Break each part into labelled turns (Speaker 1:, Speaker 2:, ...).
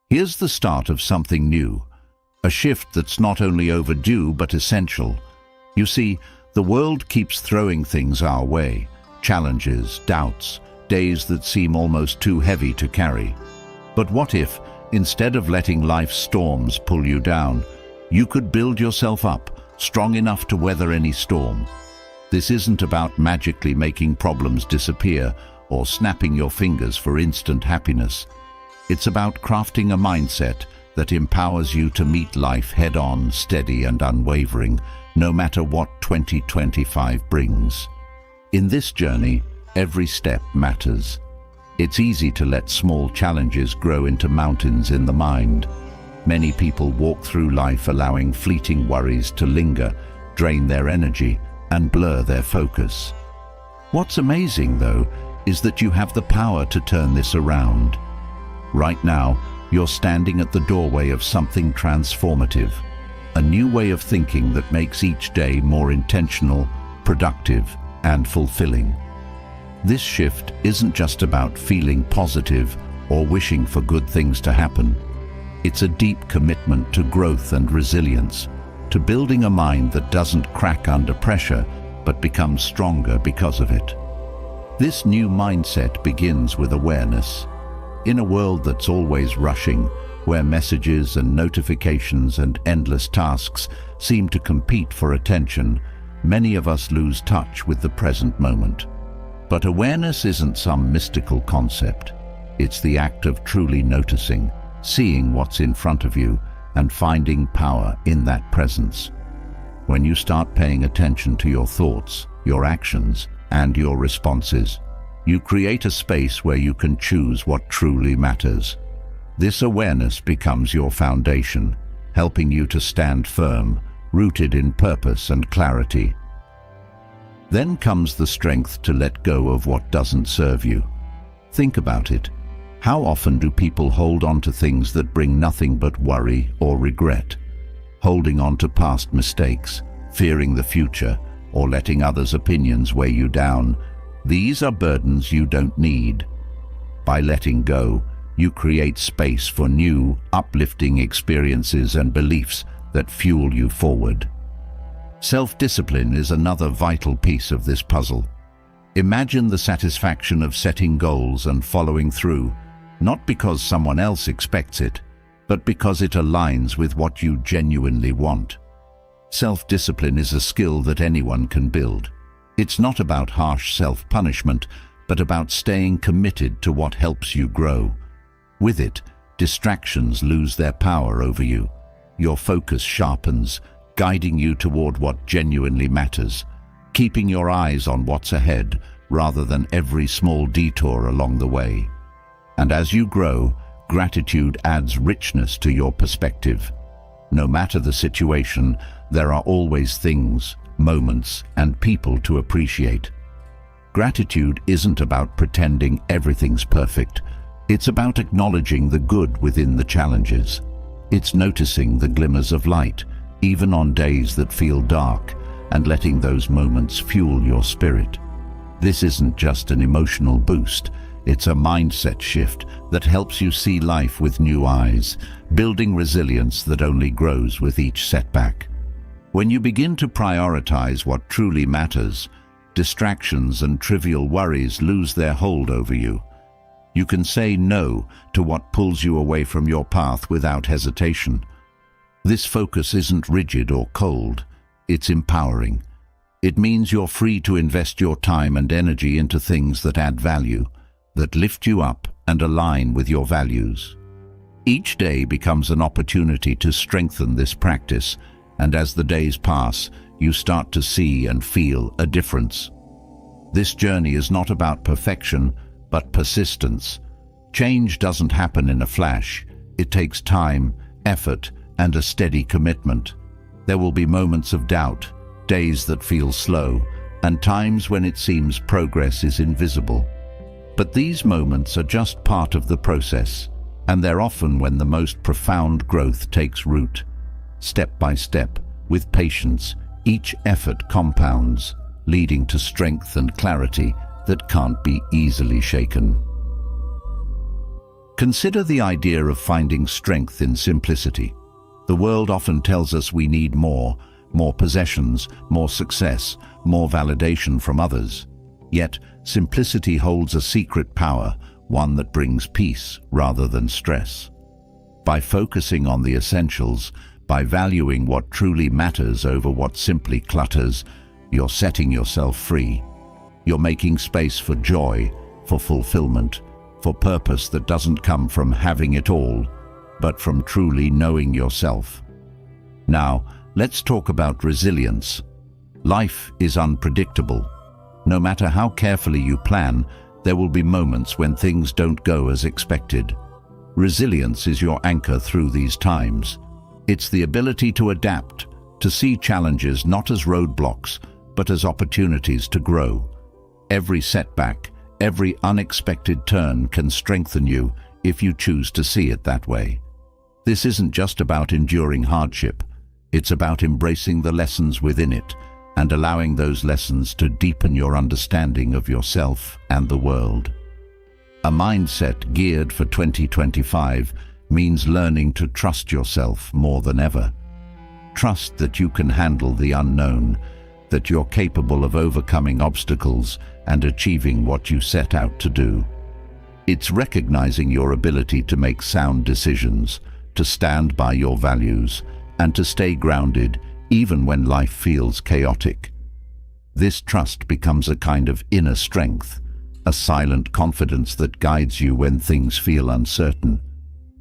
Speaker 1: Here's the start of something new, a shift that's not only overdue but essential. You see, the world keeps throwing things our way, challenges, doubts, days that seem almost too heavy to carry. But what if, instead of letting life's storms pull you down, you could build yourself up, strong enough to weather any storm? This isn't about magically making problems disappear or snapping your fingers for instant happiness. It's about crafting a mindset that empowers you to meet life head-on, steady and unwavering, no matter what 2025 brings. In this journey, every step matters. It's easy to let small challenges grow into mountains in the mind. Many people walk through life allowing fleeting worries to linger, drain their energy, and blur their focus. What's amazing, though, is that you have the power to turn this around. Right now, you're standing at the doorway of something transformative, a new way of thinking that makes each day more intentional, productive, and fulfilling. This shift isn't just about feeling positive or wishing for good things to happen. It's a deep commitment to growth and resilience, to building a mind that doesn't crack under pressure but becomes stronger because of it. This new mindset begins with awareness. In a world that's always rushing, where messages and notifications and endless tasks seem to compete for attention, many of us lose touch with the present moment. But awareness isn't some mystical concept. It's the act of truly noticing, seeing what's in front of you, and finding power in that presence. When you start paying attention to your thoughts, your actions, and your responses, you create a space where you can choose what truly matters. This awareness becomes your foundation, helping you to stand firm, rooted in purpose and clarity. Then comes the strength to let go of what doesn't serve you. Think about it. How often do people hold on to things that bring nothing but worry or regret? Holding on to past mistakes, fearing the future, or letting others' opinions weigh you down. These are burdens you don't need. By letting go, you create space for new, uplifting experiences and beliefs that fuel you forward. Self-discipline is another vital piece of this puzzle. Imagine the satisfaction of setting goals and following through, not because someone else expects it, but because it aligns with what you genuinely want. Self-discipline is a skill that anyone can build. It's not about harsh self-punishment, but about staying committed to what helps you grow. With it, distractions lose their power over you. Your focus sharpens, guiding you toward what genuinely matters, keeping your eyes on what's ahead rather than every small detour along the way. And as you grow, gratitude adds richness to your perspective. No matter the situation, there are always things, moments, and people to appreciate. Gratitude isn't about pretending everything's perfect. It's about acknowledging the good within the challenges. It's noticing the glimmers of light, even on days that feel dark, and letting those moments fuel your spirit. This isn't just an emotional boost. It's a mindset shift that helps you see life with new eyes, building resilience that only grows with each setback. When you begin to prioritize what truly matters, distractions and trivial worries lose their hold over you. You can say no to what pulls you away from your path without hesitation. This focus isn't rigid or cold, it's empowering. It means you're free to invest your time and energy into things that add value, that lift you up and align with your values. Each day becomes an opportunity to strengthen this practice, and as the days pass, you start to see and feel a difference. This journey is not about perfection, but persistence. Change doesn't happen in a flash. It takes time, effort, and a steady commitment. There will be moments of doubt, days that feel slow, and times when it seems progress is invisible. But these moments are just part of the process, and they're often when the most profound growth takes root. Step by step, with patience, each effort compounds, leading to strength and clarity that can't be easily shaken. Consider the idea of finding strength in simplicity. The world often tells us we need more possessions, more success, more validation from others. Yet, simplicity holds a secret power, one that brings peace rather than stress. By focusing on the essentials, by valuing what truly matters over what simply clutters, you're setting yourself free. You're making space for joy, for fulfillment, for purpose that doesn't come from having it all, but from truly knowing yourself. Now, let's talk about resilience. Life is unpredictable. No matter how carefully you plan, there will be moments when things don't go as expected. Resilience is your anchor through these times. It's the ability to adapt, to see challenges not as roadblocks, but as opportunities to grow. Every setback, every unexpected turn can strengthen you if you choose to see it that way. This isn't just about enduring hardship. It's about embracing the lessons within it and allowing those lessons to deepen your understanding of yourself and the world. A mindset geared for 2025 means learning to trust yourself more than ever. Trust that you can handle the unknown, that you're capable of overcoming obstacles and achieving what you set out to do. It's recognizing your ability to make sound decisions, to stand by your values, and to stay grounded even when life feels chaotic. This trust becomes a kind of inner strength, a silent confidence that guides you when things feel uncertain.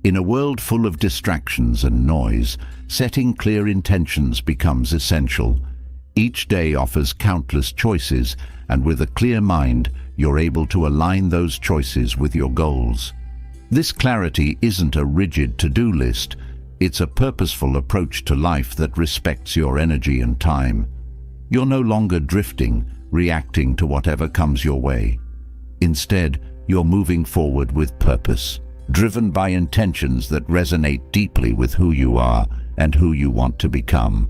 Speaker 1: In a world full of distractions and noise, setting clear intentions becomes essential. Each day offers countless choices, and with a clear mind, you're able to align those choices with your goals. This clarity isn't a rigid to-do list. It's a purposeful approach to life that respects your energy and time. You're no longer drifting, reacting to whatever comes your way. Instead, you're moving forward with purpose, driven by intentions that resonate deeply with who you are and who you want to become.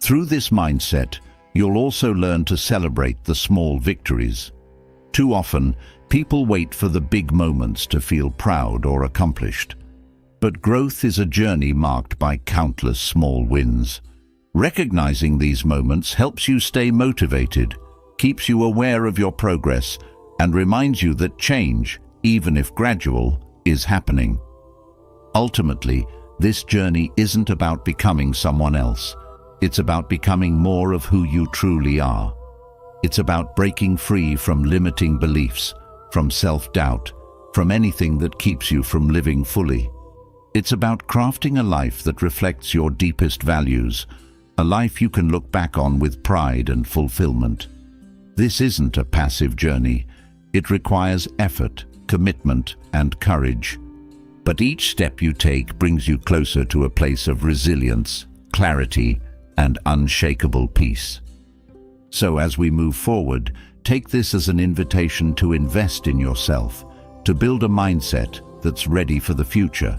Speaker 1: Through this mindset, you'll also learn to celebrate the small victories. Too often, people wait for the big moments to feel proud or accomplished. But growth is a journey marked by countless small wins. Recognizing these moments helps you stay motivated, keeps you aware of your progress, and reminds you that change, even if gradual, is happening. Ultimately, this journey isn't about becoming someone else. It's about becoming more of who you truly are. It's about breaking free from limiting beliefs, from self-doubt, from anything that keeps you from living fully. It's about crafting a life that reflects your deepest values, a life you can look back on with pride and fulfillment. This isn't a passive journey. It requires effort, commitment, and courage. But each step you take brings you closer to a place of resilience, clarity, and unshakable peace. So as we move forward, take this as an invitation to invest in yourself, to build a mindset that's ready for the future.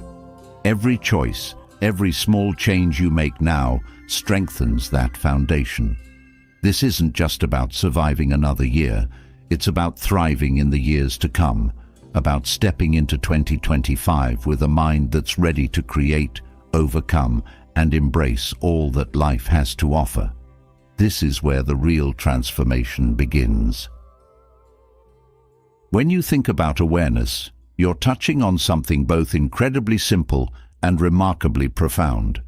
Speaker 1: Every choice, every small change you make now strengthens that foundation. This isn't just about surviving another year. It's about thriving in the years to come, about stepping into 2025 with a mind that's ready to create, overcome, and embrace all that life has to offer. This is where the real transformation begins. When you think about awareness, you're touching on something both incredibly simple and remarkably profound.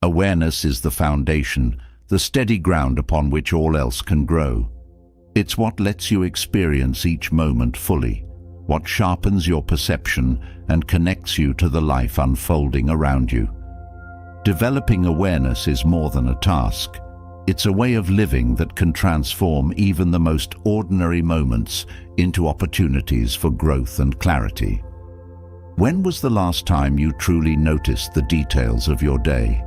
Speaker 1: Awareness is the foundation, the steady ground upon which all else can grow. It's what lets you experience each moment fully, what sharpens your perception and connects you to the life unfolding around you. Developing awareness is more than a task. It's a way of living that can transform even the most ordinary moments into opportunities for growth and clarity. When was the last time you truly noticed the details of your day?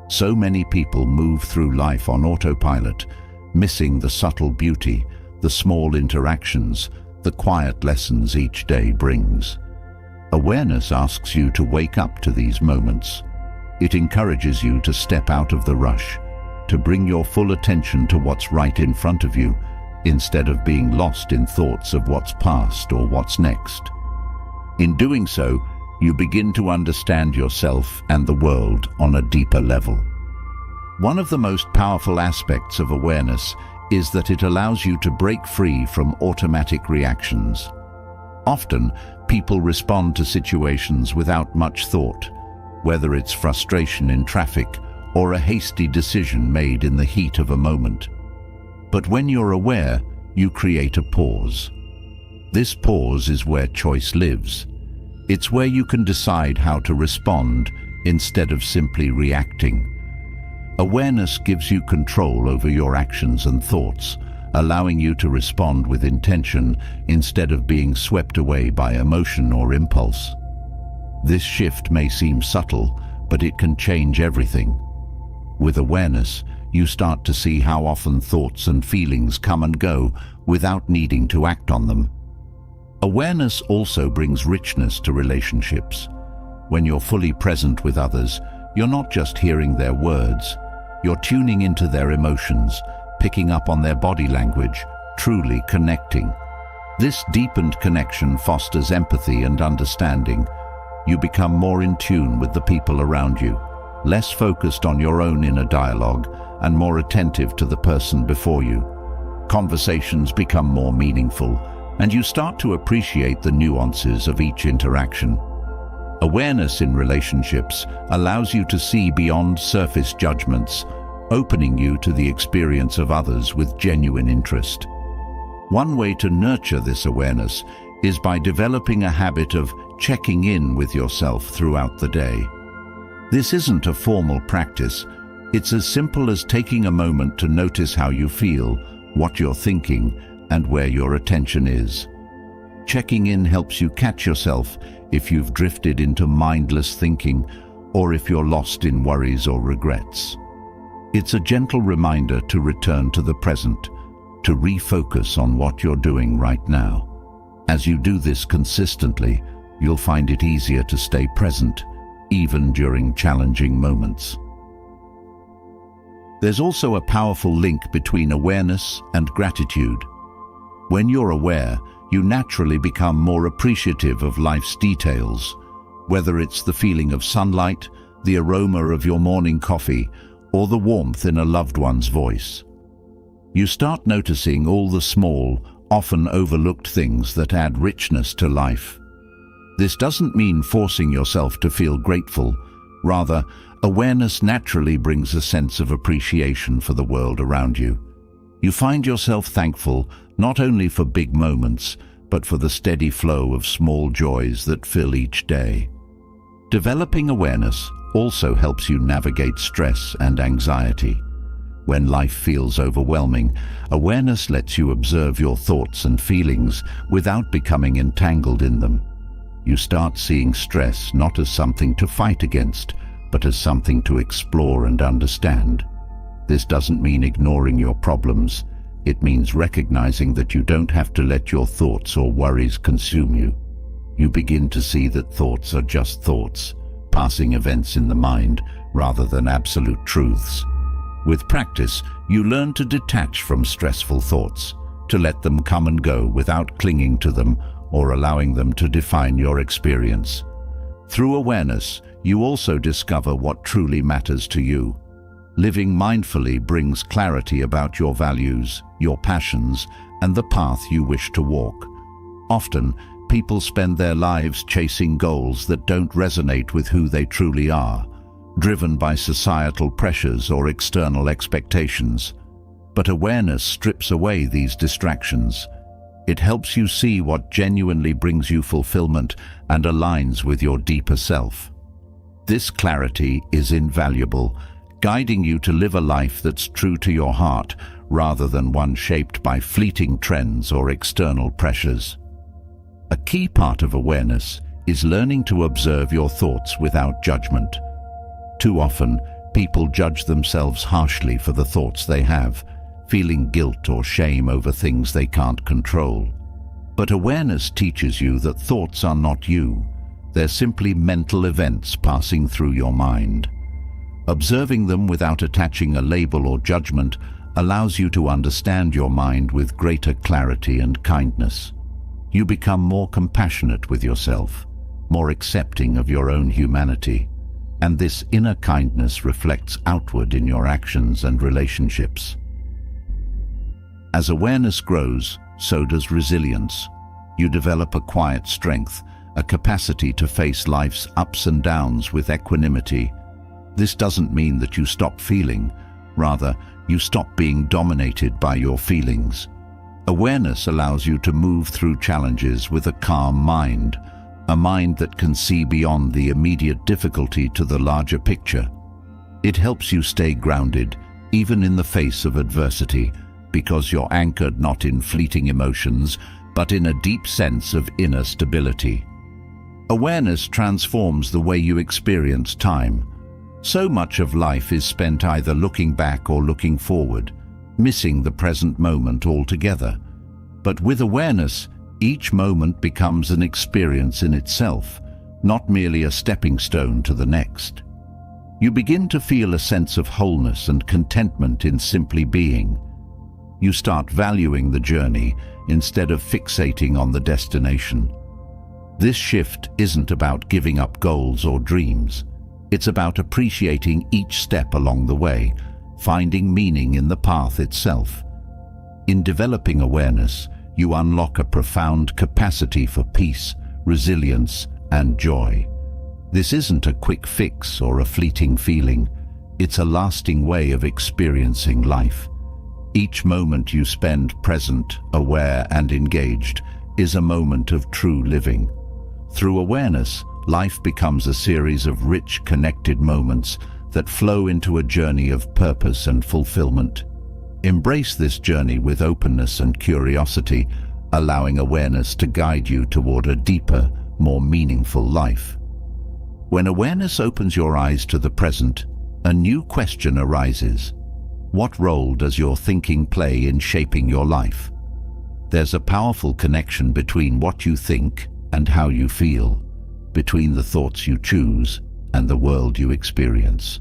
Speaker 1: So many people move through life on autopilot, missing the subtle beauty, the small interactions, the quiet lessons each day brings. Awareness asks you to wake up to these moments. It encourages you to step out of the rush, to bring your full attention to what's right in front of you, instead of being lost in thoughts of what's past or what's next. In doing so, you begin to understand yourself and the world on a deeper level. One of the most powerful aspects of awareness is that it allows you to break free from automatic reactions. Often, people respond to situations without much thought, whether it's frustration in traffic or a hasty decision made in the heat of a moment. But when you're aware, you create a pause. This pause is where choice lives. It's where you can decide how to respond instead of simply reacting. Awareness gives you control over your actions and thoughts, allowing you to respond with intention instead of being swept away by emotion or impulse. This shift may seem subtle, but it can change everything. With awareness, you start to see how often thoughts and feelings come and go without needing to act on them. Awareness also brings richness to relationships. When you're fully present with others, you're not just hearing their words, you're tuning into their emotions, picking up on their body language, truly connecting. This deepened connection fosters empathy and understanding. You become more in tune with the people around you, less focused on your own inner dialogue and more attentive to the person before you. Conversations become more meaningful, and you start to appreciate the nuances of each interaction. Awareness in relationships allows you to see beyond surface judgments, opening you to the experience of others with genuine interest. One way to nurture this awareness is by developing a habit of checking in with yourself throughout the day. This isn't a formal practice. It's as simple as taking a moment to notice how you feel, what you're thinking, and where your attention is. Checking in helps you catch yourself if you've drifted into mindless thinking or if you're lost in worries or regrets. It's a gentle reminder to return to the present, to refocus on what you're doing right now. As you do this consistently, you'll find it easier to stay present, even during challenging moments. There's also a powerful link between awareness and gratitude. When you're aware, you naturally become more appreciative of life's details, whether it's the feeling of sunlight, the aroma of your morning coffee, or the warmth in a loved one's voice. You start noticing all the small, often overlooked things that add richness to life. This doesn't mean forcing yourself to feel grateful. Rather, awareness naturally brings a sense of appreciation for the world around you. You find yourself thankful not only for big moments, but for the steady flow of small joys that fill each day. Developing awareness also helps you navigate stress and anxiety. When life feels overwhelming, awareness lets you observe your thoughts and feelings without becoming entangled in them. You start seeing stress not as something to fight against, but as something to explore and understand. This doesn't mean ignoring your problems. It means recognizing that you don't have to let your thoughts or worries consume you. You begin to see that thoughts are just thoughts, passing events in the mind rather than absolute truths. With practice, you learn to detach from stressful thoughts, to let them come and go without clinging to them or allowing them to define your experience. Through awareness, you also discover what truly matters to you. Living mindfully brings clarity about your values, your passions, and the path you wish to walk. Often, people spend their lives chasing goals that don't resonate with who they truly are, driven by societal pressures or external expectations. But awareness strips away these distractions. It helps you see what genuinely brings you fulfillment and aligns with your deeper self. This clarity is invaluable, guiding you to live a life that's true to your heart rather than one shaped by fleeting trends or external pressures. A key part of awareness is learning to observe your thoughts without judgment. Too often, people judge themselves harshly for the thoughts they have, feeling guilt or shame over things they can't control. But awareness teaches you that thoughts are not you. They're simply mental events passing through your mind. Observing them without attaching a label or judgment allows you to understand your mind with greater clarity and kindness. You become more compassionate with yourself, more accepting of your own humanity, and this inner kindness reflects outward in your actions and relationships. As awareness grows, so does resilience. You develop a quiet strength, a capacity to face life's ups and downs with equanimity. This doesn't mean that you stop feeling, rather, you stop being dominated by your feelings. Awareness allows you to move through challenges with a calm mind, a mind that can see beyond the immediate difficulty to the larger picture. It helps you stay grounded, even in the face of adversity, because you're anchored not in fleeting emotions, but in a deep sense of inner stability. Awareness transforms the way you experience time. So much of life is spent either looking back or looking forward, missing the present moment altogether. But with awareness, each moment becomes an experience in itself, not merely a stepping stone to the next. You begin to feel a sense of wholeness and contentment in simply being. You start valuing the journey instead of fixating on the destination. This shift isn't about giving up goals or dreams. It's about appreciating each step along the way, finding meaning in the path itself. In developing awareness, you unlock a profound capacity for peace, resilience, and joy. This isn't a quick fix or a fleeting feeling. It's a lasting way of experiencing life. Each moment you spend present, aware, and engaged is a moment of true living. Through awareness, life becomes a series of rich, connected moments that flow into a journey of purpose and fulfillment. Embrace this journey with openness and curiosity, allowing awareness to guide you toward a deeper, more meaningful life. When awareness opens your eyes to the present, a new question arises. What role does your thinking play in shaping your life? There's a powerful connection between what you think and how you feel, between the thoughts you choose and the world you experience.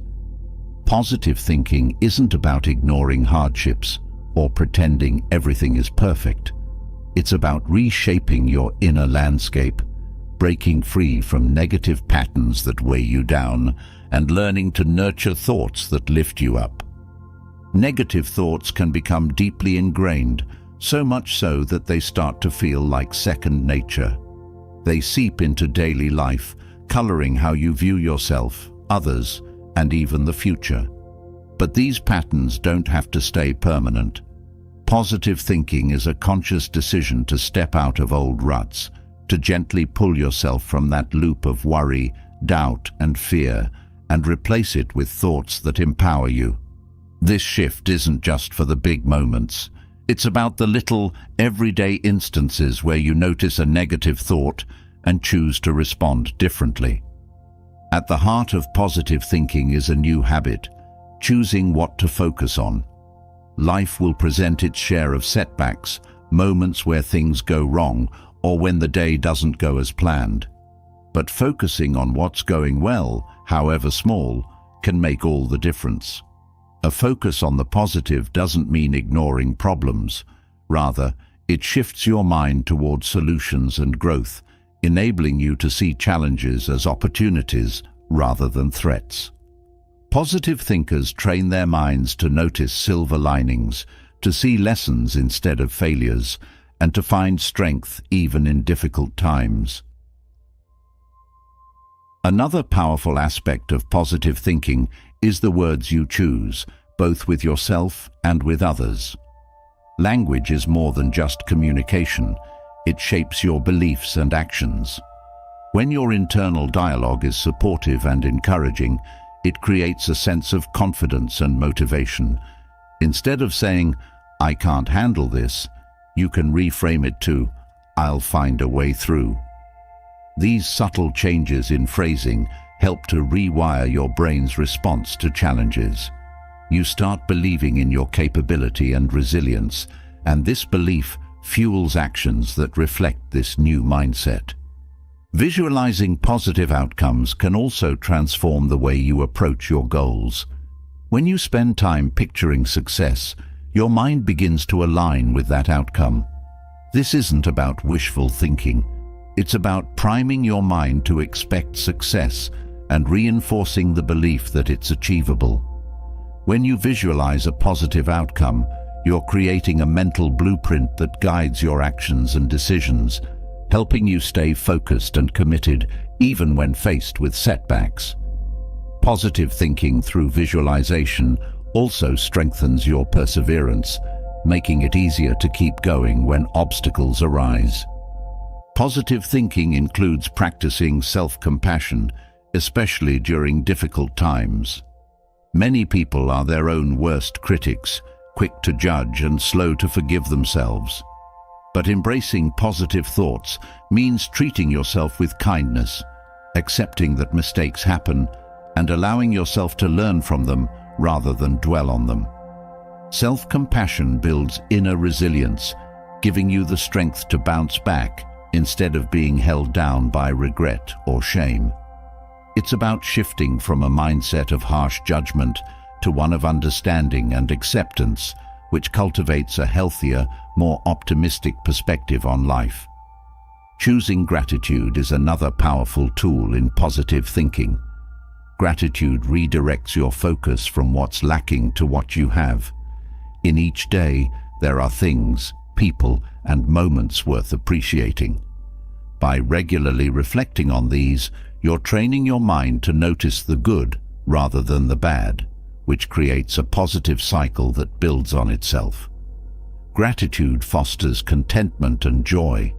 Speaker 1: Positive thinking isn't about ignoring hardships or pretending everything is perfect. It's about reshaping your inner landscape, breaking free from negative patterns that weigh you down, and learning to nurture thoughts that lift you up. Negative thoughts can become deeply ingrained, so much so that they start to feel like second nature. They seep into daily life, coloring how you view yourself, others, and even the future. But these patterns don't have to stay permanent. Positive thinking is a conscious decision to step out of old ruts, to gently pull yourself from that loop of worry, doubt, and fear, and replace it with thoughts that empower you. This shift isn't just for the big moments. It's about the little, everyday instances where you notice a negative thought and choose to respond differently. At the heart of positive thinking is a new habit, choosing what to focus on. Life will present its share of setbacks, moments where things go wrong or when the day doesn't go as planned. But focusing on what's going well, however small, can make all the difference. A focus on the positive doesn't mean ignoring problems. Rather, it shifts your mind toward solutions and growth, enabling you to see challenges as opportunities rather than threats. Positive thinkers train their minds to notice silver linings, to see lessons instead of failures, and to find strength even in difficult times. Another powerful aspect of positive thinking is the words you choose, both with yourself and with others. Language is more than just communication. It shapes your beliefs and actions. When your internal dialogue is supportive and encouraging, it creates a sense of confidence and motivation. Instead of saying, "I can't handle this," you can reframe it to, "I'll find a way through." These subtle changes in phrasing help to rewire your brain's response to challenges. You start believing in your capability and resilience, and this belief fuels actions that reflect this new mindset. Visualizing positive outcomes can also transform the way you approach your goals. When you spend time picturing success, your mind begins to align with that outcome. This isn't about wishful thinking. It's about priming your mind to expect success and reinforcing the belief that it's achievable. When you visualize a positive outcome, you're creating a mental blueprint that guides your actions and decisions, helping you stay focused and committed even when faced with setbacks. Positive thinking through visualization also strengthens your perseverance, making it easier to keep going when obstacles arise. Positive thinking includes practicing self-compassion, especially during difficult times. Many people are their own worst critics, quick to judge and slow to forgive themselves. But embracing positive thoughts means treating yourself with kindness, accepting that mistakes happen, and allowing yourself to learn from them rather than dwell on them. Self-compassion builds inner resilience, giving you the strength to bounce back instead of being held down by regret or shame. It's about shifting from a mindset of harsh judgment to one of understanding and acceptance, which cultivates a healthier, more optimistic perspective on life. Choosing gratitude is another powerful tool in positive thinking. Gratitude redirects your focus from what's lacking to what you have. In each day, there are things, people, and moments worth appreciating. By regularly reflecting on these, you're training your mind to notice the good rather than the bad, which creates a positive cycle that builds on itself. Gratitude fosters contentment and joy,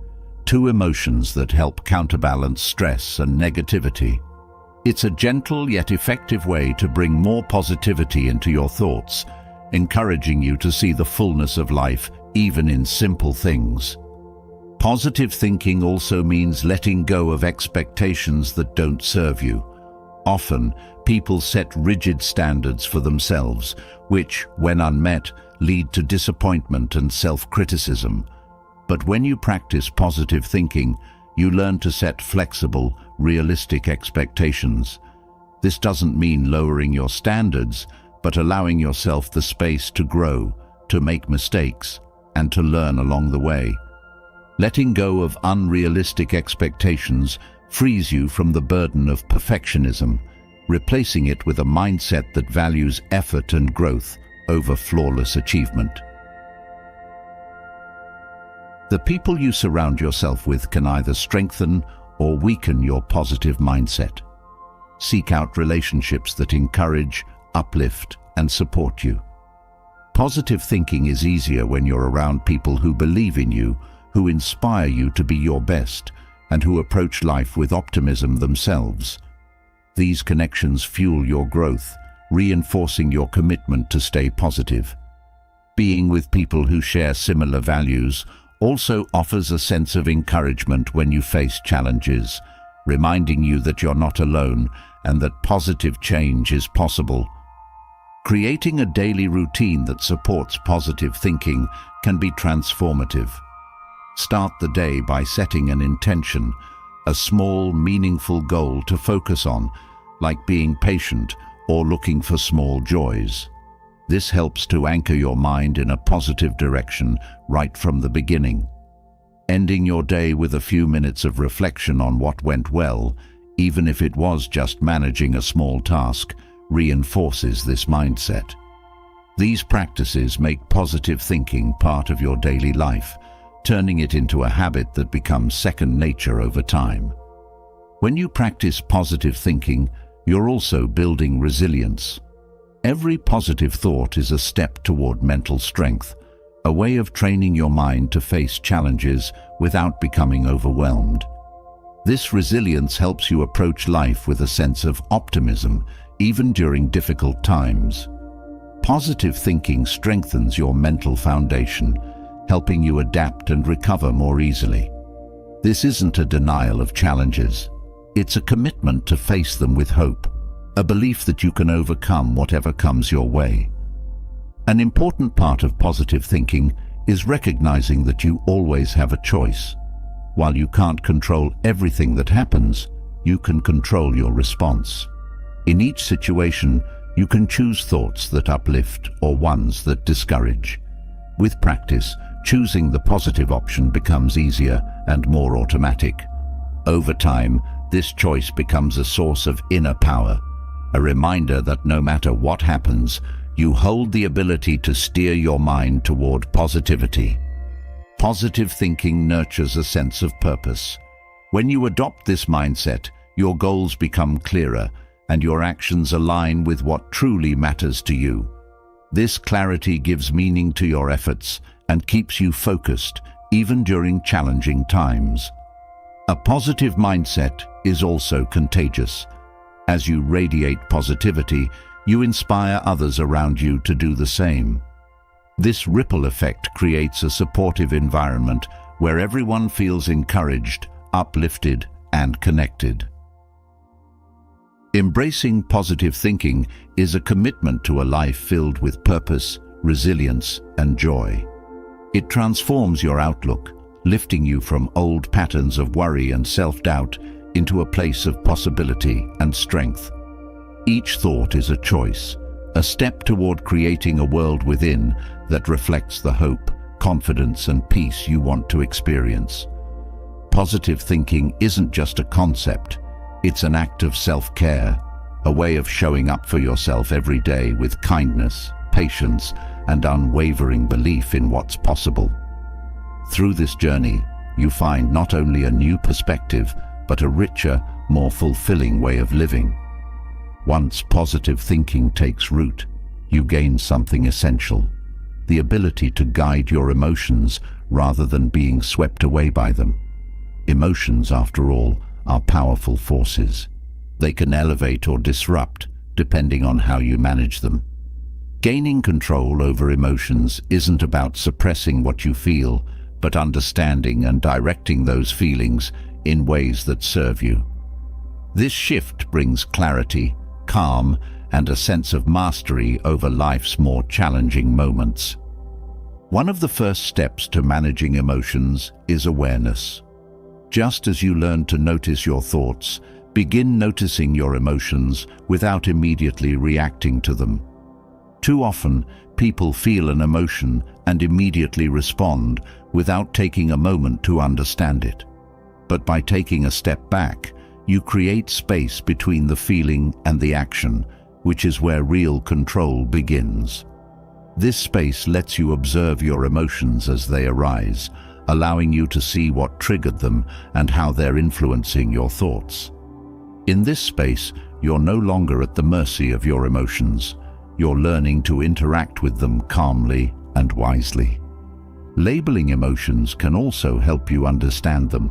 Speaker 1: two emotions that help counterbalance stress and negativity. It's a gentle yet effective way to bring more positivity into your thoughts, encouraging you to see the fullness of life even in simple things. Positive thinking also means letting go of expectations that don't serve you. Often, people set rigid standards for themselves, which, when unmet, lead to disappointment and self-criticism. But when you practice positive thinking, you learn to set flexible, realistic expectations. This doesn't mean lowering your standards, but allowing yourself the space to grow, to make mistakes, and to learn along the way. Letting go of unrealistic expectations frees you from the burden of perfectionism, replacing it with a mindset that values effort and growth over flawless achievement. The people you surround yourself with can either strengthen or weaken your positive mindset. Seek out relationships that encourage, uplift, and support you. Positive thinking is easier when you're around people who believe in you, who inspire you to be your best, and who approach life with optimism themselves. These connections fuel your growth, reinforcing your commitment to stay positive. Being with people who share similar values also offers a sense of encouragement when you face challenges, reminding you that you're not alone and that positive change is possible. Creating a daily routine that supports positive thinking can be transformative. Start the day by setting an intention, a small, meaningful goal to focus on, like being patient or looking for small joys. This helps to anchor your mind in a positive direction right from the beginning. Ending your day with a few minutes of reflection on what went well, even if it was just managing a small task, reinforces this mindset. These practices make positive thinking part of your daily life, turning it into a habit that becomes second nature over time. When you practice positive thinking, you're also building resilience. Every positive thought is a step toward mental strength, a way of training your mind to face challenges without becoming overwhelmed. This resilience helps you approach life with a sense of optimism, even during difficult times. Positive thinking strengthens your mental foundation, helping you adapt and recover more easily. This isn't a denial of challenges. It's a commitment to face them with hope, a belief that you can overcome whatever comes your way. An important part of positive thinking is recognizing that you always have a choice. While you can't control everything that happens, you can control your response. In each situation, you can choose thoughts that uplift or ones that discourage. With practice, choosing the positive option becomes easier and more automatic. Over time, this choice becomes a source of inner power, a reminder that no matter what happens, you hold the ability to steer your mind toward positivity. Positive thinking nurtures a sense of purpose. When you adopt this mindset, your goals become clearer and your actions align with what truly matters to you. This clarity gives meaning to your efforts and keeps you focused, even during challenging times. A positive mindset is also contagious. As you radiate positivity, you inspire others around you to do the same. This ripple effect creates a supportive environment where everyone feels encouraged, uplifted, and connected. Embracing positive thinking is a commitment to a life filled with purpose, resilience, and joy. It transforms your outlook, lifting you from old patterns of worry and self-doubt into a place of possibility and strength. Each thought is a choice, a step toward creating a world within that reflects the hope, confidence, and peace you want to experience. Positive thinking isn't just a concept, it's an act of self-care, a way of showing up for yourself every day with kindness, patience, and unwavering belief in what's possible. Through this journey, you find not only a new perspective, but a richer, more fulfilling way of living. Once positive thinking takes root, you gain something essential: the ability to guide your emotions rather than being swept away by them. Emotions, after all, are powerful forces. They can elevate or disrupt, depending on how you manage them. Gaining control over emotions isn't about suppressing what you feel, but understanding and directing those feelings in ways that serve you. This shift brings clarity, calm, and a sense of mastery over life's more challenging moments. One of the first steps to managing emotions is awareness. Just as you learn to notice your thoughts, begin noticing your emotions without immediately reacting to them. Too often, people feel an emotion and immediately respond without taking a moment to understand it. But by taking a step back, you create space between the feeling and the action, which is where real control begins. This space lets you observe your emotions as they arise, allowing you to see what triggered them and how they're influencing your thoughts. In this space, you're no longer at the mercy of your emotions. You're learning to interact with them calmly and wisely. Labeling emotions can also help you understand them.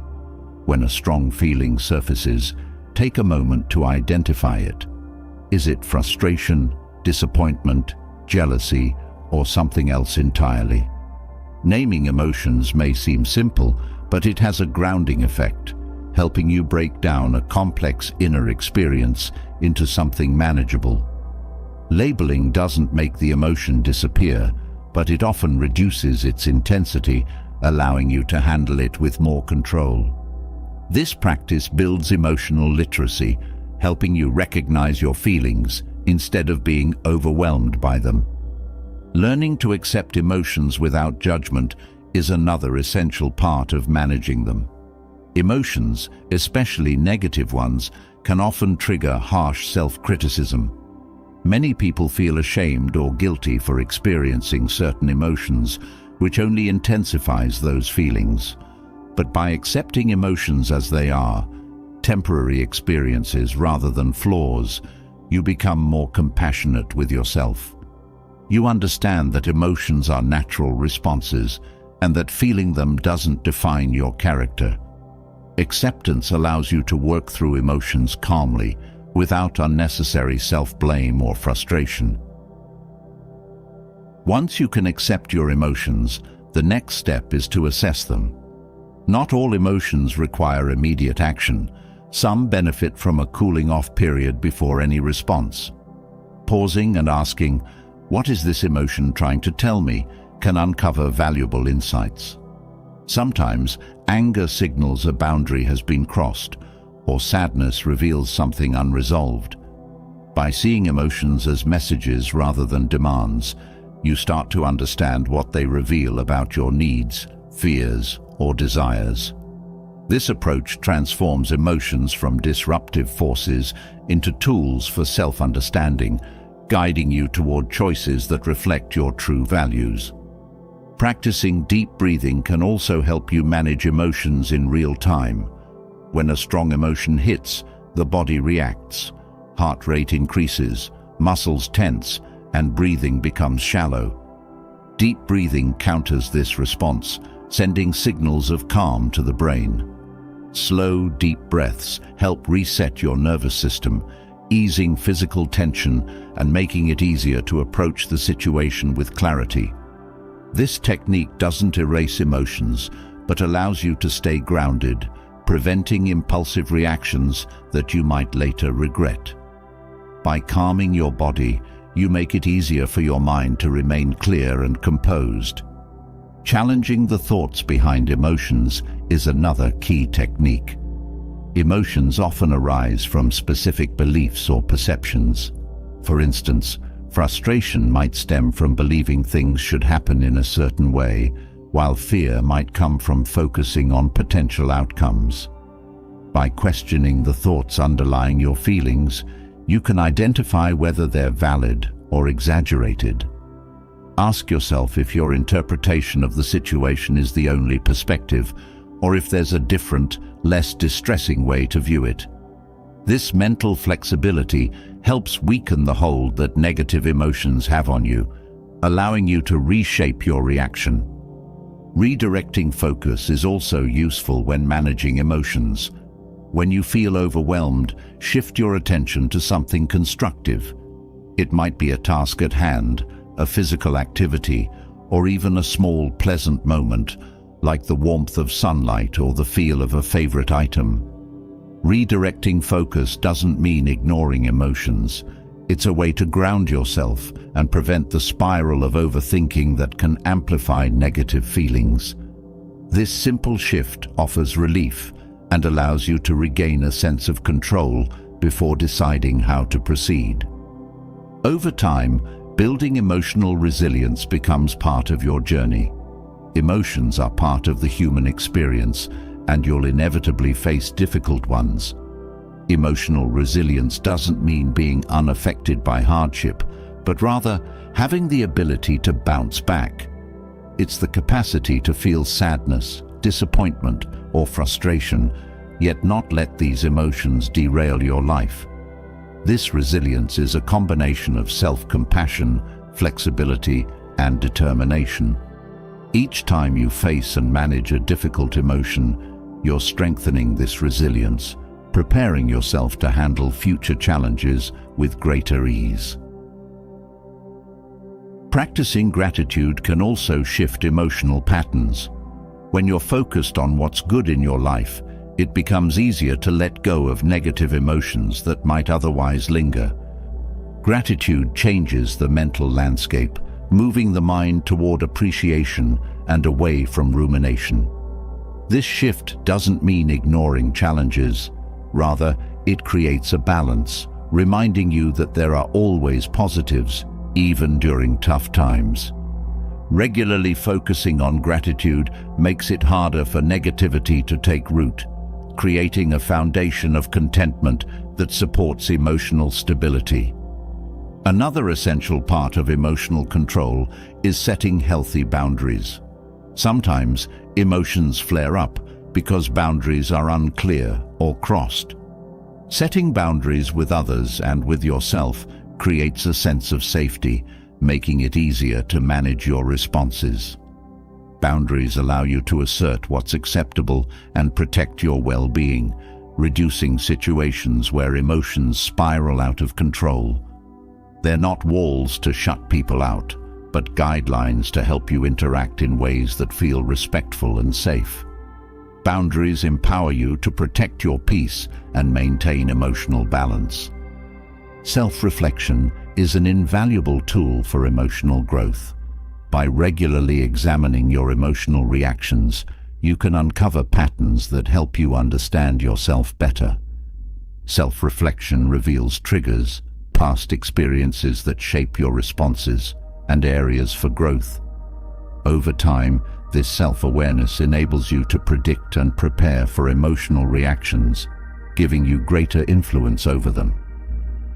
Speaker 1: When a strong feeling surfaces, take a moment to identify it. Is it frustration, disappointment, jealousy, or something else entirely? Naming emotions may seem simple, but it has a grounding effect, helping you break down a complex inner experience into something manageable. Labeling doesn't make the emotion disappear, but it often reduces its intensity, allowing you to handle it with more control. This practice builds emotional literacy, helping you recognize your feelings instead of being overwhelmed by them. Learning to accept emotions without judgment is another essential part of managing them. Emotions, especially negative ones, can often trigger harsh self-criticism. Many people feel ashamed or guilty for experiencing certain emotions, which only intensifies those feelings. But by accepting emotions as they are, temporary experiences rather than flaws, you become more compassionate with yourself. You understand that emotions are natural responses and that feeling them doesn't define your character. Acceptance allows you to work through emotions calmly, without unnecessary self-blame or frustration. Once you can accept your emotions, the next step is to assess them. Not all emotions require immediate action. Some benefit from a cooling-off period before any response. Pausing and asking, "What is this emotion trying to tell me?" can uncover valuable insights. Sometimes, anger signals a boundary has been crossed, or sadness reveals something unresolved. By seeing emotions as messages rather than demands, you start to understand what they reveal about your needs, fears, or desires. This approach transforms emotions from disruptive forces into tools for self-understanding, guiding you toward choices that reflect your true values. Practicing deep breathing can also help you manage emotions in real time. When a strong emotion hits, the body reacts. Heart rate increases, muscles tense, and breathing becomes shallow. Deep breathing counters this response, sending signals of calm to the brain. Slow, deep breaths help reset your nervous system, easing physical tension and making it easier to approach the situation with clarity. This technique doesn't erase emotions, but allows you to stay grounded, preventing impulsive reactions that you might later regret. By calming your body, you make it easier for your mind to remain clear and composed. Challenging the thoughts behind emotions is another key technique. Emotions often arise from specific beliefs or perceptions. For instance, frustration might stem from believing things should happen in a certain way, while fear might come from focusing on potential outcomes. By questioning the thoughts underlying your feelings, you can identify whether they're valid or exaggerated. Ask yourself if your interpretation of the situation is the only perspective, or if there's a different, less distressing way to view it. This mental flexibility helps weaken the hold that negative emotions have on you, allowing you to reshape your reaction. Redirecting focus is also useful when managing emotions. When you feel overwhelmed, shift your attention to something constructive. It might be a task at hand, a physical activity, or even a small, pleasant moment, like the warmth of sunlight or the feel of a favorite item. Redirecting focus doesn't mean ignoring emotions. It's a way to ground yourself and prevent the spiral of overthinking that can amplify negative feelings. This simple shift offers relief and allows you to regain a sense of control before deciding how to proceed. Over time, building emotional resilience becomes part of your journey. Emotions are part of the human experience, and you'll inevitably face difficult ones. Emotional resilience doesn't mean being unaffected by hardship, but rather having the ability to bounce back. It's the capacity to feel sadness, disappointment, or frustration, yet not let these emotions derail your life. This resilience is a combination of self-compassion, flexibility, and determination. Each time you face and manage a difficult emotion, you're strengthening this resilience, preparing yourself to handle future challenges with greater ease. Practicing gratitude can also shift emotional patterns. When you're focused on what's good in your life, it becomes easier to let go of negative emotions that might otherwise linger. Gratitude changes the mental landscape, moving the mind toward appreciation and away from rumination. This shift doesn't mean ignoring challenges. Rather, it creates a balance, reminding you that there are always positives, even during tough times. Regularly focusing on gratitude makes it harder for negativity to take root, creating a foundation of contentment that supports emotional stability. Another essential part of emotional control is setting healthy boundaries. Sometimes emotions flare up because boundaries are unclear or crossed. Setting boundaries with others and with yourself creates a sense of safety, making it easier to manage your responses. Boundaries allow you to assert what's acceptable and protect your well-being, reducing situations where emotions spiral out of control. They're not walls to shut people out, but guidelines to help you interact in ways that feel respectful and safe. Boundaries empower you to protect your peace and maintain emotional balance. Self-reflection is an invaluable tool for emotional growth. By regularly examining your emotional reactions, you can uncover patterns that help you understand yourself better. Self-reflection reveals triggers, past experiences that shape your responses, and areas for growth. Over time, this self-awareness enables you to predict and prepare for emotional reactions, giving you greater influence over them.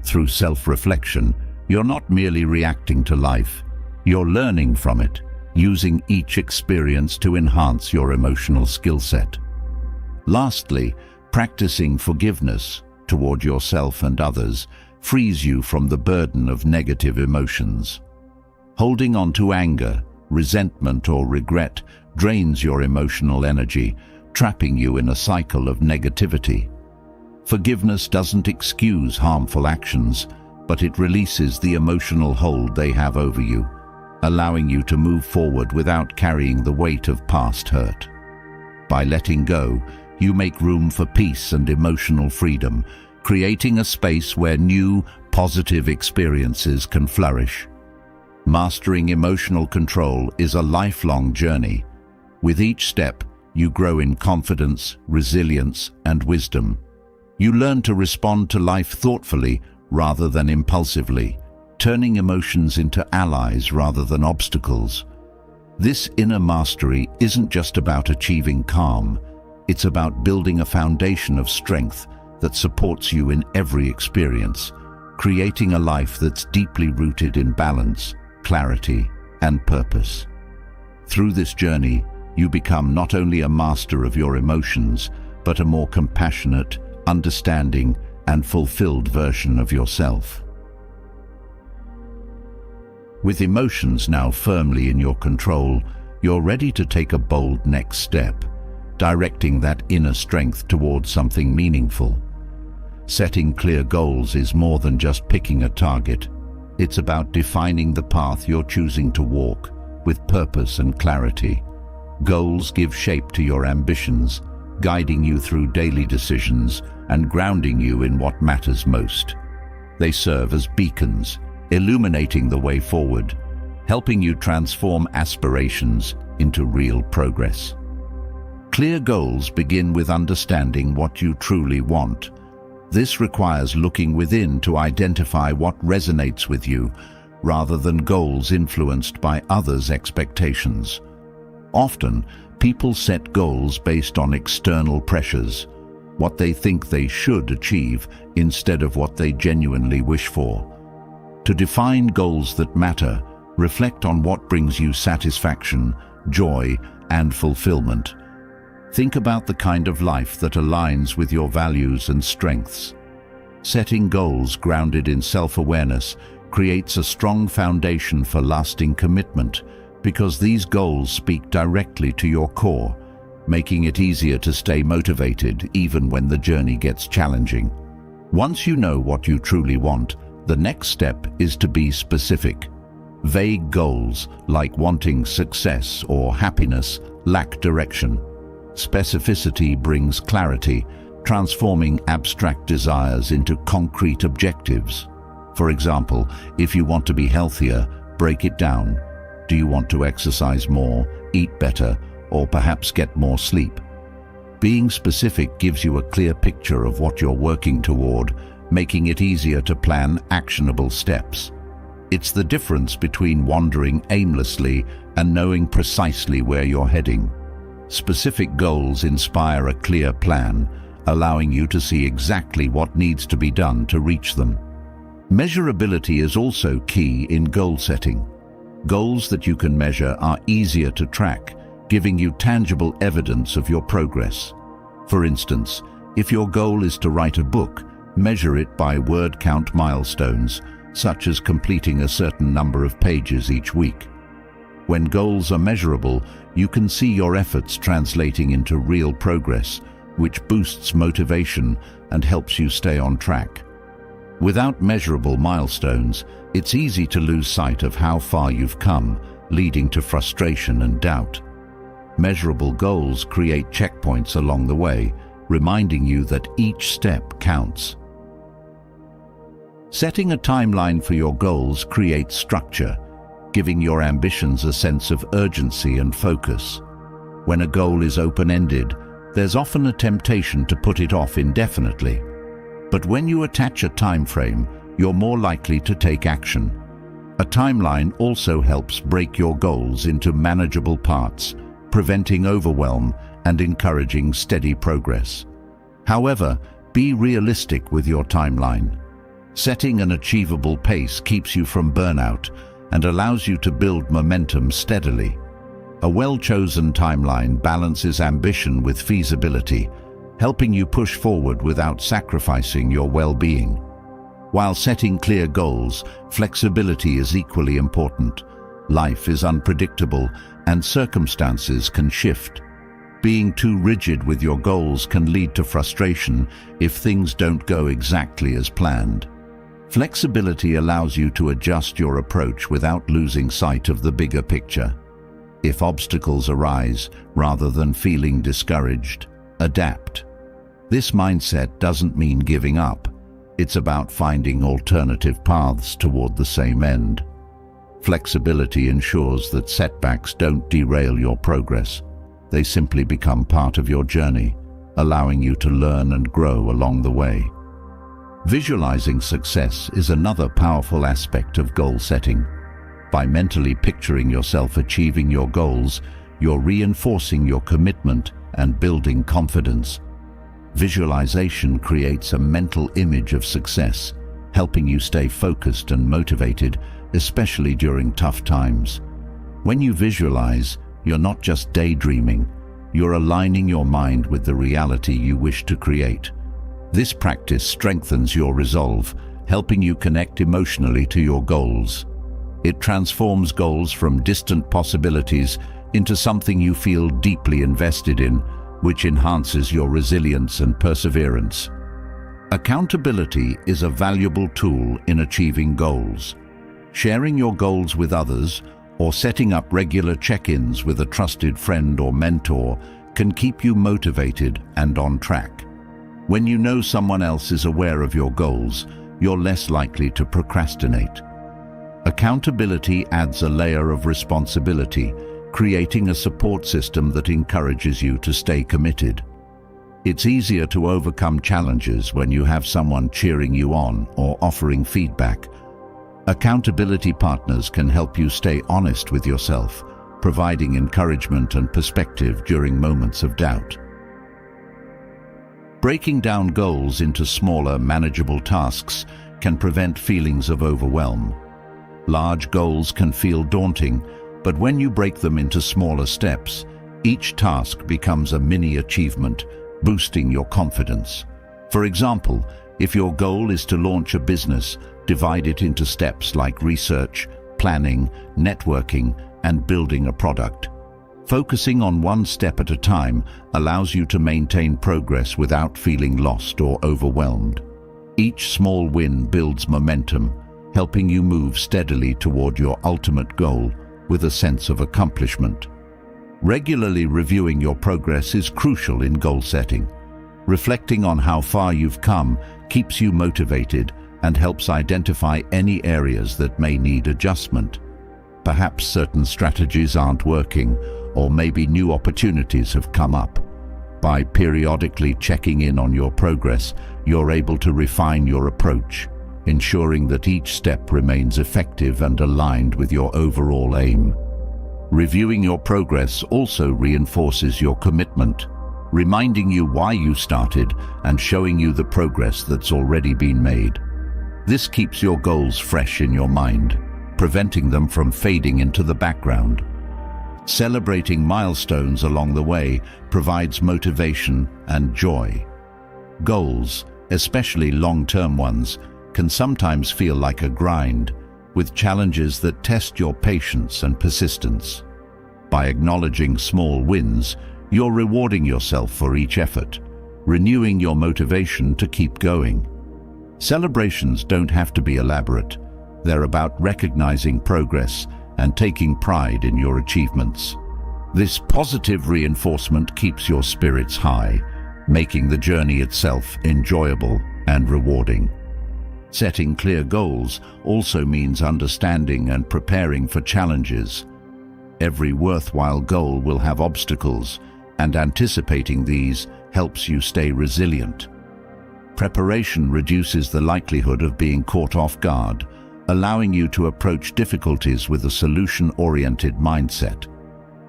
Speaker 1: Through self-reflection, you're not merely reacting to life, you're learning from it, using each experience to enhance your emotional skill set. Lastly, practicing forgiveness toward yourself and others frees you from the burden of negative emotions. Holding on to anger, resentment, or regret drains your emotional energy, trapping you in a cycle of negativity. Forgiveness doesn't excuse harmful actions, but it releases the emotional hold they have over you, allowing you to move forward without carrying the weight of past hurt. By letting go, you make room for peace and emotional freedom, creating a space where new, positive experiences can flourish. Mastering emotional control is a lifelong journey. With each step, you grow in confidence, resilience, and wisdom. You learn to respond to life thoughtfully rather than impulsively, turning emotions into allies rather than obstacles. This inner mastery isn't just about achieving calm, it's about building a foundation of strength that supports you in every experience, creating a life that's deeply rooted in balance, clarity, and purpose. Through this journey, you become not only a master of your emotions, but a more compassionate, understanding, and fulfilled version of yourself. With emotions now firmly in your control, you're ready to take a bold next step, directing that inner strength towards something meaningful. Setting clear goals is more than just picking a target. It's about defining the path you're choosing to walk, with purpose and clarity. Goals give shape to your ambitions, guiding you through daily decisions and grounding you in what matters most. They serve as beacons, illuminating the way forward, helping you transform aspirations into real progress. Clear goals begin with understanding what you truly want. This requires looking within to identify what resonates with you, rather than goals influenced by others' expectations. Often, people set goals based on external pressures, what they think they should achieve instead of what they genuinely wish for. To define goals that matter, reflect on what brings you satisfaction, joy, and fulfillment. Think about the kind of life that aligns with your values and strengths. Setting goals grounded in self-awareness creates a strong foundation for lasting commitment, because these goals speak directly to your core, making it easier to stay motivated even when the journey gets challenging. Once you know what you truly want, the next step is to be specific. Vague goals, like wanting success or happiness, lack direction. Specificity brings clarity, transforming abstract desires into concrete objectives. For example, if you want to be healthier, break it down. Do you want to exercise more, eat better, or perhaps get more sleep? Being specific gives you a clear picture of what you're working toward, making it easier to plan actionable steps. It's the difference between wandering aimlessly and knowing precisely where you're heading. Specific goals inspire a clear plan, allowing you to see exactly what needs to be done to reach them. Measurability is also key in goal setting. Goals that you can measure are easier to track, giving you tangible evidence of your progress. For instance, if your goal is to write a book, measure it by word count milestones, such as completing a certain number of pages each week. When goals are measurable, you can see your efforts translating into real progress, which boosts motivation and helps you stay on track. Without measurable milestones, it's easy to lose sight of how far you've come, leading to frustration and doubt. Measurable goals create checkpoints along the way, reminding you that each step counts. Setting a timeline for your goals creates structure, giving your ambitions a sense of urgency and focus. When a goal is open-ended, there's often a temptation to put it off indefinitely. But when you attach a time frame, you're more likely to take action. A timeline also helps break your goals into manageable parts, preventing overwhelm and encouraging steady progress. However, be realistic with your timeline. Setting an achievable pace keeps you from burnout and allows you to build momentum steadily. A well-chosen timeline balances ambition with feasibility, helping you push forward without sacrificing your well-being. While setting clear goals, flexibility is equally important. Life is unpredictable and circumstances can shift. Being too rigid with your goals can lead to frustration if things don't go exactly as planned. Flexibility allows you to adjust your approach without losing sight of the bigger picture. If obstacles arise, rather than feeling discouraged, adapt. This mindset doesn't mean giving up. It's about finding alternative paths toward the same end. Flexibility ensures that setbacks don't derail your progress. They simply become part of your journey, allowing you to learn and grow along the way. Visualizing success is another powerful aspect of goal setting. By mentally picturing yourself achieving your goals, you're reinforcing your commitment and building confidence. Visualization creates a mental image of success, helping you stay focused and motivated, especially during tough times. When you visualize, you're not just daydreaming, you're aligning your mind with the reality you wish to create. This practice strengthens your resolve, helping you connect emotionally to your goals. It transforms goals from distant possibilities into something you feel deeply invested in, which enhances your resilience and perseverance. Accountability is a valuable tool in achieving goals. Sharing your goals with others or setting up regular check-ins with a trusted friend or mentor can keep you motivated and on track. When you know someone else is aware of your goals, you're less likely to procrastinate. Accountability adds a layer of responsibility, creating a support system that encourages you to stay committed. It's easier to overcome challenges when you have someone cheering you on or offering feedback. Accountability partners can help you stay honest with yourself, providing encouragement and perspective during moments of doubt. Breaking down goals into smaller, manageable tasks can prevent feelings of overwhelm. Large goals can feel daunting, but when you break them into smaller steps, each task becomes a mini achievement, boosting your confidence. For example, if your goal is to launch a business, divide it into steps like research, planning, networking, and building a product. Focusing on one step at a time allows you to maintain progress without feeling lost or overwhelmed. Each small win builds momentum, helping you move steadily toward your ultimate goal with a sense of accomplishment. Regularly reviewing your progress is crucial in goal setting. Reflecting on how far you've come keeps you motivated and helps identify any areas that may need adjustment. Perhaps certain strategies aren't working, or maybe new opportunities have come up. By periodically checking in on your progress, you're able to refine your approach, ensuring that each step remains effective and aligned with your overall aim. Reviewing your progress also reinforces your commitment, reminding you why you started and showing you the progress that's already been made. This keeps your goals fresh in your mind, preventing them from fading into the background. Celebrating milestones along the way provides motivation and joy. Goals, especially long-term ones, can sometimes feel like a grind, with challenges that test your patience and persistence. By acknowledging small wins, you're rewarding yourself for each effort, renewing your motivation to keep going. Celebrations don't have to be elaborate. They're about recognizing progress and taking pride in your achievements. This positive reinforcement keeps your spirits high, making the journey itself enjoyable and rewarding. Setting clear goals also means understanding and preparing for challenges. Every worthwhile goal will have obstacles, and anticipating these helps you stay resilient. Preparation reduces the likelihood of being caught off guard, allowing you to approach difficulties with a solution-oriented mindset.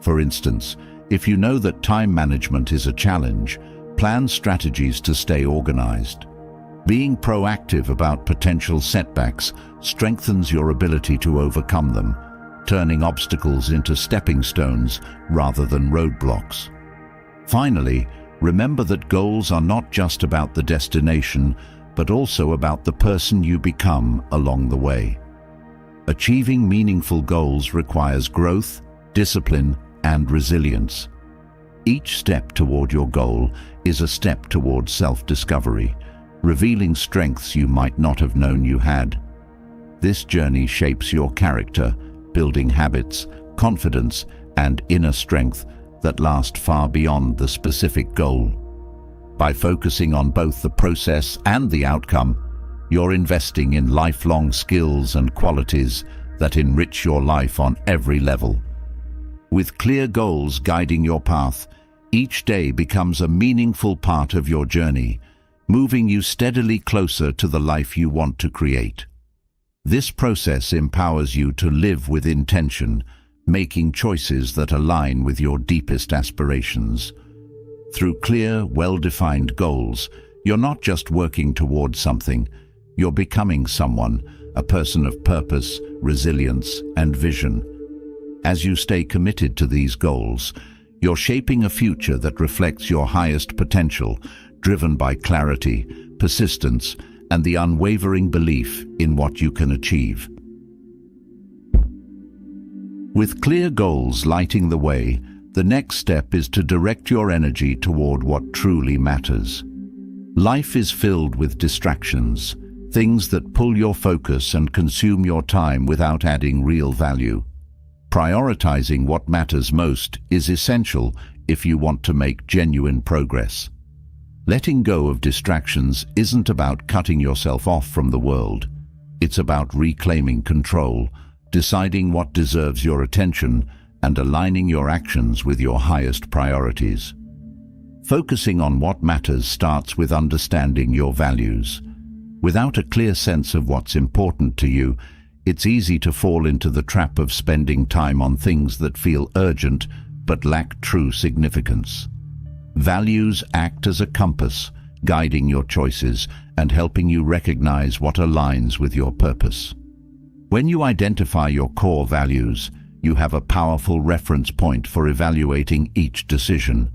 Speaker 1: For instance, if you know that time management is a challenge, plan strategies to stay organized. Being proactive about potential setbacks strengthens your ability to overcome them, turning obstacles into stepping stones rather than roadblocks. Finally, remember that goals are not just about the destination, but also about the person you become along the way. Achieving meaningful goals requires growth, discipline, and resilience. Each step toward your goal is a step toward self-discovery, revealing strengths you might not have known you had. This journey shapes your character, building habits, confidence, and inner strength that last far beyond the specific goal. By focusing on both the process and the outcome, you're investing in lifelong skills and qualities that enrich your life on every level. With clear goals guiding your path, each day becomes a meaningful part of your journey, moving you steadily closer to the life you want to create. This process empowers you to live with intention, making choices that align with your deepest aspirations. Through clear, well-defined goals, you're not just working towards something, you're becoming someone, a person of purpose, resilience, and vision. As you stay committed to these goals, you're shaping a future that reflects your highest potential, driven by clarity, persistence, and the unwavering belief in what you can achieve. With clear goals lighting the way, the next step is to direct your energy toward what truly matters. Life is filled with distractions, things that pull your focus and consume your time without adding real value. Prioritizing what matters most is essential if you want to make genuine progress. Letting go of distractions isn't about cutting yourself off from the world. It's about reclaiming control, deciding what deserves your attention, and aligning your actions with your highest priorities. Focusing on what matters starts with understanding your values. Without a clear sense of what's important to you, it's easy to fall into the trap of spending time on things that feel urgent but lack true significance. Values act as a compass, guiding your choices and helping you recognize what aligns with your purpose. When you identify your core values, you have a powerful reference point for evaluating each decision.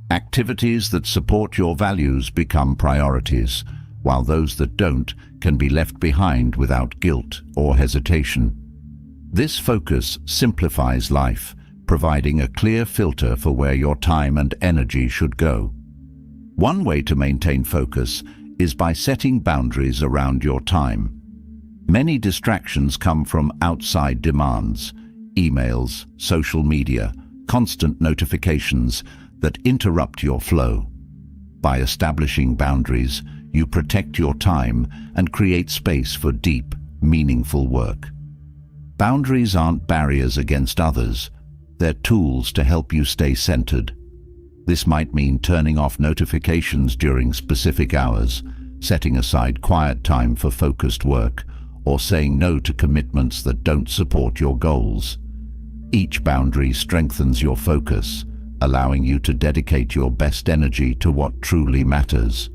Speaker 1: Activities that support your values become priorities, while those that don't can be left behind without guilt or hesitation. This focus simplifies life, providing a clear filter for where your time and energy should go. One way to maintain focus is by setting boundaries around your time. Many distractions come from outside demands, emails, social media, constant notifications that interrupt your flow. By establishing boundaries, you protect your time and create space for deep, meaningful work. Boundaries aren't barriers against others, they're tools to help you stay centered. This might mean turning off notifications during specific hours, setting aside quiet time for focused work, or saying no to commitments that don't support your goals. Each boundary strengthens your focus, allowing you to dedicate your best energy to what truly matters.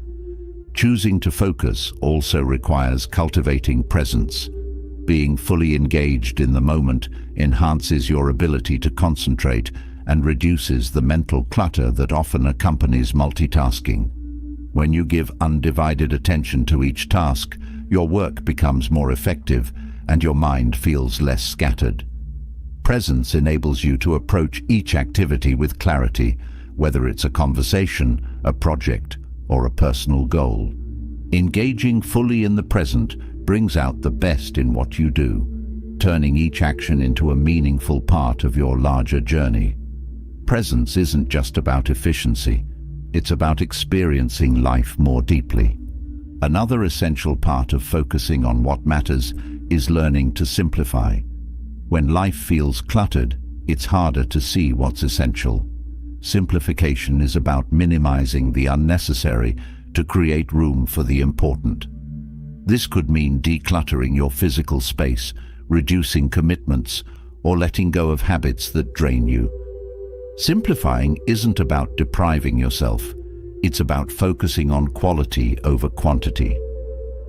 Speaker 1: Choosing to focus also requires cultivating presence. Being fully engaged in the moment enhances your ability to concentrate and reduces the mental clutter that often accompanies multitasking. When you give undivided attention to each task, your work becomes more effective and your mind feels less scattered. Presence enables you to approach each activity with clarity, whether it's a conversation, a project, or a personal goal. Engaging fully in the present brings out the best in what you do, turning each action into a meaningful part of your larger journey. Presence isn't just about efficiency, it's about experiencing life more deeply. Another essential part of focusing on what matters is learning to simplify. When life feels cluttered, it's harder to see what's essential. Simplification is about minimizing the unnecessary to create room for the important. This could mean decluttering your physical space, reducing commitments, or letting go of habits that drain you. Simplifying isn't about depriving yourself. It's about focusing on quality over quantity.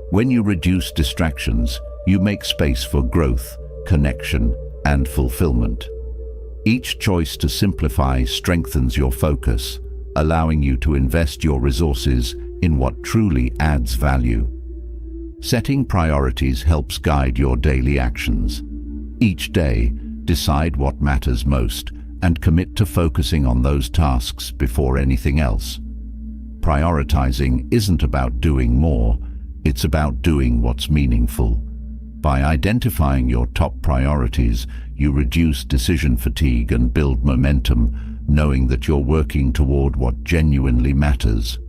Speaker 1: When you reduce distractions, you make space for growth, connection, and fulfillment. Each choice to simplify strengthens your focus, allowing you to invest your resources in what truly adds value. Setting priorities helps guide your daily actions. Each day, decide what matters most and commit to focusing on those tasks before anything else. Prioritizing isn't about doing more, it's about doing what's meaningful. By identifying your top priorities, you reduce decision fatigue and build momentum, knowing that you're working toward what genuinely matters.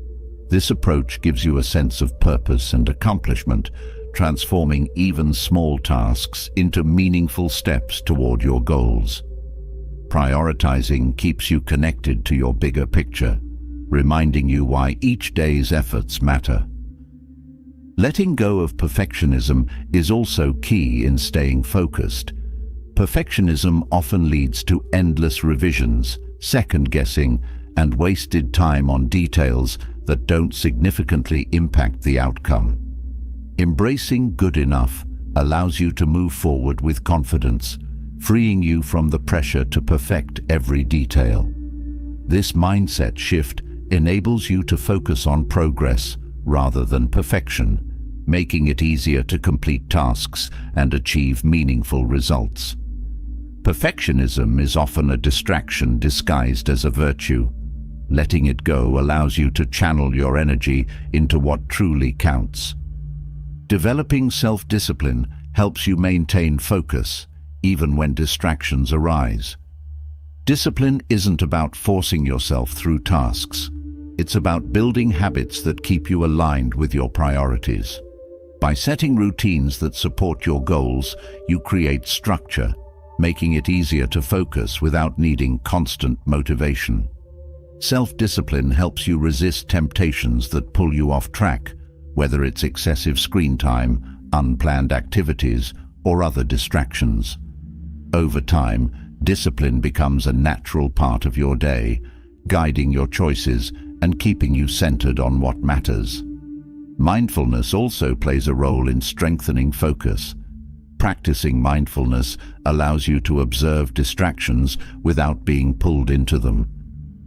Speaker 1: This approach gives you a sense of purpose and accomplishment, transforming even small tasks into meaningful steps toward your goals. Prioritizing keeps you connected to your bigger picture, reminding you why each day's efforts matter. Letting go of perfectionism is also key in staying focused. Perfectionism often leads to endless revisions, second-guessing, and wasted time on details that don't significantly impact the outcome. Embracing good enough allows you to move forward with confidence, freeing you from the pressure to perfect every detail. This mindset shift enables you to focus on progress rather than perfection, making it easier to complete tasks and achieve meaningful results. Perfectionism is often a distraction disguised as a virtue. Letting it go allows you to channel your energy into what truly counts. Developing self-discipline helps you maintain focus, even when distractions arise. Discipline isn't about forcing yourself through tasks. It's about building habits that keep you aligned with your priorities. By setting routines that support your goals, you create structure, making it easier to focus without needing constant motivation. Self-discipline helps you resist temptations that pull you off track, whether it's excessive screen time, unplanned activities, or other distractions. Over time, discipline becomes a natural part of your day, guiding your choices and keeping you centered on what matters. Mindfulness also plays a role in strengthening focus. Practicing mindfulness allows you to observe distractions without being pulled into them.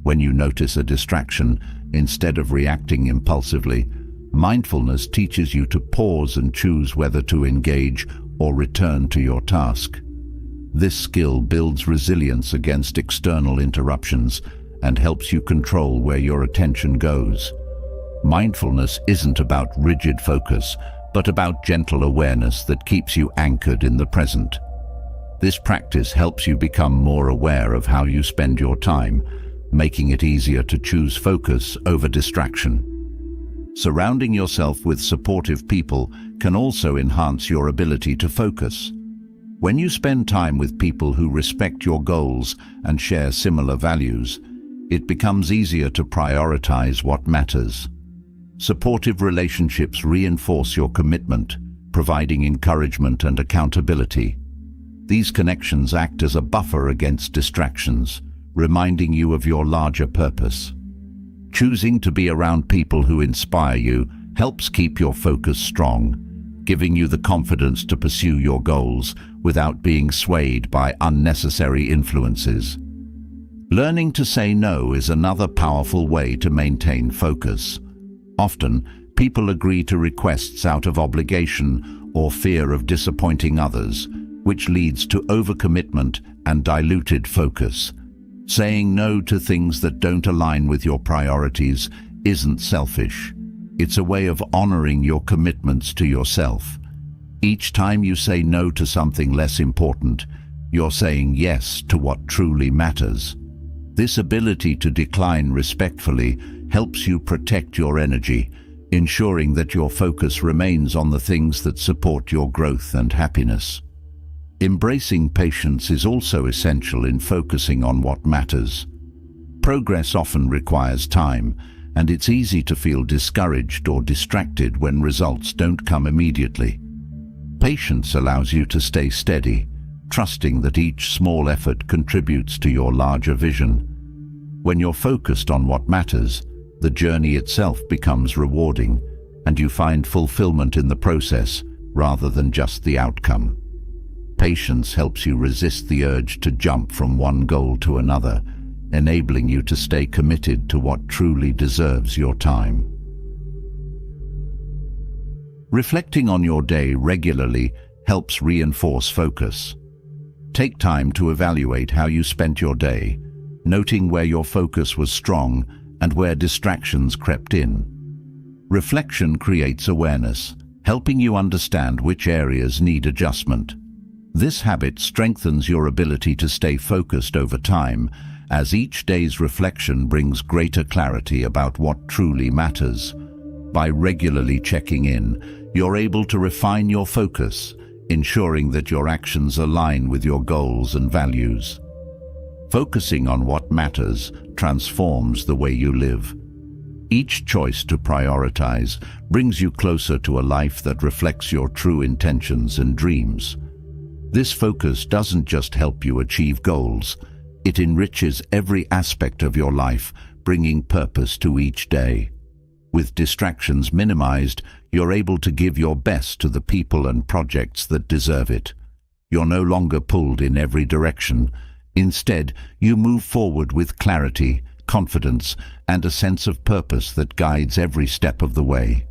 Speaker 1: When you notice a distraction, instead of reacting impulsively, mindfulness teaches you to pause and choose whether to engage or return to your task. This skill builds resilience against external interruptions and helps you control where your attention goes. Mindfulness isn't about rigid focus, but about gentle awareness that keeps you anchored in the present. This practice helps you become more aware of how you spend your time, making it easier to choose focus over distraction. Surrounding yourself with supportive people can also enhance your ability to focus. When you spend time with people who respect your goals and share similar values, it becomes easier to prioritize what matters. Supportive relationships reinforce your commitment, providing encouragement and accountability. These connections act as a buffer against distractions, reminding you of your larger purpose. Choosing to be around people who inspire you helps keep your focus strong, giving you the confidence to pursue your goals without being swayed by unnecessary influences. Learning to say no is another powerful way to maintain focus. Often, people agree to requests out of obligation or fear of disappointing others, which leads to overcommitment and diluted focus. Saying no to things that don't align with your priorities isn't selfish. It's a way of honoring your commitments to yourself. Each time you say no to something less important, you're saying yes to what truly matters. This ability to decline respectfully helps you protect your energy, ensuring that your focus remains on the things that support your growth and happiness. Embracing patience is also essential in focusing on what matters. Progress often requires time, and it's easy to feel discouraged or distracted when results don't come immediately. Patience allows you to stay steady, trusting that each small effort contributes to your larger vision. When you're focused on what matters, the journey itself becomes rewarding, and you find fulfillment in the process rather than just the outcome. Patience helps you resist the urge to jump from one goal to another, enabling you to stay committed to what truly deserves your time. Reflecting on your day regularly helps reinforce focus. Take time to evaluate how you spent your day, noting where your focus was strong and where distractions crept in. Reflection creates awareness, helping you understand which areas need adjustment. This habit strengthens your ability to stay focused over time, as each day's reflection brings greater clarity about what truly matters. By regularly checking in, you're able to refine your focus, ensuring that your actions align with your goals and values. Focusing on what matters transforms the way you live. Each choice to prioritize brings you closer to a life that reflects your true intentions and dreams. This focus doesn't just help you achieve goals, it enriches every aspect of your life, bringing purpose to each day. With distractions minimized, you're able to give your best to the people and projects that deserve it. You're no longer pulled in every direction. Instead, you move forward with clarity, confidence, and a sense of purpose that guides every step of the way.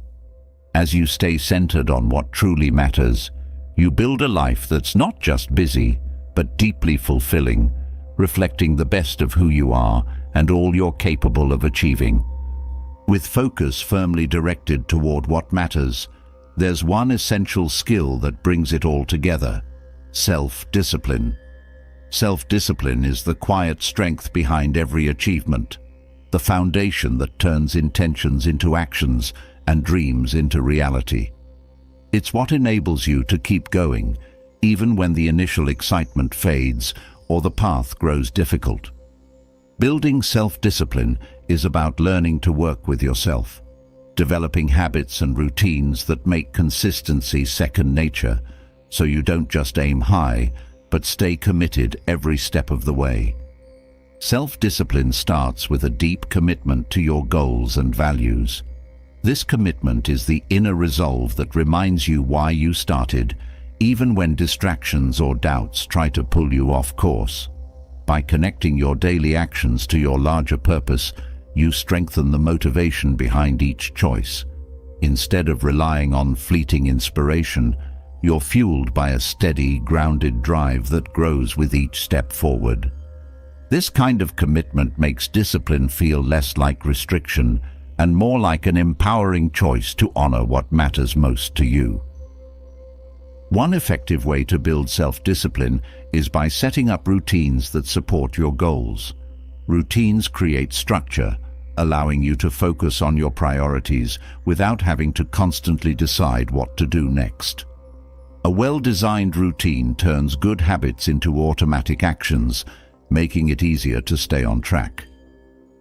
Speaker 1: As you stay centered on what truly matters, you build a life that's not just busy, but deeply fulfilling, reflecting the best of who you are and all you're capable of achieving. With focus firmly directed toward what matters, there's one essential skill that brings it all together: self-discipline. Self-discipline is the quiet strength behind every achievement, the foundation that turns intentions into actions and dreams into reality. It's what enables you to keep going, even when the initial excitement fades or the path grows difficult. Building self-discipline is about learning to work with yourself, developing habits and routines that make consistency second nature, so you don't just aim high, but stay committed every step of the way. Self-discipline starts with a deep commitment to your goals and values. This commitment is the inner resolve that reminds you why you started, even when distractions or doubts try to pull you off course. By connecting your daily actions to your larger purpose, you strengthen the motivation behind each choice. Instead of relying on fleeting inspiration, you're fueled by a steady, grounded drive that grows with each step forward. This kind of commitment makes discipline feel less like restriction and more like an empowering choice to honor what matters most to you. One effective way to build self-discipline is by setting up routines that support your goals. Routines create structure, allowing you to focus on your priorities without having to constantly decide what to do next. A well-designed routine turns good habits into automatic actions, making it easier to stay on track.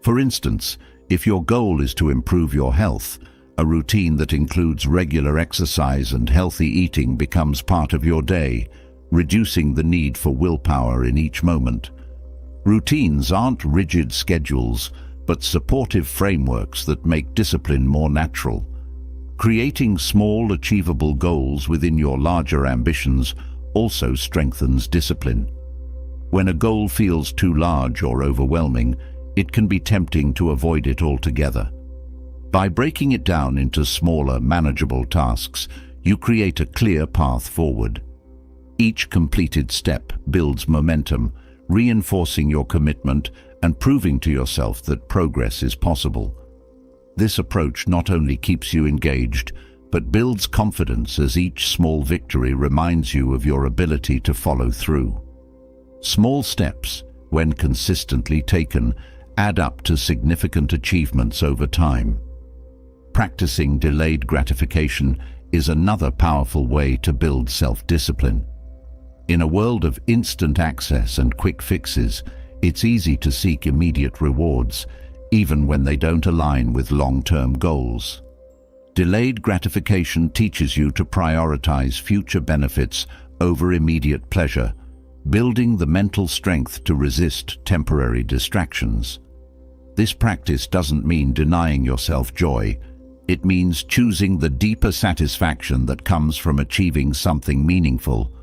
Speaker 1: For instance, if your goal is to improve your health, a routine that includes regular exercise and healthy eating becomes part of your day, reducing the need for willpower in each moment. Routines aren't rigid schedules, but supportive frameworks that make discipline more natural. Creating small, achievable goals within your larger ambitions also strengthens discipline. When a goal feels too large or overwhelming, it can be tempting to avoid it altogether. By breaking it down into smaller, manageable tasks, you create a clear path forward. Each completed step builds momentum, reinforcing your commitment and proving to yourself that progress is possible. This approach not only keeps you engaged, but builds confidence as each small victory reminds you of your ability to follow through. Small steps, when consistently taken, add up to significant achievements over time. Practicing delayed gratification is another powerful way to build self-discipline. In a world of instant access and quick fixes, it's easy to seek immediate rewards, even when they don't align with long-term goals. Delayed gratification teaches you to prioritize future benefits over immediate pleasure, building the mental strength to resist temporary distractions. This practice doesn't mean denying yourself joy. It means choosing the deeper satisfaction that comes from achieving something meaningful.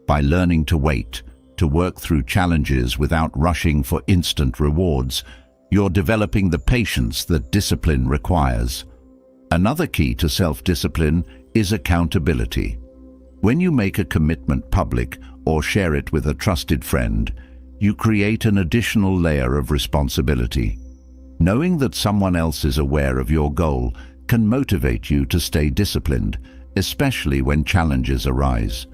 Speaker 1: By learning to wait, to work through challenges without rushing for instant rewards, you're developing the patience that discipline requires. Another key to self-discipline is accountability. When you make a commitment public or share it with a trusted friend, you create an additional layer of responsibility. Knowing that someone else is aware of your goal can motivate you to stay disciplined, especially when challenges arise.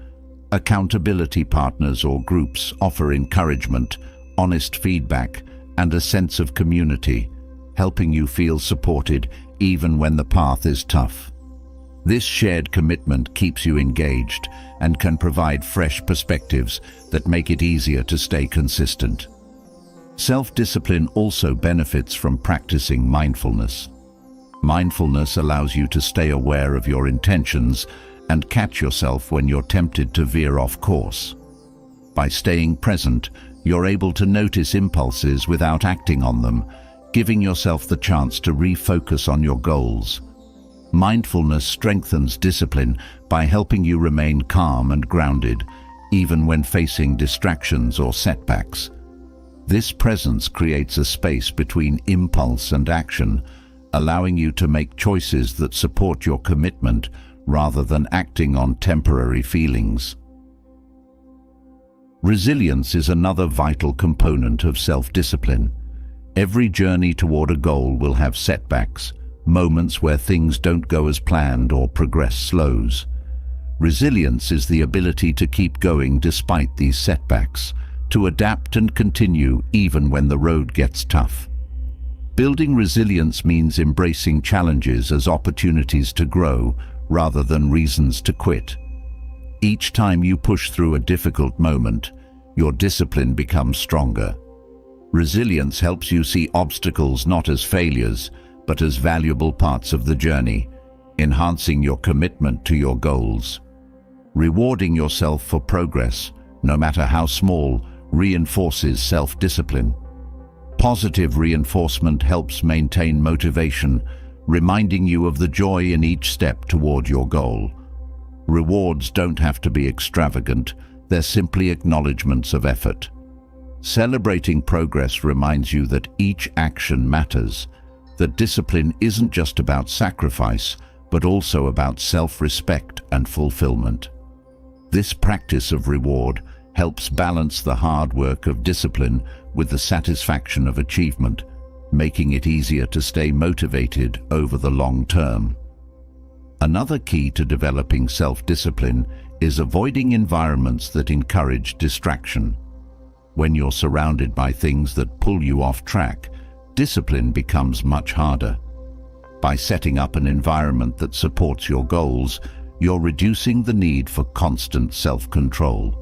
Speaker 1: Accountability partners or groups offer encouragement, honest feedback, and a sense of community, helping you feel supported even when the path is tough. This shared commitment keeps you engaged and can provide fresh perspectives that make it easier to stay consistent. Self-discipline also benefits from practicing mindfulness. Mindfulness allows you to stay aware of your intentions and catch yourself when you're tempted to veer off course. By staying present, you're able to notice impulses without acting on them, giving yourself the chance to refocus on your goals. Mindfulness strengthens discipline by helping you remain calm and grounded, even when facing distractions or setbacks. This presence creates a space between impulse and action, allowing you to make choices that support your commitment rather than acting on temporary feelings. Resilience is another vital component of self-discipline. Every journey toward a goal will have setbacks, moments where things don't go as planned or progress slows. Resilience is the ability to keep going despite these setbacks, to adapt and continue even when the road gets tough. Building resilience means embracing challenges as opportunities to grow rather than reasons to quit. Each time you push through a difficult moment, your discipline becomes stronger. Resilience helps you see obstacles not as failures, but as valuable parts of the journey, enhancing your commitment to your goals. Rewarding yourself for progress, no matter how small, reinforces self-discipline. Positive reinforcement helps maintain motivation, reminding you of the joy in each step toward your goal. Rewards don't have to be extravagant, they're simply acknowledgements of effort. Celebrating progress reminds you that each action matters, that discipline isn't just about sacrifice, but also about self-respect and fulfillment. This practice of reward helps balance the hard work of discipline with the satisfaction of achievement, making it easier to stay motivated over the long term. Another key to developing self-discipline is avoiding environments that encourage distraction. When you're surrounded by things that pull you off track, discipline becomes much harder. By setting up an environment that supports your goals, you're reducing the need for constant self-control.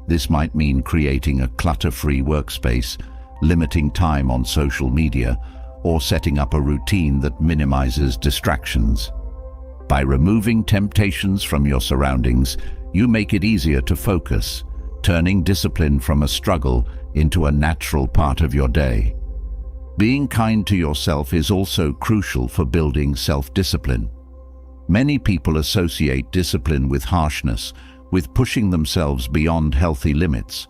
Speaker 1: This might mean creating a clutter-free workspace, limiting time on social media, or setting up a routine that minimizes distractions. By removing temptations from your surroundings, you make it easier to focus, turning discipline from a struggle into a natural part of your day. Being kind to yourself is also crucial for building self-discipline. Many people associate discipline with harshness, with pushing themselves beyond healthy limits.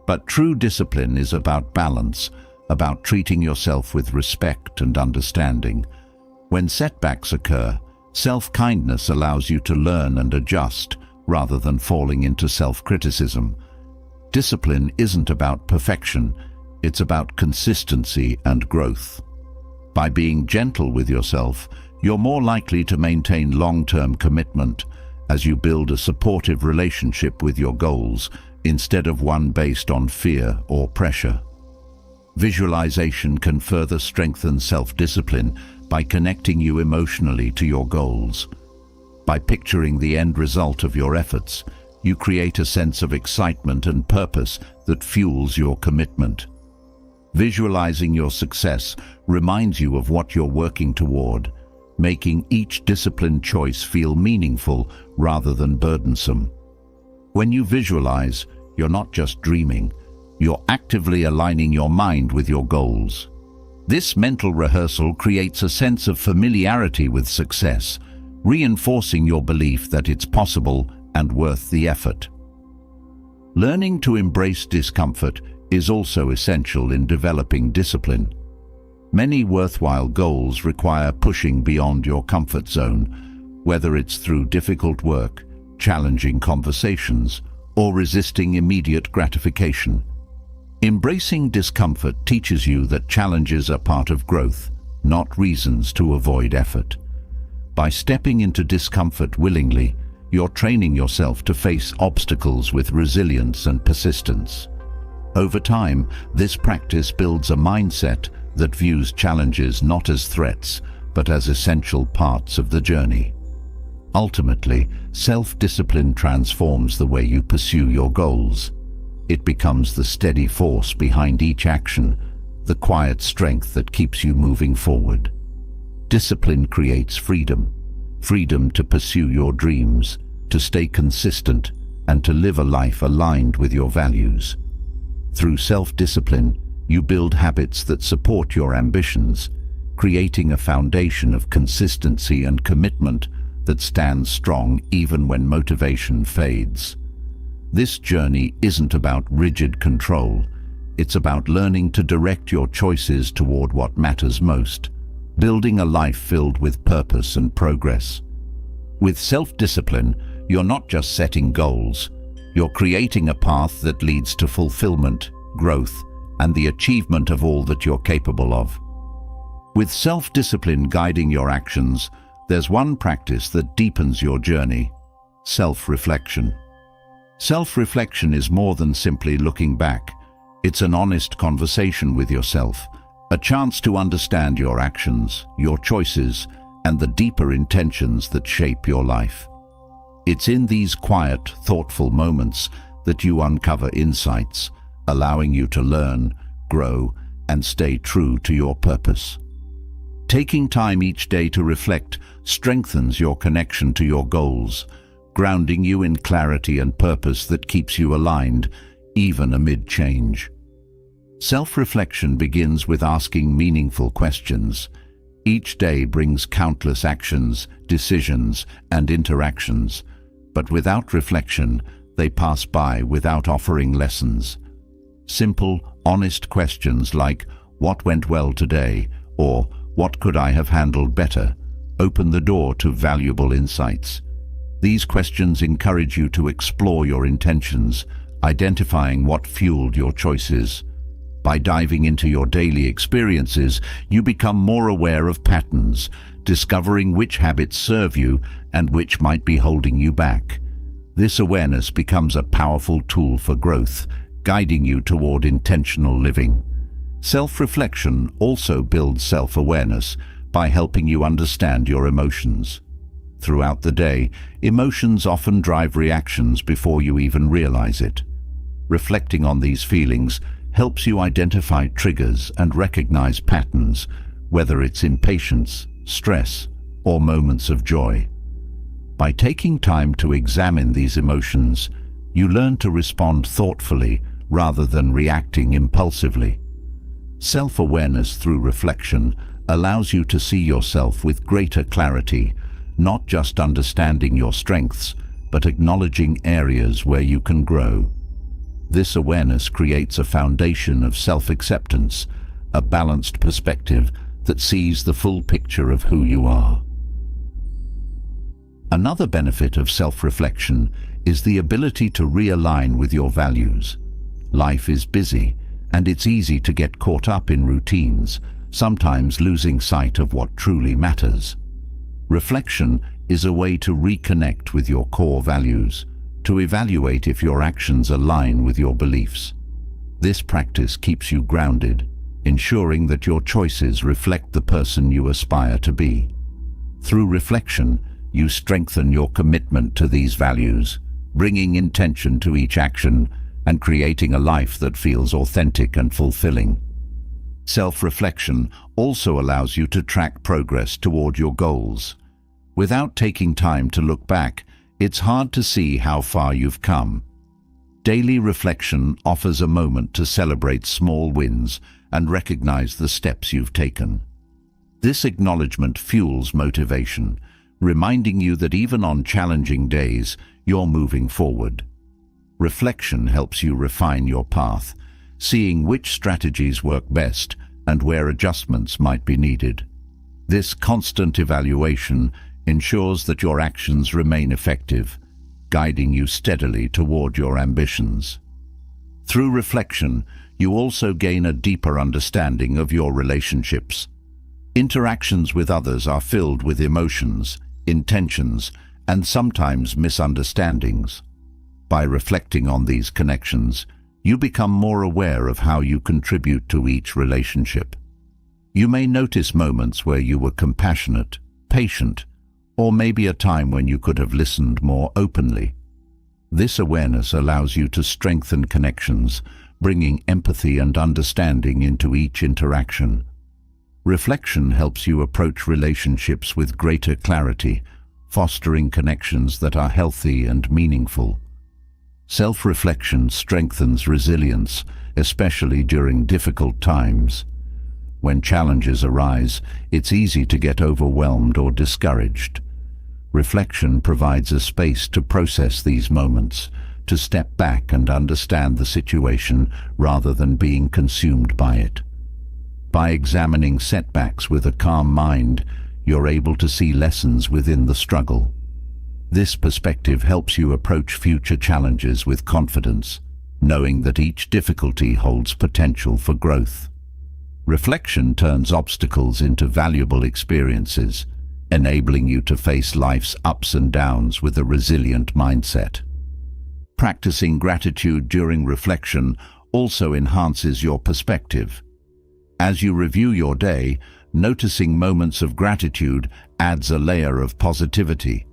Speaker 1: But true discipline is about balance, about treating yourself with respect and understanding. When setbacks occur, self-kindness allows you to learn and adjust rather than falling into self-criticism. Discipline isn't about perfection, it's about consistency and growth. By being gentle with yourself, you're more likely to maintain long-term commitment as you build a supportive relationship with your goals instead of one based on fear or pressure. Visualization can further strengthen self-discipline by connecting you emotionally to your goals. By picturing the end result of your efforts, you create a sense of excitement and purpose that fuels your commitment. Visualizing your success reminds you of what you're working toward, making each disciplined choice feel meaningful rather than burdensome. When you visualize, you're not just dreaming, you're actively aligning your mind with your goals. This mental rehearsal creates a sense of familiarity with success, reinforcing your belief that it's possible and worth the effort. Learning to embrace discomfort is also essential in developing discipline. Many worthwhile goals require pushing beyond your comfort zone, whether it's through difficult work, challenging conversations, or resisting immediate gratification. Embracing discomfort teaches you that challenges are part of growth, not reasons to avoid effort. By stepping into discomfort willingly, you're training yourself to face obstacles with resilience and persistence. Over time, this practice builds a mindset that views challenges not as threats, but as essential parts of the journey. Ultimately, self-discipline transforms the way you pursue your goals. It becomes the steady force behind each action, the quiet strength that keeps you moving forward. Discipline creates freedom to pursue your dreams, to stay consistent, and to live a life aligned with your values. Through self-discipline, you build habits that support your ambitions, creating a foundation of consistency and commitment that stands strong even when motivation fades. This journey isn't about rigid control. It's about learning to direct your choices toward what matters most, building a life filled with purpose and progress. With self-discipline, you're not just setting goals, you're creating a path that leads to fulfillment, growth, and the achievement of all that you're capable of. With self-discipline guiding your actions, there's one practice that deepens your journey: self-reflection. Self-reflection is more than simply looking back. It's an honest conversation with yourself, a chance to understand your actions, your choices, and the deeper intentions that shape your life. It's in these quiet, thoughtful moments that you uncover insights, allowing you to learn, grow, and stay true to your purpose. Taking time each day to reflect strengthens your connection to your goals, grounding you in clarity and purpose that keeps you aligned, even amid change. Self-reflection begins with asking meaningful questions. Each day brings countless actions, decisions, and interactions, but without reflection, they pass by without offering lessons. Simple, honest questions like, "What went well today?" or "What could I have handled better?" open the door to valuable insights. These questions encourage you to explore your intentions, identifying what fueled your choices. By diving into your daily experiences, you become more aware of patterns, discovering which habits serve you and which might be holding you back. This awareness becomes a powerful tool for growth, guiding you toward intentional living. Self-reflection also builds self-awareness by helping you understand your emotions. Throughout the day, emotions often drive reactions before you even realize it. Reflecting on these feelings helps you identify triggers and recognize patterns, whether it's impatience, stress, or moments of joy. By taking time to examine these emotions, you learn to respond thoughtfully rather than reacting impulsively. Self-awareness through reflection allows you to see yourself with greater clarity, not just understanding your strengths, but acknowledging areas where you can grow. This awareness creates a foundation of self-acceptance, a balanced perspective that sees the full picture of who you are. Another benefit of self-reflection is the ability to realign with your values. Life is busy, and it's easy to get caught up in routines, sometimes losing sight of what truly matters. Reflection is a way to reconnect with your core values, to evaluate if your actions align with your beliefs. This practice keeps you grounded, ensuring that your choices reflect the person you aspire to be. Through reflection, you strengthen your commitment to these values, bringing intention to each action and creating a life that feels authentic and fulfilling. Self-reflection also allows you to track progress toward your goals. Without taking time to look back, it's hard to see how far you've come. Daily reflection offers a moment to celebrate small wins and recognize the steps you've taken. This acknowledgement fuels motivation, reminding you that even on challenging days, you're moving forward. Reflection helps you refine your path, seeing which strategies work best and where adjustments might be needed. This constant evaluation ensures that your actions remain effective, guiding you steadily toward your ambitions. Through reflection, you also gain a deeper understanding of your relationships. Interactions with others are filled with emotions, intentions, and sometimes misunderstandings. By reflecting on these connections, you become more aware of how you contribute to each relationship. You may notice moments where you were compassionate, patient, or maybe a time when you could have listened more openly. This awareness allows you to strengthen connections, bringing empathy and understanding into each interaction. Reflection helps you approach relationships with greater clarity, fostering connections that are healthy and meaningful. Self-reflection strengthens resilience, especially during difficult times. When challenges arise, it's easy to get overwhelmed or discouraged. Reflection provides a space to process these moments, to step back and understand the situation rather than being consumed by it. By examining setbacks with a calm mind, you're able to see lessons within the struggle. This perspective helps you approach future challenges with confidence, knowing that each difficulty holds potential for growth. Reflection turns obstacles into valuable experiences, enabling you to face life's ups and downs with a resilient mindset. Practicing gratitude during reflection also enhances your perspective. As you review your day, noticing moments of gratitude adds a layer of positivity.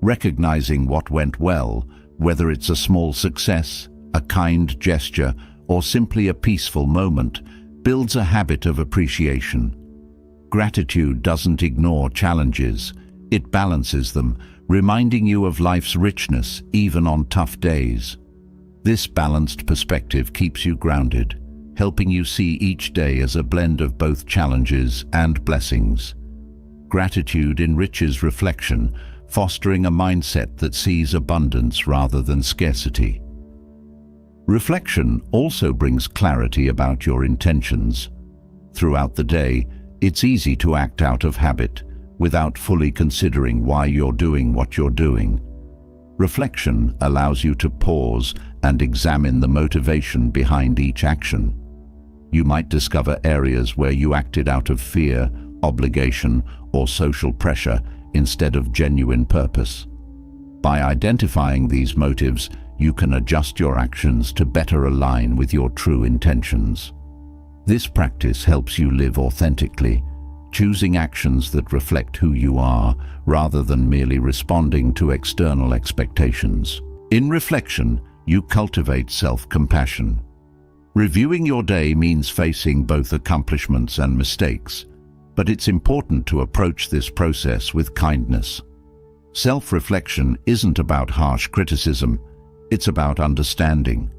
Speaker 1: Recognizing what went well, whether it's a small success, a kind gesture, or simply a peaceful moment, builds a habit of appreciation. Gratitude doesn't ignore challenges, it balances them, reminding you of life's richness even on tough days. This balanced perspective keeps you grounded, helping you see each day as a blend of both challenges and blessings. Gratitude enriches reflection, fostering a mindset that sees abundance rather than scarcity. Reflection also brings clarity about your intentions. Throughout the day, it's easy to act out of habit, without fully considering why you're doing what you're doing. Reflection allows you to pause and examine the motivation behind each action. You might discover areas where you acted out of fear, obligation, or social pressure instead of genuine purpose. By identifying these motives, you can adjust your actions to better align with your true intentions. This practice helps you live authentically, choosing actions that reflect who you are rather than merely responding to external expectations. In reflection, you cultivate self-compassion. Reviewing your day means facing both accomplishments and mistakes, but it's important to approach this process with kindness. Self-reflection isn't about harsh criticism, it's about understanding.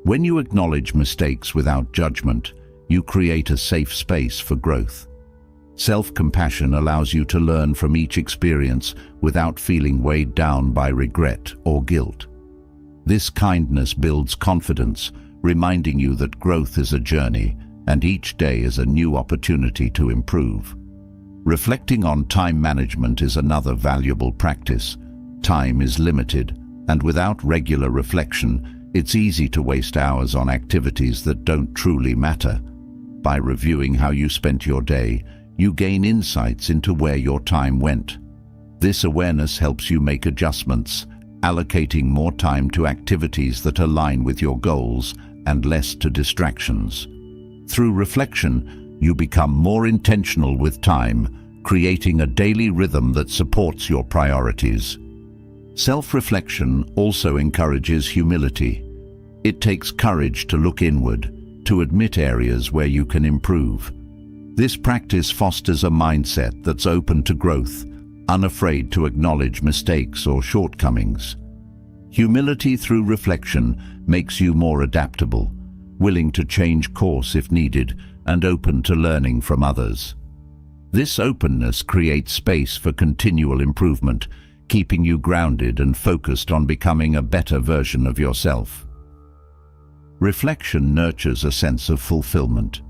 Speaker 1: When you acknowledge mistakes without judgment, you create a safe space for growth. Self-compassion allows you to learn from each experience without feeling weighed down by regret or guilt. This kindness builds confidence, reminding you that growth is a journey and each day is a new opportunity to improve. Reflecting on time management is another valuable practice. Time is limited, and without regular reflection, it's easy to waste hours on activities that don't truly matter. By reviewing how you spent your day, you gain insights into where your time went. This awareness helps you make adjustments, allocating more time to activities that align with your goals and less to distractions. Through reflection, you become more intentional with time, creating a daily rhythm that supports your priorities. Self-reflection also encourages humility. It takes courage to look inward, to admit areas where you can improve. This practice fosters a mindset that's open to growth, unafraid to acknowledge mistakes or shortcomings. Humility through reflection makes you more adaptable, willing to change course if needed, and open to learning from others. This openness creates space for continual improvement, keeping you grounded and focused on becoming a better version of yourself. Reflection nurtures a sense of fulfillment.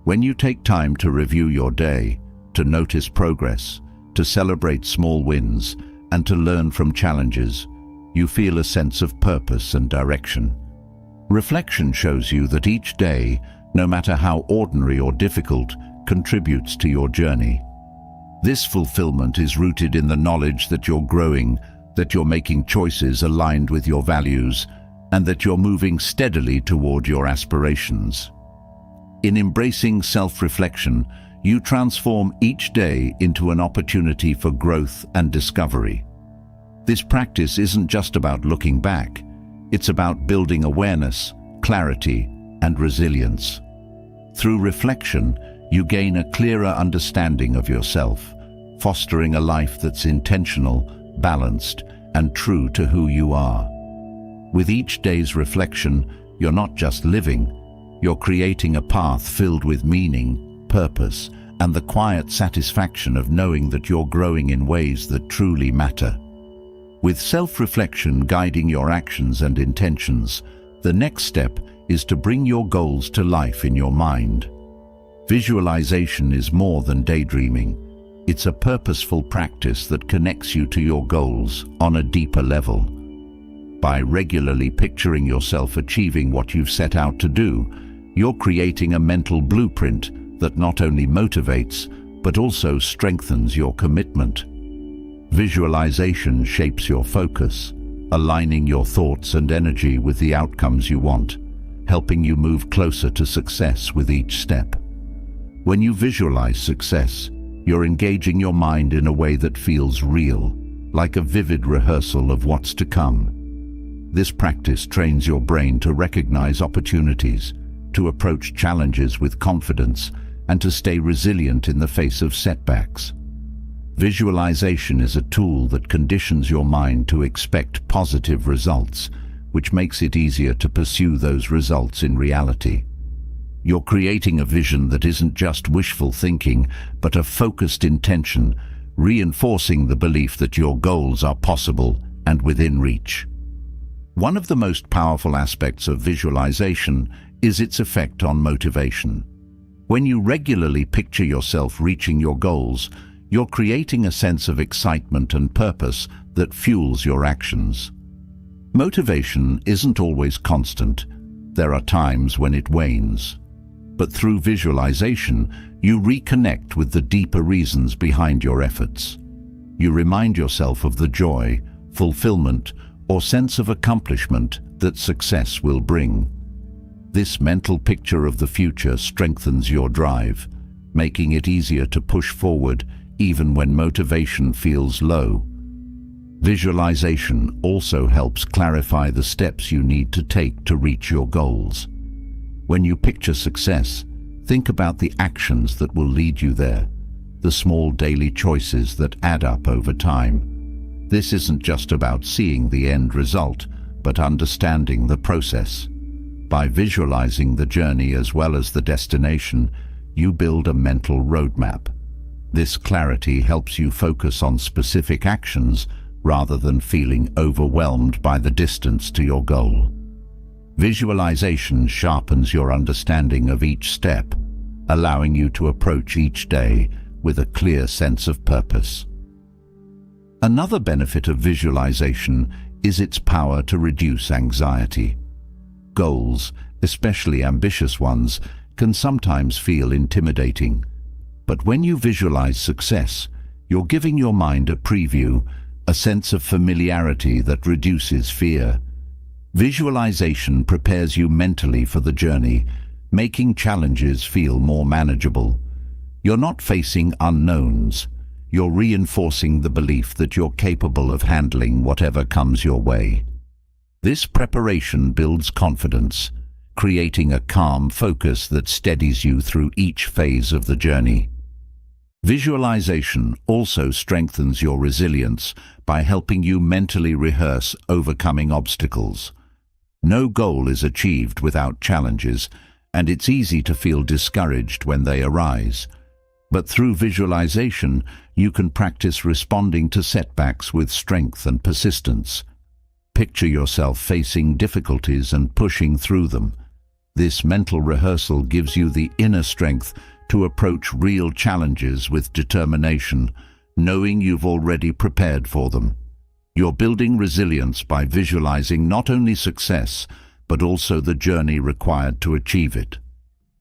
Speaker 1: When you take time to review your day, to notice progress, to celebrate small wins, and to learn from challenges, you feel a sense of purpose and direction. Reflection shows you that each day, no matter how ordinary or difficult, contributes to your journey. This fulfillment is rooted in the knowledge that you're growing, that you're making choices aligned with your values, and that you're moving steadily toward your aspirations. In embracing self-reflection, you transform each day into an opportunity for growth and discovery. This practice isn't just about looking back, it's about building awareness, clarity, and resilience. Through reflection, you gain a clearer understanding of yourself, fostering a life that's intentional, balanced, and true to who you are. With each day's reflection, you're not just living, you're creating a path filled with meaning, purpose, and the quiet satisfaction of knowing that you're growing in ways that truly matter. With self-reflection guiding your actions and intentions, the next step is to bring your goals to life in your mind. Visualization is more than daydreaming. It's a purposeful practice that connects you to your goals on a deeper level. By regularly picturing yourself achieving what you've set out to do, you're creating a mental blueprint that not only motivates, but also strengthens your commitment. Visualization shapes your focus, aligning your thoughts and energy with the outcomes you want, helping you move closer to success with each step. When you visualize success, you're engaging your mind in a way that feels real, like a vivid rehearsal of what's to come. This practice trains your brain to recognize opportunities, to approach challenges with confidence, and to stay resilient in the face of setbacks. Visualization is a tool that conditions your mind to expect positive results, which makes it easier to pursue those results in reality. You're creating a vision that isn't just wishful thinking, but a focused intention, reinforcing the belief that your goals are possible and within reach. One of the most powerful aspects of visualization is its effect on motivation. When you regularly picture yourself reaching your goals, you're creating a sense of excitement and purpose that fuels your actions. Motivation isn't always constant. There are times when it wanes. But through visualization, you reconnect with the deeper reasons behind your efforts. You remind yourself of the joy, fulfillment, or sense of accomplishment that success will bring. This mental picture of the future strengthens your drive, making it easier to push forward even when motivation feels low. Visualization also helps clarify the steps you need to take to reach your goals. When you picture success, think about the actions that will lead you there, the small daily choices that add up over time. This isn't just about seeing the end result, but understanding the process. By visualizing the journey as well as the destination, you build a mental roadmap. This clarity helps you focus on specific actions rather than feeling overwhelmed by the distance to your goal. Visualization sharpens your understanding of each step, allowing you to approach each day with a clear sense of purpose. Another benefit of visualization is its power to reduce anxiety. Goals, especially ambitious ones, can sometimes feel intimidating. But when you visualize success, you're giving your mind a preview, a sense of familiarity that reduces fear. Visualization prepares you mentally for the journey, making challenges feel more manageable. You're not facing unknowns. You're reinforcing the belief that you're capable of handling whatever comes your way. This preparation builds confidence, creating a calm focus that steadies you through each phase of the journey. Visualization also strengthens your resilience by helping you mentally rehearse overcoming obstacles. No goal is achieved without challenges, and it's easy to feel discouraged when they arise. But through visualization, you can practice responding to setbacks with strength and persistence. Picture yourself facing difficulties and pushing through them. This mental rehearsal gives you the inner strength to approach real challenges with determination, knowing you've already prepared for them. You're building resilience by visualizing not only success, but also the journey required to achieve it.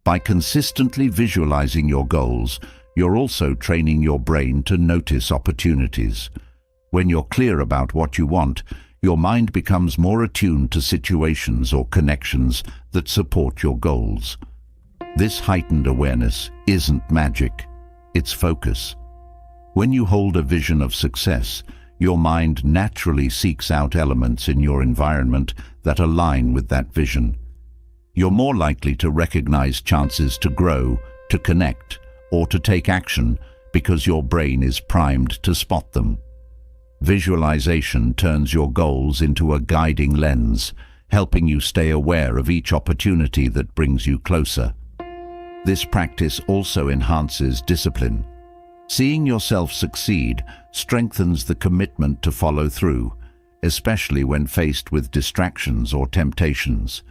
Speaker 1: By consistently visualizing your goals, you're also training your brain to notice opportunities. When you're clear about what you want, your mind becomes more attuned to situations or connections that support your goals. This heightened awareness isn't magic, it's focus. When you hold a vision of success, your mind naturally seeks out elements in your environment that align with that vision. You're more likely to recognize chances to grow, to connect, or to take action because your brain is primed to spot them. Visualization turns your goals into a guiding lens, helping you stay aware of each opportunity that brings you closer. This practice also enhances discipline. Seeing yourself succeed strengthens the commitment to follow through, especially when faced with distractions or temptations.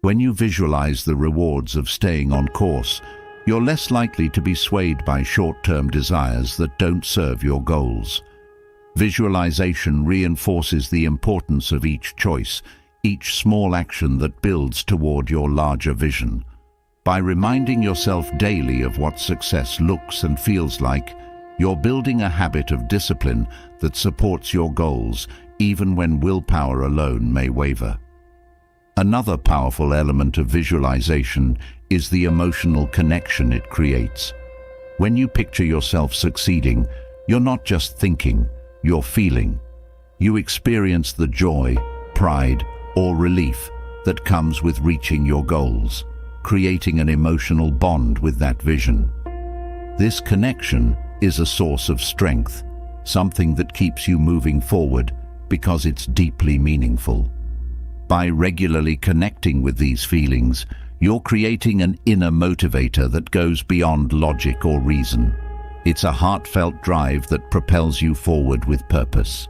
Speaker 1: When you visualize the rewards of staying on course, you're less likely to be swayed by short-term desires that don't serve your goals. Visualization reinforces the importance of each choice, each small action that builds toward your larger vision. By reminding yourself daily of what success looks and feels like, you're building a habit of discipline that supports your goals, even when willpower alone may waver. Another powerful element of visualization is the emotional connection it creates. When you picture yourself succeeding, you're not just thinking, you're feeling. You experience the joy, pride, or relief that comes with reaching your goals, creating an emotional bond with that vision. This connection is a source of strength, something that keeps you moving forward because it's deeply meaningful. By regularly connecting with these feelings, you're creating an inner motivator that goes beyond logic or reason. It's a heartfelt drive that propels you forward with purpose.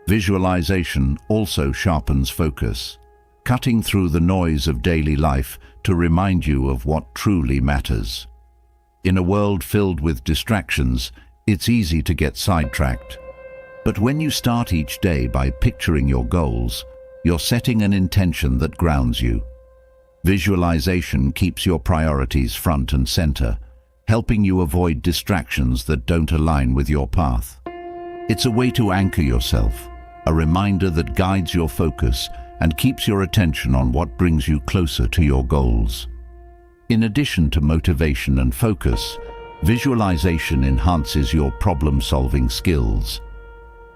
Speaker 1: Visualization also sharpens focus, cutting through the noise of daily life to remind you of what truly matters. In a world filled with distractions, it's easy to get sidetracked. But when you start each day by picturing your goals, you're setting an intention that grounds you. Visualization keeps your priorities front and center, helping you avoid distractions that don't align with your path. It's a way to anchor yourself, a reminder that guides your focus and keeps your attention on what brings you closer to your goals. In addition to motivation and focus, visualization enhances your problem-solving skills.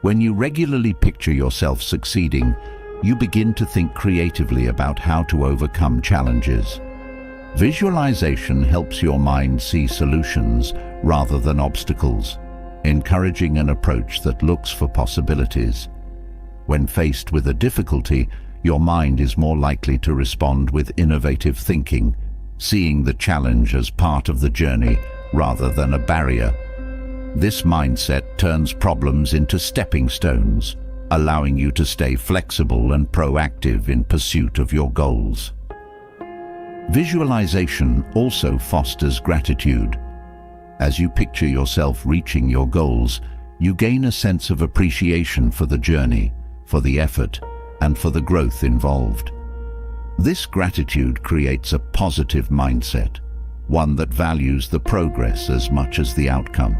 Speaker 1: When you regularly picture yourself succeeding, you begin to think creatively about how to overcome challenges. Visualization helps your mind see solutions rather than obstacles, encouraging an approach that looks for possibilities. When faced with a difficulty, your mind is more likely to respond with innovative thinking, seeing the challenge as part of the journey rather than a barrier. This mindset turns problems into stepping stones, allowing you to stay flexible and proactive in pursuit of your goals. Visualization also fosters gratitude. As you picture yourself reaching your goals, you gain a sense of appreciation for the journey, for the effort, and for the growth involved. This gratitude creates a positive mindset, one that values the progress as much as the outcome.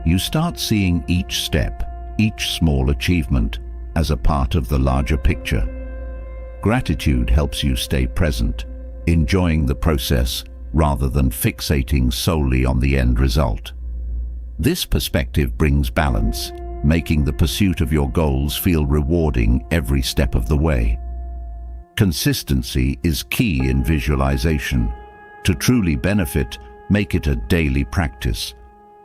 Speaker 1: You start seeing each step, each small achievement, as a part of the larger picture. Gratitude helps you stay present, enjoying the process rather than fixating solely on the end result. This perspective brings balance, making the pursuit of your goals feel rewarding every step of the way. Consistency is key in visualization. To truly benefit, make it a daily practice.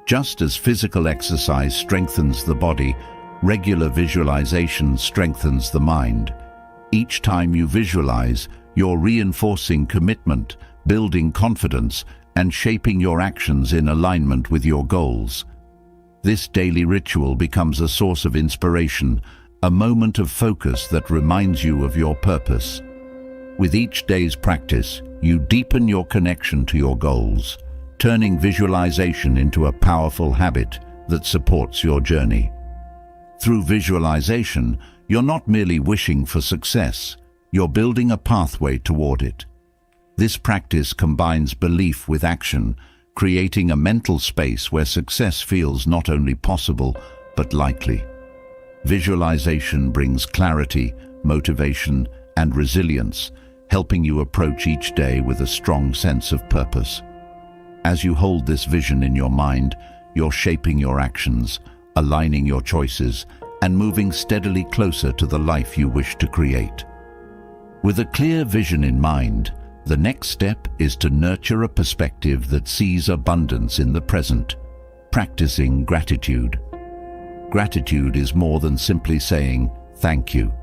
Speaker 1: Just as physical exercise strengthens the body, regular visualization strengthens the mind. Each time you visualize, you're reinforcing commitment, building confidence, and shaping your actions in alignment with your goals. This daily ritual becomes a source of inspiration, a moment of focus that reminds you of your purpose. With each day's practice, you deepen your connection to your goals, turning visualization into a powerful habit that supports your journey. Through visualization, you're not merely wishing for success, you're building a pathway toward it. This practice combines belief with action, creating a mental space where success feels not only possible, but likely. Visualization brings clarity, motivation, and resilience, helping you approach each day with a strong sense of purpose. As you hold this vision in your mind, you're shaping your actions, aligning your choices, and moving steadily closer to the life you wish to create. With a clear vision in mind, the next step is to nurture a perspective that sees abundance in the present, practicing gratitude. Gratitude is more than simply saying, "Thank you."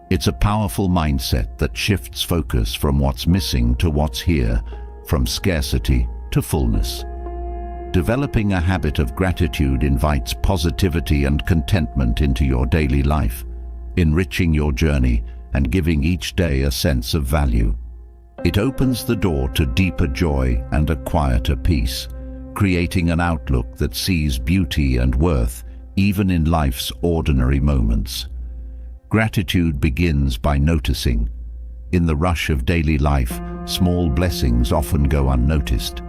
Speaker 1: It's a powerful mindset that shifts focus from what's missing to what's here, from scarcity to fullness. Developing a habit of gratitude invites positivity and contentment into your daily life, enriching your journey and giving each day a sense of value. It opens the door to deeper joy and a quieter peace, creating an outlook that sees beauty and worth even in life's ordinary moments. Gratitude begins by noticing. In the rush of daily life, small blessings often go unnoticed.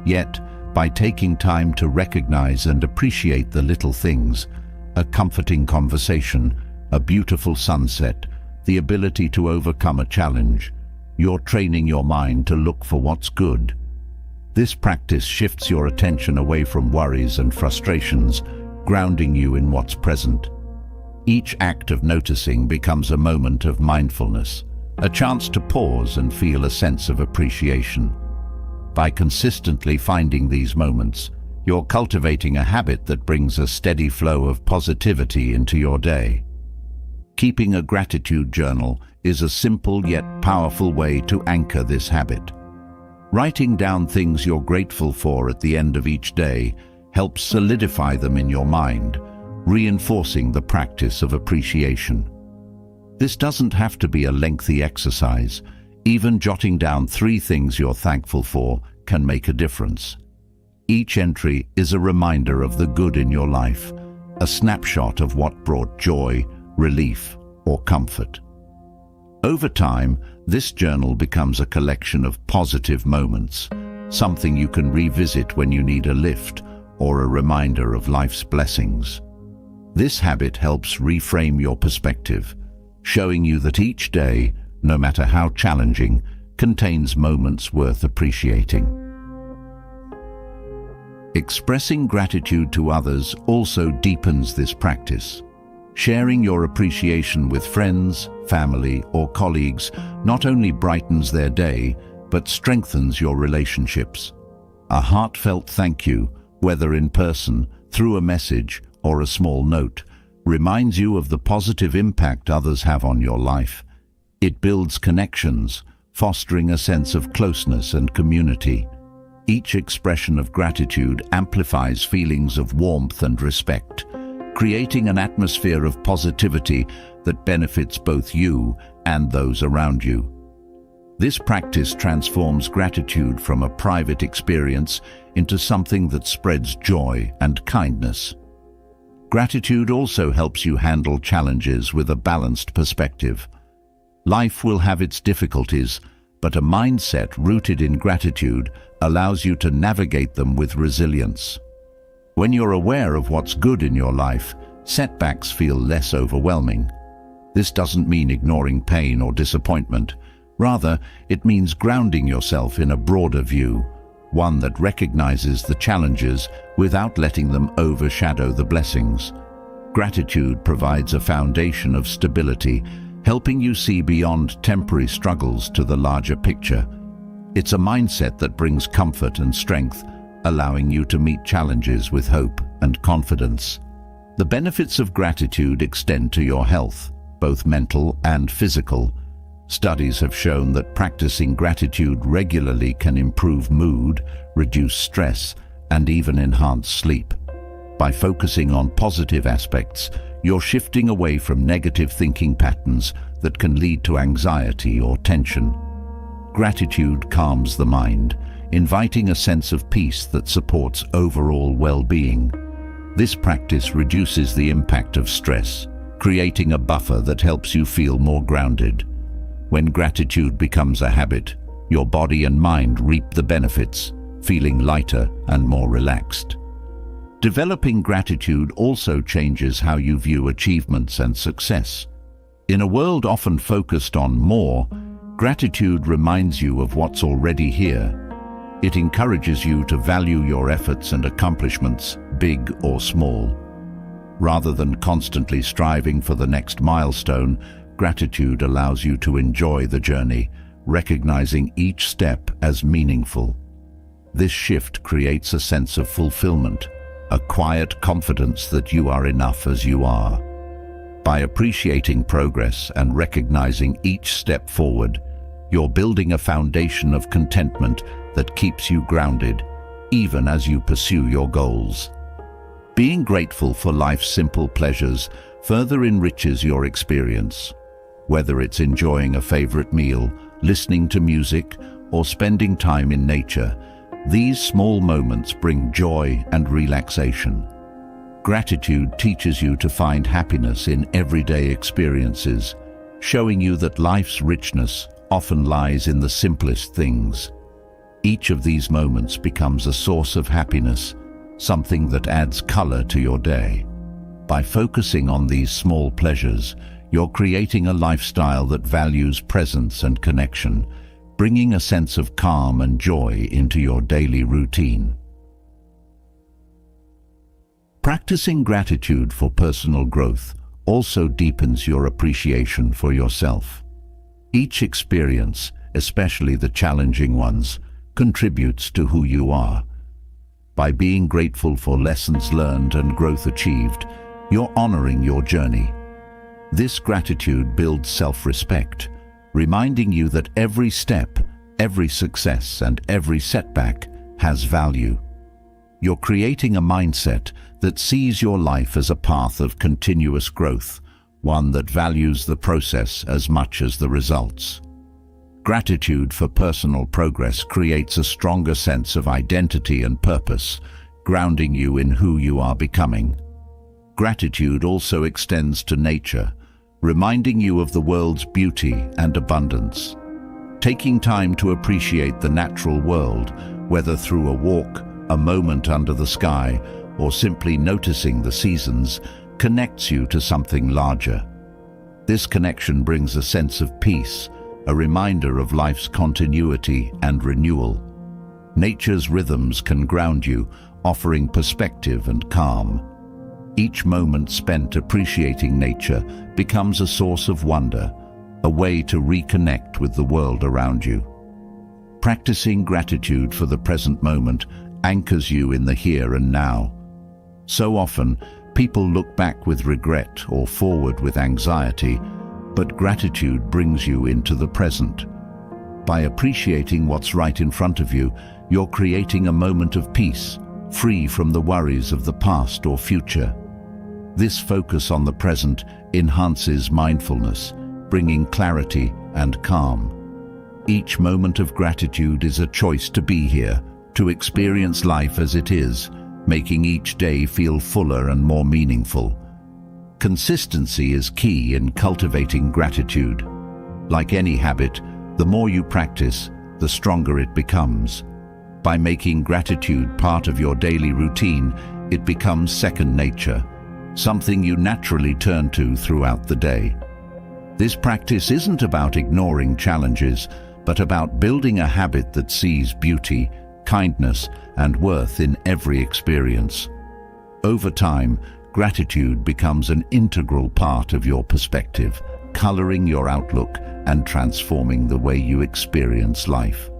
Speaker 1: Yet, by taking time to recognize and appreciate the little things, a comforting conversation, a beautiful sunset, the ability to overcome a challenge, you're training your mind to look for what's good. This practice shifts your attention away from worries and frustrations, grounding you in what's present. Each act of noticing becomes a moment of mindfulness, a chance to pause and feel a sense of appreciation. By consistently finding these moments, you're cultivating a habit that brings a steady flow of positivity into your day. Keeping a gratitude journal is a simple yet powerful way to anchor this habit. Writing down things you're grateful for at the end of each day helps solidify them in your mind, reinforcing the practice of appreciation. This doesn't have to be a lengthy exercise. Even jotting down 3 things you're thankful for can make a difference. Each entry is a reminder of the good in your life, a snapshot of what brought joy, relief, or comfort. Over time, this journal becomes a collection of positive moments, something you can revisit when you need a lift or a reminder of life's blessings. This habit helps reframe your perspective, showing you that each day, no matter how challenging, contains moments worth appreciating. Expressing gratitude to others also deepens this practice. Sharing your appreciation with friends, family, or colleagues not only brightens their day, but strengthens your relationships. A heartfelt thank you, whether in person, through a message, or a small note, reminds you of the positive impact others have on your life. It builds connections, fostering a sense of closeness and community. Each expression of gratitude amplifies feelings of warmth and respect, creating an atmosphere of positivity that benefits both you and those around you. This practice transforms gratitude from a private experience into something that spreads joy and kindness. Gratitude also helps you handle challenges with a balanced perspective. Life will have its difficulties, but a mindset rooted in gratitude allows you to navigate them with resilience. When you're aware of what's good in your life, setbacks feel less overwhelming. This doesn't mean ignoring pain or disappointment. Rather, it means grounding yourself in a broader view, one that recognizes the challenges without letting them overshadow the blessings. Gratitude provides a foundation of stability, helping you see beyond temporary struggles to the larger picture. It's a mindset that brings comfort and strength, allowing you to meet challenges with hope and confidence. The benefits of gratitude extend to your health, both mental and physical. Studies have shown that practicing gratitude regularly can improve mood, reduce stress, and even enhance sleep. By focusing on positive aspects, you're shifting away from negative thinking patterns that can lead to anxiety or tension. Gratitude calms the mind, inviting a sense of peace that supports overall well-being. This practice reduces the impact of stress, creating a buffer that helps you feel more grounded. When gratitude becomes a habit, your body and mind reap the benefits, feeling lighter and more relaxed. Developing gratitude also changes how you view achievements and success. In a world often focused on more, gratitude reminds you of what's already here. It encourages you to value your efforts and accomplishments, big or small. Rather than constantly striving for the next milestone, gratitude allows you to enjoy the journey, recognizing each step as meaningful. This shift creates a sense of fulfillment, a quiet confidence that you are enough as you are. By appreciating progress and recognizing each step forward, you're building a foundation of contentment that keeps you grounded, even as you pursue your goals. Being grateful for life's simple pleasures further enriches your experience. Whether it's enjoying a favorite meal, listening to music, or spending time in nature, these small moments bring joy and relaxation. Gratitude teaches you to find happiness in everyday experiences, showing you that life's richness often lies in the simplest things. Each of these moments becomes a source of happiness, something that adds color to your day. By focusing on these small pleasures, you're creating a lifestyle that values presence and connection, bringing a sense of calm and joy into your daily routine. Practicing gratitude for personal growth also deepens your appreciation for yourself. Each experience, especially the challenging ones, contributes to who you are. By being grateful for lessons learned and growth achieved, you're honoring your journey. This gratitude builds self-respect, reminding you that every step, every success, and every setback has value. You're creating a mindset that sees your life as a path of continuous growth, one that values the process as much as the results. Gratitude for personal progress creates a stronger sense of identity and purpose, grounding you in who you are becoming. Gratitude also extends to nature, reminding you of the world's beauty and abundance. Taking time to appreciate the natural world, whether through a walk, a moment under the sky, or simply noticing the seasons, connects you to something larger. This connection brings a sense of peace, a reminder of life's continuity and renewal. Nature's rhythms can ground you, offering perspective and calm. Each moment spent appreciating nature becomes a source of wonder, a way to reconnect with the world around you. Practicing gratitude for the present moment anchors you in the here and now. So often, people look back with regret or forward with anxiety, but gratitude brings you into the present. By appreciating what's right in front of you, you're creating a moment of peace, free from the worries of the past or future. This focus on the present enhances mindfulness, bringing clarity and calm. Each moment of gratitude is a choice to be here, to experience life as it is, making each day feel fuller and more meaningful. Consistency is key in cultivating gratitude. Like any habit, the more you practice, the stronger it becomes. By making gratitude part of your daily routine, it becomes second nature, something you naturally turn to throughout the day. This practice isn't about ignoring challenges, but about building a habit that sees beauty, kindness, and worth in every experience. Over time, gratitude becomes an integral part of your perspective, coloring your outlook and transforming the way you experience life.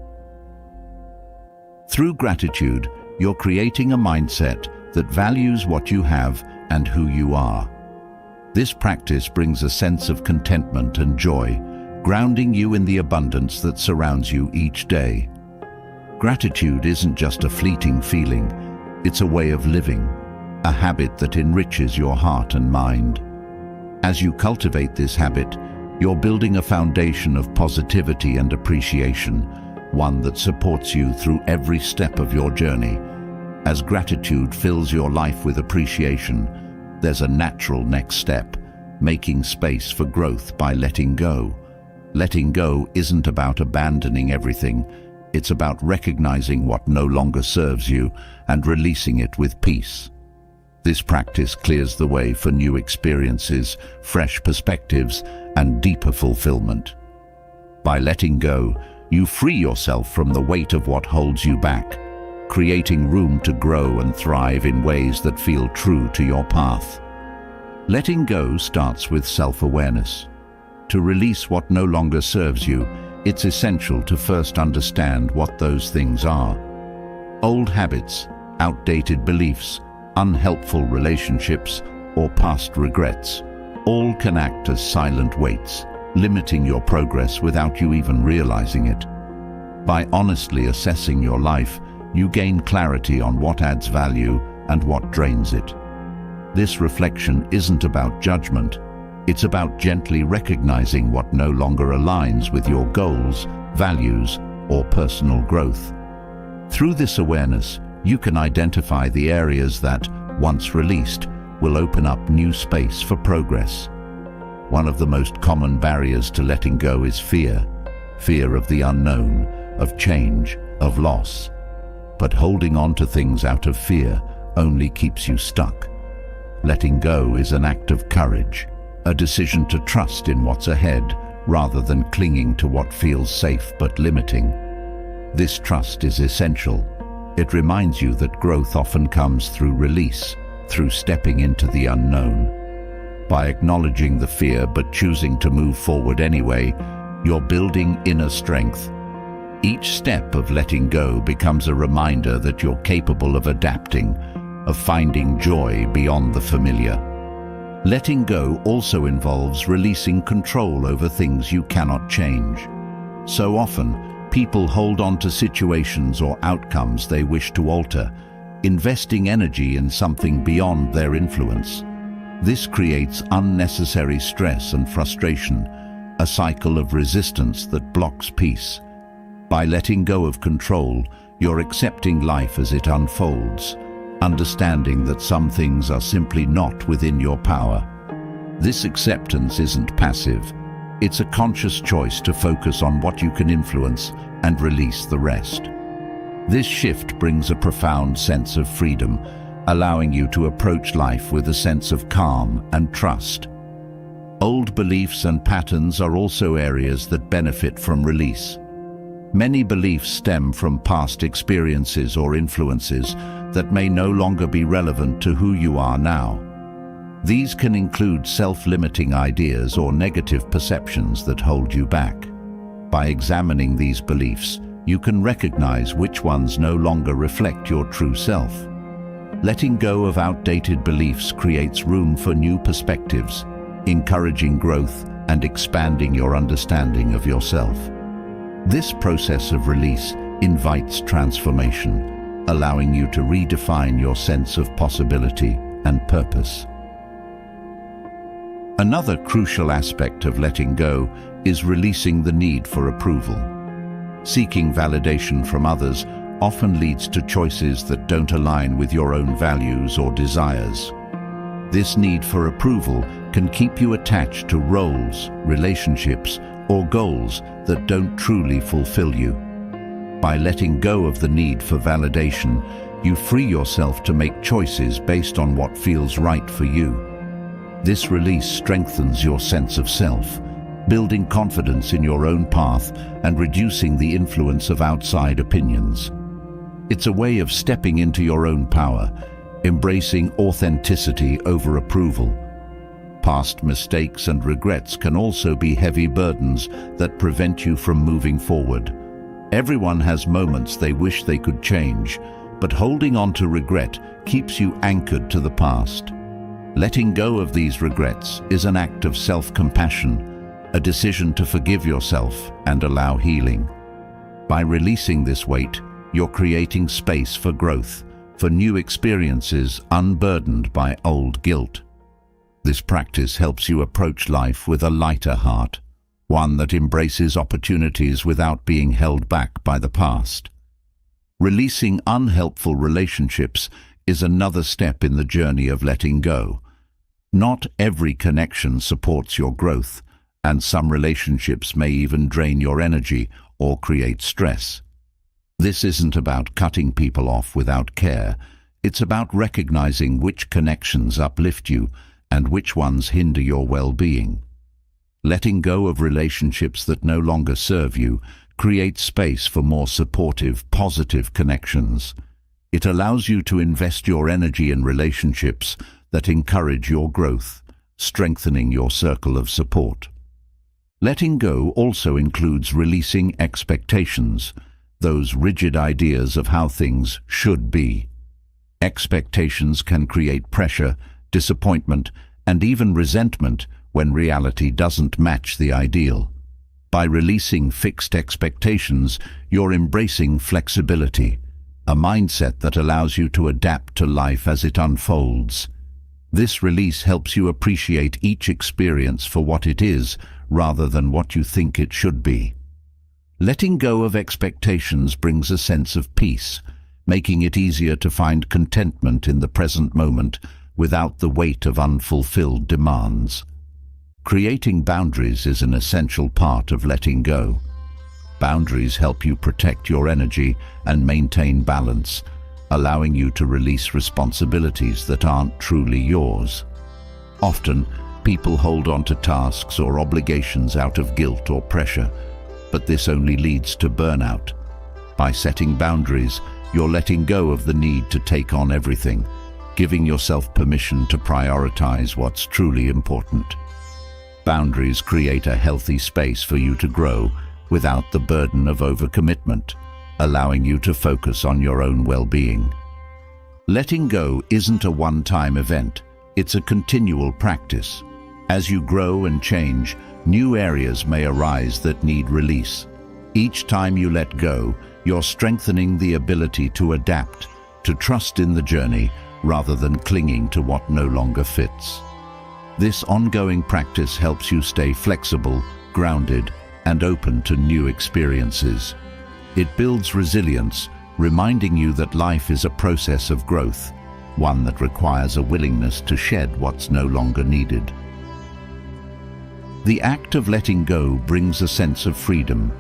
Speaker 1: Through gratitude, you're creating a mindset that values what you have and who you are. This practice brings a sense of contentment and joy, grounding you in the abundance that surrounds you each day. Gratitude isn't just a fleeting feeling, it's a way of living, a habit that enriches your heart and mind. As you cultivate this habit, you're building a foundation of positivity and appreciation, one that supports you through every step of your journey. As gratitude fills your life with appreciation, there's a natural next step, making space for growth by letting go. Letting go isn't about abandoning everything, it's about recognizing what no longer serves you and releasing it with peace. This practice clears the way for new experiences, fresh perspectives, and deeper fulfillment. By letting go, you free yourself from the weight of what holds you back, creating room to grow and thrive in ways that feel true to your path. Letting go starts with self-awareness. To release what no longer serves you, it's essential to first understand what those things are. Old habits, outdated beliefs, unhelpful relationships, or past regrets all can act as silent weights, limiting your progress without you even realizing it. By honestly assessing your life, you gain clarity on what adds value and what drains it. This reflection isn't about judgment, it's about gently recognizing what no longer aligns with your goals, values, or personal growth. Through this awareness, you can identify the areas that, once released, will open up new space for progress. One of the most common barriers to letting go is fear. Fear of the unknown, of change, of loss. But holding on to things out of fear only keeps you stuck. Letting go is an act of courage, a decision to trust in what's ahead rather than clinging to what feels safe but limiting. This trust is essential. It reminds you that growth often comes through release, through stepping into the unknown. By acknowledging the fear but choosing to move forward anyway, you're building inner strength. Each step of letting go becomes a reminder that you're capable of adapting, of finding joy beyond the familiar. Letting go also involves releasing control over things you cannot change. So often, people hold on to situations or outcomes they wish to alter, investing energy in something beyond their influence. This creates unnecessary stress and frustration, a cycle of resistance that blocks peace. By letting go of control, you're accepting life as it unfolds, understanding that some things are simply not within your power. This acceptance isn't passive. It's a conscious choice to focus on what you can influence and release the rest. This shift brings a profound sense of freedom, allowing you to approach life with a sense of calm and trust. Old beliefs and patterns are also areas that benefit from release. Many beliefs stem from past experiences or influences that may no longer be relevant to who you are now. These can include self-limiting ideas or negative perceptions that hold you back. By examining these beliefs, you can recognize which ones no longer reflect your true self. Letting go of outdated beliefs creates room for new perspectives, encouraging growth and expanding your understanding of yourself. This process of release invites transformation, allowing you to redefine your sense of possibility and purpose. Another crucial aspect of letting go is releasing the need for approval. Seeking validation from others often leads to choices that don't align with your own values or desires. This need for approval can keep you attached to roles, relationships, or goals that don't truly fulfill you. By letting go of the need for validation, you free yourself to make choices based on what feels right for you. This release strengthens your sense of self, building confidence in your own path and reducing the influence of outside opinions. It's a way of stepping into your own power, embracing authenticity over approval. Past mistakes and regrets can also be heavy burdens that prevent you from moving forward. Everyone has moments they wish they could change, but holding on to regret keeps you anchored to the past. Letting go of these regrets is an act of self-compassion, a decision to forgive yourself and allow healing. By releasing this weight, you're creating space for growth, for new experiences unburdened by old guilt. This practice helps you approach life with a lighter heart, one that embraces opportunities without being held back by the past. Releasing unhelpful relationships is another step in the journey of letting go. Not every connection supports your growth, and some relationships may even drain your energy or create stress. This isn't about cutting people off without care. It's about recognizing which connections uplift you and which ones hinder your well-being. Letting go of relationships that no longer serve you creates space for more supportive, positive connections. It allows you to invest your energy in relationships that encourage your growth, strengthening your circle of support. Letting go also includes releasing expectations, those rigid ideas of how things should be. Expectations can create pressure, disappointment, and even resentment when reality doesn't match the ideal. By releasing fixed expectations, you're embracing flexibility, a mindset that allows you to adapt to life as it unfolds. This release helps you appreciate each experience for what it is, rather than what you think it should be. Letting go of expectations brings a sense of peace, making it easier to find contentment in the present moment without the weight of unfulfilled demands. Creating boundaries is an essential part of letting go. Boundaries help you protect your energy and maintain balance, allowing you to release responsibilities that aren't truly yours. Often, people hold on to tasks or obligations out of guilt or pressure, but this only leads to burnout. By setting boundaries, you're letting go of the need to take on everything, giving yourself permission to prioritize what's truly important. Boundaries create a healthy space for you to grow without the burden of overcommitment, allowing you to focus on your own well-being. Letting go isn't a one-time event, it's a continual practice. As you grow and change, new areas may arise that need release. Each time you let go, you're strengthening the ability to adapt, to trust in the journey, rather than clinging to what no longer fits. This ongoing practice helps you stay flexible, grounded, and open to new experiences. It builds resilience, reminding you that life is a process of growth, one that requires a willingness to shed what's no longer needed. The act of letting go brings a sense of freedom.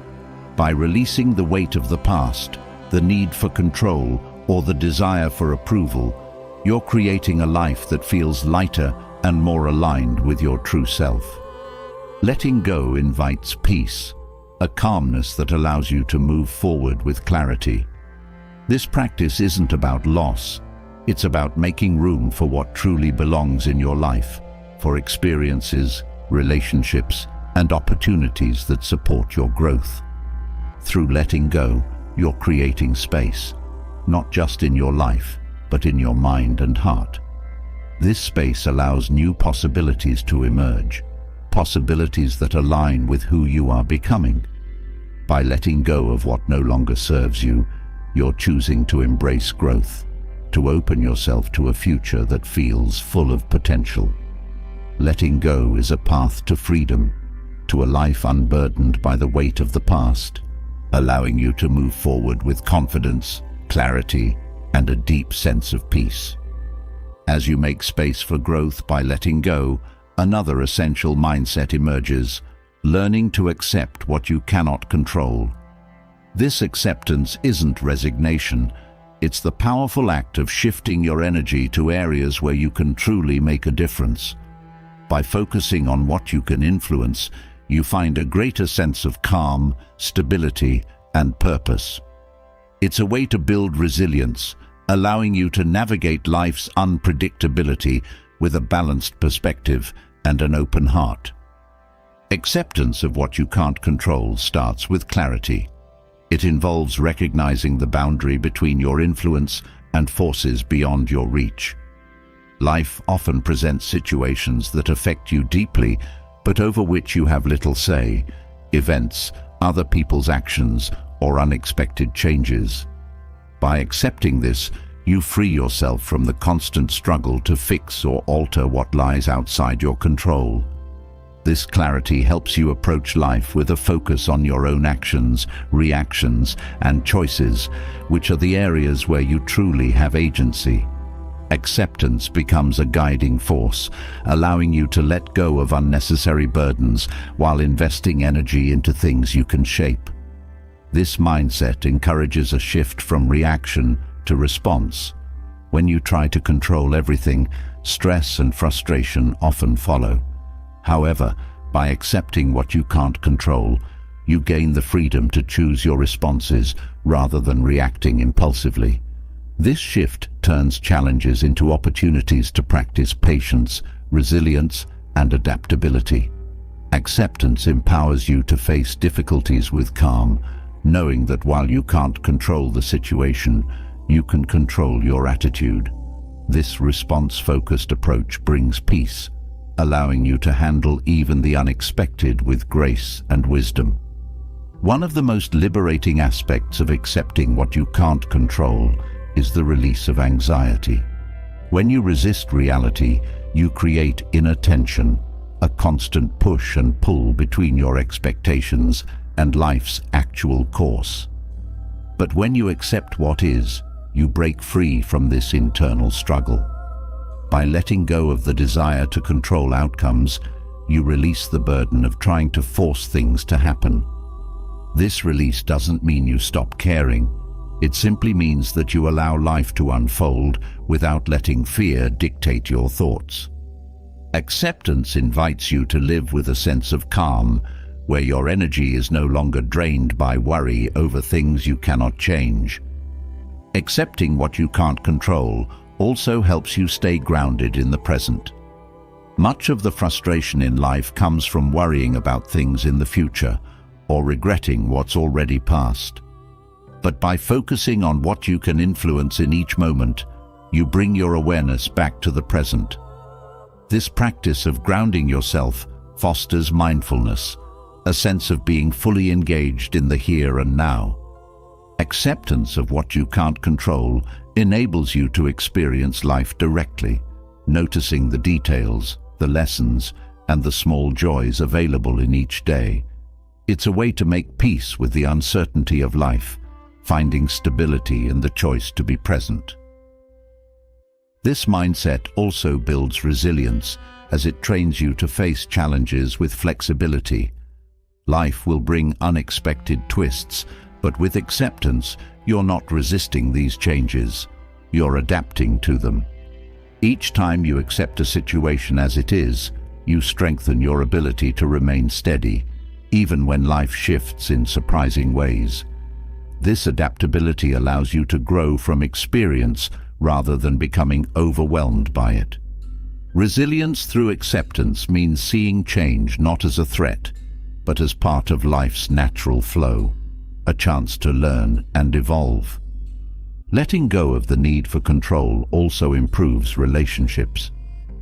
Speaker 1: By releasing the weight of the past, the need for control, or the desire for approval, you're creating a life that feels lighter and more aligned with your true self. Letting go invites peace, a calmness that allows you to move forward with clarity. This practice isn't about loss, it's about making room for what truly belongs in your life, for experiences, relationships, and opportunities that support your growth. Through letting go, you're creating space, not just in your life, but in your mind and heart. This space allows new possibilities to emerge, possibilities that align with who you are becoming. By letting go of what no longer serves you, you're choosing to embrace growth, to open yourself to a future that feels full of potential. Letting go is a path to freedom, to a life unburdened by the weight of the past, allowing you to move forward with confidence, clarity, and a deep sense of peace. As you make space for growth by letting go, another essential mindset emerges: learning to accept what you cannot control. This acceptance isn't resignation, it's the powerful act of shifting your energy to areas where you can truly make a difference. By focusing on what you can influence, you find a greater sense of calm, stability, and purpose. It's a way to build resilience, allowing you to navigate life's unpredictability with a balanced perspective and an open heart. Acceptance of what you can't control starts with clarity. It involves recognizing the boundary between your influence and forces beyond your reach. Life often presents situations that affect you deeply, but over which you have little say: events, other people's actions, or unexpected changes. By accepting this, you free yourself from the constant struggle to fix or alter what lies outside your control. This clarity helps you approach life with a focus on your own actions, reactions, and choices, which are the areas where you truly have agency. Acceptance becomes a guiding force, allowing you to let go of unnecessary burdens while investing energy into things you can shape. This mindset encourages a shift from reaction to response. When you try to control everything, stress and frustration often follow. However, by accepting what you can't control, you gain the freedom to choose your responses rather than reacting impulsively. This shift turns challenges into opportunities to practice patience, resilience, and adaptability. Acceptance empowers you to face difficulties with calm, knowing that while you can't control the situation, you can control your attitude. This response-focused approach brings peace, allowing you to handle even the unexpected with grace and wisdom. One of the most liberating aspects of accepting what you can't control is the release of anxiety. When you resist reality, you create inner tension, a constant push and pull between your expectations and life's actual course. But when you accept what is, you break free from this internal struggle. By letting go of the desire to control outcomes, you release the burden of trying to force things to happen. This release doesn't mean you stop caring. It simply means that you allow life to unfold without letting fear dictate your thoughts. Acceptance invites you to live with a sense of calm, where your energy is no longer drained by worry over things you cannot change. Accepting what you can't control also helps you stay grounded in the present. Much of the frustration in life comes from worrying about things in the future or regretting what's already passed. But by focusing on what you can influence in each moment, you bring your awareness back to the present. This practice of grounding yourself fosters mindfulness, a sense of being fully engaged in the here and now. Acceptance of what you can't control enables you to experience life directly, noticing the details, the lessons, and the small joys available in each day. It's a way to make peace with the uncertainty of life, finding stability in the choice to be present. This mindset also builds resilience as it trains you to face challenges with flexibility. Life will bring unexpected twists, but with acceptance, you're not resisting these changes. You're adapting to them. Each time you accept a situation as it is, you strengthen your ability to remain steady, even when life shifts in surprising ways. This adaptability allows you to grow from experience rather than becoming overwhelmed by it. Resilience through acceptance means seeing change not as a threat, but as part of life's natural flow, a chance to learn and evolve. Letting go of the need for control also improves relationships.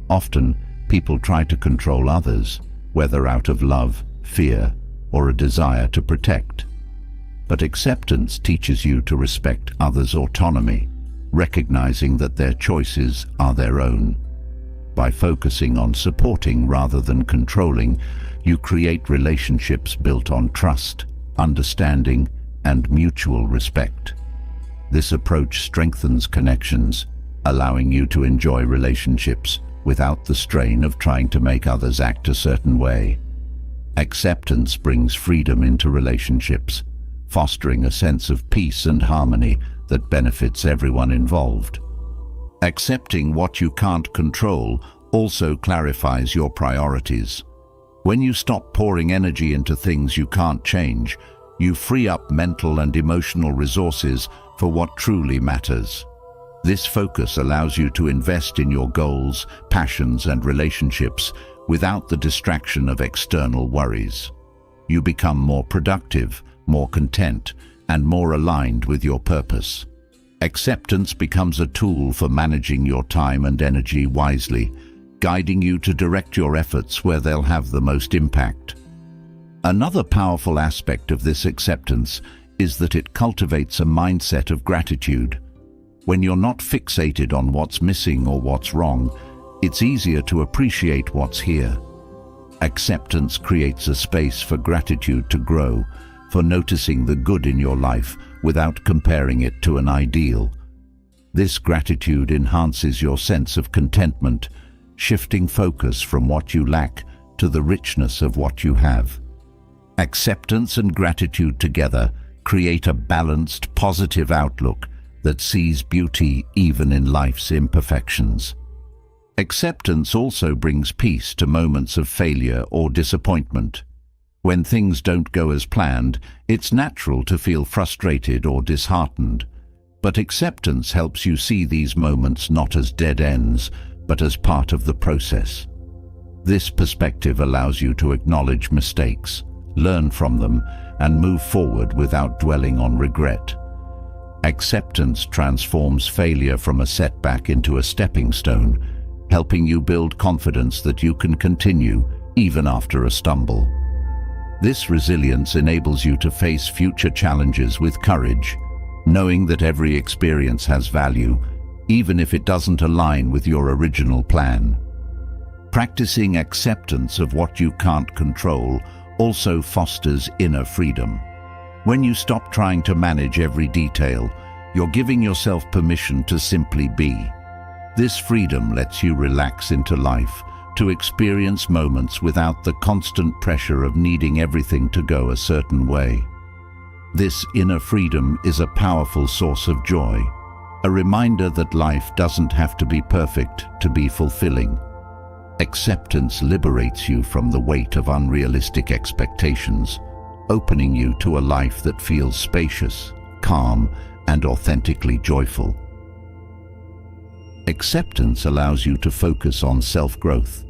Speaker 1: Often, people try to control others, whether out of love, fear, or a desire to protect. But acceptance teaches you to respect others' autonomy, recognizing that their choices are their own. By focusing on supporting rather than controlling, you create relationships built on trust, understanding, and mutual respect. This approach strengthens connections, allowing you to enjoy relationships without the strain of trying to make others act a certain way. Acceptance brings freedom into relationships, fostering a sense of peace and harmony that benefits everyone involved. Accepting what you can't control also clarifies your priorities. When you stop pouring energy into things you can't change, you free up mental and emotional resources for what truly matters. This focus allows you to invest in your goals, passions, and relationships without the distraction of external worries. You become more productive, more content, and more aligned with your purpose. Acceptance becomes a tool for managing your time and energy wisely, guiding you to direct your efforts where they'll have the most impact. Another powerful aspect of this acceptance is that it cultivates a mindset of gratitude. When you're not fixated on what's missing or what's wrong, it's easier to appreciate what's here. Acceptance creates a space for gratitude to grow, for noticing the good in your life without comparing it to an ideal. This gratitude enhances your sense of contentment, shifting focus from what you lack to the richness of what you have. Acceptance and gratitude together create a balanced, positive outlook that sees beauty even in life's imperfections. Acceptance also brings peace to moments of failure or disappointment. When things don't go as planned, it's natural to feel frustrated or disheartened. But acceptance helps you see these moments not as dead ends, but as part of the process. This perspective allows you to acknowledge mistakes, learn from them, and move forward without dwelling on regret. Acceptance transforms failure from a setback into a stepping stone, helping you build confidence that you can continue even after a stumble. This resilience enables you to face future challenges with courage, knowing that every experience has value, even if it doesn't align with your original plan. Practicing acceptance of what you can't control also fosters inner freedom. When you stop trying to manage every detail, you're giving yourself permission to simply be. This freedom lets you relax into life, to experience moments without the constant pressure of needing everything to go a certain way. This inner freedom is a powerful source of joy, a reminder that life doesn't have to be perfect to be fulfilling. Acceptance liberates you from the weight of unrealistic expectations, opening you to a life that feels spacious, calm, and authentically joyful. Acceptance allows you to focus on self-growth.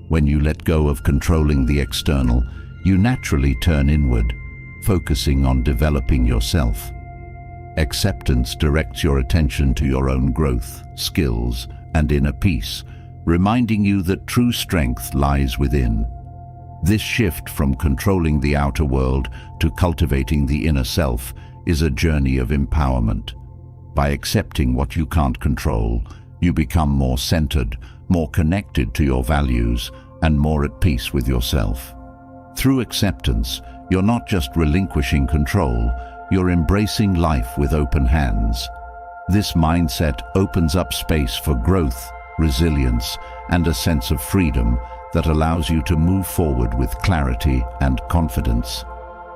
Speaker 1: When you let go of controlling the external, you naturally turn inward, focusing on developing yourself. Acceptance directs your attention to your own growth, skills, and inner peace, reminding you that true strength lies within. This shift from controlling the outer world to cultivating the inner self is a journey of empowerment. By accepting what you can't control, you become more centered, more connected to your values, and more at peace with yourself. Through acceptance, you're not just relinquishing control, you're embracing life with open hands. This mindset opens up space for growth, resilience, and a sense of freedom that allows you to move forward with clarity and confidence.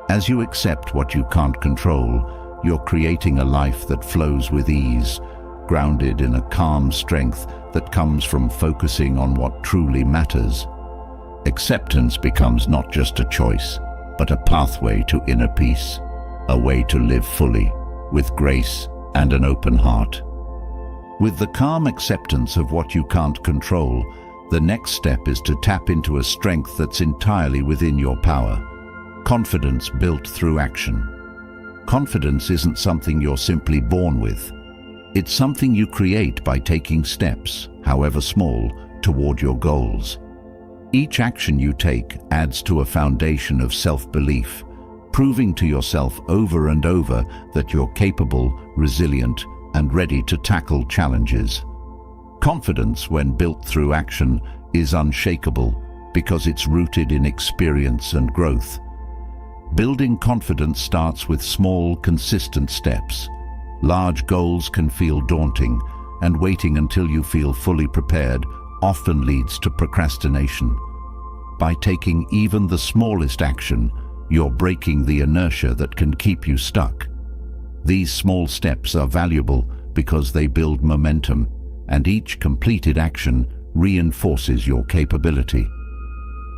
Speaker 1: As you accept what you can't control, you're creating a life that flows with ease, grounded in a calm strength that comes from focusing on what truly matters. Acceptance becomes not just a choice, but a pathway to inner peace, a way to live fully, with grace and an open heart. With the calm acceptance of what you can't control, the next step is to tap into a strength that's entirely within your power. Confidence built through action. Confidence isn't something you're simply born with. It's something you create by taking steps, however small, toward your goals. Each action you take adds to a foundation of self-belief, proving to yourself over and over that you're capable, resilient, and ready to tackle challenges. Confidence, when built through action, is unshakable because it's rooted in experience and growth. Building confidence starts with small, consistent steps. Large goals can feel daunting, and waiting until you feel fully prepared often leads to procrastination. By taking even the smallest action, you're breaking the inertia that can keep you stuck. These small steps are valuable because they build momentum, and each completed action reinforces your capability.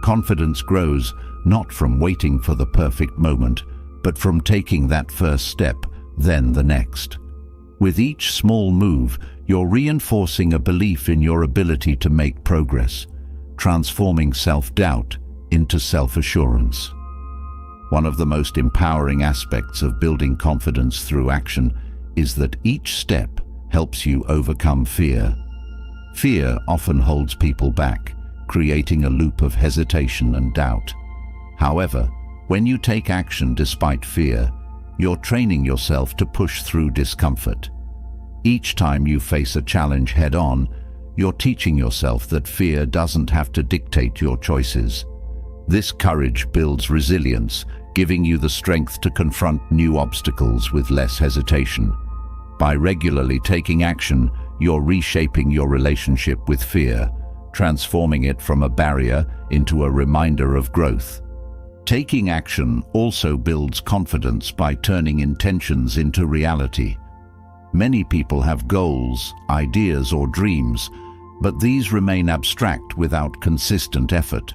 Speaker 1: Confidence grows not from waiting for the perfect moment, but from taking that first step, then the next. With each small move, you're reinforcing a belief in your ability to make progress. transforming self-doubt into self-assurance. One of the most empowering aspects of building confidence through action is that each step helps you overcome fear. Fear often holds people back, creating a loop of hesitation and doubt. However, when you take action despite fear, you're training yourself to push through discomfort. Each time you face a challenge head-on, you're teaching yourself that fear doesn't have to dictate your choices. This courage builds resilience, giving you the strength to confront new obstacles with less hesitation. By regularly taking action, you're reshaping your relationship with fear, transforming it from a barrier into a reminder of growth. Taking action also builds confidence by turning intentions into reality. Many people have goals, ideas, or dreams, but these remain abstract without consistent effort.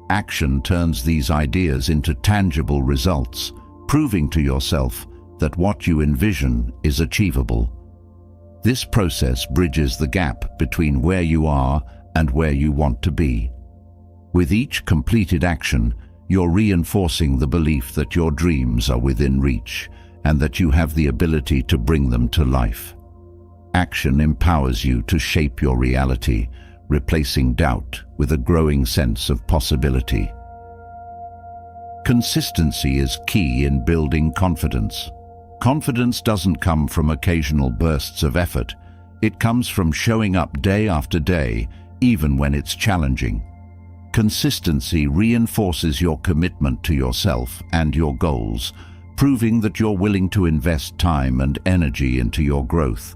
Speaker 1: Action turns these ideas into tangible results, proving to yourself that what you envision is achievable. This process bridges the gap between where you are and where you want to be. With each completed action, you're reinforcing the belief that your dreams are within reach and that you have the ability to bring them to life. Action empowers you to shape your reality, replacing doubt with a growing sense of possibility. Consistency is key in building confidence. Confidence doesn't come from occasional bursts of effort. It comes from showing up day after day, even when it's challenging. Consistency reinforces your commitment to yourself and your goals, proving that you're willing to invest time and energy into your growth.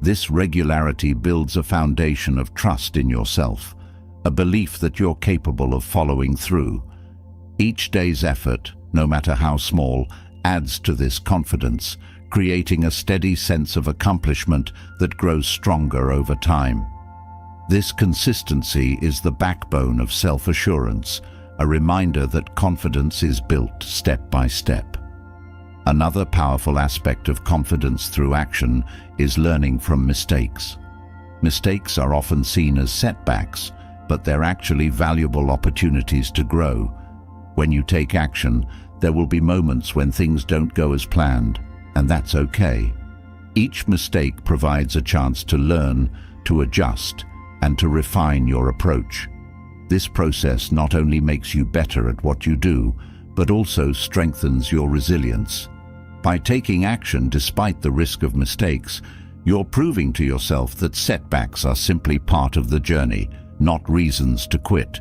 Speaker 1: This regularity builds a foundation of trust in yourself, a belief that you're capable of following through. Each day's effort, no matter how small, adds to this confidence, creating a steady sense of accomplishment that grows stronger over time. This consistency is the backbone of self-assurance, a reminder that confidence is built step by step. Another powerful aspect of confidence through action is learning from mistakes. Mistakes are often seen as setbacks, but they're actually valuable opportunities to grow. When you take action, there will be moments when things don't go as planned, and that's okay. Each mistake provides a chance to learn, to adjust, and to refine your approach. This process not only makes you better at what you do, but also strengthens your resilience. By taking action despite the risk of mistakes, you're proving to yourself that setbacks are simply part of the journey, not reasons to quit.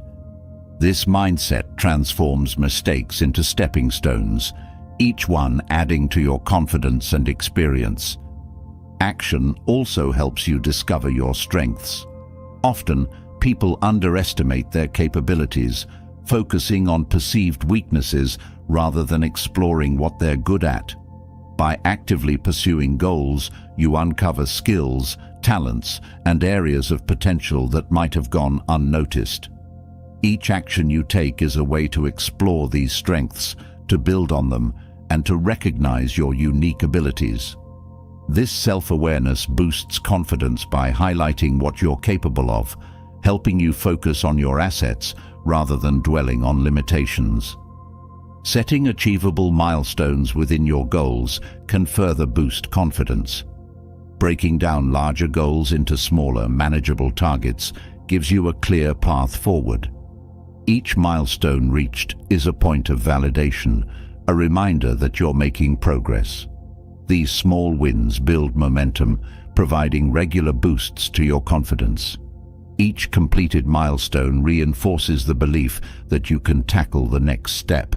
Speaker 1: This mindset transforms mistakes into stepping stones, each one adding to your confidence and experience. Action also helps you discover your strengths. Often, people underestimate their capabilities, focusing on perceived weaknesses rather than exploring what they're good at. By actively pursuing goals, you uncover skills, talents, and areas of potential that might have gone unnoticed. Each action you take is a way to explore these strengths, to build on them, and to recognize your unique abilities. This self-awareness boosts confidence by highlighting what you're capable of, helping you focus on your assets rather than dwelling on limitations. Setting achievable milestones within your goals can further boost confidence. Breaking down larger goals into smaller, manageable targets gives you a clear path forward. Each milestone reached is a point of validation, a reminder that you're making progress. These small wins build momentum, providing regular boosts to your confidence. Each completed milestone reinforces the belief that you can tackle the next step.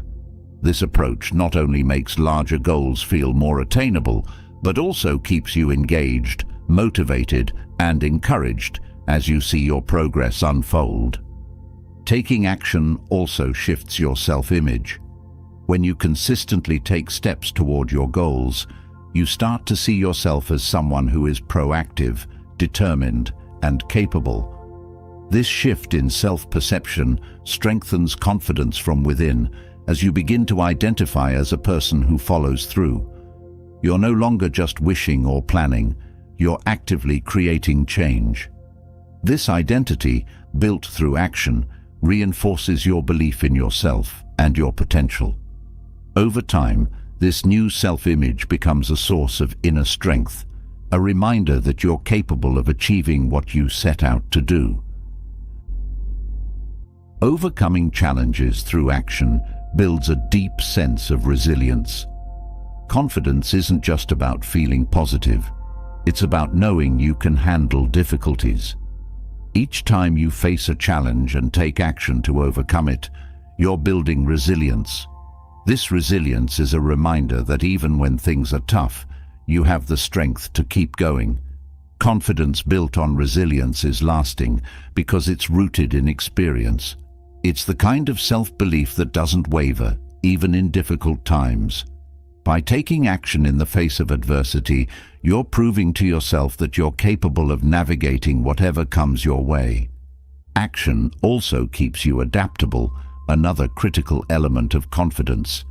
Speaker 1: This approach not only makes larger goals feel more attainable, but also keeps you engaged, motivated, and encouraged as you see your progress unfold. Taking action also shifts your self-image. When you consistently take steps toward your goals, you start to see yourself as someone who is proactive, determined, and capable. This shift in self-perception strengthens confidence from within as you begin to identify as a person who follows through. You're no longer just wishing or planning, you're actively creating change. This identity, built through action, reinforces your belief in yourself and your potential. Over time, this new self-image becomes a source of inner strength, a reminder that you're capable of achieving what you set out to do. Overcoming challenges through action builds a deep sense of resilience. Confidence isn't just about feeling positive. It's about knowing you can handle difficulties. Each time you face a challenge and take action to overcome it, you're building resilience. This resilience is a reminder that even when things are tough, you have the strength to keep going. Confidence built on resilience is lasting because it's rooted in experience. It's the kind of self-belief that doesn't waver, even in difficult times. By taking action in the face of adversity, you're proving to yourself that you're capable of navigating whatever comes your way. Action also keeps you adaptable, another critical element of confidence.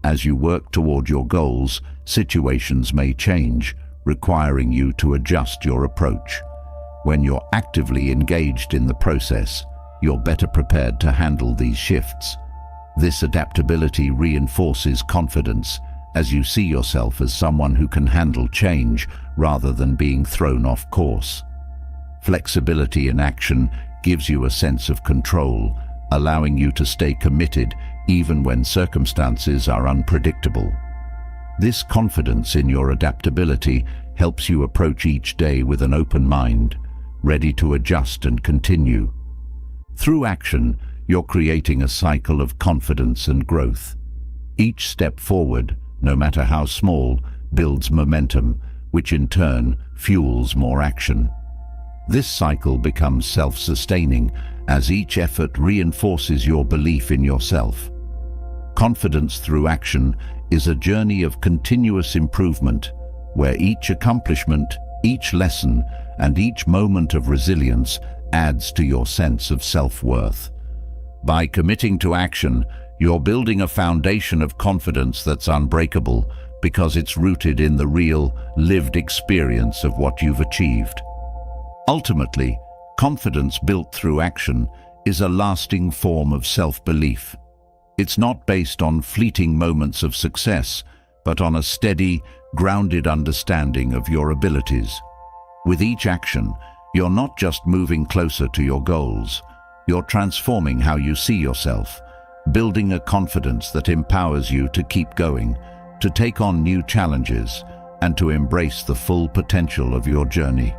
Speaker 1: As you work toward your goals, situations may change, requiring you to adjust your approach. When you're actively engaged in the process, you're better prepared to handle these shifts. This adaptability reinforces confidence, as you see yourself as someone who can handle change rather than being thrown off course. Flexibility in action gives you a sense of control, allowing you to stay committed even when circumstances are unpredictable. This confidence in your adaptability helps you approach each day with an open mind, ready to adjust and continue. Through action, you're creating a cycle of confidence and growth. Each step forward, no matter how small, builds momentum, which in turn fuels more action. This cycle becomes self-sustaining as each effort reinforces your belief in yourself. Confidence through action is a journey of continuous improvement, where each accomplishment, each lesson, and each moment of resilience adds to your sense of self-worth. By committing to action, you're building a foundation of confidence that's unbreakable because it's rooted in the real, lived experience of what you've achieved. Ultimately, confidence built through action is a lasting form of self-belief. It's not based on fleeting moments of success, but on a steady, grounded understanding of your abilities. With each action, you're not just moving closer to your goals, you're transforming how you see yourself, building a confidence that empowers you to keep going, to take on new challenges, and to embrace the full potential of your journey.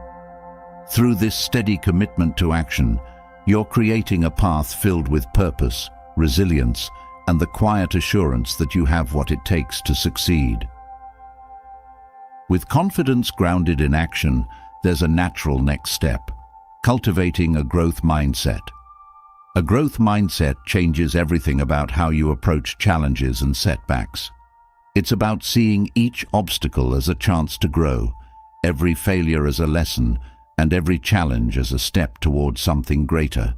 Speaker 1: Through this steady commitment to action, you're creating a path filled with purpose, resilience, and the quiet assurance that you have what it takes to succeed. With confidence grounded in action, there's a natural next step: cultivating a growth mindset. A growth mindset changes everything about how you approach challenges and setbacks. It's about seeing each obstacle as a chance to grow, every failure as a lesson, and every challenge as a step towards something greater.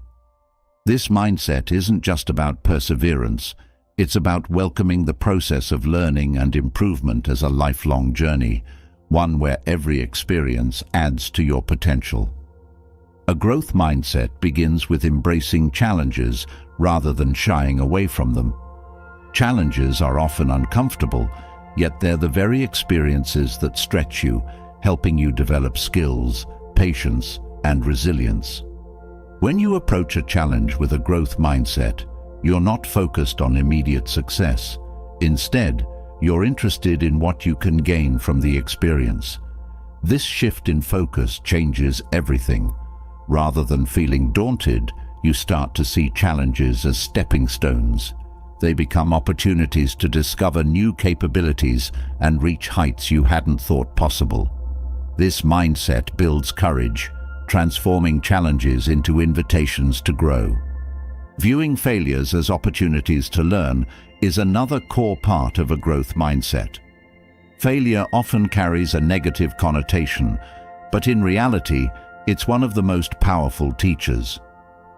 Speaker 1: This mindset isn't just about perseverance, it's about welcoming the process of learning and improvement as a lifelong journey, one where every experience adds to your potential. A growth mindset begins with embracing challenges rather than shying away from them. Challenges are often uncomfortable, yet they're the very experiences that stretch you, helping you develop skills, patience, and resilience. When you approach a challenge with a growth mindset, you're not focused on immediate success. Instead, you're interested in what you can gain from the experience. This shift in focus changes everything. Rather than feeling daunted, you start to see challenges as stepping stones. They become opportunities to discover new capabilities and reach heights you hadn't thought possible. This mindset builds courage, transforming challenges into invitations to grow. Viewing failures as opportunities to learn is another core part of a growth mindset. Failure often carries a negative connotation, but in reality, it's one of the most powerful teachers.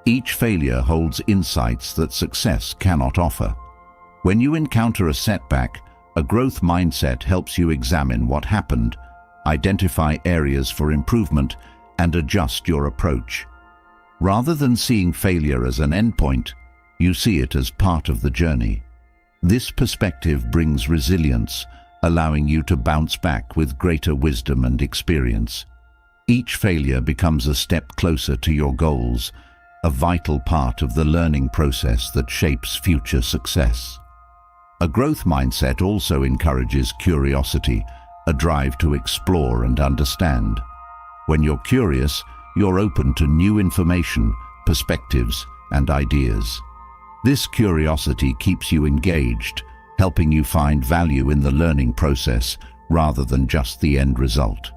Speaker 1: Each failure holds insights that success cannot offer. When you encounter a setback, a growth mindset helps you examine what happened, identify areas for improvement, and adjust your approach. Rather than seeing failure as an endpoint, you see it as part of the journey. This perspective brings resilience, allowing you to bounce back with greater wisdom and experience. Each failure becomes a step closer to your goals, a vital part of the learning process that shapes future success. A growth mindset also encourages curiosity, a drive to explore and understand. When you're curious, you're open to new information, perspectives, and ideas. This curiosity keeps you engaged, helping you find value in the learning process rather than just the end result.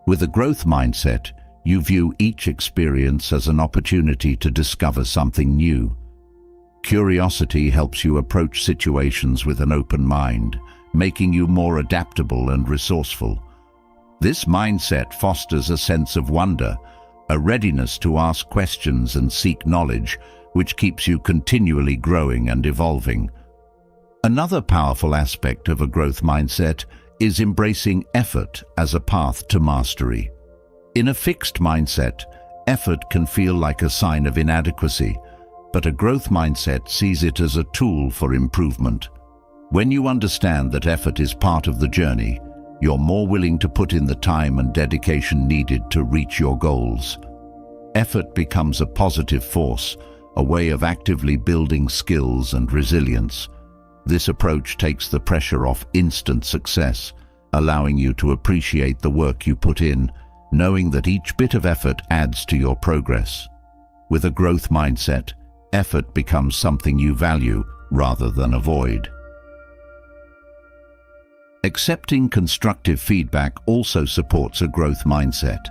Speaker 1: With a growth mindset, you view each experience as an opportunity to discover something new. Curiosity helps you approach situations with an open mind, making you more adaptable and resourceful. This mindset fosters a sense of wonder, a readiness to ask questions and seek knowledge, which keeps you continually growing and evolving. Another powerful aspect of a growth mindset is embracing effort as a path to mastery. In a fixed mindset, effort can feel like a sign of inadequacy, but a growth mindset sees it as a tool for improvement. When you understand that effort is part of the journey, you're more willing to put in the time and dedication needed to reach your goals. Effort becomes a positive force, a way of actively building skills and resilience. This approach takes the pressure off instant success, allowing you to appreciate the work you put in, knowing that each bit of effort adds to your progress. With a growth mindset, effort becomes something you value rather than avoid. Accepting constructive feedback also supports a growth mindset.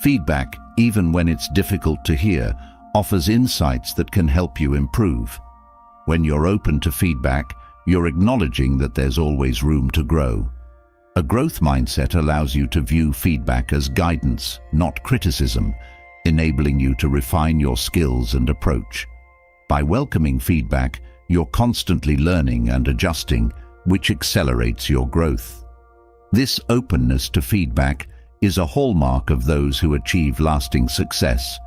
Speaker 1: Feedback, even when it's difficult to hear, offers insights that can help you improve. When you're open to feedback, you're acknowledging that there's always room to grow. A growth mindset allows you to view feedback as guidance, not criticism, enabling you to refine your skills and approach. By welcoming feedback, you're constantly learning and adjusting, which accelerates your growth. This openness to feedback is a hallmark of those who achieve lasting success,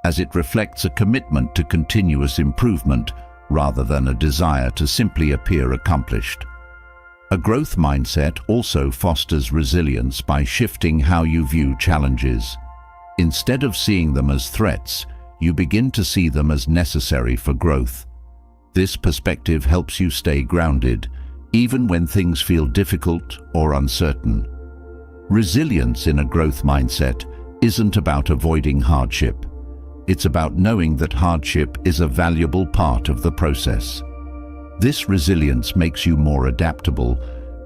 Speaker 1: as it reflects a commitment to continuous improvement rather than a desire to simply appear accomplished. A growth mindset also fosters resilience by shifting how you view challenges. Instead of seeing them as threats, you begin to see them as necessary for growth. This perspective helps you stay grounded, even when things feel difficult or uncertain. Resilience in a growth mindset isn't about avoiding hardship. It's about knowing that hardship is a valuable part of the process. This resilience makes you more adaptable,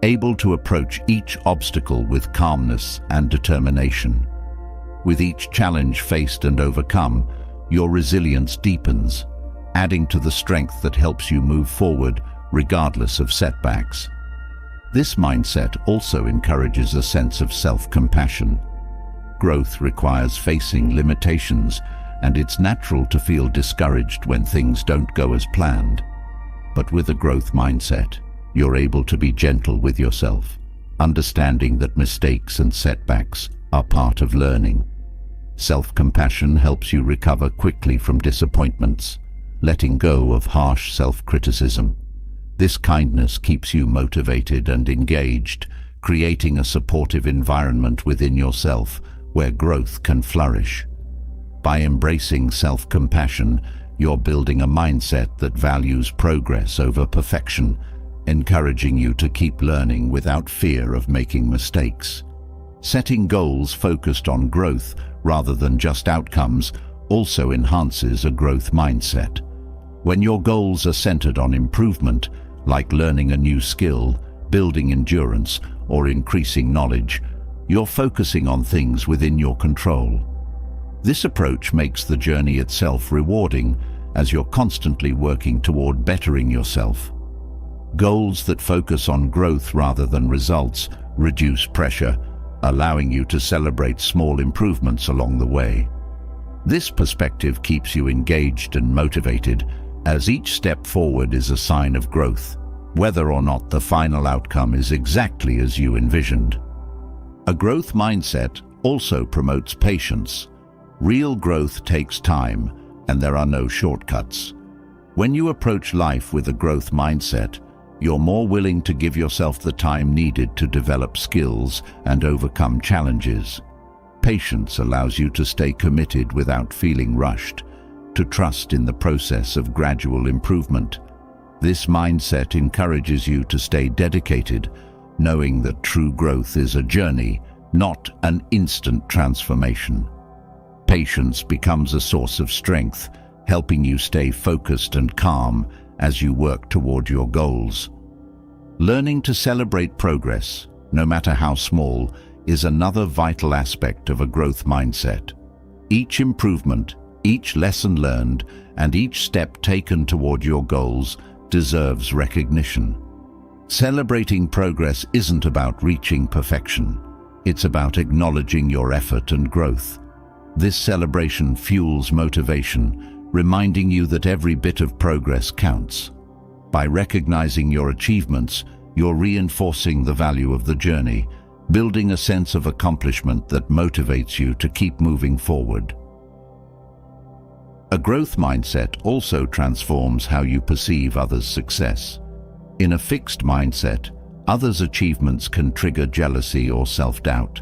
Speaker 1: able to approach each obstacle with calmness and determination. With each challenge faced and overcome, your resilience deepens, adding to the strength that helps you move forward regardless of setbacks. This mindset also encourages a sense of self-compassion. Growth requires facing limitations, and it's natural to feel discouraged when things don't go as planned. But with a growth mindset, you're able to be gentle with yourself, understanding that mistakes and setbacks are part of learning. Self-compassion helps you recover quickly from disappointments, letting go of harsh self-criticism. This kindness keeps you motivated and engaged, creating a supportive environment within yourself where growth can flourish. By embracing self-compassion, you're building a mindset that values progress over perfection, encouraging you to keep learning without fear of making mistakes. Setting goals focused on growth rather than just outcomes also enhances a growth mindset. When your goals are centered on improvement, like learning a new skill, building endurance, or increasing knowledge, you're focusing on things within your control. This approach makes the journey itself rewarding, as you're constantly working toward bettering yourself. Goals that focus on growth rather than results reduce pressure, allowing you to celebrate small improvements along the way. This perspective keeps you engaged and motivated, as each step forward is a sign of growth, whether or not the final outcome is exactly as you envisioned. A growth mindset also promotes patience. Real growth takes time, and there are no shortcuts. When you approach life with a growth mindset, you're more willing to give yourself the time needed to develop skills and overcome challenges. Patience allows you to stay committed without feeling rushed, to trust in the process of gradual improvement. This mindset encourages you to stay dedicated, knowing that true growth is a journey, not an instant transformation. Patience becomes a source of strength, helping you stay focused and calm as you work toward your goals. Learning to celebrate progress, no matter how small, is another vital aspect of a growth mindset. Each improvement, each lesson learned, and each step taken toward your goals deserves recognition. Celebrating progress isn't about reaching perfection. It's about acknowledging your effort and growth. This celebration fuels motivation, reminding you that every bit of progress counts. By recognizing your achievements, you're reinforcing the value of the journey, building a sense of accomplishment that motivates you to keep moving forward. A growth mindset also transforms how you perceive others' success. In a fixed mindset, others' achievements can trigger jealousy or self-doubt.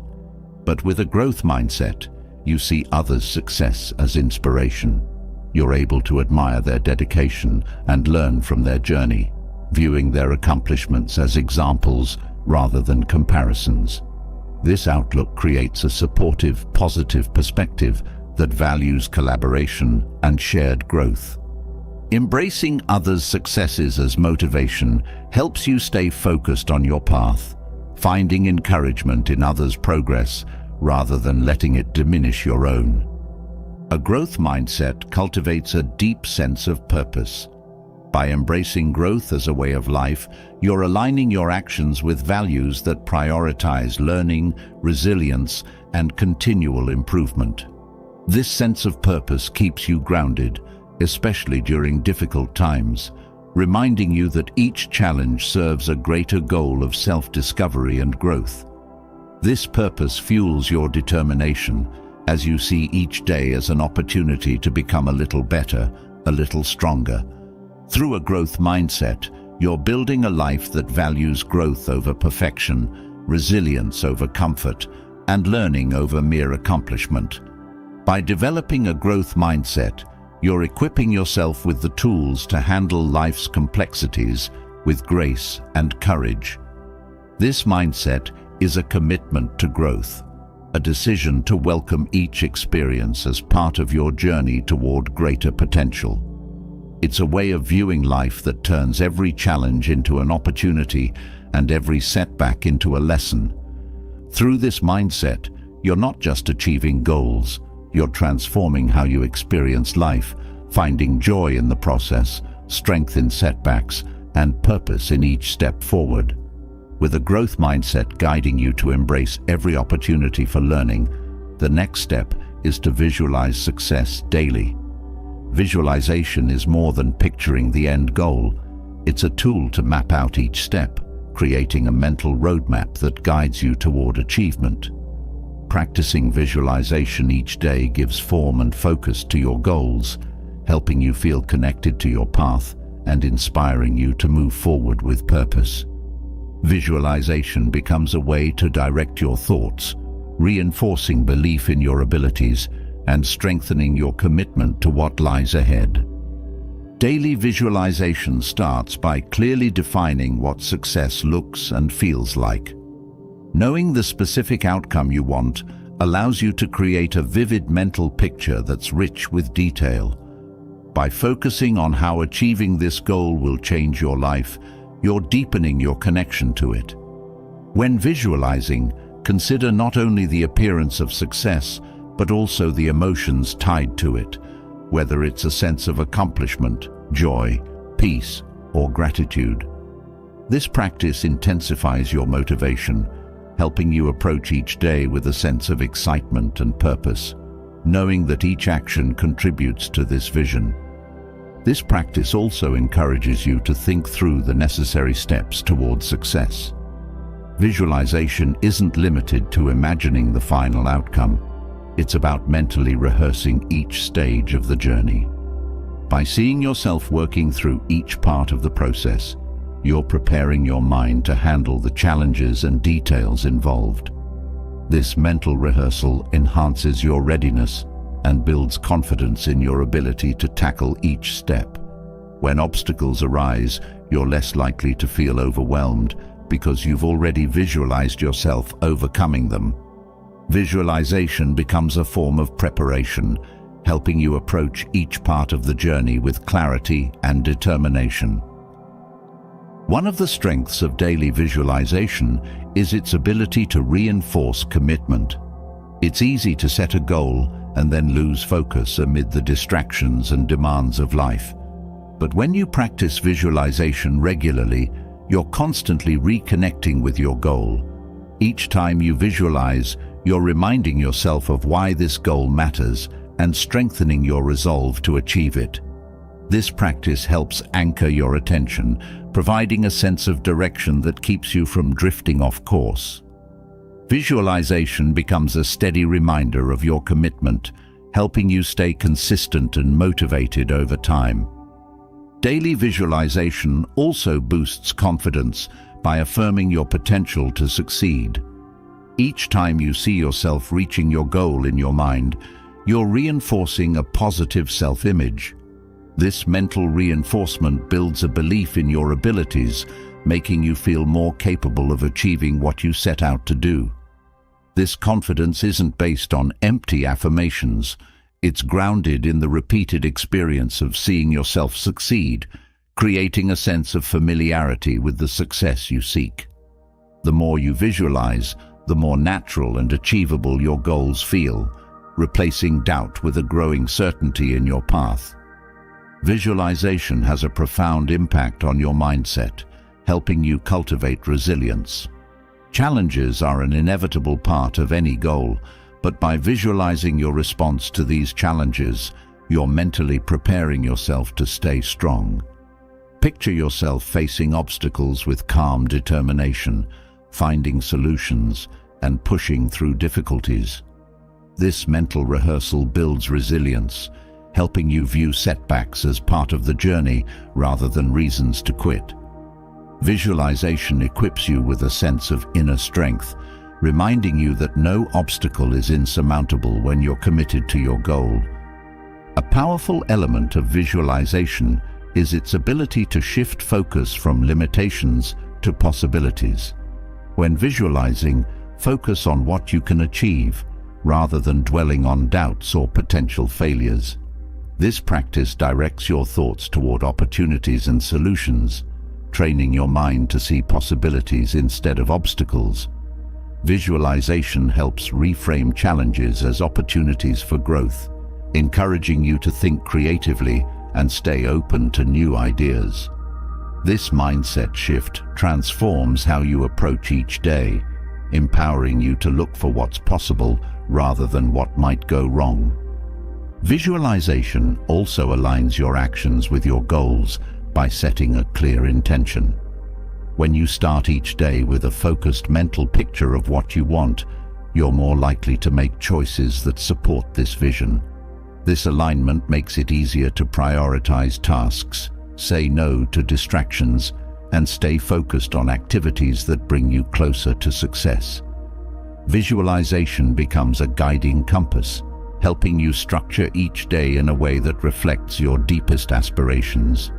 Speaker 1: But with a growth mindset, you see others' success as inspiration. You're able to admire their dedication and learn from their journey, viewing their accomplishments as examples rather than comparisons. This outlook creates a supportive, positive perspective that values collaboration and shared growth. Embracing others' successes as motivation helps you stay focused on your path, finding encouragement in others' progress rather than letting it diminish your own. A growth mindset cultivates a deep sense of purpose. By embracing growth as a way of life, you're aligning your actions with values that prioritize learning, resilience, and continual improvement. This sense of purpose keeps you grounded, especially during difficult times, reminding you that each challenge serves a greater goal of self-discovery and growth. This purpose fuels your determination, as you see each day as an opportunity to become a little better, a little stronger. Through a growth mindset, you're building a life that values growth over perfection, resilience over comfort, and learning over mere accomplishment. By developing a growth mindset, you're equipping yourself with the tools to handle life's complexities with grace and courage. This mindset is a commitment to growth, a decision to welcome each experience as part of your journey toward greater potential. It's a way of viewing life that turns every challenge into an opportunity and every setback into a lesson. Through this mindset, you're not just achieving goals, you're transforming how you experience life, finding joy in the process, strength in setbacks, and purpose in each step forward. With a growth mindset guiding you to embrace every opportunity for learning, the next step is to visualize success daily. Visualization is more than picturing the end goal. It's a tool to map out each step, creating a mental roadmap that guides you toward achievement. Practicing visualization each day gives form and focus to your goals, helping you feel connected to your path and inspiring you to move forward with purpose. Visualization becomes a way to direct your thoughts, reinforcing belief in your abilities and strengthening your commitment to what lies ahead. Daily visualization starts by clearly defining what success looks and feels like. Knowing the specific outcome you want allows you to create a vivid mental picture that's rich with detail. By focusing on how achieving this goal will change your life, you're deepening your connection to it. When visualizing, consider not only the appearance of success, but also the emotions tied to it, whether it's a sense of accomplishment, joy, peace, or gratitude. This practice intensifies your motivation, helping you approach each day with a sense of excitement and purpose, knowing that each action contributes to this vision. This practice also encourages you to think through the necessary steps towards success. Visualization isn't limited to imagining the final outcome. It's about mentally rehearsing each stage of the journey. By seeing yourself working through each part of the process, you're preparing your mind to handle the challenges and details involved. This mental rehearsal enhances your readiness and builds confidence in your ability to tackle each step. When obstacles arise, you're less likely to feel overwhelmed because you've already visualized yourself overcoming them. Visualization becomes a form of preparation, helping you approach each part of the journey with clarity and determination. One of the strengths of daily visualization is its ability to reinforce commitment. It's easy to set a goal and then lose focus amid the distractions and demands of life. But when you practice visualization regularly, you're constantly reconnecting with your goal. Each time you visualize, you're reminding yourself of why this goal matters and strengthening your resolve to achieve it. This practice helps anchor your attention, providing a sense of direction that keeps you from drifting off course. Visualization becomes a steady reminder of your commitment, helping you stay consistent and motivated over time. Daily visualization also boosts confidence by affirming your potential to succeed. Each time you see yourself reaching your goal in your mind, you're reinforcing a positive self-image. This mental reinforcement builds a belief in your abilities, making you feel more capable of achieving what you set out to do. This confidence isn't based on empty affirmations. It's grounded in the repeated experience of seeing yourself succeed, creating a sense of familiarity with the success you seek. The more you visualize, the more natural and achievable your goals feel, replacing doubt with a growing certainty in your path. Visualization has a profound impact on your mindset, helping you cultivate resilience. Challenges are an inevitable part of any goal, but by visualizing your response to these challenges, you're mentally preparing yourself to stay strong. Picture yourself facing obstacles with calm determination, finding solutions, and pushing through difficulties. This mental rehearsal builds resilience, helping you view setbacks as part of the journey rather than reasons to quit. Visualization equips you with a sense of inner strength, reminding you that no obstacle is insurmountable when you're committed to your goal. A powerful element of visualization is its ability to shift focus from limitations to possibilities. When visualizing, focus on what you can achieve, rather than dwelling on doubts or potential failures. This practice directs your thoughts toward opportunities and solutions, training your mind to see possibilities instead of obstacles. Visualization helps reframe challenges as opportunities for growth, encouraging you to think creatively and stay open to new ideas. This mindset shift transforms how you approach each day, empowering you to look for what's possible rather than what might go wrong. Visualization also aligns your actions with your goals by setting a clear intention. When you start each day with a focused mental picture of what you want, you're more likely to make choices that support this vision. This alignment makes it easier to prioritize tasks, say no to distractions, and stay focused on activities that bring you closer to success. Visualization becomes a guiding compass, helping you structure each day in a way that reflects your deepest aspirations.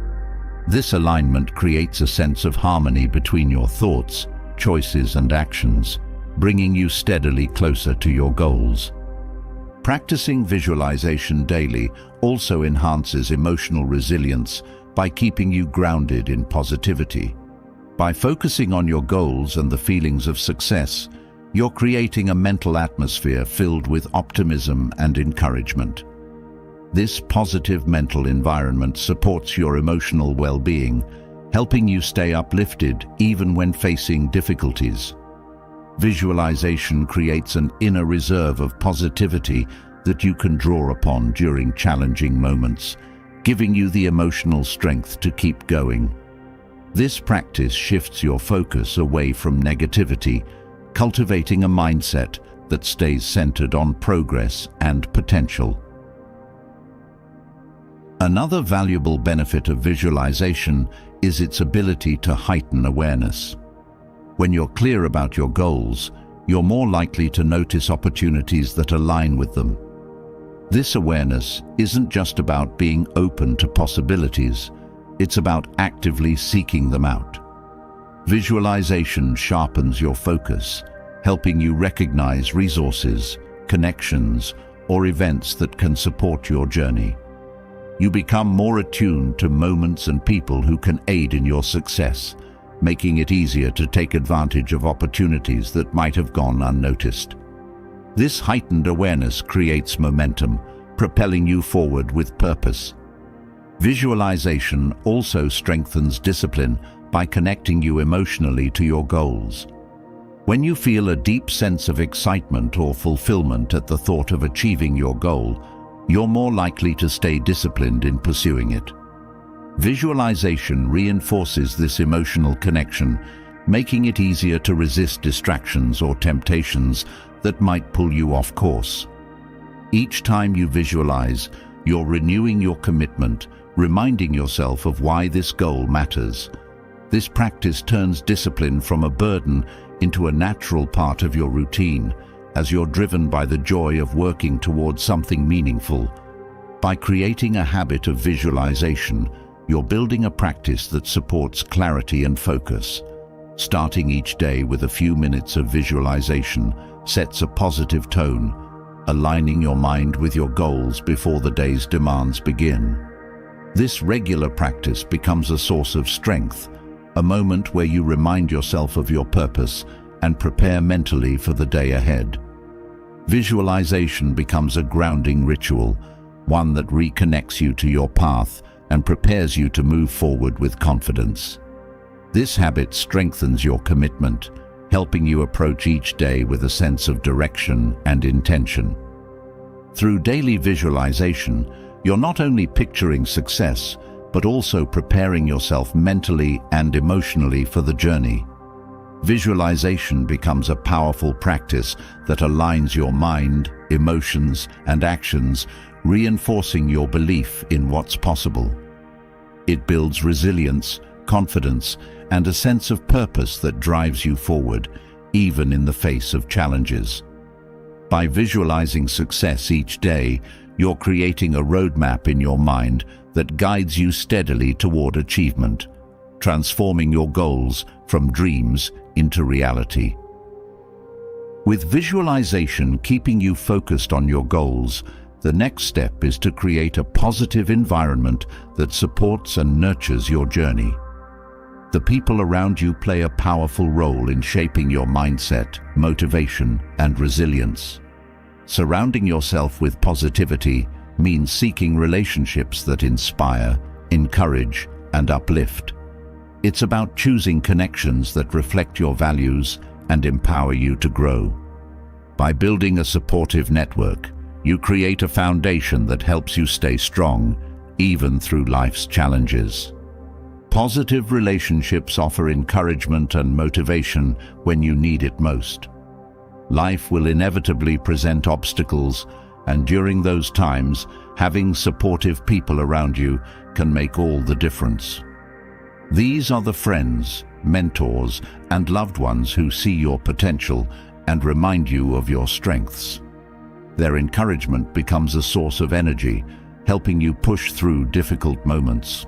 Speaker 1: This alignment creates a sense of harmony between your thoughts, choices, and actions, bringing you steadily closer to your goals. Practicing visualization daily also enhances emotional resilience by keeping you grounded in positivity. By focusing on your goals and the feelings of success, you're creating a mental atmosphere filled with optimism and encouragement. This positive mental environment supports your emotional well-being, helping you stay uplifted even when facing difficulties. Visualization creates an inner reserve of positivity that you can draw upon during challenging moments, giving you the emotional strength to keep going. This practice shifts your focus away from negativity, cultivating a mindset that stays centered on progress and potential. Another valuable benefit of visualization is its ability to heighten awareness. When you're clear about your goals, you're more likely to notice opportunities that align with them. This awareness isn't just about being open to possibilities, it's about actively seeking them out. Visualization sharpens your focus, helping you recognize resources, connections, or events that can support your journey. You become more attuned to moments and people who can aid in your success, making it easier to take advantage of opportunities that might have gone unnoticed. This heightened awareness creates momentum, propelling you forward with purpose. Visualization also strengthens discipline by connecting you emotionally to your goals. When you feel a deep sense of excitement or fulfillment at the thought of achieving your goal, you're more likely to stay disciplined in pursuing it. Visualization reinforces this emotional connection, making it easier to resist distractions or temptations that might pull you off course. Each time you visualize, you're renewing your commitment, reminding yourself of why this goal matters. This practice turns discipline from a burden into a natural part of your routine, as you're driven by the joy of working towards something meaningful. By creating a habit of visualization, you're building a practice that supports clarity and focus. Starting each day with a few minutes of visualization sets a positive tone, aligning your mind with your goals before the day's demands begin. This regular practice becomes a source of strength, a moment where you remind yourself of your purpose and prepare mentally for the day ahead. Visualization becomes a grounding ritual, one that reconnects you to your path and prepares you to move forward with confidence. This habit strengthens your commitment, helping you approach each day with a sense of direction and intention. Through daily visualization, you're not only picturing success, but also preparing yourself mentally and emotionally for the journey. Visualization becomes a powerful practice that aligns your mind, emotions, and actions, reinforcing your belief in what's possible. It builds resilience, confidence, and a sense of purpose that drives you forward, even in the face of challenges. By visualizing success each day, you're creating a roadmap in your mind that guides you steadily toward achievement, transforming your goals from dreams into reality. With visualization keeping you focused on your goals, the next step is to create a positive environment that supports and nurtures your journey. The people around you play a powerful role in shaping your mindset, motivation, and resilience. Surrounding yourself with positivity means seeking relationships that inspire, encourage, and uplift. It's about choosing connections that reflect your values and empower you to grow. By building a supportive network, you create a foundation that helps you stay strong, even through life's challenges. Positive relationships offer encouragement and motivation when you need it most. Life will inevitably present obstacles, and during those times, having supportive people around you can make all the difference. These are the friends, mentors, and loved ones who see your potential and remind you of your strengths. Their encouragement becomes a source of energy, helping you push through difficult moments.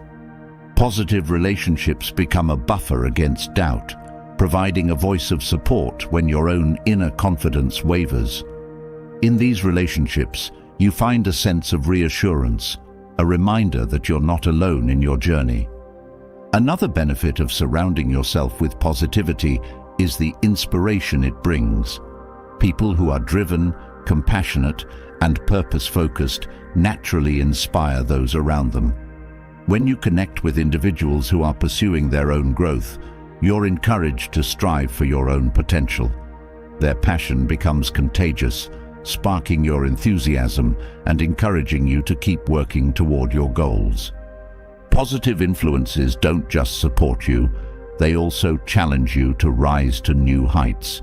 Speaker 1: Positive relationships become a buffer against doubt, providing a voice of support when your own inner confidence wavers. In these relationships, you find a sense of reassurance, a reminder that you're not alone in your journey. Another benefit of surrounding yourself with positivity is the inspiration it brings. People who are driven, compassionate, and purpose-focused naturally inspire those around them. When you connect with individuals who are pursuing their own growth, you're encouraged to strive for your own potential. Their passion becomes contagious, sparking your enthusiasm and encouraging you to keep working toward your goals. Positive influences don't just support you, they also challenge you to rise to new heights.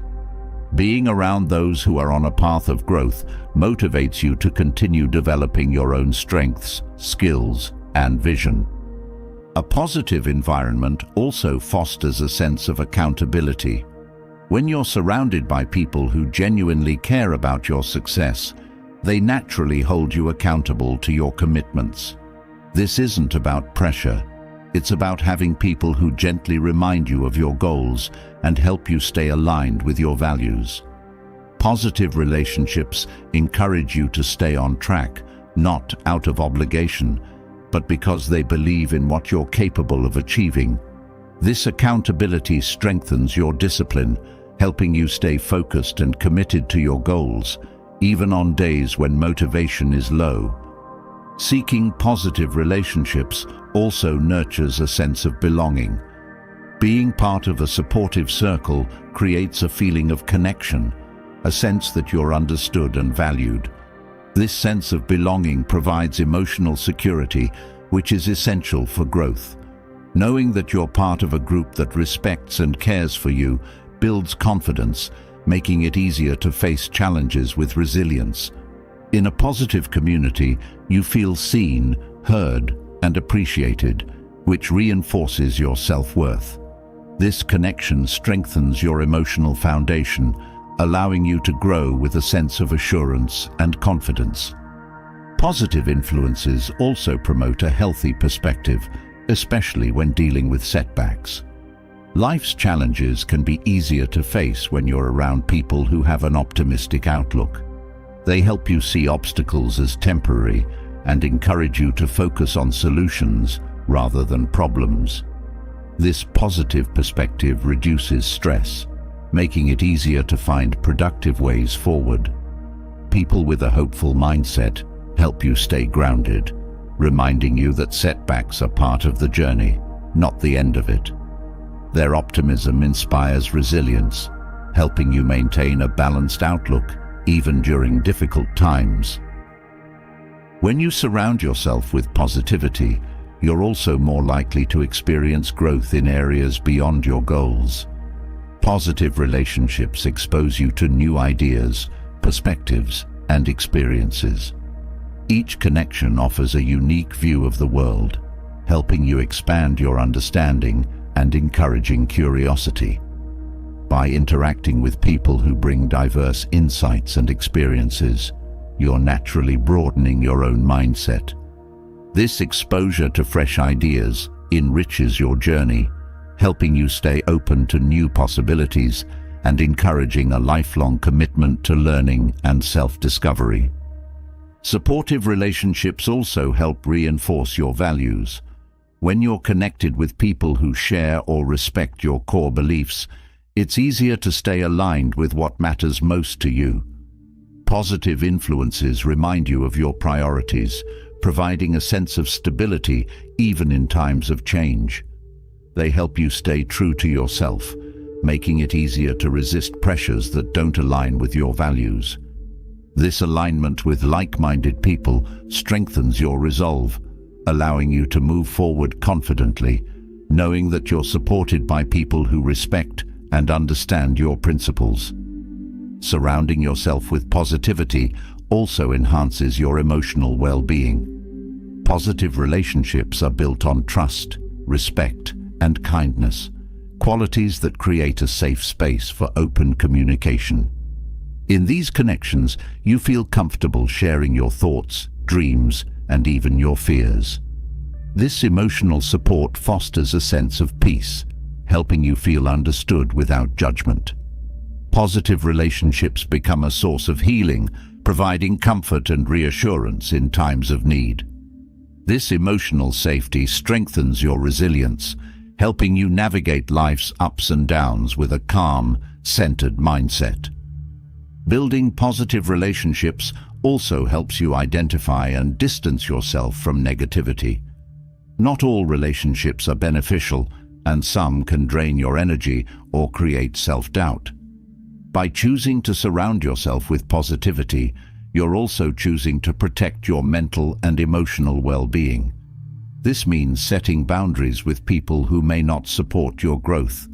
Speaker 1: Being around those who are on a path of growth motivates you to continue developing your own strengths, skills, and vision. A positive environment also fosters a sense of accountability. When you're surrounded by people who genuinely care about your success, they naturally hold you accountable to your commitments. This isn't about pressure. It's about having people who gently remind you of your goals and help you stay aligned with your values. Positive relationships encourage you to stay on track, not out of obligation, but because they believe in what you're capable of achieving. This accountability strengthens your discipline, helping you stay focused and committed to your goals, even on days when motivation is low. Seeking positive relationships also nurtures a sense of belonging. Being part of a supportive circle creates a feeling of connection, a sense that you're understood and valued. This sense of belonging provides emotional security, which is essential for growth. Knowing that you're part of a group that respects and cares for you builds confidence, making it easier to face challenges with resilience. In a positive community, you feel seen, heard, and appreciated, which reinforces your self-worth. This connection strengthens your emotional foundation, allowing you to grow with a sense of assurance and confidence. Positive influences also promote a healthy perspective, especially when dealing with setbacks. Life's challenges can be easier to face when you're around people who have an optimistic outlook. They help you see obstacles as temporary and encourage you to focus on solutions rather than problems. This positive perspective reduces stress, making it easier to find productive ways forward. People with a hopeful mindset help you stay grounded, reminding you that setbacks are part of the journey, not the end of it. Their optimism inspires resilience, helping you maintain a balanced outlook even during difficult times. When you surround yourself with positivity, you're also more likely to experience growth in areas beyond your goals. Positive relationships expose you to new ideas, perspectives, and experiences. Each connection offers a unique view of the world, helping you expand your understanding and encouraging curiosity. By interacting with people who bring diverse insights and experiences, you're naturally broadening your own mindset. This exposure to fresh ideas enriches your journey, helping you stay open to new possibilities and encouraging a lifelong commitment to learning and self-discovery. Supportive relationships also help reinforce your values. When you're connected with people who share or respect your core beliefs, it's easier to stay aligned with what matters most to you. Positive influences remind you of your priorities, providing a sense of stability even in times of change. They help you stay true to yourself, making it easier to resist pressures that don't align with your values. This alignment with like-minded people strengthens your resolve, allowing you to move forward confidently, knowing that you're supported by people who respect and understand your principles. Surrounding yourself with positivity also enhances your emotional well-being. Positive relationships are built on trust, respect, and kindness, qualities that create a safe space for open communication. In these connections, you feel comfortable sharing your thoughts, dreams, and even your fears. This emotional support fosters a sense of peace, helping you feel understood without judgment. Positive relationships become a source of healing, providing comfort and reassurance in times of need. This emotional safety strengthens your resilience, helping you navigate life's ups and downs with a calm, centered mindset. Building positive relationships also helps you identify and distance yourself from negativity. Not all relationships are beneficial, and some can drain your energy or create self-doubt. By choosing to surround yourself with positivity, you're also choosing to protect your mental and emotional well-being. This means setting boundaries with people who may not support your growth.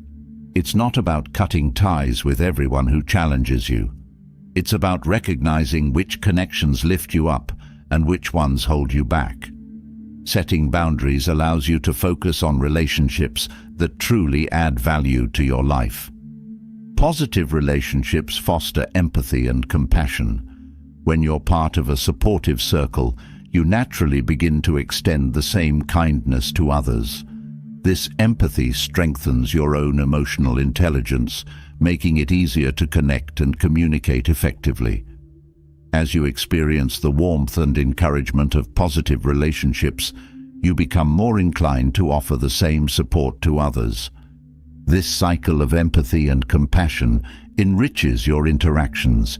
Speaker 1: It's not about cutting ties with everyone who challenges you. It's about recognizing which connections lift you up and which ones hold you back. Setting boundaries allows you to focus on relationships that truly add value to your life. Positive relationships foster empathy and compassion. When you're part of a supportive circle, you naturally begin to extend the same kindness to others. This empathy strengthens your own emotional intelligence, making it easier to connect and communicate effectively. As you experience the warmth and encouragement of positive relationships, you become more inclined to offer the same support to others. This cycle of empathy and compassion enriches your interactions,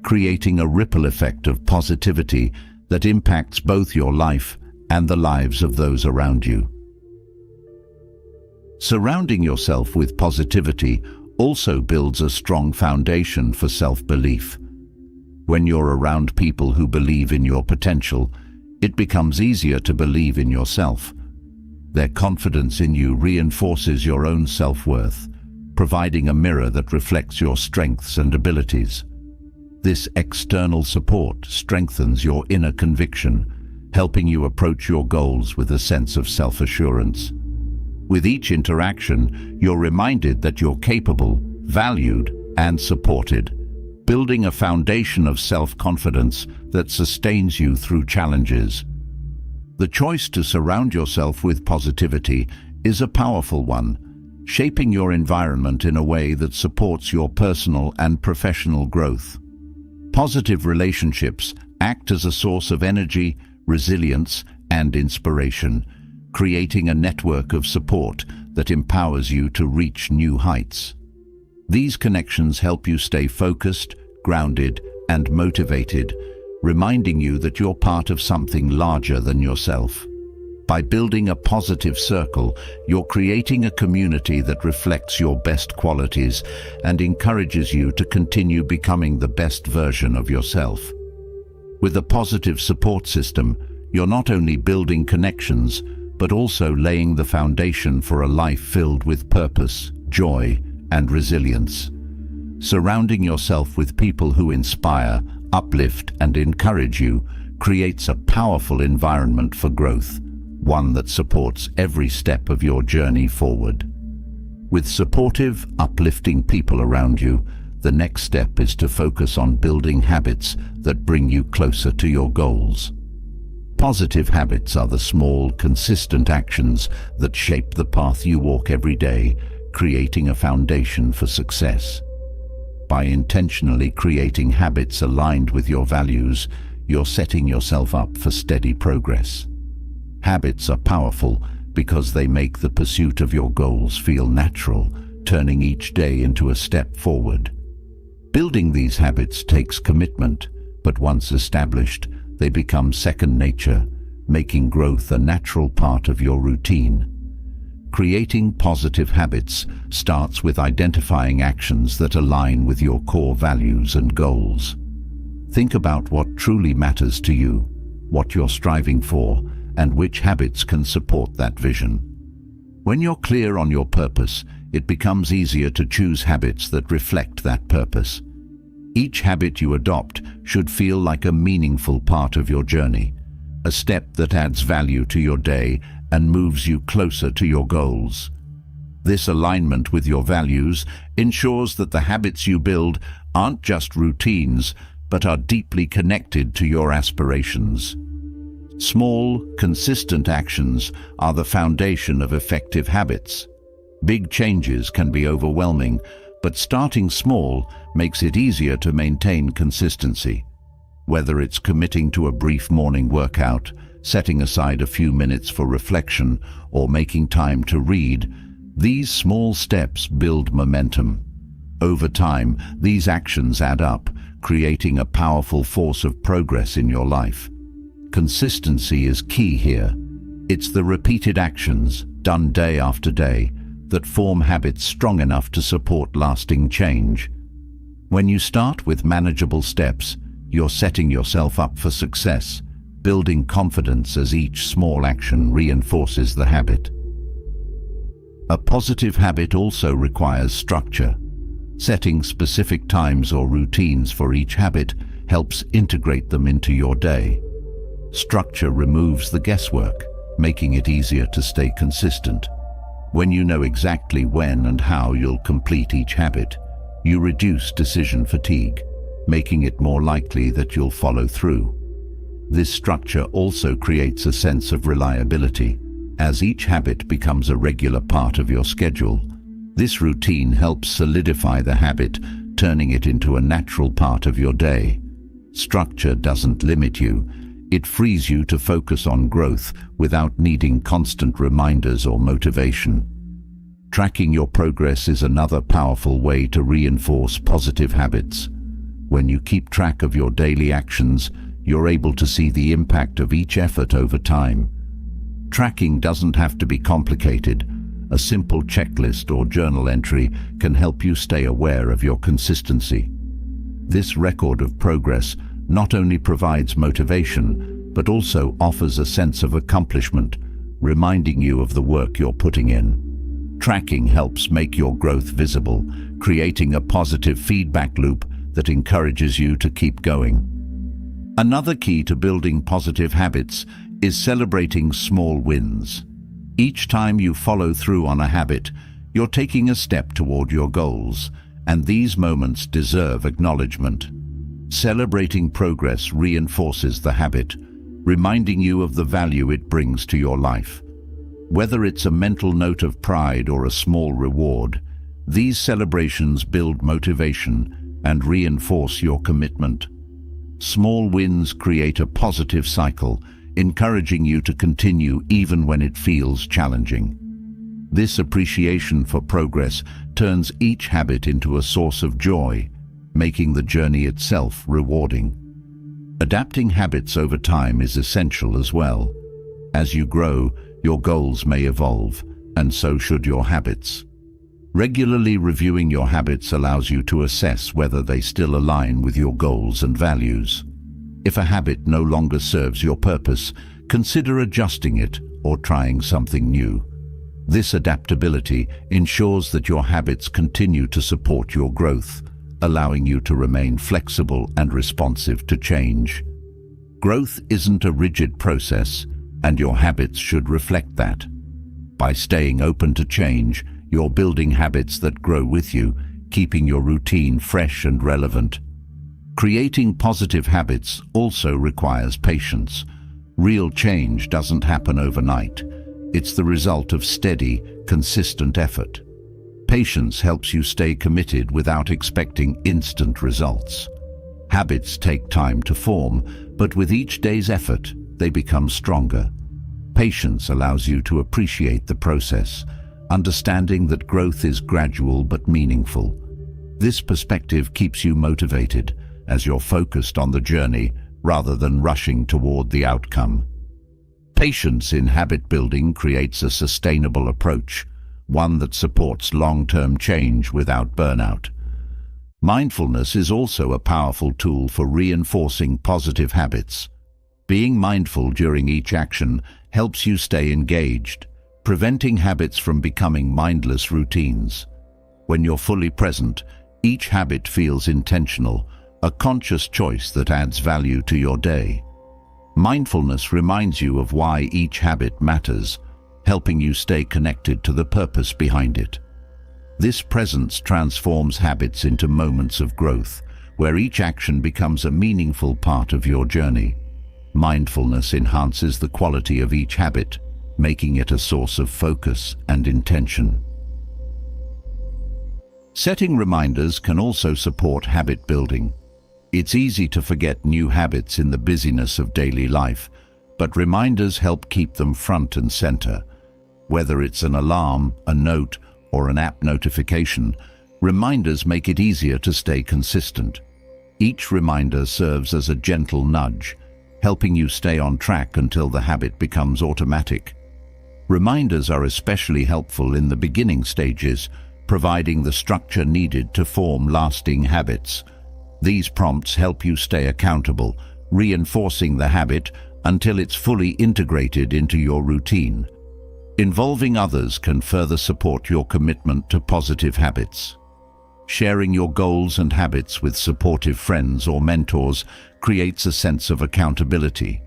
Speaker 1: creating a ripple effect of positivity that impacts both your life and the lives of those around you. Surrounding yourself with positivity also builds a strong foundation for self-belief. When you're around people who believe in your potential, it becomes easier to believe in yourself. Their confidence in you reinforces your own self-worth, providing a mirror that reflects your strengths and abilities. This external support strengthens your inner conviction, helping you approach your goals with a sense of self-assurance. With each interaction, you're reminded that you're capable, valued, and supported, building a foundation of self-confidence that sustains you through challenges. The choice to surround yourself with positivity is a powerful one, shaping your environment in a way that supports your personal and professional growth. Positive relationships act as a source of energy, resilience, and inspiration, creating a network of support that empowers you to reach new heights. These connections help you stay focused, grounded, and motivated, reminding you that you're part of something larger than yourself. By building a positive circle, you're creating a community that reflects your best qualities and encourages you to continue becoming the best version of yourself. With a positive support system, you're not only building connections, but also laying the foundation for a life filled with purpose, joy, and resilience. Surrounding yourself with people who inspire, uplift, and encourage you creates a powerful environment for growth, one that supports every step of your journey forward. With supportive, uplifting people around you, the next step is to focus on building habits that bring you closer to your goals. Positive habits are the small, consistent actions that shape the path you walk every day, creating a foundation for success. By intentionally creating habits aligned with your values, you're setting yourself up for steady progress. Habits are powerful because they make the pursuit of your goals feel natural, turning each day into a step forward. Building these habits takes commitment, but once established, they become second nature, making growth a natural part of your routine. Creating positive habits starts with identifying actions that align with your core values and goals. Think about what truly matters to you, what you're striving for, and which habits can support that vision. When you're clear on your purpose, it becomes easier to choose habits that reflect that purpose. Each habit you adopt should feel like a meaningful part of your journey, a step that adds value to your day and moves you closer to your goals. This alignment with your values ensures that the habits you build aren't just routines, but are deeply connected to your aspirations. Small, consistent actions are the foundation of effective habits. Big changes can be overwhelming, but starting small makes it easier to maintain consistency. Whether it's committing to a brief morning workout, setting aside a few minutes for reflection, or making time to read, these small steps build momentum. Over time, these actions add up, creating a powerful force of progress in your life. Consistency is key here. It's the repeated actions, done day after day, that form habits strong enough to support lasting change. When you start with manageable steps, you're setting yourself up for success, building confidence as each small action reinforces the habit. A positive habit also requires structure. Setting specific times or routines for each habit helps integrate them into your day. Structure removes the guesswork, making it easier to stay consistent. When you know exactly when and how you'll complete each habit, you reduce decision fatigue, making it more likely that you'll follow through. This structure also creates a sense of reliability. As each habit becomes a regular part of your schedule, this routine helps solidify the habit, turning it into a natural part of your day. Structure doesn't limit you. It frees you to focus on growth without needing constant reminders or motivation. Tracking your progress is another powerful way to reinforce positive habits. When you keep track of your daily actions, you're able to see the impact of each effort over time. Tracking doesn't have to be complicated. A simple checklist or journal entry can help you stay aware of your consistency. This record of progress not only provides motivation, but also offers a sense of accomplishment, reminding you of the work you're putting in. Tracking helps make your growth visible, creating a positive feedback loop that encourages you to keep going. Another key to building positive habits is celebrating small wins. Each time you follow through on a habit, you're taking a step toward your goals, and these moments deserve acknowledgement. Celebrating progress reinforces the habit, reminding you of the value it brings to your life. Whether it's a mental note of pride or a small reward, these celebrations build motivation and reinforce your commitment. Small wins create a positive cycle, encouraging you to continue even when it feels challenging. This appreciation for progress turns each habit into a source of joy, making the journey itself rewarding. Adapting habits over time is essential as well. As you grow, your goals may evolve, and so should your habits. Regularly reviewing your habits allows you to assess whether they still align with your goals and values. If a habit no longer serves your purpose, consider adjusting it or trying something new. This adaptability ensures that your habits continue to support your growth, allowing you to remain flexible and responsive to change. Growth isn't a rigid process, and your habits should reflect that. By staying open to change, you're building habits that grow with you, keeping your routine fresh and relevant. Creating positive habits also requires patience. Real change doesn't happen overnight. It's the result of steady, consistent effort. Patience helps you stay committed without expecting instant results. Habits take time to form, but with each day's effort, they become stronger. Patience allows you to appreciate the process, understanding that growth is gradual but meaningful. This perspective keeps you motivated, as you're focused on the journey rather than rushing toward the outcome. Patience in habit building creates a sustainable approach, one that supports long-term change without burnout. Mindfulness is also a powerful tool for reinforcing positive habits. Being mindful during each action helps you stay engaged, preventing habits from becoming mindless routines. When you're fully present, each habit feels intentional, a conscious choice that adds value to your day. Mindfulness reminds you of why each habit matters, helping you stay connected to the purpose behind it. This presence transforms habits into moments of growth, where each action becomes a meaningful part of your journey. Mindfulness enhances the quality of each habit, making it a source of focus and intention. Setting reminders can also support habit building. It's easy to forget new habits in the busyness of daily life, but reminders help keep them front and center. Whether it's an alarm, a note, or an app notification, reminders make it easier to stay consistent. Each reminder serves as a gentle nudge, helping you stay on track until the habit becomes automatic. Reminders are especially helpful in the beginning stages, providing the structure needed to form lasting habits. These prompts help you stay accountable, reinforcing the habit until it's fully integrated into your routine. Involving others can further support your commitment to positive habits. Sharing your goals and habits with supportive friends or mentors creates a sense of accountability.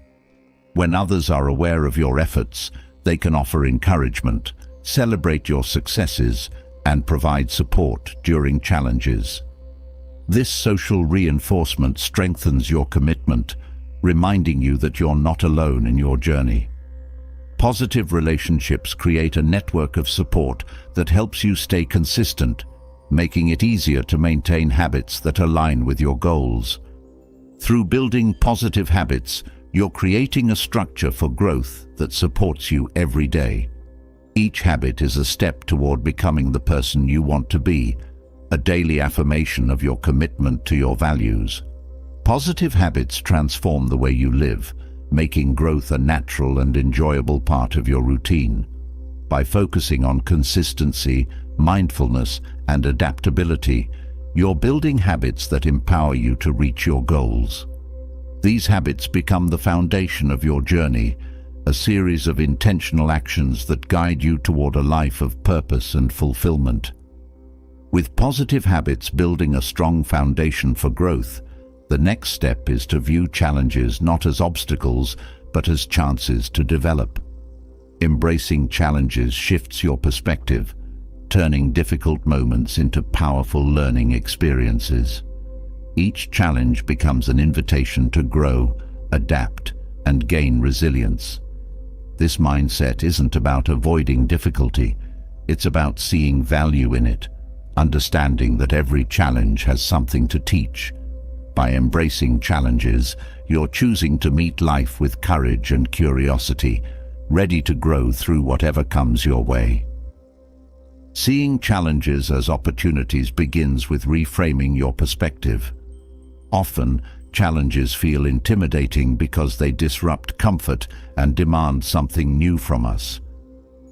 Speaker 1: When others are aware of your efforts, they can offer encouragement, celebrate your successes, and provide support during challenges. This social reinforcement strengthens your commitment, reminding you that you're not alone in your journey. Positive relationships create a network of support that helps you stay consistent, making it easier to maintain habits that align with your goals. Through building positive habits, you're creating a structure for growth that supports you every day. Each habit is a step toward becoming the person you want to be, a daily affirmation of your commitment to your values. Positive habits transform the way you live, making growth a natural and enjoyable part of your routine. By focusing on consistency, mindfulness, and adaptability, you're building habits that empower you to reach your goals. These habits become the foundation of your journey, a series of intentional actions that guide you toward a life of purpose and fulfillment. With positive habits building a strong foundation for growth, the next step is to view challenges not as obstacles, but as chances to develop. Embracing challenges shifts your perspective, turning difficult moments into powerful learning experiences. Each challenge becomes an invitation to grow, adapt, and gain resilience. This mindset isn't about avoiding difficulty, it's about seeing value in it, understanding that every challenge has something to teach. By embracing challenges, you're choosing to meet life with courage and curiosity, ready to grow through whatever comes your way. Seeing challenges as opportunities begins with reframing your perspective. Often, challenges feel intimidating because they disrupt comfort and demand something new from us.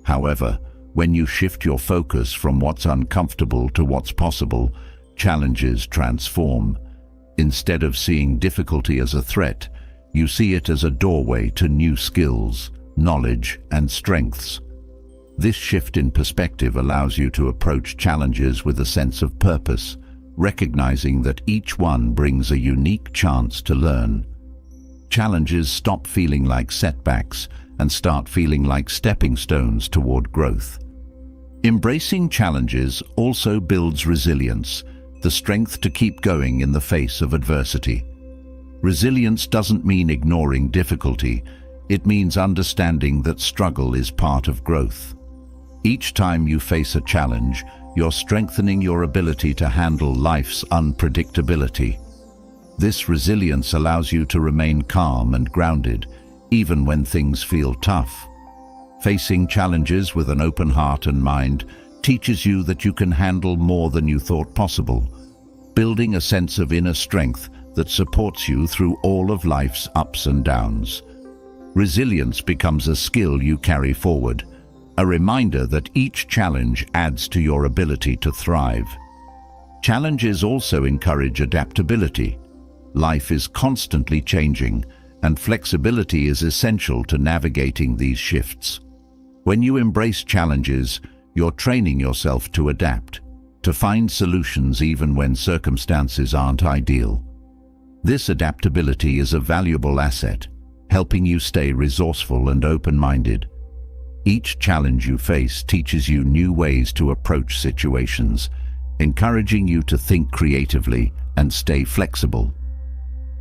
Speaker 1: However, when you shift your focus from what's uncomfortable to what's possible, challenges transform. Instead of seeing difficulty as a threat, you see it as a doorway to new skills, knowledge, and strengths. This shift in perspective allows you to approach challenges with a sense of purpose, recognizing that each one brings a unique chance to learn. Challenges stop feeling like setbacks and start feeling like stepping stones toward growth. Embracing challenges also builds resilience, the strength to keep going in the face of adversity. Resilience doesn't mean ignoring difficulty, it means understanding that struggle is part of growth. Each time you face a challenge, you're strengthening your ability to handle life's unpredictability. This resilience allows you to remain calm and grounded, even when things feel tough. Facing challenges with an open heart and mind teaches you that you can handle more than you thought possible, building a sense of inner strength that supports you through all of life's ups and downs. Resilience becomes a skill you carry forward, a reminder that each challenge adds to your ability to thrive. Challenges also encourage adaptability. Life is constantly changing, and flexibility is essential to navigating these shifts. When you embrace challenges, you're training yourself to adapt, to find solutions even when circumstances aren't ideal. This adaptability is a valuable asset, helping you stay resourceful and open-minded. Each challenge you face teaches you new ways to approach situations, encouraging you to think creatively and stay flexible.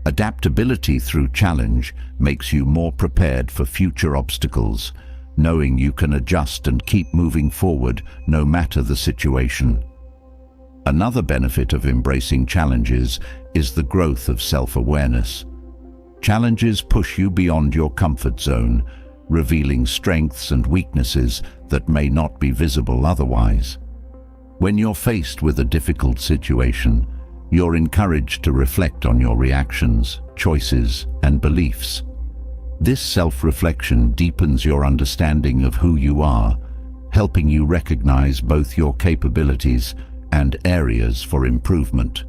Speaker 1: Adaptability through challenge makes you more prepared for future obstacles, knowing you can adjust and keep moving forward no matter the situation. Another benefit of embracing challenges is the growth of self-awareness. Challenges push you beyond your comfort zone, revealing strengths and weaknesses that may not be visible otherwise. When you're faced with a difficult situation, you're encouraged to reflect on your reactions, choices, and beliefs. This self-reflection deepens your understanding of who you are, helping you recognize both your capabilities and areas for improvement.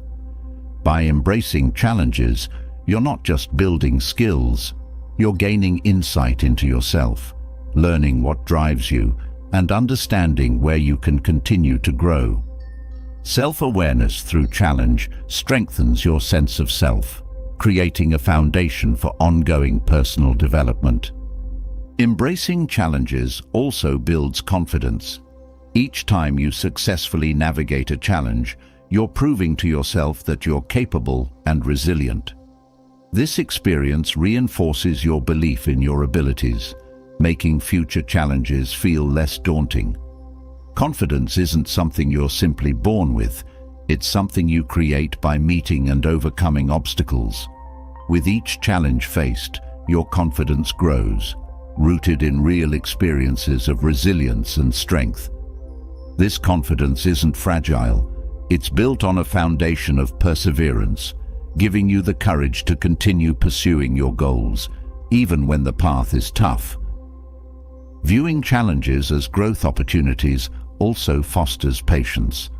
Speaker 1: By embracing challenges, you're not just building skills, you're gaining insight into yourself, learning what drives you, and understanding where you can continue to grow. Self-awareness through challenge strengthens your sense of self, creating a foundation for ongoing personal development. Embracing challenges also builds confidence. Each time you successfully navigate a challenge, you're proving to yourself that you're capable and resilient. This experience reinforces your belief in your abilities, making future challenges feel less daunting. Confidence isn't something you're simply born with, it's something you create by meeting and overcoming obstacles. With each challenge faced, your confidence grows, rooted in real experiences of resilience and strength. This confidence isn't fragile, it's built on a foundation of perseverance, giving you the courage to continue pursuing your goals, even when the path is tough. Viewing challenges as growth opportunities also fosters patience.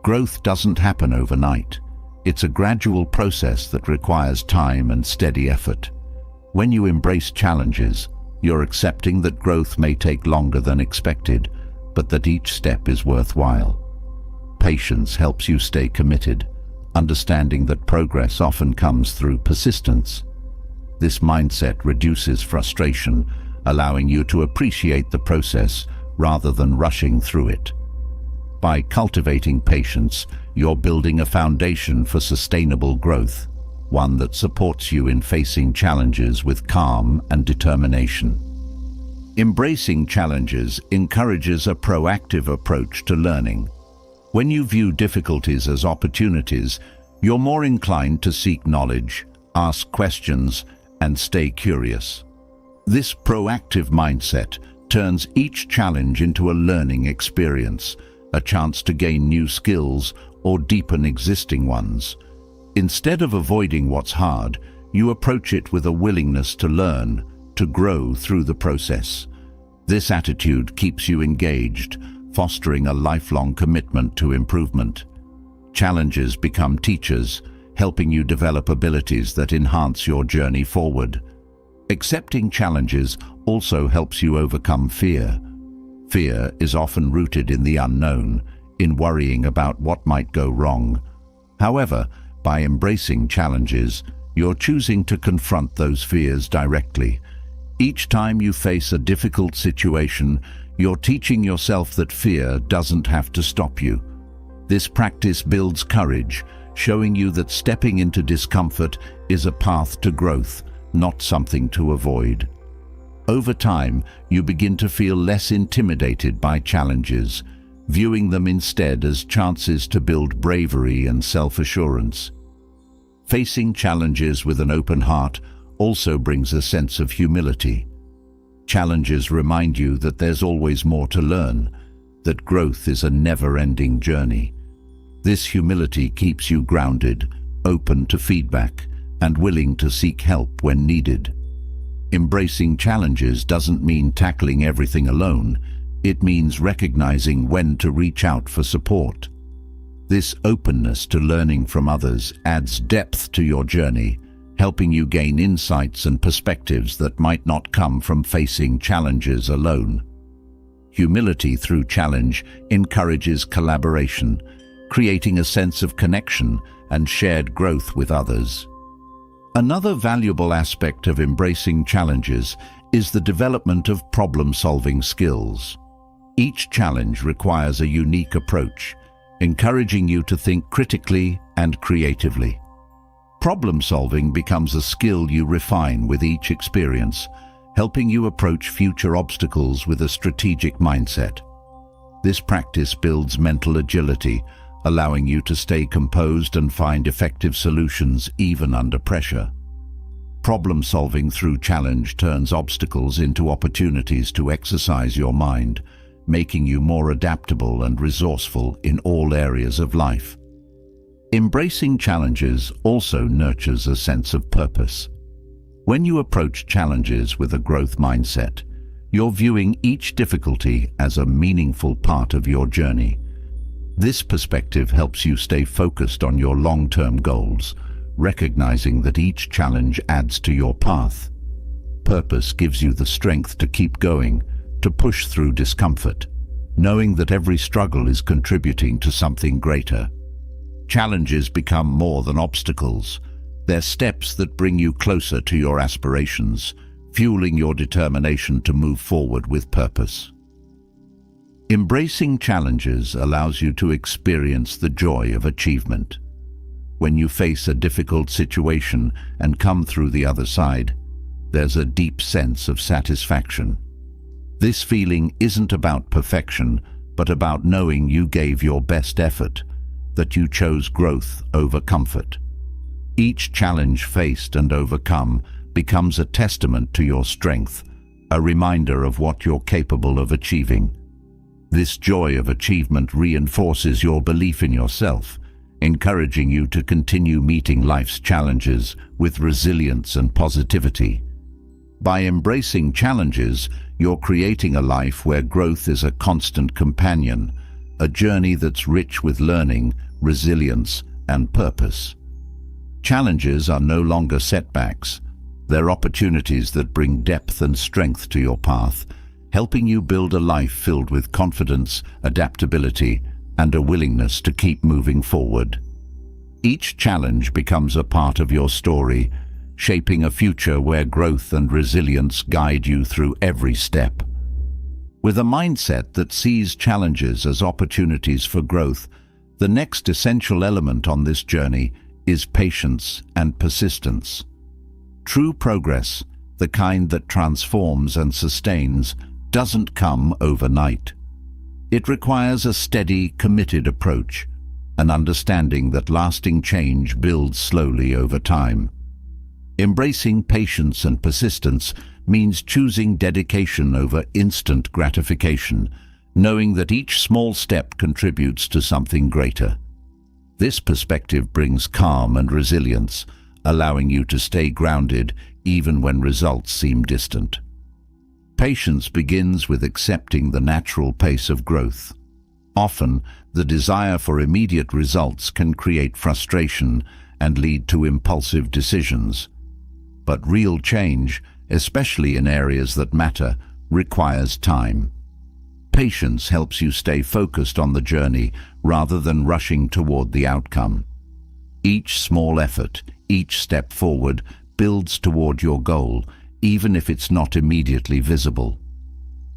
Speaker 1: Growth doesn't happen overnight. It's a gradual process that requires time and steady effort. When you embrace challenges, you're accepting that growth may take longer than expected, but that each step is worthwhile. Patience helps you stay committed, understanding that progress often comes through persistence. This mindset reduces frustration, allowing you to appreciate the process rather than rushing through it. By cultivating patience, you're building a foundation for sustainable growth, one that supports you in facing challenges with calm and determination. Embracing challenges encourages a proactive approach to learning. When you view difficulties as opportunities, you're more inclined to seek knowledge, ask questions, and stay curious. This proactive mindset turns each challenge into a learning experience, a chance to gain new skills or deepen existing ones. Instead of avoiding what's hard, you approach it with a willingness to learn, to grow through the process. This attitude keeps you engaged, fostering a lifelong commitment to improvement. Challenges become teachers, helping you develop abilities that enhance your journey forward. Accepting challenges also helps you overcome fear. Fear is often rooted in the unknown, in worrying about what might go wrong. However, by embracing challenges, you're choosing to confront those fears directly. Each time you face a difficult situation, you're teaching yourself that fear doesn't have to stop you. This practice builds courage, showing you that stepping into discomfort is a path to growth, not something to avoid. Over time, you begin to feel less intimidated by challenges, viewing them instead as chances to build bravery and self-assurance. Facing challenges with an open heart also brings a sense of humility. Challenges remind you that there's always more to learn, that growth is a never-ending journey. This humility keeps you grounded, open to feedback, and willing to seek help when needed. Embracing challenges doesn't mean tackling everything alone. It means recognizing when to reach out for support. This openness to learning from others adds depth to your journey, helping you gain insights and perspectives that might not come from facing challenges alone. Humility through challenge encourages collaboration, creating a sense of connection and shared growth with others. Another valuable aspect of embracing challenges is the development of problem-solving skills. Each challenge requires a unique approach, encouraging you to think critically and creatively. Problem-solving becomes a skill you refine with each experience, helping you approach future obstacles with a strategic mindset. This practice builds mental agility, allowing you to stay composed and find effective solutions even under pressure. Problem-solving through challenge turns obstacles into opportunities to exercise your mind, making you more adaptable and resourceful in all areas of life. Embracing challenges also nurtures a sense of purpose. When you approach challenges with a growth mindset, you're viewing each difficulty as a meaningful part of your journey. This perspective helps you stay focused on your long-term goals, recognizing that each challenge adds to your path. Purpose gives you the strength to keep going, to push through discomfort, knowing that every struggle is contributing to something greater. Challenges become more than obstacles. They're steps that bring you closer to your aspirations, fueling your determination to move forward with purpose. Embracing challenges allows you to experience the joy of achievement. When you face a difficult situation and come through the other side, there's a deep sense of satisfaction. This feeling isn't about perfection, but about knowing you gave your best effort, that you chose growth over comfort. Each challenge faced and overcome becomes a testament to your strength, a reminder of what you're capable of achieving. This joy of achievement reinforces your belief in yourself, encouraging you to continue meeting life's challenges with resilience and positivity. By embracing challenges, you're creating a life where growth is a constant companion, a journey that's rich with learning, resilience, and purpose. Challenges are no longer setbacks. They're opportunities that bring depth and strength to your path, helping you build a life filled with confidence, adaptability, and a willingness to keep moving forward. Each challenge becomes a part of your story, shaping a future where growth and resilience guide you through every step. With a mindset that sees challenges as opportunities for growth, the next essential element on this journey is patience and persistence. True progress, the kind that transforms and sustains, doesn't come overnight. It requires a steady, committed approach, an understanding that lasting change builds slowly over time. Embracing patience and persistence means choosing dedication over instant gratification, knowing that each small step contributes to something greater. This perspective brings calm and resilience, allowing you to stay grounded even when results seem distant. Patience begins with accepting the natural pace of growth. Often, the desire for immediate results can create frustration and lead to impulsive decisions. But real change, especially in areas that matter, requires time. Patience helps you stay focused on the journey rather than rushing toward the outcome. Each small effort, each step forward, builds toward your goal, even if it's not immediately visible.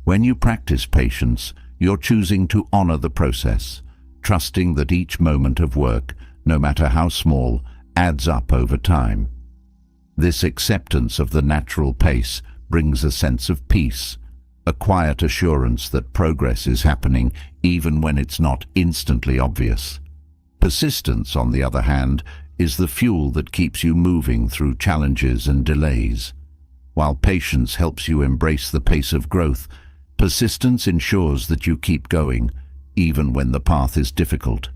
Speaker 1: When you practice patience, you're choosing to honor the process, trusting that each moment of work, no matter how small, adds up over time. This acceptance of the natural pace brings a sense of peace, a quiet assurance that progress is happening even when it's not instantly obvious. Persistence, on the other hand, is the fuel that keeps you moving through challenges and delays. While patience helps you embrace the pace of growth, persistence ensures that you keep going, even when the path is difficult.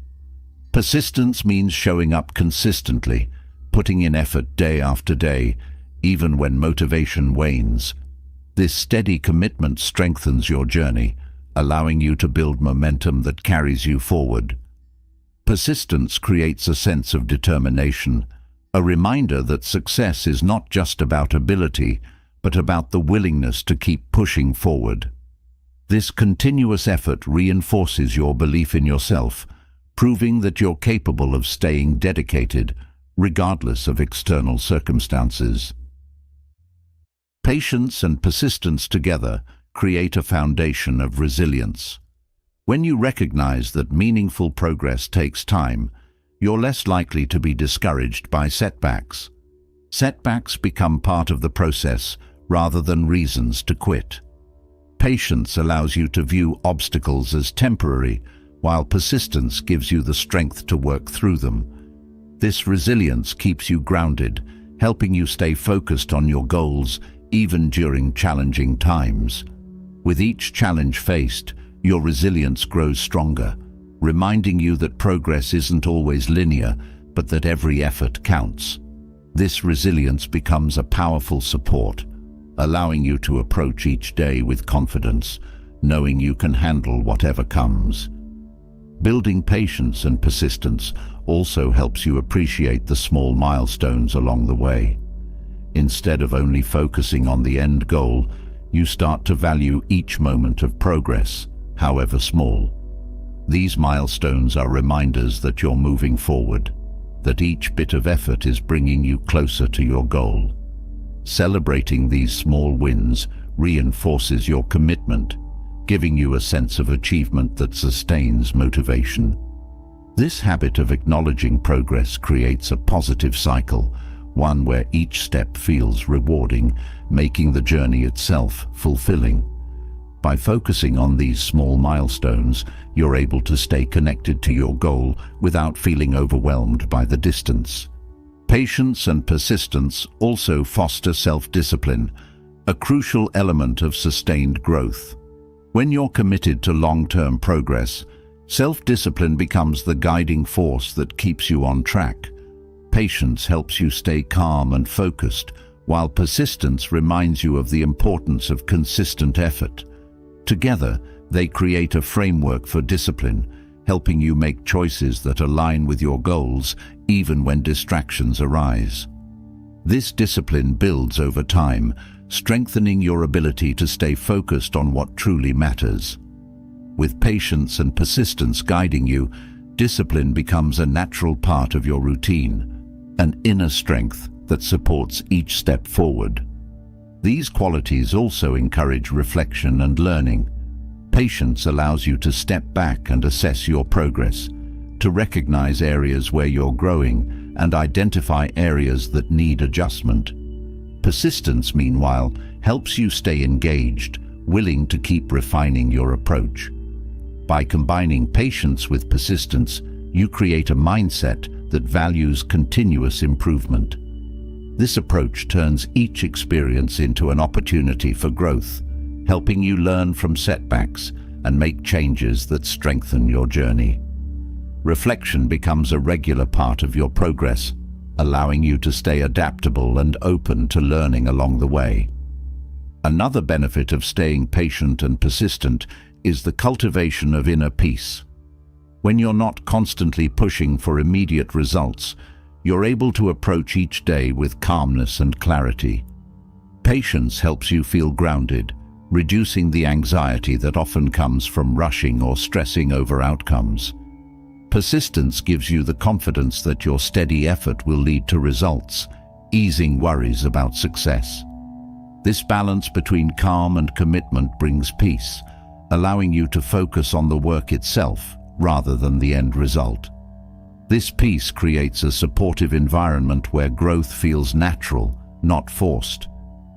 Speaker 1: Persistence means showing up consistently, putting in effort day after day, even when motivation wanes. This steady commitment strengthens your journey, allowing you to build momentum that carries you forward. Persistence creates a sense of determination, a reminder that success is not just about ability, but about the willingness to keep pushing forward. This continuous effort reinforces your belief in yourself, proving that you're capable of staying dedicated, regardless of external circumstances. Patience and persistence together create a foundation of resilience. When you recognize that meaningful progress takes time, you're less likely to be discouraged by setbacks. Setbacks become part of the process rather than reasons to quit. Patience allows you to view obstacles as temporary, while persistence gives you the strength to work through them. This resilience keeps you grounded, helping you stay focused on your goals even during challenging times. With each challenge faced, your resilience grows stronger, reminding you that progress isn't always linear, but that every effort counts. This resilience becomes a powerful support, allowing you to approach each day with confidence, knowing you can handle whatever comes. Building patience and persistence also helps you appreciate the small milestones along the way. Instead of only focusing on the end goal, you start to value each moment of progress, however small. These milestones are reminders that you're moving forward, that each bit of effort is bringing you closer to your goal. Celebrating these small wins reinforces your commitment, giving you a sense of achievement that sustains motivation. This habit of acknowledging progress creates a positive cycle, one where each step feels rewarding, making the journey itself fulfilling. By focusing on these small milestones, you're able to stay connected to your goal without feeling overwhelmed by the distance. Patience and persistence also foster self-discipline, a crucial element of sustained growth. When you're committed to long-term progress, self-discipline becomes the guiding force that keeps you on track. Patience helps you stay calm and focused, while persistence reminds you of the importance of consistent effort. Together, they create a framework for discipline, helping you make choices that align with your goals even when distractions arise. This discipline builds over time, strengthening your ability to stay focused on what truly matters. With patience and persistence guiding you, discipline becomes a natural part of your routine, an inner strength that supports each step forward. These qualities also encourage reflection and learning. Patience allows you to step back and assess your progress, to recognize areas where you're growing and identify areas that need adjustment. Persistence, meanwhile, helps you stay engaged, willing to keep refining your approach. By combining patience with persistence, you create a mindset that values continuous improvement. This approach turns each experience into an opportunity for growth, helping you learn from setbacks and make changes that strengthen your journey. Reflection becomes a regular part of your progress, allowing you to stay adaptable and open to learning along the way. Another benefit of staying patient and persistent is the cultivation of inner peace. When you're not constantly pushing for immediate results, you're able to approach each day with calmness and clarity. Patience helps you feel grounded, reducing the anxiety that often comes from rushing or stressing over outcomes. Persistence gives you the confidence that your steady effort will lead to results, easing worries about success. This balance between calm and commitment brings peace, allowing you to focus on the work itself rather than the end result. This peace creates a supportive environment where growth feels natural, not forced,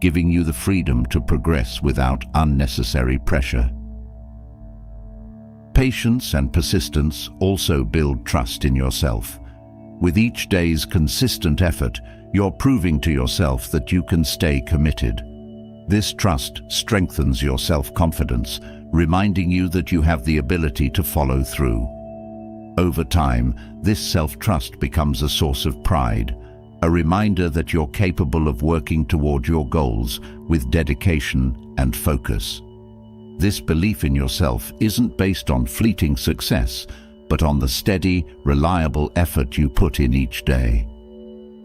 Speaker 1: giving you the freedom to progress without unnecessary pressure. Patience and persistence also build trust in yourself. With each day's consistent effort, you're proving to yourself that you can stay committed. This trust strengthens your self-confidence, reminding you that you have the ability to follow through. Over time, this self-trust becomes a source of pride, a reminder that you're capable of working toward your goals with dedication and focus. This belief in yourself isn't based on fleeting success, but on the steady, reliable effort you put in each day.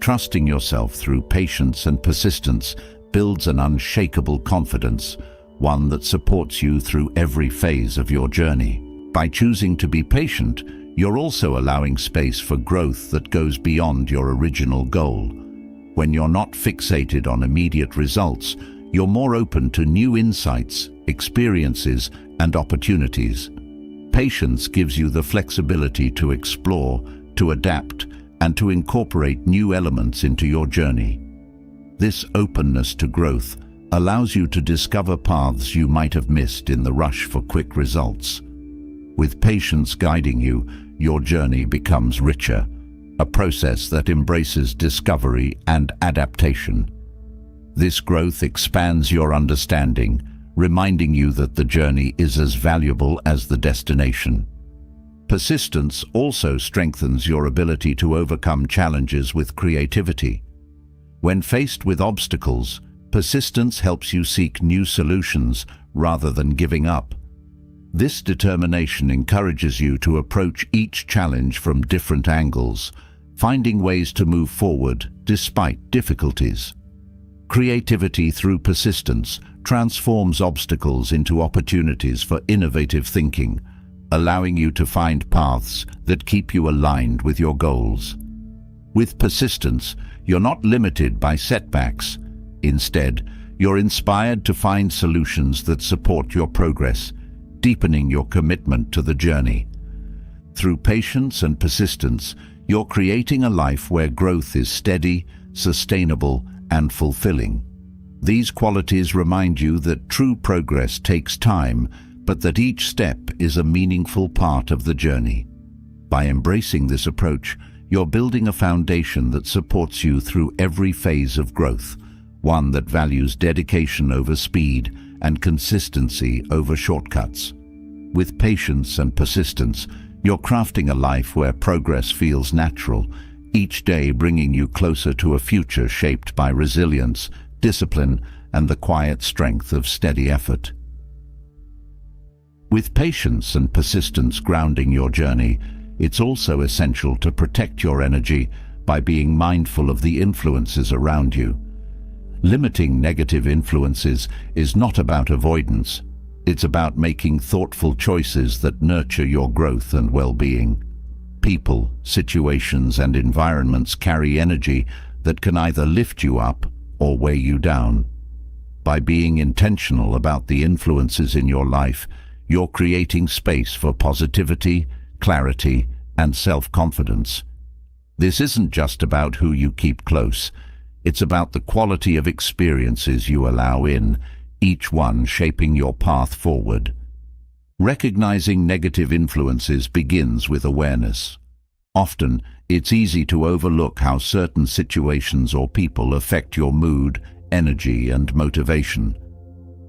Speaker 1: Trusting yourself through patience and persistence builds an unshakable confidence, one that supports you through every phase of your journey. By choosing to be patient, you're also allowing space for growth that goes beyond your original goal. When you're not fixated on immediate results, you're more open to new insights, experiences, and opportunities. Patience gives you the flexibility to explore, to adapt, and to incorporate new elements into your journey. This openness to growth allows you to discover paths you might have missed in the rush for quick results. With patience guiding you, your journey becomes richer, a process that embraces discovery and adaptation. This growth expands your understanding, reminding you that the journey is as valuable as the destination. Persistence also strengthens your ability to overcome challenges with creativity. When faced with obstacles, persistence helps you seek new solutions rather than giving up. This determination encourages you to approach each challenge from different angles, finding ways to move forward despite difficulties. Creativity through persistence transforms obstacles into opportunities for innovative thinking, allowing you to find paths that keep you aligned with your goals. With persistence, you're not limited by setbacks. Instead, you're inspired to find solutions that support your progress, deepening your commitment to the journey. Through patience and persistence, you're creating a life where growth is steady, sustainable, and fulfilling. These qualities remind you that true progress takes time, but that each step is a meaningful part of the journey. By embracing this approach, you're building a foundation that supports you through every phase of growth, one that values dedication over speed and consistency over shortcuts. With patience and persistence, you're crafting a life where progress feels natural, each day bringing you closer to a future shaped by resilience, discipline, and the quiet strength of steady effort. With patience and persistence grounding your journey, it's also essential to protect your energy by being mindful of the influences around you. Limiting negative influences is not about avoidance. It's about making thoughtful choices that nurture your growth and well-being. People, situations, and environments carry energy that can either lift you up or weigh you down. By being intentional about the influences in your life, you're creating space for positivity, clarity, and self-confidence. This isn't just about who you keep close. It's about the quality of experiences you allow in, each one shaping your path forward. Recognizing negative influences begins with awareness. Often, it's easy to overlook how certain situations or people affect your mood, energy, and motivation.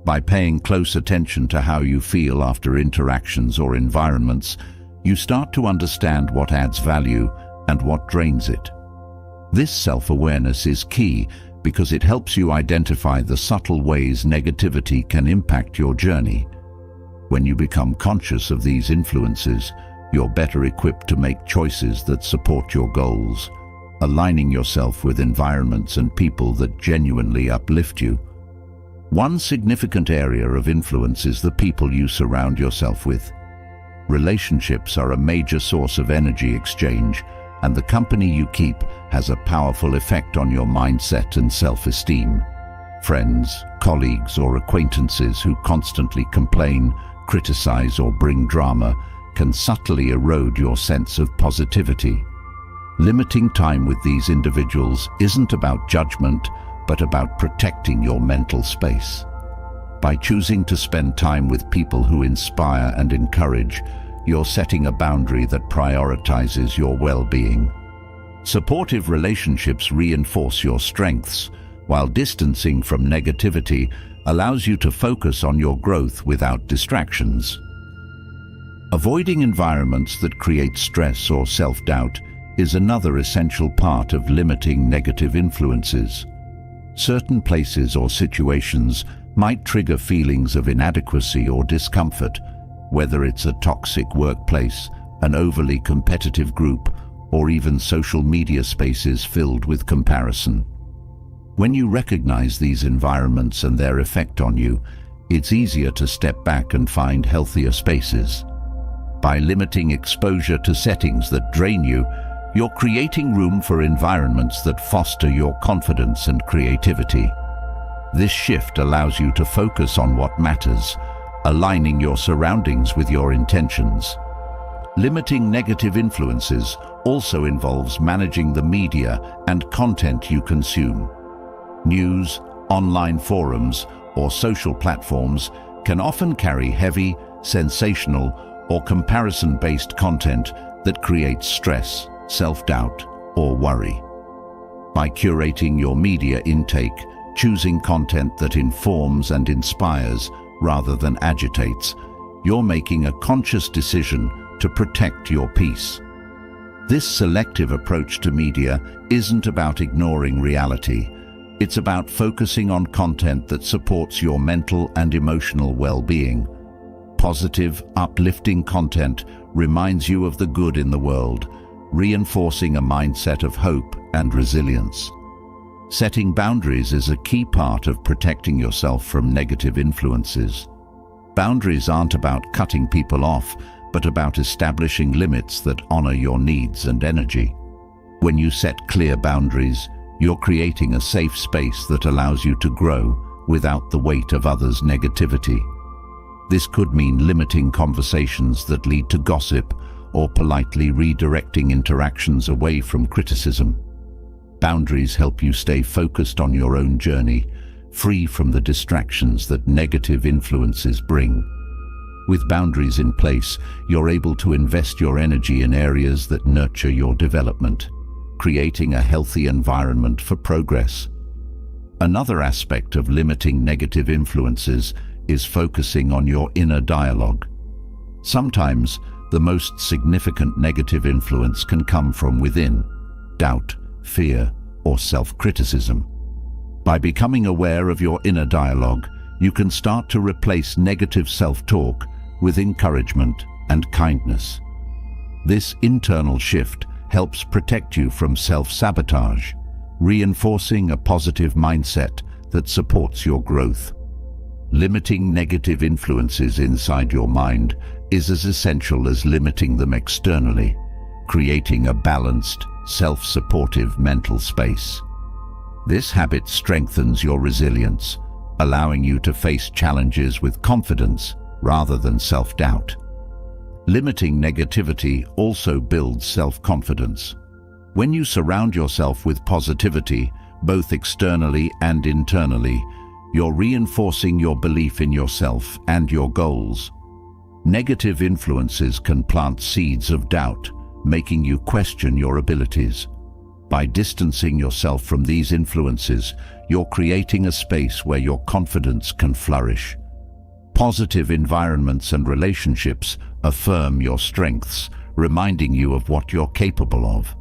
Speaker 1: By paying close attention to how you feel after interactions or environments, you start to understand what adds value and what drains it. This self-awareness is key because it helps you identify the subtle ways negativity can impact your journey. When you become conscious of these influences, you're better equipped to make choices that support your goals, aligning yourself with environments and people that genuinely uplift you. One significant area of influence is the people you surround yourself with. Relationships are a major source of energy exchange, and the company you keep has a powerful effect on your mindset and self-esteem. Friends, colleagues, or acquaintances who constantly complain, criticize, or bring drama can subtly erode your sense of positivity. Limiting time with these individuals isn't about judgment, but about protecting your mental space. By choosing to spend time with people who inspire and encourage, you're setting a boundary that prioritizes your well-being. Supportive relationships reinforce your strengths, while distancing from negativity allows you to focus on your growth without distractions. Avoiding environments that create stress or self-doubt is another essential part of limiting negative influences. Certain places or situations might trigger feelings of inadequacy or discomfort, whether it's a toxic workplace, an overly competitive group, or even social media spaces filled with comparison. When you recognize these environments and their effect on you, it's easier to step back and find healthier spaces. By limiting exposure to settings that drain you, you're creating room for environments that foster your confidence and creativity. This shift allows you to focus on what matters, aligning your surroundings with your intentions. Limiting negative influences also involves managing the media and content you consume. News, online forums, or social platforms can often carry heavy, sensational, or comparison-based content that creates stress, self-doubt, or worry. By curating your media intake, choosing content that informs and inspires rather than agitates, you're making a conscious decision to protect your peace. This selective approach to media isn't about ignoring reality. It's about focusing on content that supports your mental and emotional well-being. Positive, uplifting content reminds you of the good in the world, reinforcing a mindset of hope and resilience. Setting boundaries is a key part of protecting yourself from negative influences. Boundaries aren't about cutting people off, but about establishing limits that honor your needs and energy. When you set clear boundaries, you're creating a safe space that allows you to grow without the weight of others' negativity. This could mean limiting conversations that lead to gossip or politely redirecting interactions away from criticism. Boundaries help you stay focused on your own journey, free from the distractions that negative influences bring. With boundaries in place, you're able to invest your energy in areas that nurture your development, creating a healthy environment for progress. Another aspect of limiting negative influences is focusing on your inner dialogue. Sometimes, the most significant negative influence can come from within: doubt, fear, or self-criticism. By becoming aware of your inner dialogue, you can start to replace negative self-talk with encouragement and kindness. This internal shift helps protect you from self-sabotage, reinforcing a positive mindset that supports your growth. Limiting negative influences inside your mind is as essential as limiting them externally, creating a balanced, self-supportive mental space. This habit strengthens your resilience, allowing you to face challenges with confidence rather than self-doubt. Limiting negativity also builds self-confidence. When you surround yourself with positivity, both externally and internally, you're reinforcing your belief in yourself and your goals. Negative influences can plant seeds of doubt, making you question your abilities. By distancing yourself from these influences, you're creating a space where your confidence can flourish. Positive environments and relationships affirm your strengths, reminding you of what you're capable of.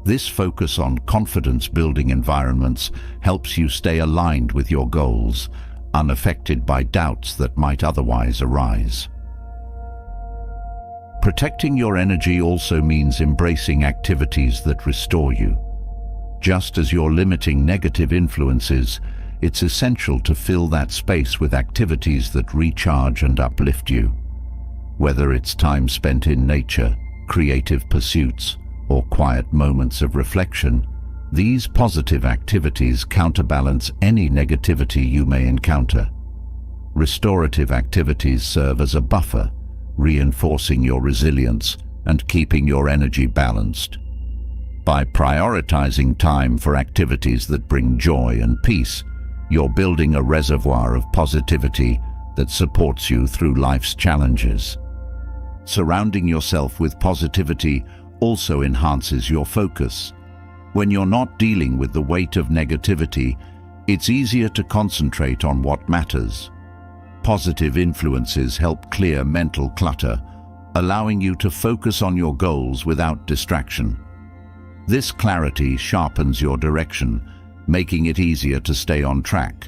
Speaker 1: This focus on confidence-building environments helps you stay aligned with your goals, unaffected by doubts that might otherwise arise. Protecting your energy also means embracing activities that restore you. Just as you're limiting negative influences, it's essential to fill that space with activities that recharge and uplift you. Whether it's time spent in nature, creative pursuits, or quiet moments of reflection, these positive activities counterbalance any negativity you may encounter. Restorative activities serve as a buffer, reinforcing your resilience and keeping your energy balanced. By prioritizing time for activities that bring joy and peace, you're building a reservoir of positivity that supports you through life's challenges. Surrounding yourself with positivity also enhances your focus. When you're not dealing with the weight of negativity, it's easier to concentrate on what matters. Positive influences help clear mental clutter, allowing you to focus on your goals without distraction. This clarity sharpens your direction, making it easier to stay on track.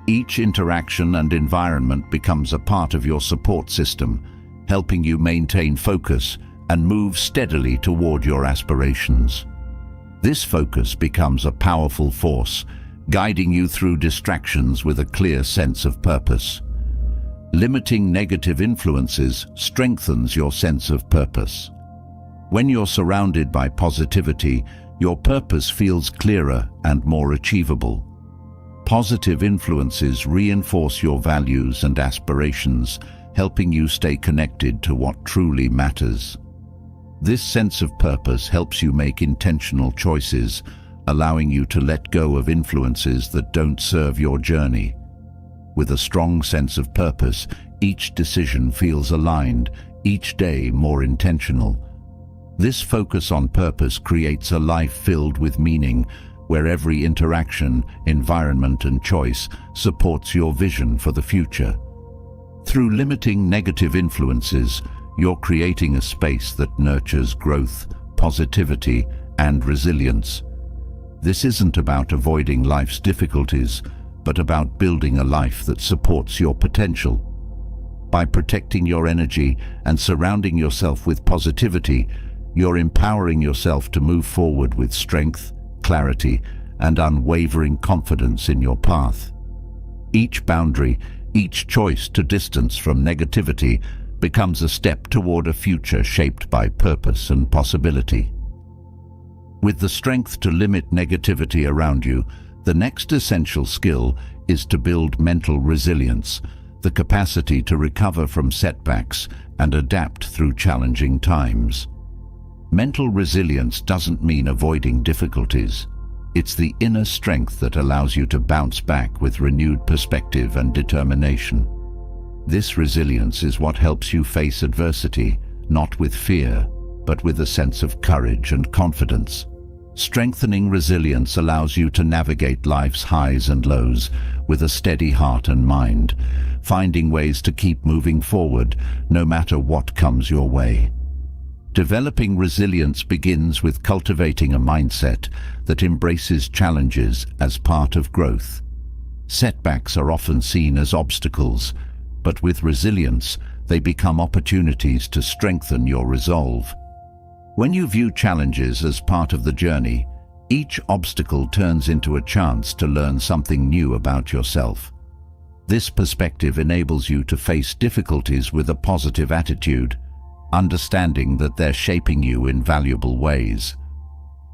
Speaker 1: Each interaction and environment becomes a part of your support system, helping you maintain focus and move steadily toward your aspirations. This focus becomes a powerful force, guiding you through distractions with a clear sense of purpose. Limiting negative influences strengthens your sense of purpose. When you're surrounded by positivity, your purpose feels clearer and more achievable. Positive influences reinforce your values and aspirations, helping you stay connected to what truly matters. This sense of purpose helps you make intentional choices, allowing you to let go of influences that don't serve your journey. With a strong sense of purpose, each decision feels aligned, each day more intentional. This focus on purpose creates a life filled with meaning, where every interaction, environment, and choice supports your vision for the future. Through limiting negative influences, you're creating a space that nurtures growth, positivity, and resilience. This isn't about avoiding life's difficulties, but about building a life that supports your potential. By protecting your energy and surrounding yourself with positivity, you're empowering yourself to move forward with strength, clarity, and unwavering confidence in your path. Each boundary, each choice to distance from negativity becomes a step toward a future shaped by purpose and possibility. With the strength to limit negativity around you, the next essential skill is to build mental resilience, the capacity to recover from setbacks and adapt through challenging times. Mental resilience doesn't mean avoiding difficulties. It's the inner strength that allows you to bounce back with renewed perspective and determination. This resilience is what helps you face adversity, not with fear, but with a sense of courage and confidence. Strengthening resilience allows you to navigate life's highs and lows with a steady heart and mind, finding ways to keep moving forward no matter what comes your way. Developing resilience begins with cultivating a mindset that embraces challenges as part of growth. Setbacks are often seen as obstacles, but with resilience, they become opportunities to strengthen your resolve. When you view challenges as part of the journey, each obstacle turns into a chance to learn something new about yourself. This perspective enables you to face difficulties with a positive attitude, understanding that they're shaping you in valuable ways.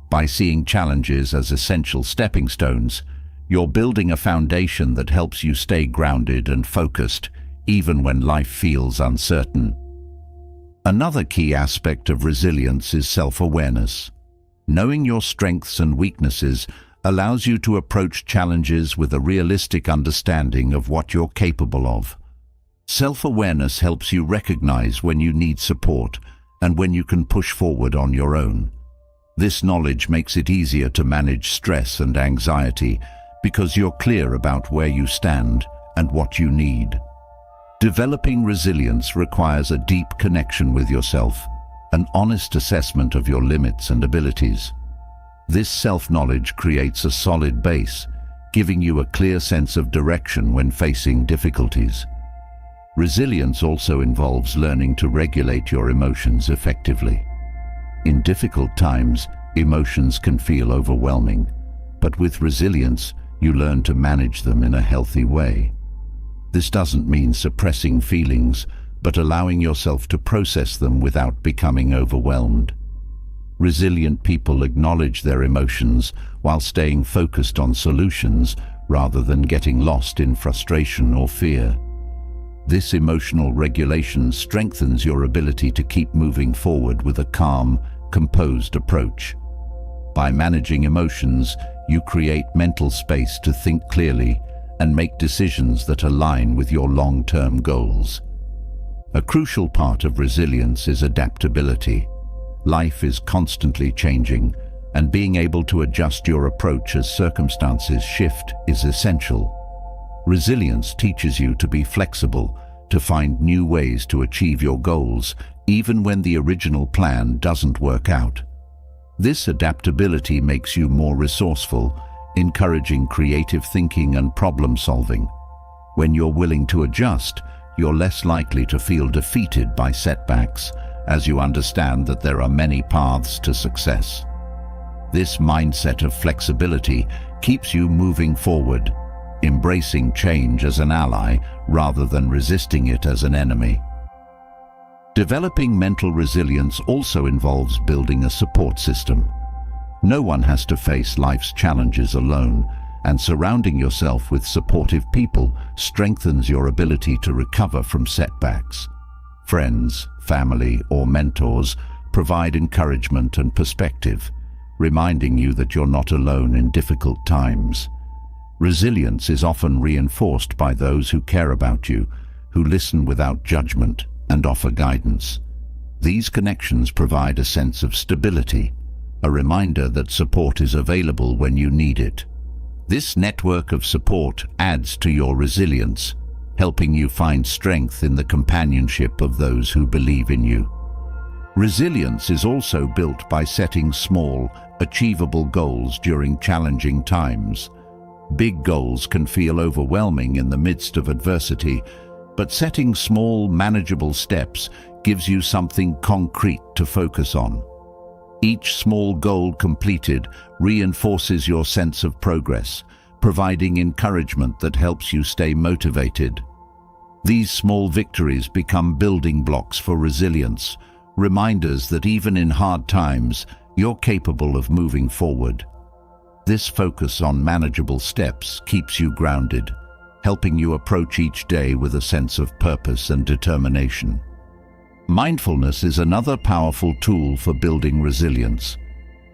Speaker 1: By seeing challenges as essential stepping stones, you're building a foundation that helps you stay grounded and focused, even when life feels uncertain. Another key aspect of resilience is self-awareness. Knowing your strengths and weaknesses allows you to approach challenges with a realistic understanding of what you're capable of. Self-awareness helps you recognize when you need support and when you can push forward on your own. This knowledge makes it easier to manage stress and anxiety because you're clear about where you stand and what you need. Developing resilience requires a deep connection with yourself, an honest assessment of your limits and abilities. This self-knowledge creates a solid base, giving you a clear sense of direction when facing difficulties. Resilience also involves learning to regulate your emotions effectively. In difficult times, emotions can feel overwhelming, but with resilience, you learn to manage them in a healthy way. This doesn't mean suppressing feelings, but allowing yourself to process them without becoming overwhelmed. Resilient people acknowledge their emotions while staying focused on solutions rather than getting lost in frustration or fear. This emotional regulation strengthens your ability to keep moving forward with a calm, composed approach. By managing emotions, you create mental space to think clearly and make decisions that align with your long-term goals. A crucial part of resilience is adaptability. Life is constantly changing, and being able to adjust your approach as circumstances shift is essential. Resilience teaches you to be flexible, to find new ways to achieve your goals, even when the original plan doesn't work out. This adaptability makes you more resourceful, encouraging creative thinking and problem-solving. When you're willing to adjust, you're less likely to feel defeated by setbacks, as you understand that there are many paths to success. This mindset of flexibility keeps you moving forward, embracing change as an ally rather than resisting it as an enemy. Developing mental resilience also involves building a support system. No one has to face life's challenges alone, and surrounding yourself with supportive people strengthens your ability to recover from setbacks. Friends, family, or mentors provide encouragement and perspective, reminding you that you're not alone in difficult times. Resilience is often reinforced by those who care about you, who listen without judgment and offer guidance. These connections provide a sense of stability, a reminder that support is available when you need it. This network of support adds to your resilience, helping you find strength in the companionship of those who believe in you. Resilience is also built by setting small, achievable goals during challenging times. Big goals can feel overwhelming in the midst of adversity, but setting small, manageable steps gives you something concrete to focus on. Each small goal completed reinforces your sense of progress, providing encouragement that helps you stay motivated. These small victories become building blocks for resilience, reminders that even in hard times, you're capable of moving forward. This focus on manageable steps keeps you grounded, helping you approach each day with a sense of purpose and determination. Mindfulness is another powerful tool for building resilience.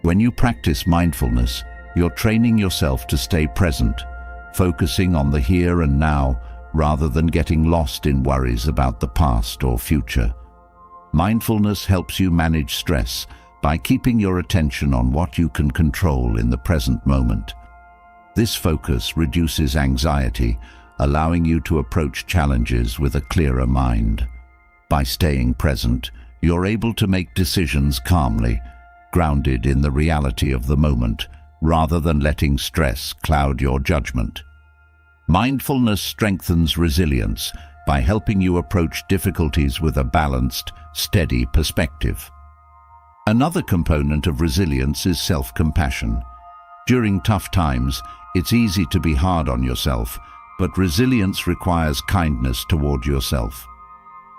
Speaker 1: When you practice mindfulness, you're training yourself to stay present, focusing on the here and now rather than getting lost in worries about the past or future. Mindfulness helps you manage stress by keeping your attention on what you can control in the present moment. This focus reduces anxiety, allowing you to approach challenges with a clearer mind. By staying present, you're able to make decisions calmly, grounded in the reality of the moment, rather than letting stress cloud your judgment. Mindfulness strengthens resilience by helping you approach difficulties with a balanced, steady perspective. Another component of resilience is self-compassion. During tough times, it's easy to be hard on yourself, but resilience requires kindness toward yourself.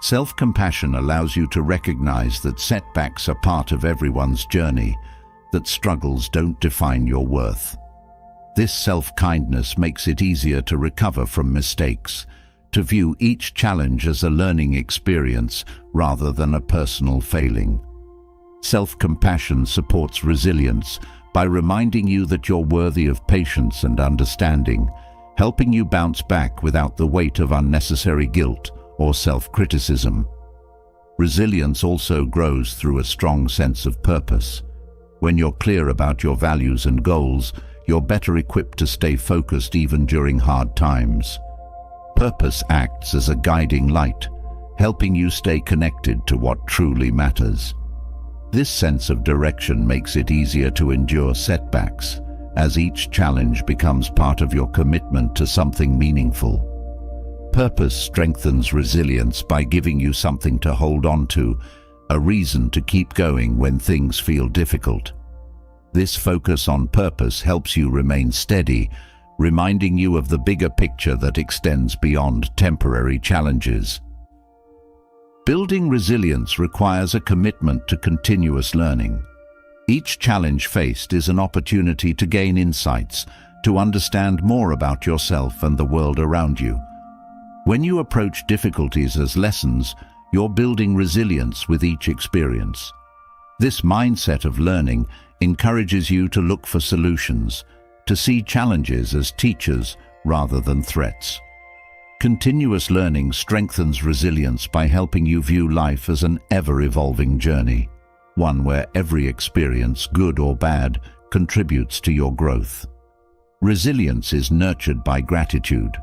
Speaker 1: Self-compassion allows you to recognize that setbacks are part of everyone's journey, that struggles don't define your worth. This self-kindness makes it easier to recover from mistakes, to view each challenge as a learning experience rather than a personal failing. Self-compassion supports resilience by reminding you that you're worthy of patience and understanding, helping you bounce back without the weight of unnecessary guilt or self-criticism. Resilience also grows through a strong sense of purpose. When you're clear about your values and goals, you're better equipped to stay focused even during hard times. Purpose acts as a guiding light, helping you stay connected to what truly matters. This sense of direction makes it easier to endure setbacks, as each challenge becomes part of your commitment to something meaningful. Purpose strengthens resilience by giving you something to hold on to, a reason to keep going when things feel difficult. This focus on purpose helps you remain steady, reminding you of the bigger picture that extends beyond temporary challenges. Building resilience requires a commitment to continuous learning. Each challenge faced is an opportunity to gain insights, to understand more about yourself and the world around you. When you approach difficulties as lessons, you're building resilience with each experience. This mindset of learning encourages you to look for solutions, to see challenges as teachers rather than threats. Continuous learning strengthens resilience by helping you view life as an ever-evolving journey, one where every experience, good or bad, contributes to your growth. Resilience is nurtured by gratitude.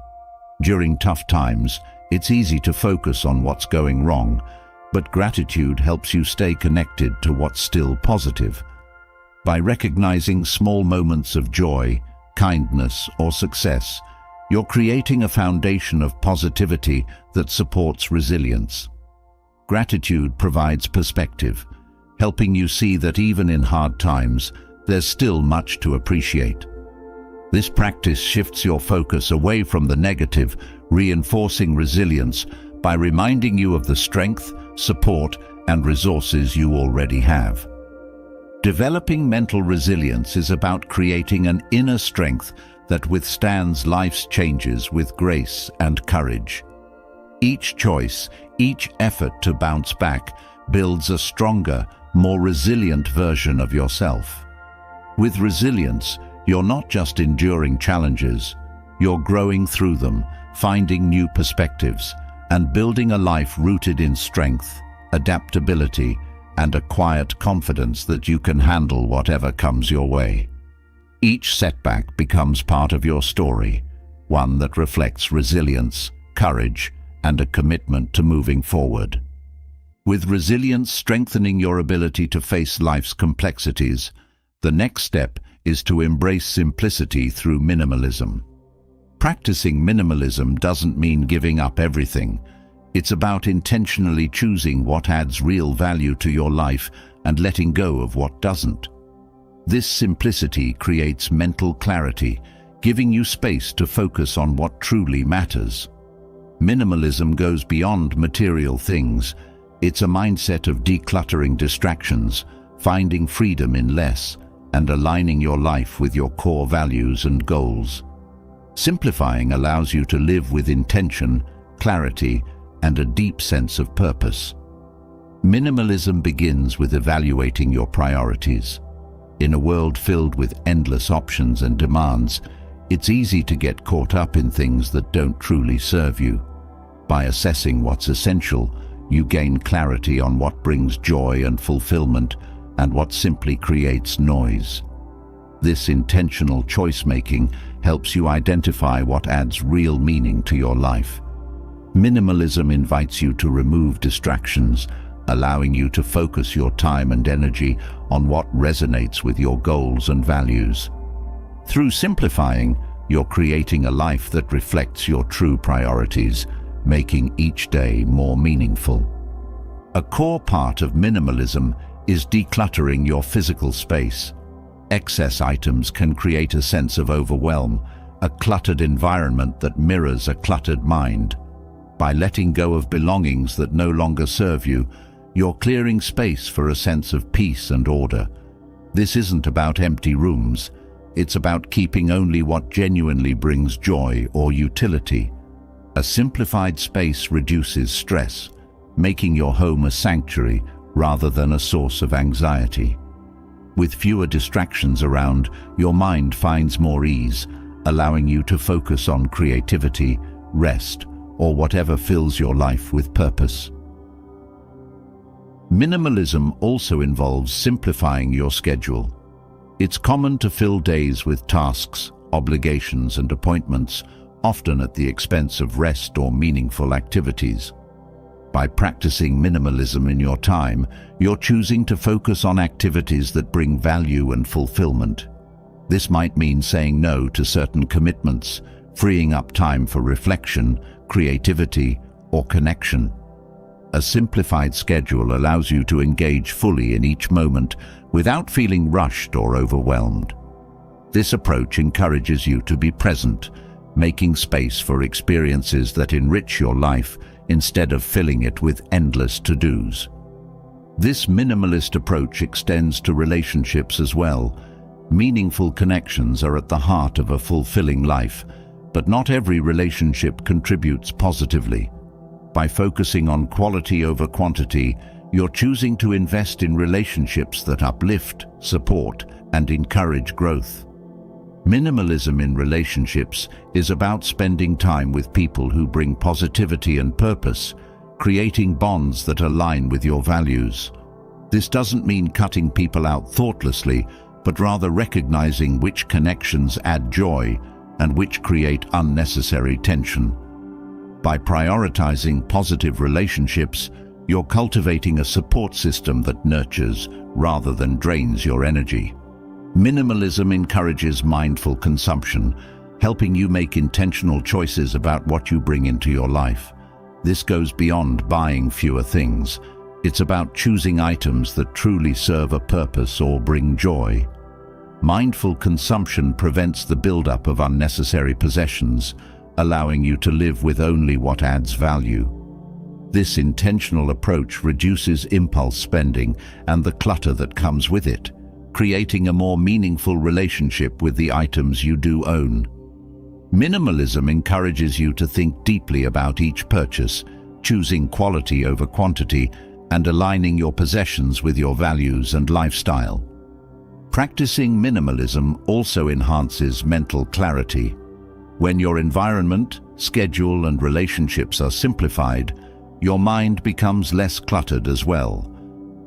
Speaker 1: During tough times, it's easy to focus on what's going wrong, but gratitude helps you stay connected to what's still positive. By recognizing small moments of joy, kindness, or success, you're creating a foundation of positivity that supports resilience. Gratitude provides perspective, helping you see that even in hard times, there's still much to appreciate. This practice shifts your focus away from the negative, reinforcing resilience by reminding you of the strength, support, and resources you already have. Developing mental resilience is about creating an inner strength that withstands life's changes with grace and courage. Each choice, each effort to bounce back builds a stronger, more resilient version of yourself. With resilience, you're not just enduring challenges, you're growing through them, finding new perspectives, and building a life rooted in strength, adaptability, and a quiet confidence that you can handle whatever comes your way. Each setback becomes part of your story, one that reflects resilience, courage, and a commitment to moving forward. With resilience strengthening your ability to face life's complexities, the next step is to embrace simplicity through minimalism. Practicing minimalism doesn't mean giving up everything. It's about intentionally choosing what adds real value to your life and letting go of what doesn't. This simplicity creates mental clarity, giving you space to focus on what truly matters. Minimalism goes beyond material things. It's a mindset of decluttering distractions, finding freedom in less, and aligning your life with your core values and goals. Simplifying allows you to live with intention, clarity, and a deep sense of purpose. Minimalism begins with evaluating your priorities. In a world filled with endless options and demands, it's easy to get caught up in things that don't truly serve you. By assessing what's essential, you gain clarity on what brings joy and fulfillment and what simply creates noise. This intentional choice-making helps you identify what adds real meaning to your life. Minimalism invites you to remove distractions, allowing you to focus your time and energy on what resonates with your goals and values. Through simplifying, you're creating a life that reflects your true priorities, making each day more meaningful. A core part of minimalism is decluttering your physical space. Excess items can create a sense of overwhelm, a cluttered environment that mirrors a cluttered mind. By letting go of belongings that no longer serve you, you're clearing space for a sense of peace and order. This isn't about empty rooms. It's about keeping only what genuinely brings joy or utility. A simplified space reduces stress, making your home a sanctuary rather than a source of anxiety. With fewer distractions around, your mind finds more ease, allowing you to focus on creativity, rest, or whatever fills your life with purpose. Minimalism also involves simplifying your schedule. It's common to fill days with tasks, obligations, and appointments, often at the expense of rest or meaningful activities. By practicing minimalism in your time, you're choosing to focus on activities that bring value and fulfillment. This might mean saying no to certain commitments, freeing up time for reflection, creativity, or connection. A simplified schedule allows you to engage fully in each moment without feeling rushed or overwhelmed. This approach encourages you to be present, making space for experiences that enrich your life instead of filling it with endless to-dos. This minimalist approach extends to relationships as well. Meaningful connections are at the heart of a fulfilling life, but not every relationship contributes positively. By focusing on quality over quantity, you're choosing to invest in relationships that uplift, support, and encourage growth. Minimalism in relationships is about spending time with people who bring positivity and purpose, creating bonds that align with your values. This doesn't mean cutting people out thoughtlessly, but rather recognizing which connections add joy and which create unnecessary tension. By prioritizing positive relationships, you're cultivating a support system that nurtures rather than drains your energy. Minimalism encourages mindful consumption, helping you make intentional choices about what you bring into your life. This goes beyond buying fewer things. It's about choosing items that truly serve a purpose or bring joy. Mindful consumption prevents the buildup of unnecessary possessions, allowing you to live with only what adds value. This intentional approach reduces impulse spending and the clutter that comes with it, creating a more meaningful relationship with the items you do own. Minimalism encourages you to think deeply about each purchase, choosing quality over quantity, and aligning your possessions with your values and lifestyle. Practicing minimalism also enhances mental clarity. When your environment, schedule, and relationships are simplified, your mind becomes less cluttered as well.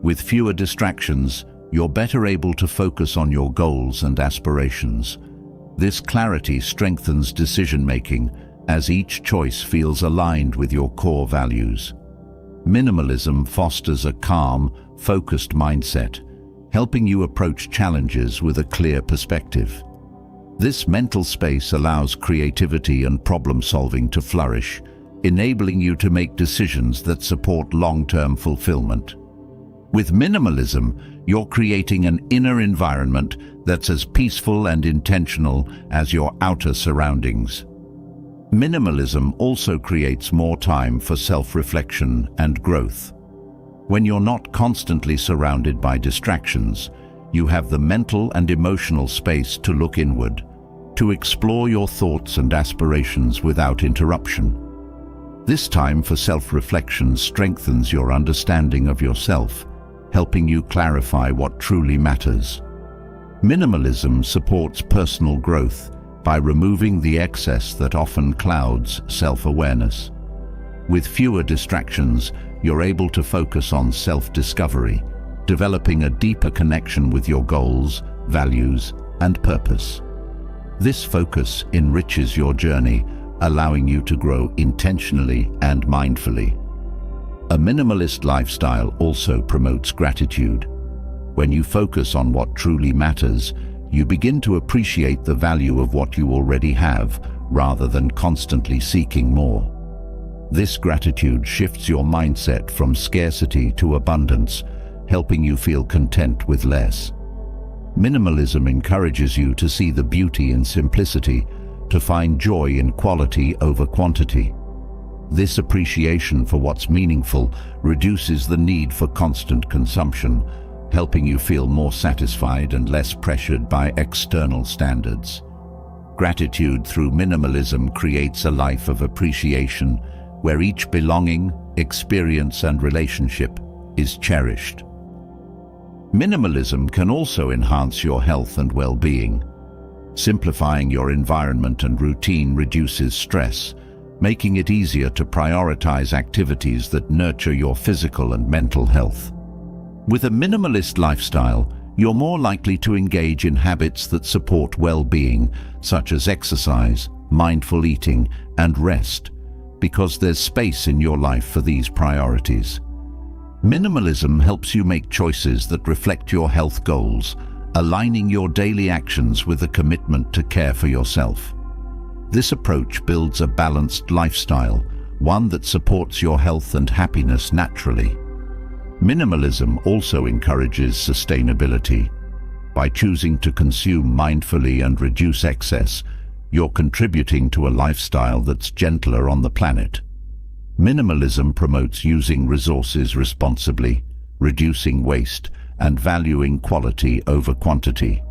Speaker 1: With fewer distractions, you're better able to focus on your goals and aspirations. This clarity strengthens decision-making as each choice feels aligned with your core values. Minimalism fosters a calm, focused mindset, helping you approach challenges with a clear perspective. This mental space allows creativity and problem-solving to flourish, enabling you to make decisions that support long-term fulfillment. With minimalism, you're creating an inner environment that's as peaceful and intentional as your outer surroundings. Minimalism also creates more time for self-reflection and growth. When you're not constantly surrounded by distractions, you have the mental and emotional space to look inward, to explore your thoughts and aspirations without interruption. This time for self-reflection strengthens your understanding of yourself, helping you clarify what truly matters. Minimalism supports personal growth by removing the excess that often clouds self-awareness. With fewer distractions, you're able to focus on self-discovery, developing a deeper connection with your goals, values, and purpose. This focus enriches your journey, allowing you to grow intentionally and mindfully. A minimalist lifestyle also promotes gratitude. When you focus on what truly matters, you begin to appreciate the value of what you already have, rather than constantly seeking more. This gratitude shifts your mindset from scarcity to abundance, helping you feel content with less. Minimalism encourages you to see the beauty in simplicity, to find joy in quality over quantity. This appreciation for what's meaningful reduces the need for constant consumption, helping you feel more satisfied and less pressured by external standards. Gratitude through minimalism creates a life of appreciation, where each belonging, experience, and relationship is cherished. Minimalism can also enhance your health and well-being. Simplifying your environment and routine reduces stress, making it easier to prioritize activities that nurture your physical and mental health. With a minimalist lifestyle, you're more likely to engage in habits that support well-being, such as exercise, mindful eating, and rest, because there's space in your life for these priorities. Minimalism helps you make choices that reflect your health goals, aligning your daily actions with a commitment to care for yourself. This approach builds a balanced lifestyle, one that supports your health and happiness naturally. Minimalism also encourages sustainability. By choosing to consume mindfully and reduce excess, you're contributing to a lifestyle that's gentler on the planet. Minimalism promotes using resources responsibly, reducing waste, and valuing quality over quantity.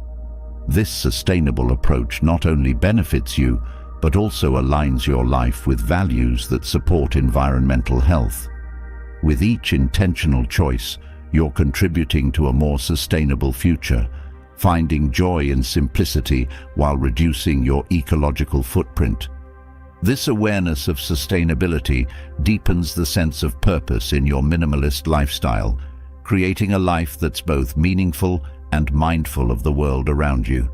Speaker 1: This sustainable approach not only benefits you, but also aligns your life with values that support environmental health. With each intentional choice, you're contributing to a more sustainable future, finding joy in simplicity while reducing your ecological footprint. This awareness of sustainability deepens the sense of purpose in your minimalist lifestyle, creating a life that's both meaningful and mindful of the world around you.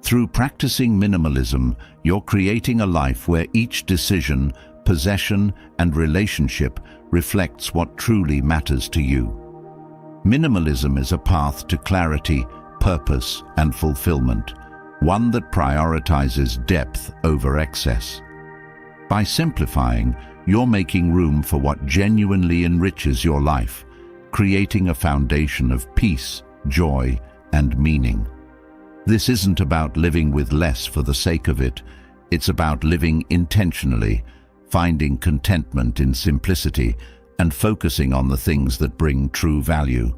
Speaker 1: Through practicing minimalism, you're creating a life where each decision, possession, and relationship reflects what truly matters to you. Minimalism is a path to clarity, purpose, and fulfillment, one that prioritizes depth over excess. By simplifying, you're making room for what genuinely enriches your life, creating a foundation of peace, joy, and meaning. This isn't about living with less for the sake of it. It's about living intentionally, finding contentment in simplicity, and focusing on the things that bring true value.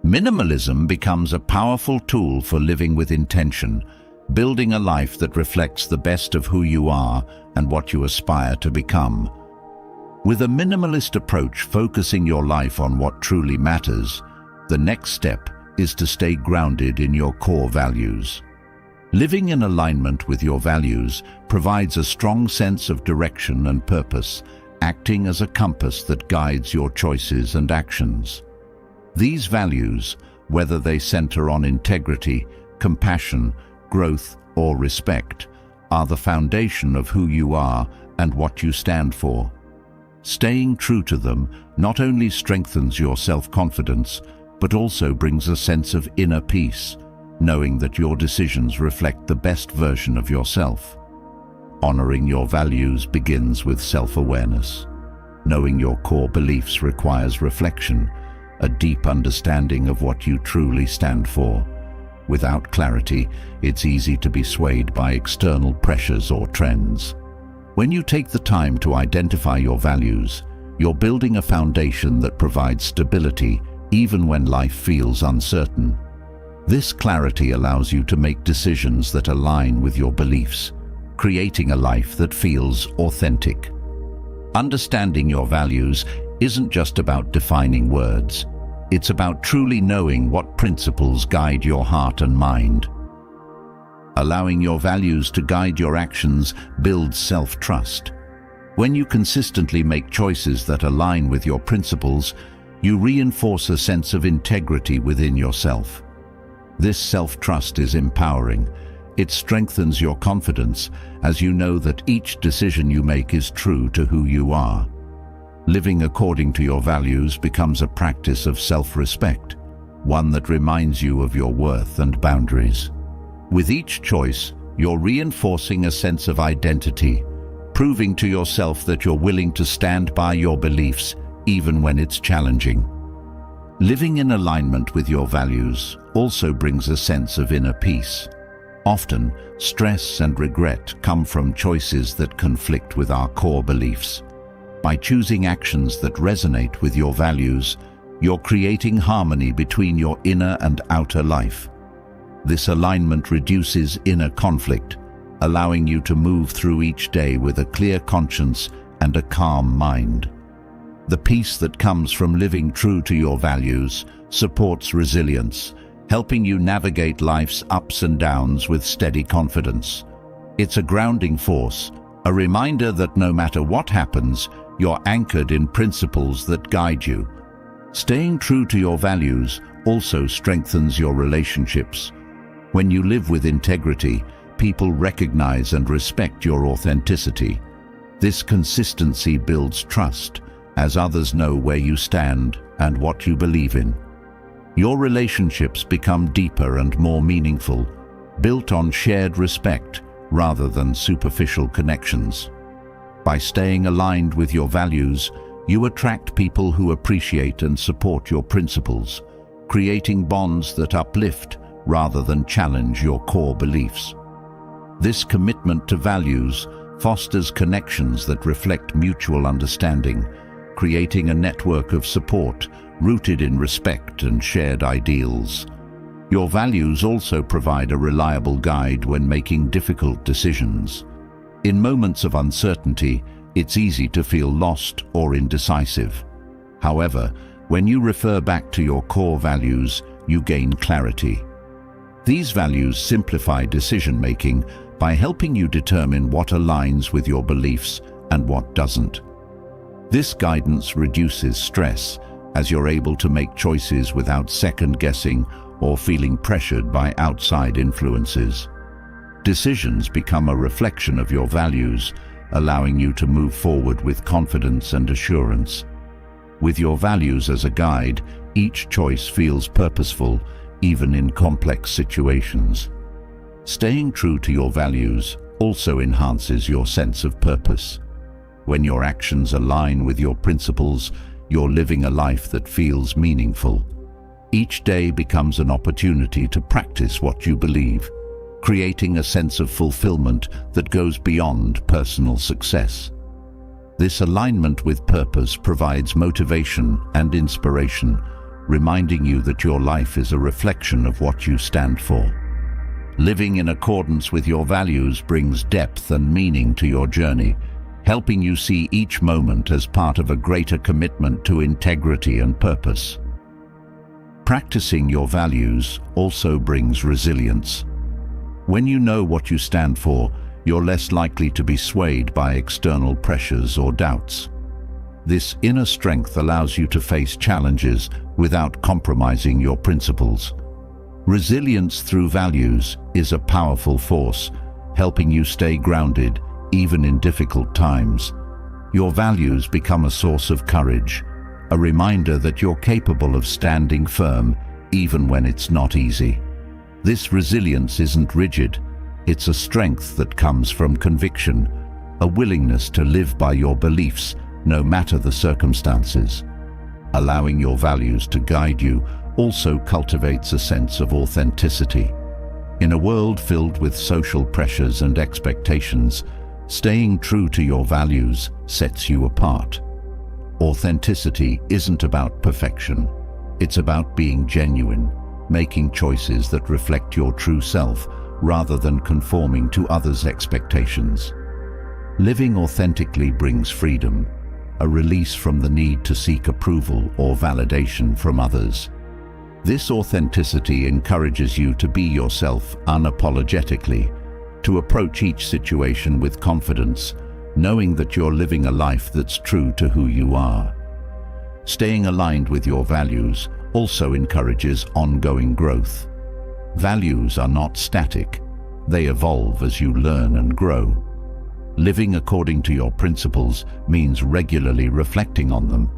Speaker 1: Minimalism becomes a powerful tool for living with intention, building a life that reflects the best of who you are and what you aspire to become. With a minimalist approach focusing your life on what truly matters, the next step is to stay grounded in your core values. Living in alignment with your values provides a strong sense of direction and purpose, acting as a compass that guides your choices and actions. These values, whether they center on integrity, compassion, growth, or respect, are the foundation of who you are and what you stand for. Staying true to them not only strengthens your self-confidence, but also brings a sense of inner peace, knowing that your decisions reflect the best version of yourself. Honoring your values begins with self-awareness. Knowing your core beliefs requires reflection, a deep understanding of what you truly stand for. Without clarity, it's easy to be swayed by external pressures or trends. When you take the time to identify your values, you're building a foundation that provides stability even when life feels uncertain. This clarity allows you to make decisions that align with your beliefs, creating a life that feels authentic. Understanding your values isn't just about defining words. It's about truly knowing what principles guide your heart and mind. Allowing your values to guide your actions builds self-trust. When you consistently make choices that align with your principles, you reinforce a sense of integrity within yourself. This self-trust is empowering. It strengthens your confidence as you know that each decision you make is true to who you are. Living according to your values becomes a practice of self-respect, one that reminds you of your worth and boundaries. With each choice, you're reinforcing a sense of identity, proving to yourself that you're willing to stand by your beliefs even when it's challenging. Living in alignment with your values also brings a sense of inner peace. Often, stress and regret come from choices that conflict with our core beliefs. By choosing actions that resonate with your values, you're creating harmony between your inner and outer life. This alignment reduces inner conflict, allowing you to move through each day with a clear conscience and a calm mind. The peace that comes from living true to your values supports resilience, helping you navigate life's ups and downs with steady confidence. It's a grounding force, a reminder that no matter what happens, you're anchored in principles that guide you. Staying true to your values also strengthens your relationships. When you live with integrity, people recognize and respect your authenticity. This consistency builds trust, as others know where you stand and what you believe in. Your relationships become deeper and more meaningful, built on shared respect rather than superficial connections. By staying aligned with your values, you attract people who appreciate and support your principles, creating bonds that uplift rather than challenge your core beliefs. This commitment to values fosters connections that reflect mutual understanding, creating a network of support rooted in respect and shared ideals. Your values also provide a reliable guide when making difficult decisions. In moments of uncertainty, it's easy to feel lost or indecisive. However, when you refer back to your core values, you gain clarity. These values simplify decision-making by helping you determine what aligns with your beliefs and what doesn't. This guidance reduces stress, as you're able to make choices without second-guessing or feeling pressured by outside influences. Decisions become a reflection of your values, allowing you to move forward with confidence and assurance. With your values as a guide, each choice feels purposeful, even in complex situations. Staying true to your values also enhances your sense of purpose. When your actions align with your principles, you're living a life that feels meaningful. Each day becomes an opportunity to practice what you believe, creating a sense of fulfillment that goes beyond personal success. This alignment with purpose provides motivation and inspiration, reminding you that your life is a reflection of what you stand for. Living in accordance with your values brings depth and meaning to your journey, helping you see each moment as part of a greater commitment to integrity and purpose. Practicing your values also brings resilience. When you know what you stand for, you're less likely to be swayed by external pressures or doubts. This inner strength allows you to face challenges without compromising your principles. Resilience through values is a powerful force, helping you stay grounded even in difficult times. Your values become a source of courage, a reminder that you're capable of standing firm even when it's not easy. This resilience isn't rigid, It's a strength that comes from conviction, a willingness to live by your beliefs no matter the circumstances. Allowing your values to guide you also cultivates a sense of authenticity. In a world filled with social pressures and expectations, staying true to your values sets you apart. Authenticity isn't about perfection. It's about being genuine, making choices that reflect your true self rather than conforming to others' expectations. Living authentically brings freedom, a release from the need to seek approval or validation from others. This authenticity encourages you to be yourself unapologetically, to approach each situation with confidence, knowing that you're living a life that's true to who you are. Staying aligned with your values also encourages ongoing growth. Values are not static. They evolve as you learn and grow. Living according to your principles means regularly reflecting on them,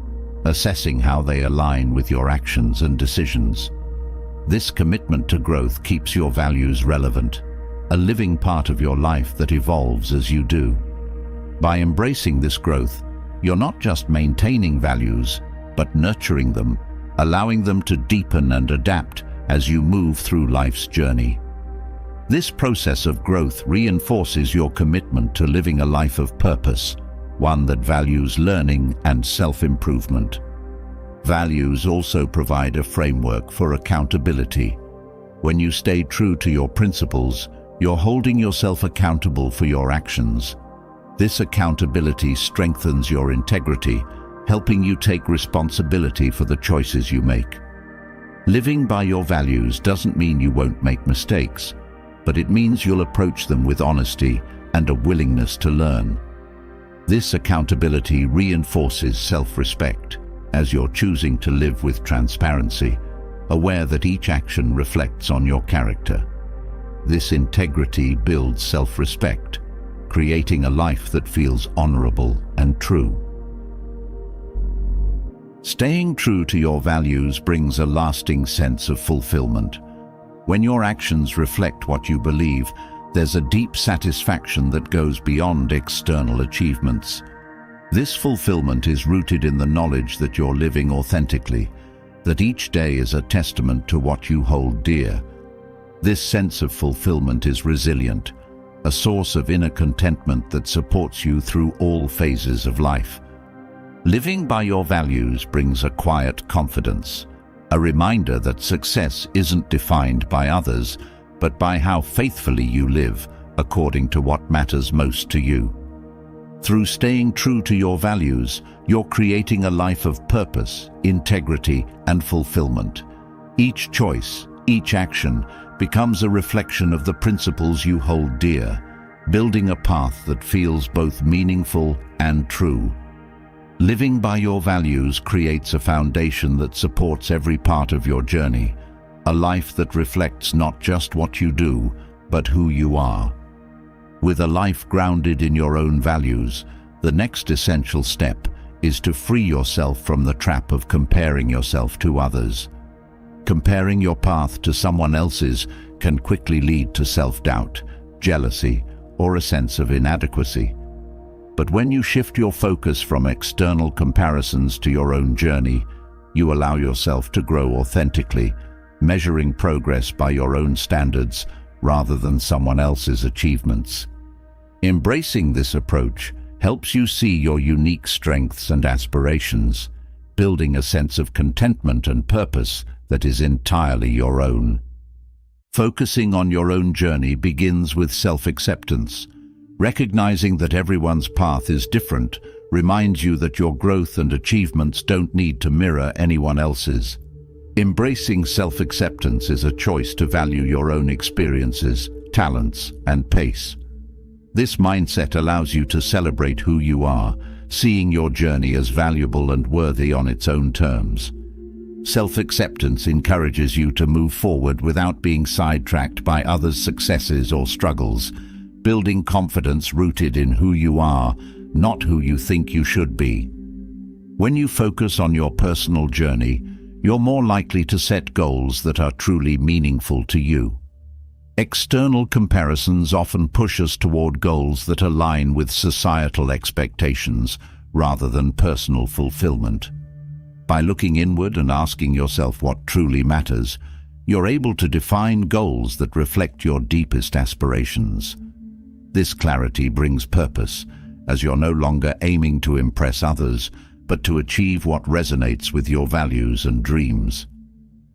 Speaker 1: assessing how they align with your actions and decisions. This commitment to growth keeps your values relevant, a living part of your life that evolves as you do. By embracing this growth, you're not just maintaining values, but nurturing them, allowing them to deepen and adapt as you move through life's journey. This process of growth reinforces your commitment to living a life of purpose, one that values learning and self-improvement. Values also provide a framework for accountability. When you stay true to your principles, you're holding yourself accountable for your actions. This accountability strengthens your integrity, helping you take responsibility for the choices you make. Living by your values doesn't mean you won't make mistakes, but it means you'll approach them with honesty and a willingness to learn. This accountability reinforces self-respect, as you're choosing to live with transparency, aware that each action reflects on your character. This integrity builds self-respect, creating a life that feels honorable and true. Staying true to your values brings a lasting sense of fulfillment. When your actions reflect what you believe, there's a deep satisfaction that goes beyond external achievements. This fulfillment is rooted in the knowledge that you're living authentically, that each day is a testament to what you hold dear. This sense of fulfillment is resilient, a source of inner contentment that supports you through all phases of life. Living by your values brings a quiet confidence, a reminder that success isn't defined by others, but by how faithfully you live according to what matters most to you. Through staying true to your values, you're creating a life of purpose, integrity, and fulfillment. Each choice, each action, becomes a reflection of the principles you hold dear, building a path that feels both meaningful and true. Living by your values creates a foundation that supports every part of your journey, a life that reflects not just what you do, but who you are. With a life grounded in your own values, the next essential step is to free yourself from the trap of comparing yourself to others. Comparing your path to someone else's can quickly lead to self-doubt, jealousy, or a sense of inadequacy. But when you shift your focus from external comparisons to your own journey, you allow yourself to grow authentically, measuring progress by your own standards rather than someone else's achievements. Embracing this approach helps you see your unique strengths and aspirations, building a sense of contentment and purpose that is entirely your own. Focusing on your own journey begins with self-acceptance. Recognizing that everyone's path is different reminds you that your growth and achievements don't need to mirror anyone else's. Embracing self-acceptance is a choice to value your own experiences, talents, and pace. This mindset allows you to celebrate who you are, seeing your journey as valuable and worthy on its own terms. Self-acceptance encourages you to move forward without being sidetracked by others' successes or struggles, building confidence rooted in who you are, not who you think you should be. When you focus on your personal journey, you're more likely to set goals that are truly meaningful to you. External comparisons often push us toward goals that align with societal expectations rather than personal fulfillment. By looking inward and asking yourself what truly matters, you're able to define goals that reflect your deepest aspirations. This clarity brings purpose, as you're no longer aiming to impress others, but to achieve what resonates with your values and dreams.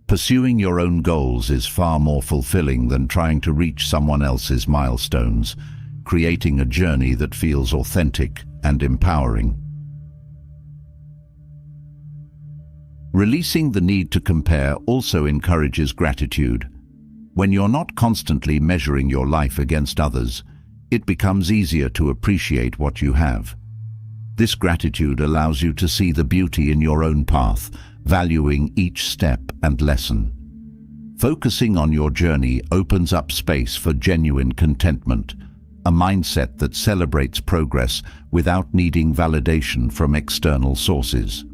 Speaker 1: Pursuing your own goals is far more fulfilling than trying to reach someone else's milestones, creating a journey that feels authentic and empowering. Releasing the need to compare also encourages gratitude. When you're not constantly measuring your life against others, it becomes easier to appreciate what you have. This gratitude allows you to see the beauty in your own path, valuing each step and lesson. Focusing on your journey opens up space for genuine contentment, a mindset that celebrates progress without needing validation from external sources.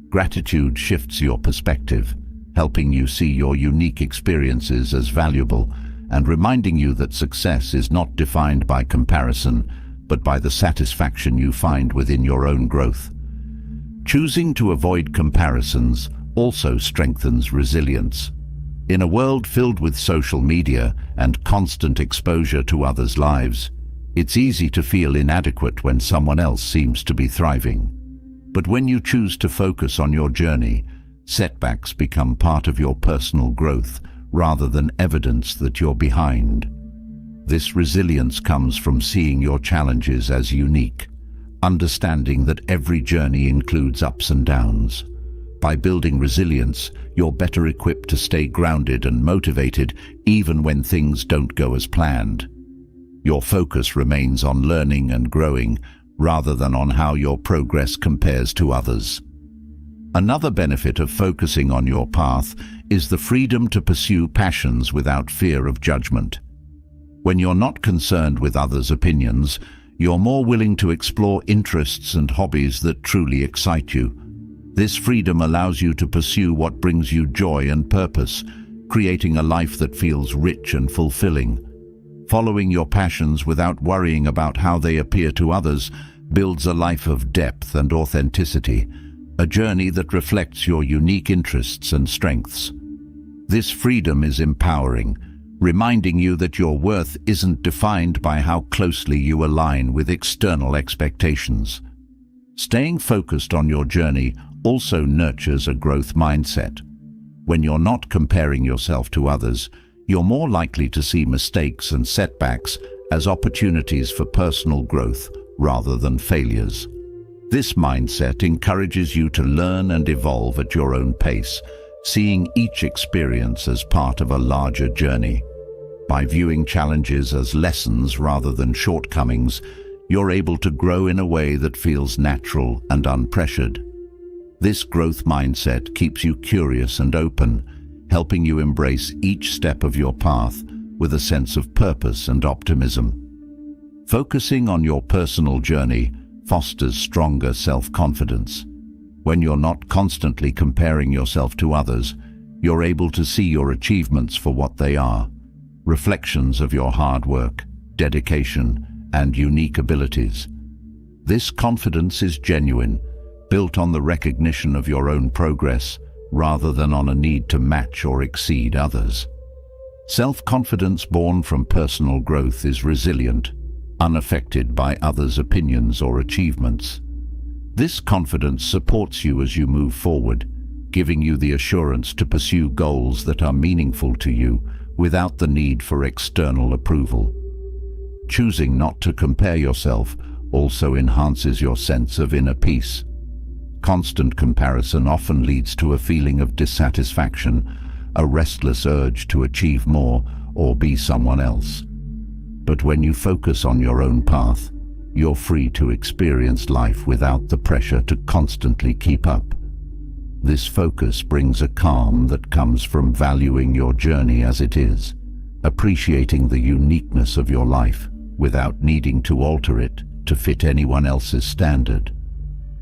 Speaker 1: Gratitude shifts your perspective, helping you see your unique experiences as valuable and reminding you that success is not defined by comparison, but by the satisfaction you find within your own growth. Choosing to avoid comparisons also strengthens resilience. In a world filled with social media and constant exposure to others' lives, it's easy to feel inadequate when someone else seems to be thriving. But when you choose to focus on your journey, setbacks become part of your personal growth rather than evidence that you're behind. This resilience comes from seeing your challenges as unique, understanding that every journey includes ups and downs. By building resilience, you're better equipped to stay grounded and motivated even when things don't go as planned. Your focus remains on learning and growing rather than on how your progress compares to others. Another benefit of focusing on your path is the freedom to pursue passions without fear of judgment. When you're not concerned with others' opinions, you're more willing to explore interests and hobbies that truly excite you. This freedom allows you to pursue what brings you joy and purpose, creating a life that feels rich and fulfilling. Following your passions without worrying about how they appear to others builds a life of depth and authenticity, a journey that reflects your unique interests and strengths. This freedom is empowering, reminding you that your worth isn't defined by how closely you align with external expectations. Staying focused on your journey also nurtures a growth mindset. When you're not comparing yourself to others, you're more likely to see mistakes and setbacks as opportunities for personal growth rather than failures. This mindset encourages you to learn and evolve at your own pace, seeing each experience as part of a larger journey. By viewing challenges as lessons rather than shortcomings, you're able to grow in a way that feels natural and unpressured. This growth mindset keeps you curious and open, helping you embrace each step of your path with a sense of purpose and optimism. Focusing on your personal journey fosters stronger self-confidence. When you're not constantly comparing yourself to others, you're able to see your achievements for what they are, reflections of your hard work, dedication, and unique abilities. This confidence is genuine, built on the recognition of your own progress rather than on a need to match or exceed others. Self-confidence born from personal growth is resilient, unaffected by others' opinions or achievements. This confidence supports you as you move forward, giving you the assurance to pursue goals that are meaningful to you without the need for external approval. Choosing not to compare yourself also enhances your sense of inner peace. Constant comparison often leads to a feeling of dissatisfaction, a restless urge to achieve more or be someone else. But when you focus on your own path, you're free to experience life without the pressure to constantly keep up. This focus brings a calm that comes from valuing your journey as it is, appreciating the uniqueness of your life without needing to alter it to fit anyone else's standard.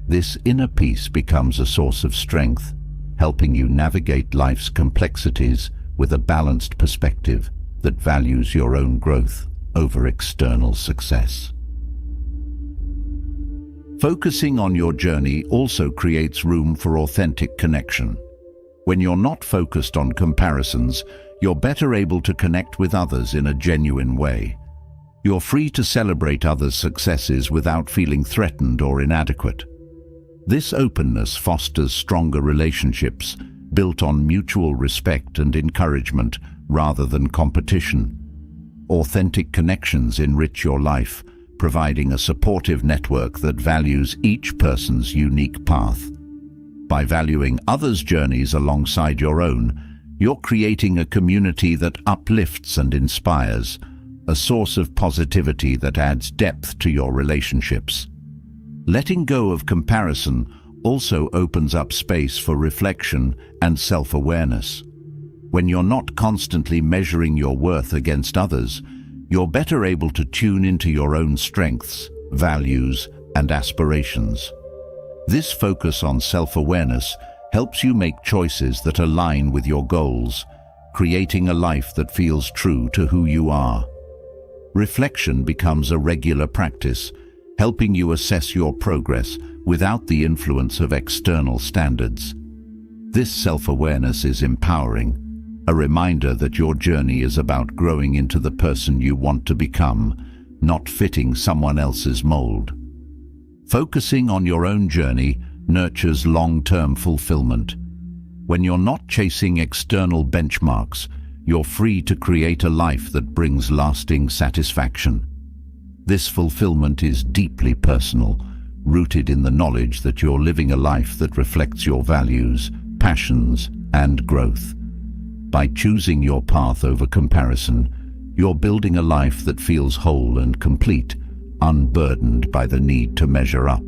Speaker 1: This inner peace becomes a source of strength, helping you navigate life's complexities with a balanced perspective. that values your own growth over external success. Focusing on your journey also creates room for authentic connection. When you're not focused on comparisons, you're better able to connect with others in a genuine way. You're free to celebrate others' successes without feeling threatened or inadequate. This openness fosters stronger relationships, built on mutual respect and encouragement rather than competition. Authentic connections enrich your life, providing a supportive network that values each person's unique path. By valuing others' journeys alongside your own, you're creating a community that uplifts and inspires, a source of positivity that adds depth to your relationships. Letting go of comparison also opens up space for reflection and self-awareness. When you're not constantly measuring your worth against others, you're better able to tune into your own strengths, values, and aspirations. This focus on self-awareness helps you make choices that align with your goals, creating a life that feels true to who you are. Reflection becomes a regular practice, helping you assess your progress without the influence of external standards. This self-awareness is empowering, a reminder that your journey is about growing into the person you want to become, not fitting someone else's mold. Focusing on your own journey nurtures long-term fulfillment. When you're not chasing external benchmarks, you're free to create a life that brings lasting satisfaction. This fulfillment is deeply personal, rooted in the knowledge that you're living a life that reflects your values, passions, and growth. By choosing your path over comparison, you're building a life that feels whole and complete, unburdened by the need to measure up.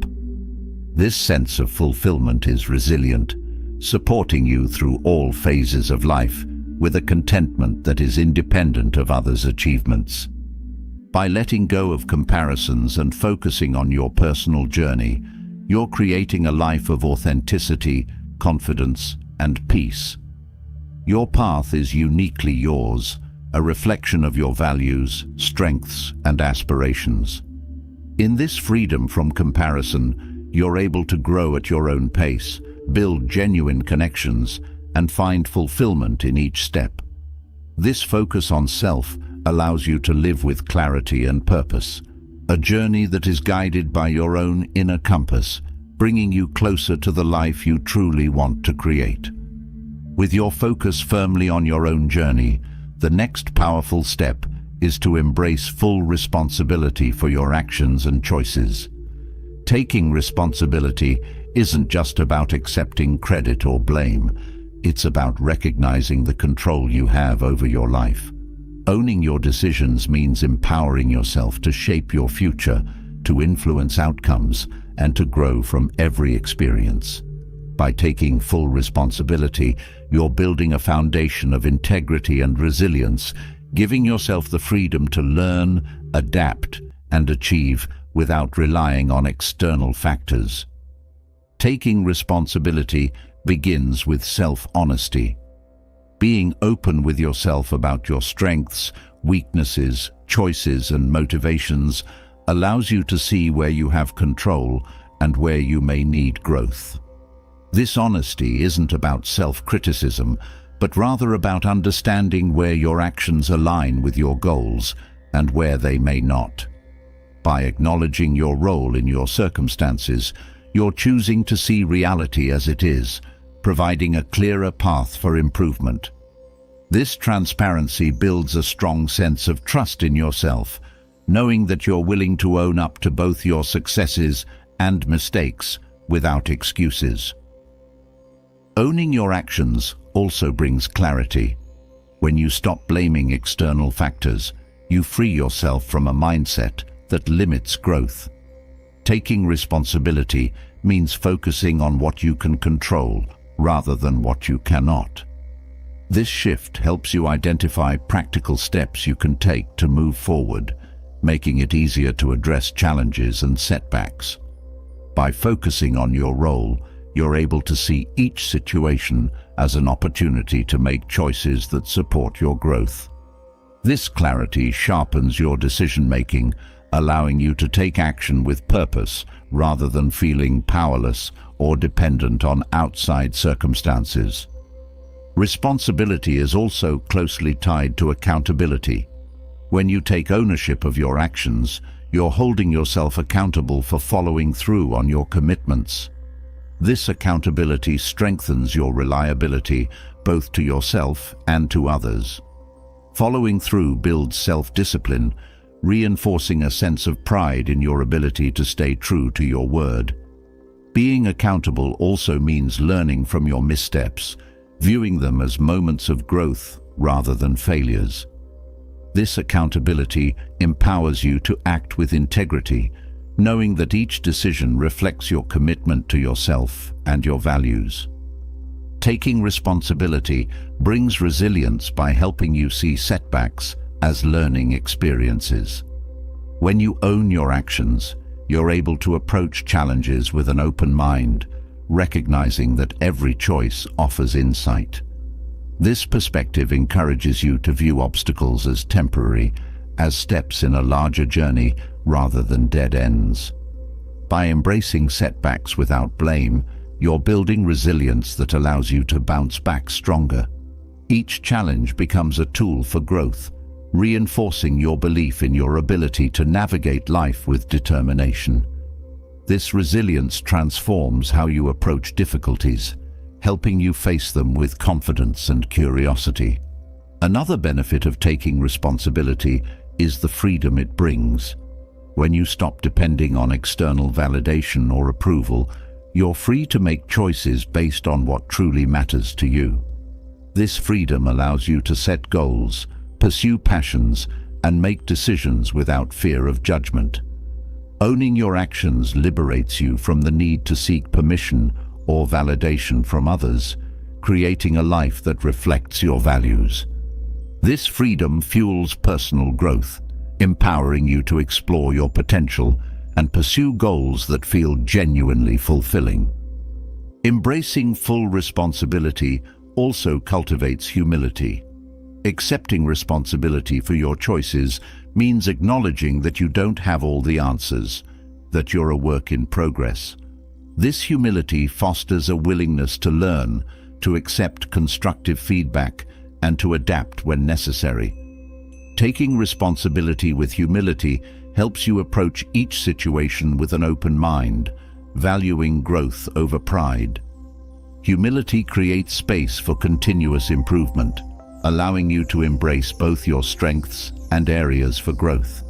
Speaker 1: This sense of fulfillment is resilient, supporting you through all phases of life with a contentment that is independent of others' achievements. By letting go of comparisons and focusing on your personal journey, you're creating a life of authenticity, confidence, and peace. Your path is uniquely yours, a reflection of your values, strengths, and aspirations. In this freedom from comparison, you're able to grow at your own pace, build genuine connections, and find fulfillment in each step. This focus on self allows you to live with clarity and purpose, a journey that is guided by your own inner compass, bringing you closer to the life you truly want to create. With your focus firmly on your own journey, the next powerful step is to embrace full responsibility for your actions and choices. Taking responsibility isn't just about accepting credit or blame. It's about recognizing the control you have over your life. Owning your decisions means empowering yourself to shape your future, to influence outcomes, and to grow from every experience. By taking full responsibility, you're building a foundation of integrity and resilience, giving yourself the freedom to learn, adapt, and achieve without relying on external factors. Taking responsibility begins with self-honesty. Being open with yourself about your strengths, weaknesses, choices, and motivations allows you to see where you have control and where you may need growth. This honesty isn't about self-criticism, but rather about understanding where your actions align with your goals and where they may not. By acknowledging your role in your circumstances, you're choosing to see reality as it is, providing a clearer path for improvement. This transparency builds a strong sense of trust in yourself, knowing that you're willing to own up to both your successes and mistakes without excuses. Owning your actions also brings clarity. When you stop blaming external factors, you free yourself from a mindset that limits growth. Taking responsibility means focusing on what you can control rather than what you cannot. This shift helps you identify practical steps you can take to move forward, making it easier to address challenges and setbacks. By focusing on your role, you're able to see each situation as an opportunity to make choices that support your growth. This clarity sharpens your decision-making, allowing you to take action with purpose rather than feeling powerless or dependent on outside circumstances. Responsibility is also closely tied to accountability. When you take ownership of your actions, you're holding yourself accountable for following through on your commitments. This accountability strengthens your reliability both to yourself and to others. Following through builds self-discipline, reinforcing a sense of pride in your ability to stay true to your word. Being accountable also means learning from your missteps, viewing them as moments of growth rather than failures. This accountability empowers you to act with integrity, knowing that each decision reflects your commitment to yourself and your values. Taking responsibility brings resilience by helping you see setbacks as learning experiences. When you own your actions, you're able to approach challenges with an open mind, recognizing that every choice offers insight. This perspective encourages you to view obstacles as temporary, as steps in a larger journey rather than dead ends. By embracing setbacks without blame, you're building resilience that allows you to bounce back stronger. Each challenge becomes a tool for growth, reinforcing your belief in your ability to navigate life with determination. This resilience transforms how you approach difficulties, helping you face them with confidence and curiosity. Another benefit of taking responsibility is the freedom it brings. When you stop depending on external validation or approval, you're free to make choices based on what truly matters to you. This freedom allows you to set goals, pursue passions, and make decisions without fear of judgment. Owning your actions liberates you from the need to seek permission or validation from others, creating a life that reflects your values. This freedom fuels personal growth, empowering you to explore your potential and pursue goals that feel genuinely fulfilling. Embracing full responsibility also cultivates humility. Accepting responsibility for your choices means acknowledging that you don't have all the answers, that you're a work in progress. This humility fosters a willingness to learn, to accept constructive feedback, and to adapt when necessary. Taking responsibility with humility helps you approach each situation with an open mind, valuing growth over pride. Humility creates space for continuous improvement, allowing you to embrace both your strengths and areas for growth.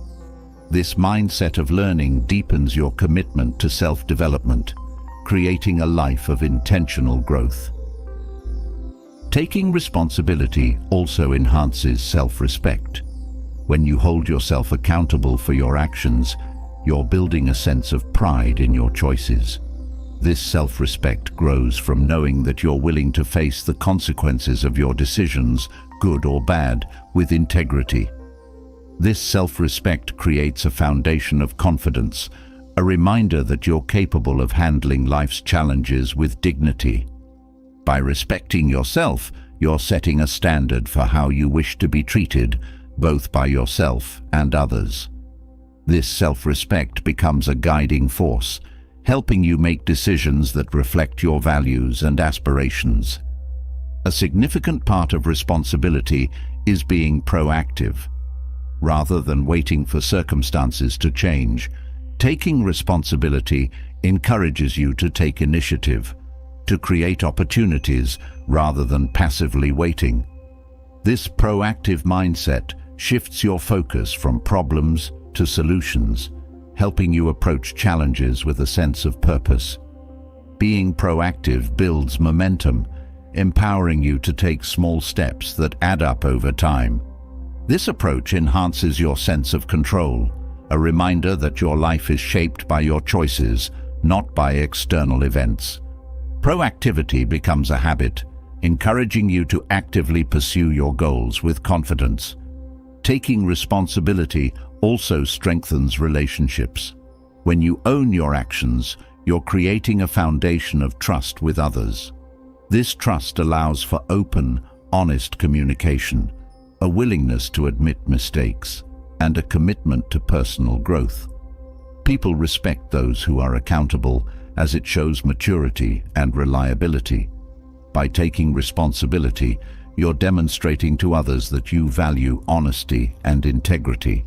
Speaker 1: This mindset of learning deepens your commitment to self-development, creating a life of intentional growth. Taking responsibility also enhances self-respect. When you hold yourself accountable for your actions, you're building a sense of pride in your choices. This self-respect grows from knowing that you're willing to face the consequences of your decisions, good or bad, with integrity. This self-respect creates a foundation of confidence, a reminder that you're capable of handling life's challenges with dignity. By respecting yourself, you're setting a standard for how you wish to be treated, both by yourself and others. This self-respect becomes a guiding force, helping you make decisions that reflect your values and aspirations. A significant part of responsibility is being proactive. Rather than waiting for circumstances to change, taking responsibility encourages you to take initiative, to create opportunities rather than passively waiting. This proactive mindset shifts your focus from problems to solutions, helping you approach challenges with a sense of purpose. Being proactive builds momentum, empowering you to take small steps that add up over time. This approach enhances your sense of control, a reminder that your life is shaped by your choices, not by external events. Proactivity becomes a habit, encouraging you to actively pursue your goals with confidence. Taking responsibility also strengthens relationships. When you own your actions, you're creating a foundation of trust with others. This trust allows for open, honest communication, a willingness to admit mistakes, and a commitment to personal growth. People respect those who are accountable, as it shows maturity and reliability. By taking responsibility, you're demonstrating to others that you value honesty and integrity.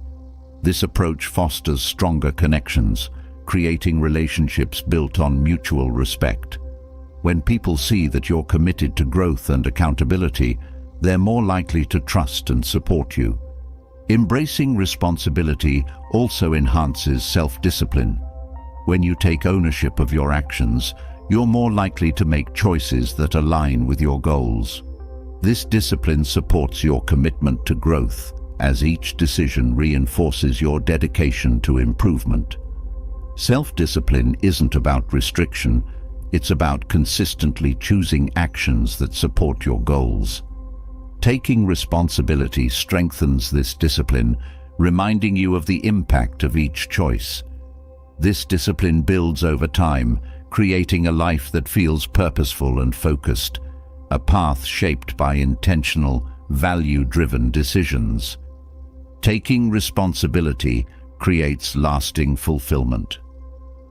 Speaker 1: This approach fosters stronger connections, creating relationships built on mutual respect. When people see that you're committed to growth and accountability, they're more likely to trust and support you. Embracing responsibility also enhances self-discipline. When you take ownership of your actions, you're more likely to make choices that align with your goals. This discipline supports your commitment to growth, as each decision reinforces your dedication to improvement. Self-discipline isn't about restriction, it's about consistently choosing actions that support your goals. Taking responsibility strengthens this discipline, reminding you of the impact of each choice. This discipline builds over time, creating a life that feels purposeful and focused, a path shaped by intentional, value-driven decisions. Taking responsibility creates lasting fulfillment.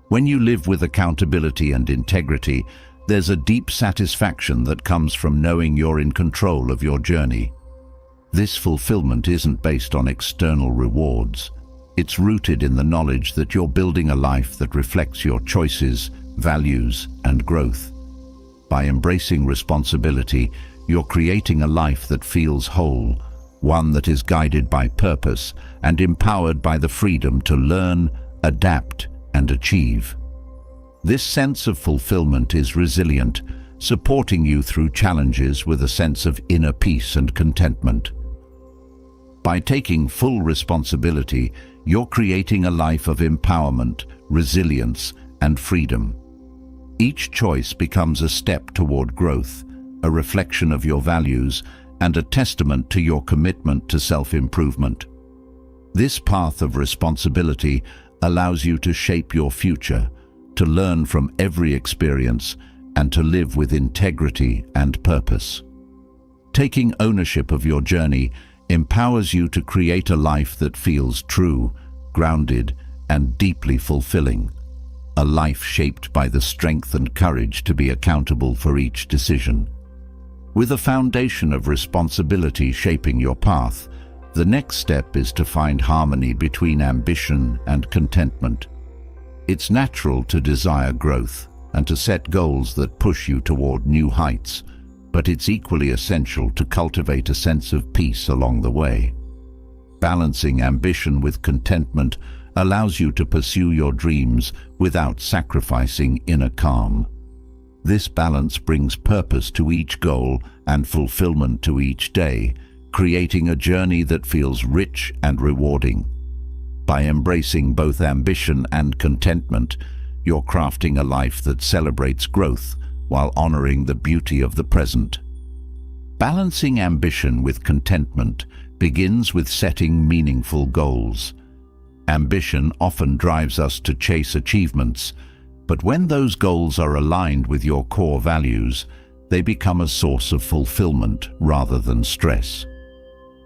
Speaker 1: When you live with accountability and integrity, there's a deep satisfaction that comes from knowing you're in control of your journey. This fulfillment isn't based on external rewards. It's rooted in the knowledge that you're building a life that reflects your choices, values, and growth. By embracing responsibility, you're creating a life that feels whole, one that is guided by purpose and empowered by the freedom to learn, adapt, and achieve. This sense of fulfillment is resilient, supporting you through challenges with a sense of inner peace and contentment. By taking full responsibility, you're creating a life of empowerment, resilience, and freedom. Each choice becomes a step toward growth, a reflection of your values, and a testament to your commitment to self-improvement. This path of responsibility allows you to shape your future, to learn from every experience, and to live with integrity and purpose. Taking ownership of your journey empowers you to create a life that feels true, grounded, and deeply fulfilling. A life shaped by the strength and courage to be accountable for each decision. With a foundation of responsibility shaping your path, the next step is to find harmony between ambition and contentment. It's natural to desire growth and to set goals that push you toward new heights, but it's equally essential to cultivate a sense of peace along the way. Balancing ambition with contentment allows you to pursue your dreams without sacrificing inner calm. This balance brings purpose to each goal and fulfillment to each day, creating a journey that feels rich and rewarding. By embracing both ambition and contentment, you're crafting a life that celebrates growth while honoring the beauty of the present. Balancing ambition with contentment begins with setting meaningful goals. Ambition often drives us to chase achievements, but when those goals are aligned with your core values, they become a source of fulfillment rather than stress.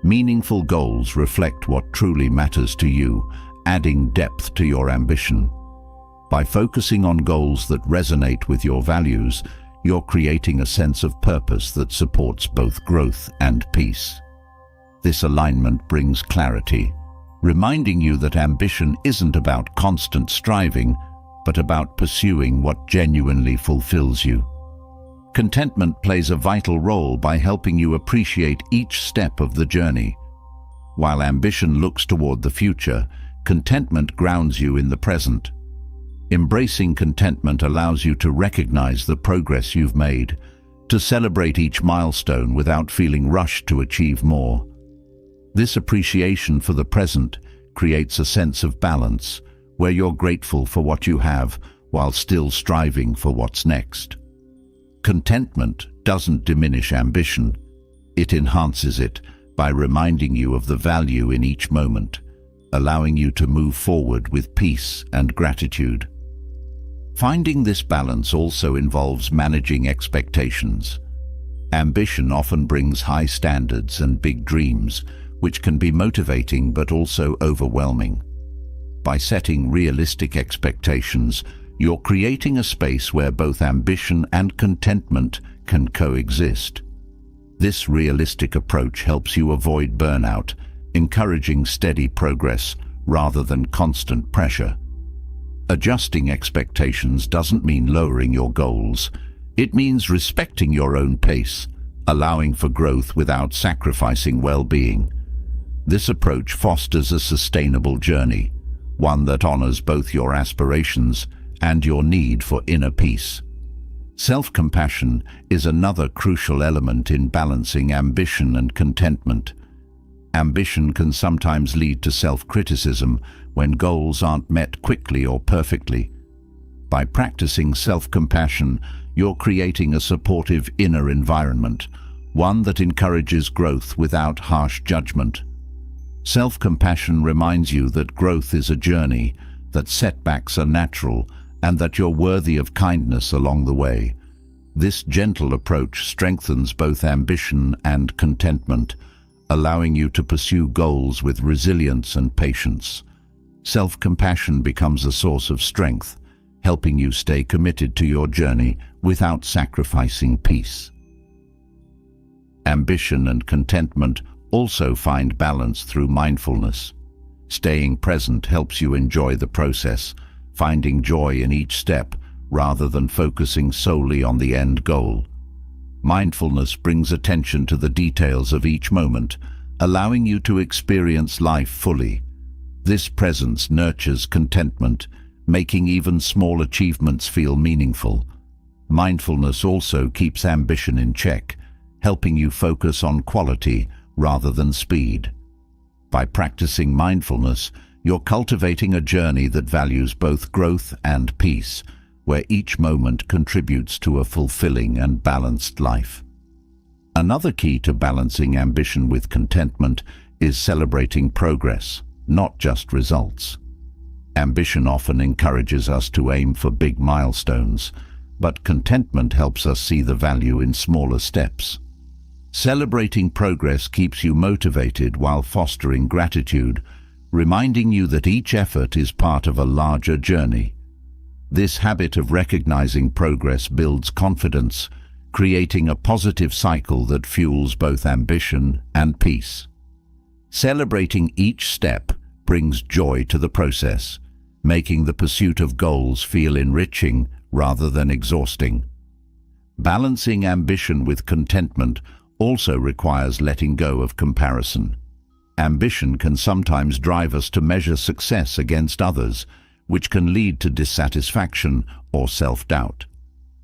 Speaker 1: Meaningful goals reflect what truly matters to you, adding depth to your ambition. By focusing on goals that resonate with your values, you're creating a sense of purpose that supports both growth and peace. This alignment brings clarity, reminding you that ambition isn't about constant striving, but about pursuing what genuinely fulfills you. Contentment plays a vital role by helping you appreciate each step of the journey. While ambition looks toward the future, contentment grounds you in the present. Embracing contentment allows you to recognize the progress you've made, to celebrate each milestone without feeling rushed to achieve more. This appreciation for the present creates a sense of balance, where you're grateful for what you have while still striving for what's next. Contentment doesn't diminish ambition. It enhances it by reminding you of the value in each moment, allowing you to move forward with peace and gratitude. Finding this balance also involves managing expectations. Ambition often brings high standards and big dreams, which can be motivating but also overwhelming. By setting realistic expectations, you're creating a space where both ambition and contentment can coexist. This realistic approach helps you avoid burnout, encouraging steady progress rather than constant pressure. Adjusting expectations doesn't mean lowering your goals. It means respecting your own pace, allowing for growth without sacrificing well-being. This approach fosters a sustainable journey, one that honors both your aspirations and your need for inner peace. Self-compassion is another crucial element in balancing ambition and contentment. Ambition can sometimes lead to self-criticism when goals aren't met quickly or perfectly. By practicing self-compassion, you're creating a supportive inner environment, one that encourages growth without harsh judgment. Self-compassion reminds you that growth is a journey, that setbacks are natural, and that you're worthy of kindness along the way. This gentle approach strengthens both ambition and contentment, allowing you to pursue goals with resilience and patience. Self-compassion becomes a source of strength, helping you stay committed to your journey without sacrificing peace. Ambition and contentment also find balance through mindfulness. Staying present helps you enjoy the process, finding joy in each step rather than focusing solely on the end goal. Mindfulness brings attention to the details of each moment, allowing you to experience life fully. This presence nurtures contentment, making even small achievements feel meaningful. Mindfulness also keeps ambition in check, helping you focus on quality rather than speed. By practicing mindfulness, you're cultivating a journey that values both growth and peace, where each moment contributes to a fulfilling and balanced life. Another key to balancing ambition with contentment is celebrating progress, not just results. Ambition often encourages us to aim for big milestones, but contentment helps us see the value in smaller steps. Celebrating progress keeps you motivated while fostering gratitude, reminding you that each effort is part of a larger journey. This habit of recognizing progress builds confidence, creating a positive cycle that fuels both ambition and peace. Celebrating each step brings joy to the process, making the pursuit of goals feel enriching rather than exhausting. Balancing ambition with contentment also requires letting go of comparison. Ambition can sometimes drive us to measure success against others, which can lead to dissatisfaction or self-doubt.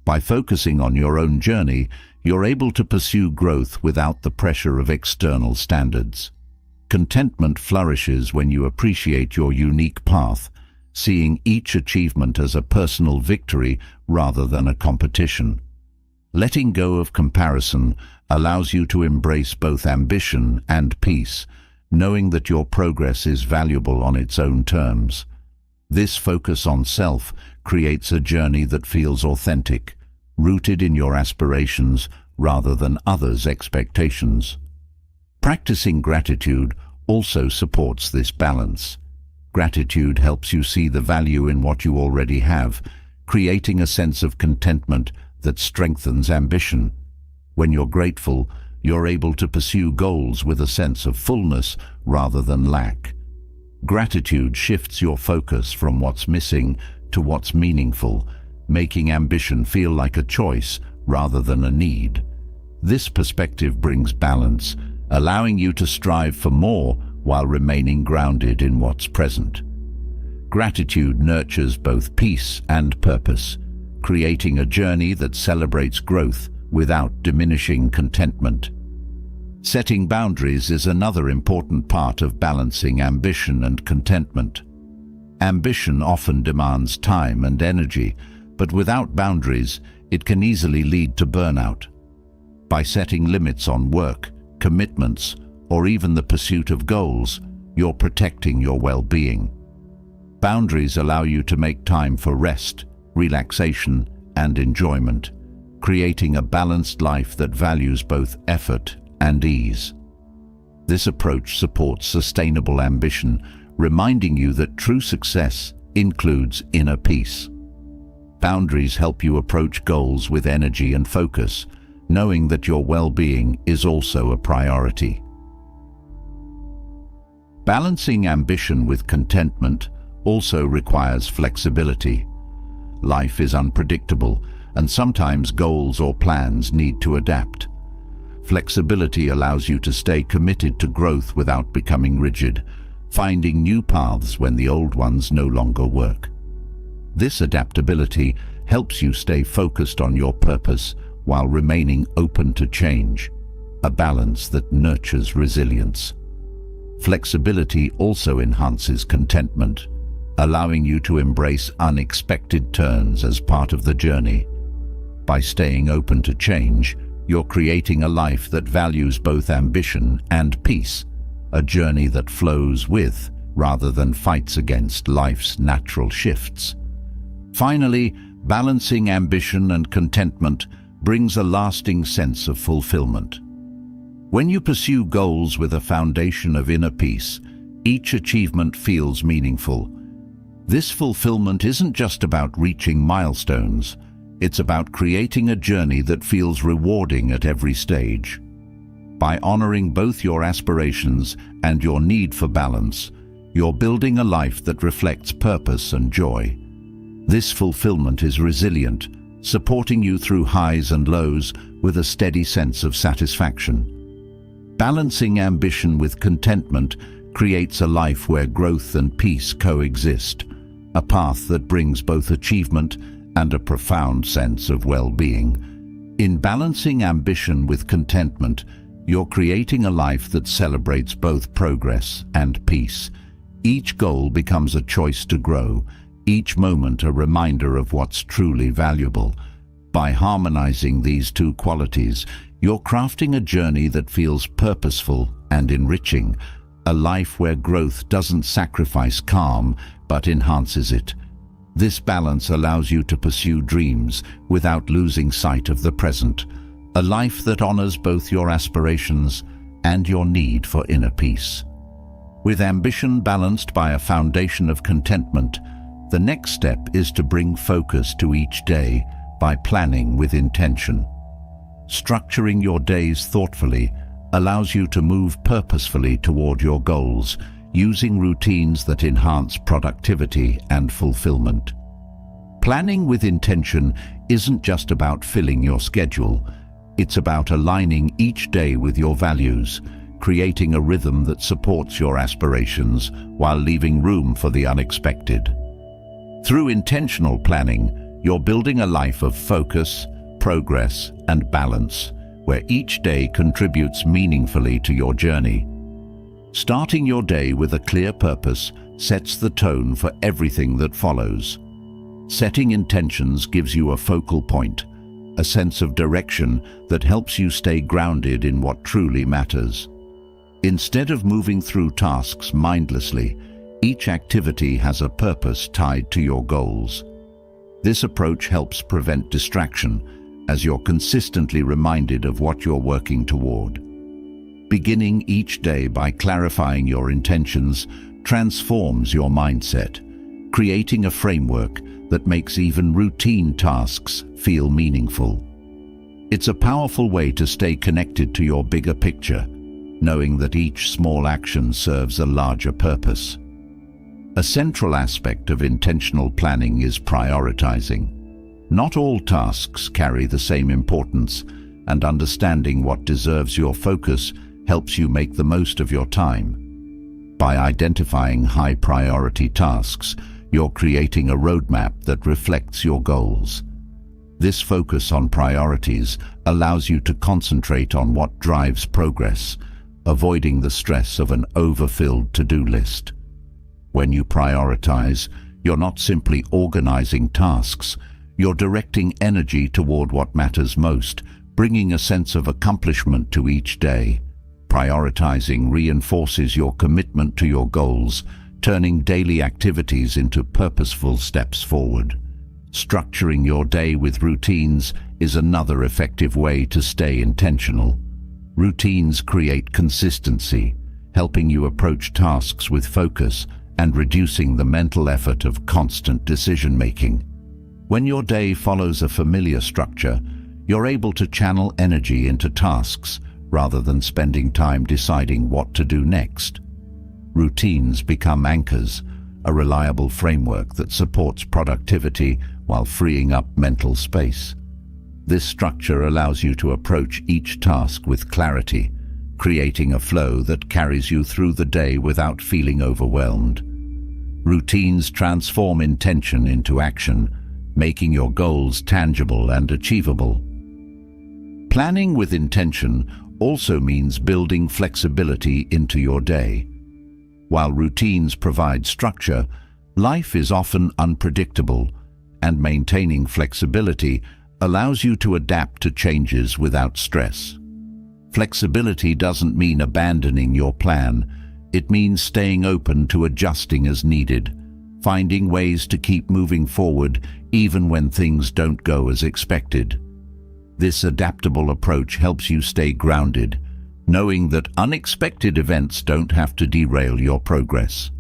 Speaker 1: By focusing on your own journey, you're able to pursue growth without the pressure of external standards. Contentment flourishes when you appreciate your unique path, seeing each achievement as a personal victory rather than a competition. Letting go of comparison allows you to embrace both ambition and peace, knowing that your progress is valuable on its own terms. This focus on self creates a journey that feels authentic, rooted in your aspirations rather than others' expectations. Practicing gratitude also supports this balance. Gratitude helps you see the value in what you already have, creating a sense of contentment that strengthens ambition. When you're grateful, you're able to pursue goals with a sense of fullness rather than lack. Gratitude shifts your focus from what's missing to what's meaningful, making ambition feel like a choice rather than a need. This perspective brings balance, allowing you to strive for more while remaining grounded in what's present. Gratitude nurtures both peace and purpose, creating a journey that celebrates growth without diminishing contentment. Setting boundaries is another important part of balancing ambition and contentment. Ambition often demands time and energy, but without boundaries, it can easily lead to burnout. By setting limits on work, commitments, or even the pursuit of goals, you're protecting your well-being. Boundaries allow you to make time for rest, relaxation, and enjoyment, creating a balanced life that values both effort and ease. This approach supports sustainable ambition, reminding you that true success includes inner peace. Boundaries help you approach goals with energy and focus, knowing that your well-being is also a priority. Balancing ambition with contentment also requires flexibility. Life is unpredictable, and sometimes goals or plans need to adapt. Flexibility allows you to stay committed to growth without becoming rigid, finding new paths when the old ones no longer work. This adaptability helps you stay focused on your purpose while remaining open to change, a balance that nurtures resilience. Flexibility also enhances contentment, allowing you to embrace unexpected turns as part of the journey. By staying open to change, you're creating a life that values both ambition and peace, a journey that flows with, rather than fights against, life's natural shifts. Finally, balancing ambition and contentment brings a lasting sense of fulfillment. When you pursue goals with a foundation of inner peace, each achievement feels meaningful. This fulfillment isn't just about reaching milestones, it's about creating a journey that feels rewarding at every stage. By honoring both your aspirations and your need for balance, you're building a life that reflects purpose and joy. This fulfillment is resilient, supporting you through highs and lows with a steady sense of satisfaction. Balancing ambition with contentment creates a life where growth and peace coexist, a path that brings both achievement and a profound sense of well-being. In balancing ambition with contentment, you're creating a life that celebrates both progress and peace. Each goal becomes a choice to grow, each moment a reminder of what's truly valuable. By harmonizing these two qualities, you're crafting a journey that feels purposeful and enriching, a life where growth doesn't sacrifice calm but enhances it. This balance allows you to pursue dreams without losing sight of the present, a life that honors both your aspirations and your need for inner peace. With ambition balanced by a foundation of contentment, the next step is to bring focus to each day by planning with intention. Structuring your days thoughtfully allows you to move purposefully toward your goals, using routines that enhance productivity and fulfillment. Planning with intention isn't just about filling your schedule, it's about aligning each day with your values, creating a rhythm that supports your aspirations while leaving room for the unexpected. Through intentional planning, you're building a life of focus, progress, and balance, where each day contributes meaningfully to your journey. Starting your day with a clear purpose sets the tone for everything that follows. Setting intentions gives you a focal point, a sense of direction that helps you stay grounded in what truly matters. Instead of moving through tasks mindlessly, each activity has a purpose tied to your goals. This approach helps prevent distraction, as you're consistently reminded of what you're working toward. Beginning each day by clarifying your intentions transforms your mindset, creating a framework that makes even routine tasks feel meaningful. It's a powerful way to stay connected to your bigger picture, knowing that each small action serves a larger purpose. A central aspect of intentional planning is prioritizing. Not all tasks carry the same importance, and understanding what deserves your focus helps you make the most of your time. By identifying high-priority tasks, you're creating a roadmap that reflects your goals. This focus on priorities allows you to concentrate on what drives progress, avoiding the stress of an overfilled to-do list. When you prioritize, you're not simply organizing tasks, you're directing energy toward what matters most, bringing a sense of accomplishment to each day. Prioritizing reinforces your commitment to your goals, turning daily activities into purposeful steps forward. Structuring your day with routines is another effective way to stay intentional. Routines create consistency, helping you approach tasks with focus and reducing the mental effort of constant decision-making. When your day follows a familiar structure, you're able to channel energy into tasks rather than spending time deciding what to do next. Routines become anchors, a reliable framework that supports productivity while freeing up mental space. This structure allows you to approach each task with clarity, creating a flow that carries you through the day without feeling overwhelmed. Routines transform intention into action, making your goals tangible and achievable. Planning with intention also means building flexibility into your day. While routines provide structure, life is often unpredictable, and maintaining flexibility allows you to adapt to changes without stress. Flexibility doesn't mean abandoning your plan. It means staying open to adjusting as needed, finding ways to keep moving forward even when things don't go as expected. This adaptable approach helps you stay grounded, knowing that unexpected events don't have to derail your progress.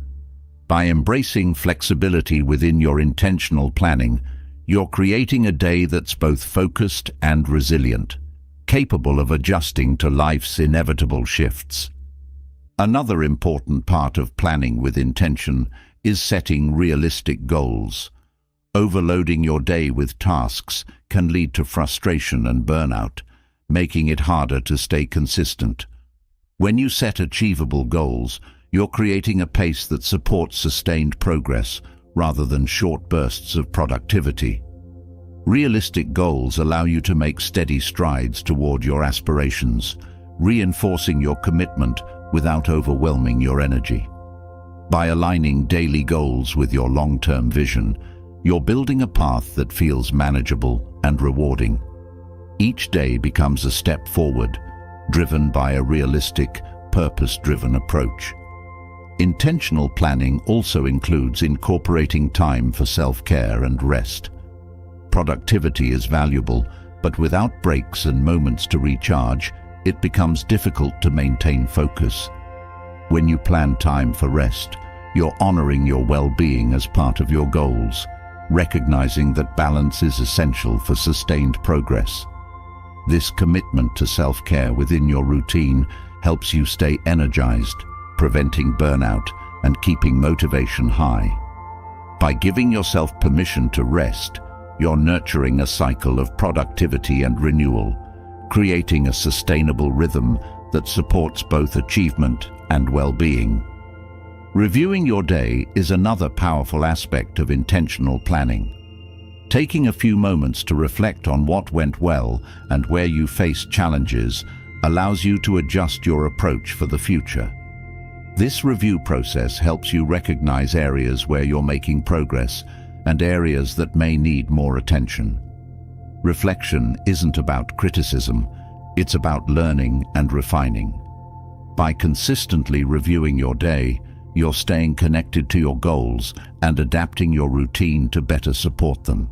Speaker 1: By embracing flexibility within your intentional planning, you're creating a day that's both focused and resilient, capable of adjusting to life's inevitable shifts. Another important part of planning with intention is setting realistic goals. Overloading your day with tasks can lead to frustration and burnout, making it harder to stay consistent. When you set achievable goals, you're creating a pace that supports sustained progress rather than short bursts of productivity. Realistic goals allow you to make steady strides toward your aspirations, reinforcing your commitment without overwhelming your energy. By aligning daily goals with your long-term vision, you're building a path that feels manageable and rewarding. Each day becomes a step forward, driven by a realistic, purpose-driven approach. Intentional planning also includes incorporating time for self-care and rest. Productivity is valuable, but without breaks and moments to recharge, it becomes difficult to maintain focus. When you plan time for rest, you're honoring your well-being as part of your goals, recognizing that balance is essential for sustained progress. This commitment to self-care within your routine helps you stay energized, preventing burnout and keeping motivation high. By giving yourself permission to rest, you're nurturing a cycle of productivity and renewal, creating a sustainable rhythm that supports both achievement and well-being. Reviewing your day is another powerful aspect of intentional planning. Taking a few moments to reflect on what went well and where you faced challenges allows you to adjust your approach for the future. This review process helps you recognize areas where you're making progress and areas that may need more attention. Reflection isn't about criticism, it's about learning and refining. By consistently reviewing your day, you're staying connected to your goals and adapting your routine to better support them.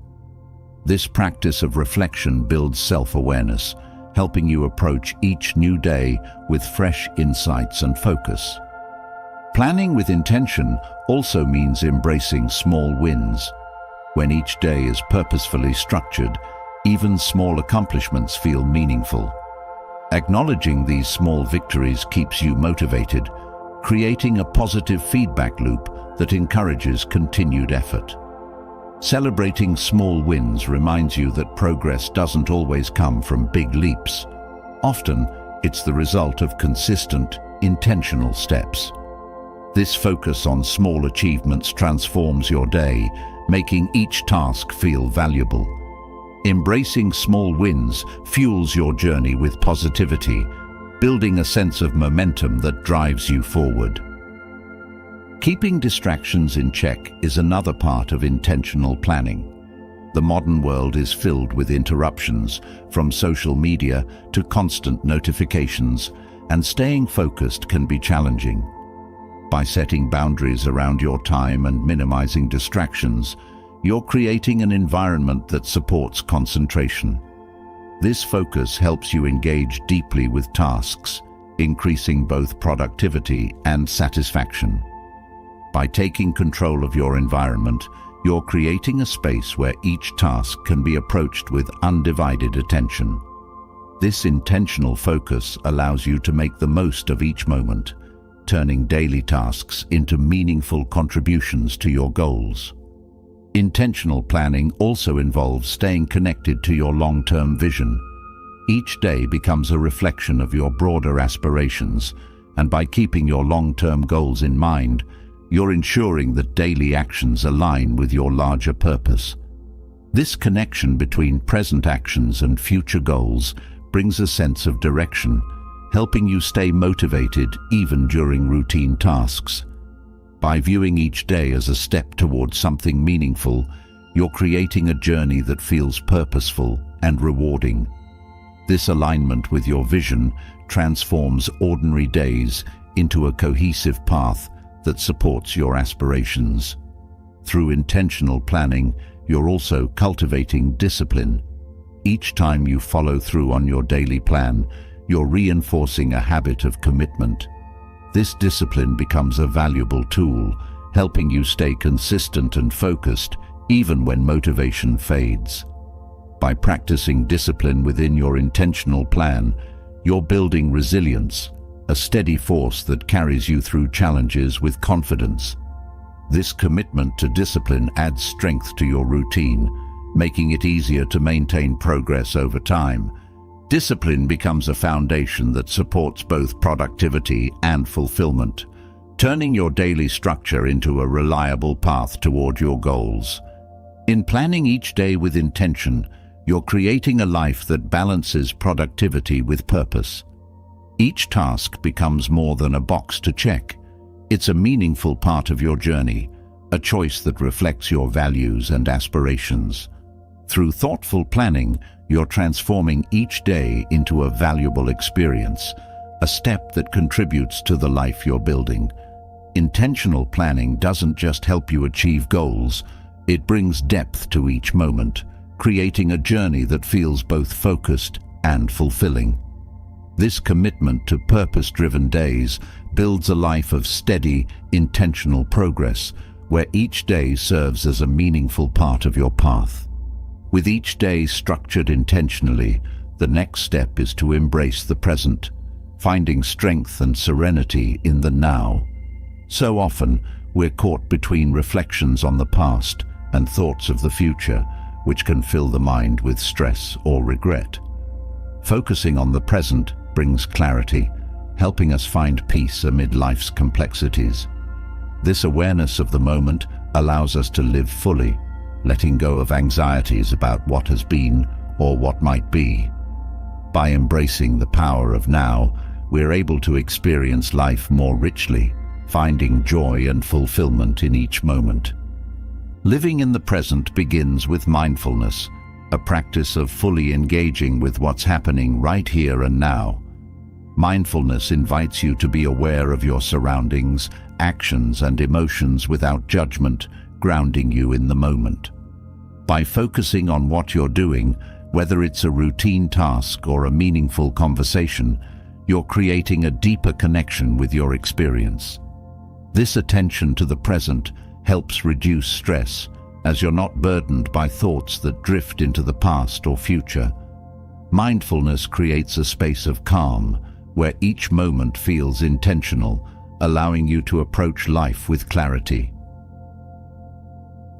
Speaker 1: This practice of reflection builds self-awareness, helping you approach each new day with fresh insights and focus. Planning with intention also means embracing small wins. When each day is purposefully structured, even small accomplishments feel meaningful. Acknowledging these small victories keeps you motivated, creating a positive feedback loop that encourages continued effort. Celebrating small wins reminds you that progress doesn't always come from big leaps. Often, it's the result of consistent, intentional steps. This focus on small achievements transforms your day, making each task feel valuable. Embracing small wins fuels your journey with positivity, building a sense of momentum that drives you forward. Keeping distractions in check is another part of intentional planning. The modern world is filled with interruptions, from social media to constant notifications, and staying focused can be challenging. By setting boundaries around your time and minimizing distractions, you're creating an environment that supports concentration. This focus helps you engage deeply with tasks, increasing both productivity and satisfaction. By taking control of your environment, you're creating a space where each task can be approached with undivided attention. This intentional focus allows you to make the most of each moment, turning daily tasks into meaningful contributions to your goals. Intentional planning also involves staying connected to your long-term vision. Each day becomes a reflection of your broader aspirations, and by keeping your long-term goals in mind, you're ensuring that daily actions align with your larger purpose. This connection between present actions and future goals brings a sense of direction, helping you stay motivated even during routine tasks. By viewing each day as a step towards something meaningful, you're creating a journey that feels purposeful and rewarding. This alignment with your vision transforms ordinary days into a cohesive path that supports your aspirations. Through intentional planning, you're also cultivating discipline. Each time you follow through on your daily plan, you're reinforcing a habit of commitment. This discipline becomes a valuable tool, helping you stay consistent and focused even when motivation fades. By practicing discipline within your intentional plan, you're building resilience, a steady force that carries you through challenges with confidence. This commitment to discipline adds strength to your routine, making it easier to maintain progress over time. Discipline becomes a foundation that supports both productivity and fulfillment, turning your daily structure into a reliable path toward your goals. In planning each day with intention, you're creating a life that balances productivity with purpose. Each task becomes more than a box to check. It's a meaningful part of your journey, a choice that reflects your values and aspirations. Through thoughtful planning, you're transforming each day into a valuable experience, a step that contributes to the life you're building. Intentional planning doesn't just help you achieve goals, it brings depth to each moment, creating a journey that feels both focused and fulfilling. This commitment to purpose-driven days builds a life of steady, intentional progress, where each day serves as a meaningful part of your path. With each day structured intentionally, the next step is to embrace the present, finding strength and serenity in the now. So often, we're caught between reflections on the past and thoughts of the future, which can fill the mind with stress or regret. Focusing on the present brings clarity, helping us find peace amid life's complexities. This awareness of the moment allows us to live fully, letting go of anxieties about what has been or what might be. By embracing the power of now, we're able to experience life more richly, finding joy and fulfillment in each moment. Living in the present begins with mindfulness, a practice of fully engaging with what's happening right here and now. Mindfulness invites you to be aware of your surroundings, actions, and emotions without judgment, grounding you in the moment. By focusing on what you're doing, whether it's a routine task or a meaningful conversation, you're creating a deeper connection with your experience. This attention to the present helps reduce stress, as you're not burdened by thoughts that drift into the past or future. Mindfulness creates a space of calm, where each moment feels intentional, allowing you to approach life with clarity.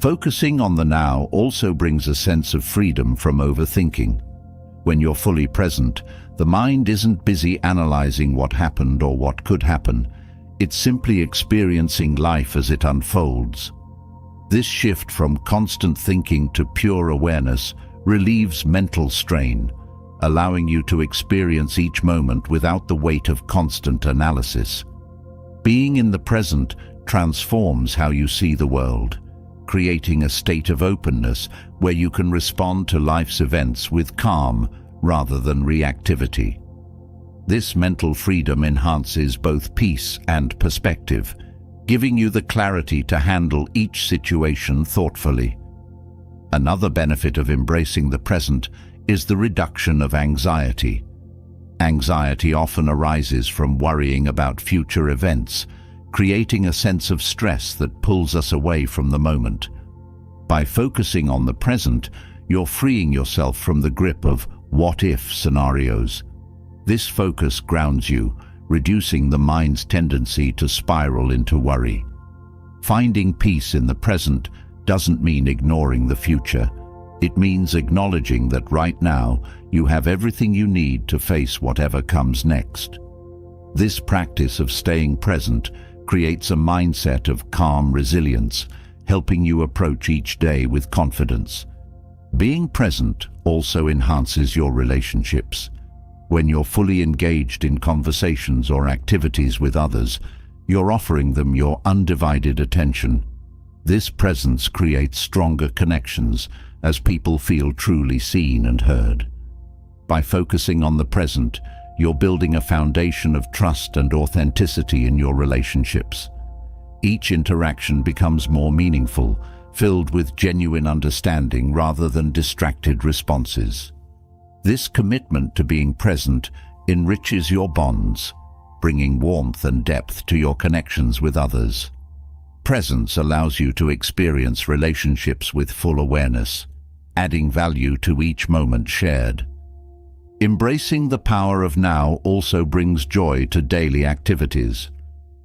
Speaker 1: Focusing on the now also brings a sense of freedom from overthinking. When you're fully present, the mind isn't busy analyzing what happened or what could happen. It's simply experiencing life as it unfolds. This shift from constant thinking to pure awareness relieves mental strain, allowing you to experience each moment without the weight of constant analysis. Being in the present transforms how you see the world, creating a state of openness where you can respond to life's events with calm rather than reactivity. This mental freedom enhances both peace and perspective, giving you the clarity to handle each situation thoughtfully. Another benefit of embracing the present is the reduction of anxiety. Anxiety often arises from worrying about future events, creating a sense of stress that pulls us away from the moment. By focusing on the present, you're freeing yourself from the grip of what-if scenarios. This focus grounds you, reducing the mind's tendency to spiral into worry. Finding peace in the present doesn't mean ignoring the future. It means acknowledging that right now you have everything you need to face whatever comes next. This practice of staying present creates a mindset of calm resilience, helping you approach each day with confidence. Being present also enhances your relationships. When you're fully engaged in conversations or activities with others, you're offering them your undivided attention. This presence creates stronger connections as people feel truly seen and heard. By focusing on the present, you're building a foundation of trust and authenticity in your relationships. Each interaction becomes more meaningful, filled with genuine understanding rather than distracted responses. This commitment to being present enriches your bonds, bringing warmth and depth to your connections with others. Presence allows you to experience relationships with full awareness, adding value to each moment shared. Embracing the power of now also brings joy to daily activities.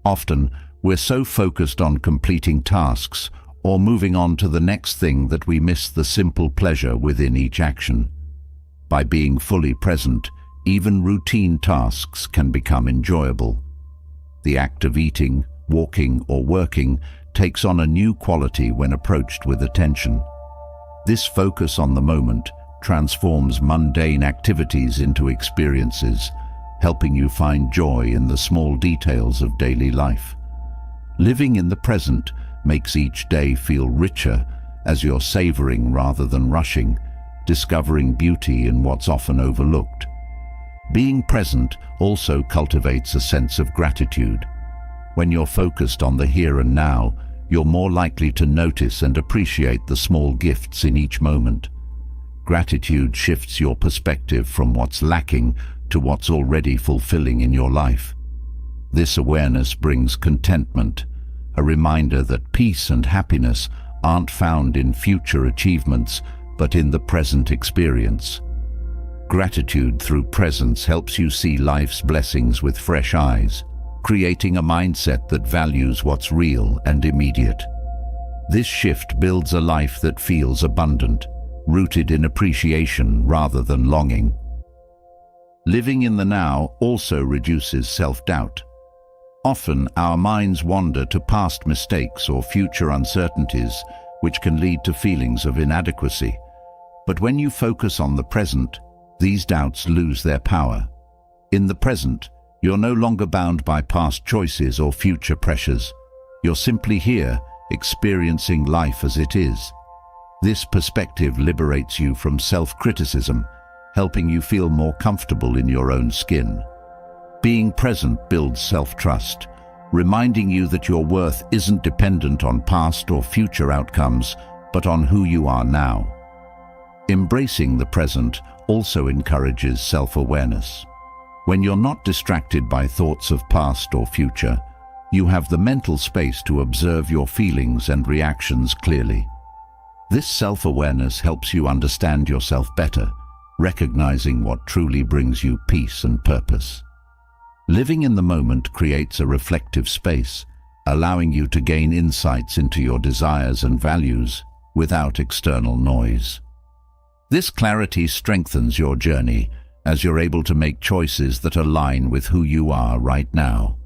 Speaker 1: Often, we're so focused on completing tasks or moving on to the next thing that we miss the simple pleasure within each action. By being fully present, even routine tasks can become enjoyable. The act of eating, walking, or working takes on a new quality when approached with attention. This focus on the moment transforms mundane activities into experiences, helping you find joy in the small details of daily life. Living in the present makes each day feel richer as you're savoring rather than rushing, discovering beauty in what's often overlooked. Being present also cultivates a sense of gratitude. When you're focused on the here and now, you're more likely to notice and appreciate the small gifts in each moment. Gratitude shifts your perspective from what's lacking to what's already fulfilling in your life. This awareness brings contentment, a reminder that peace and happiness aren't found in future achievements, but in the present experience. Gratitude through presence helps you see life's blessings with fresh eyes, creating a mindset that values what's real and immediate. This shift builds a life that feels abundant, rooted in appreciation rather than longing. Living in the now also reduces self-doubt. Often, our minds wander to past mistakes or future uncertainties, which can lead to feelings of inadequacy. But when you focus on the present, these doubts lose their power. In the present, you're no longer bound by past choices or future pressures. You're simply here, experiencing life as it is. This perspective liberates you from self-criticism, helping you feel more comfortable in your own skin. Being present builds self-trust, reminding you that your worth isn't dependent on past or future outcomes, but on who you are now. Embracing the present also encourages self-awareness. When you're not distracted by thoughts of past or future, you have the mental space to observe your feelings and reactions clearly. This self-awareness helps you understand yourself better, recognizing what truly brings you peace and purpose. Living in the moment creates a reflective space, allowing you to gain insights into your desires and values without external noise. This clarity strengthens your journey as you're able to make choices that align with who you are right now.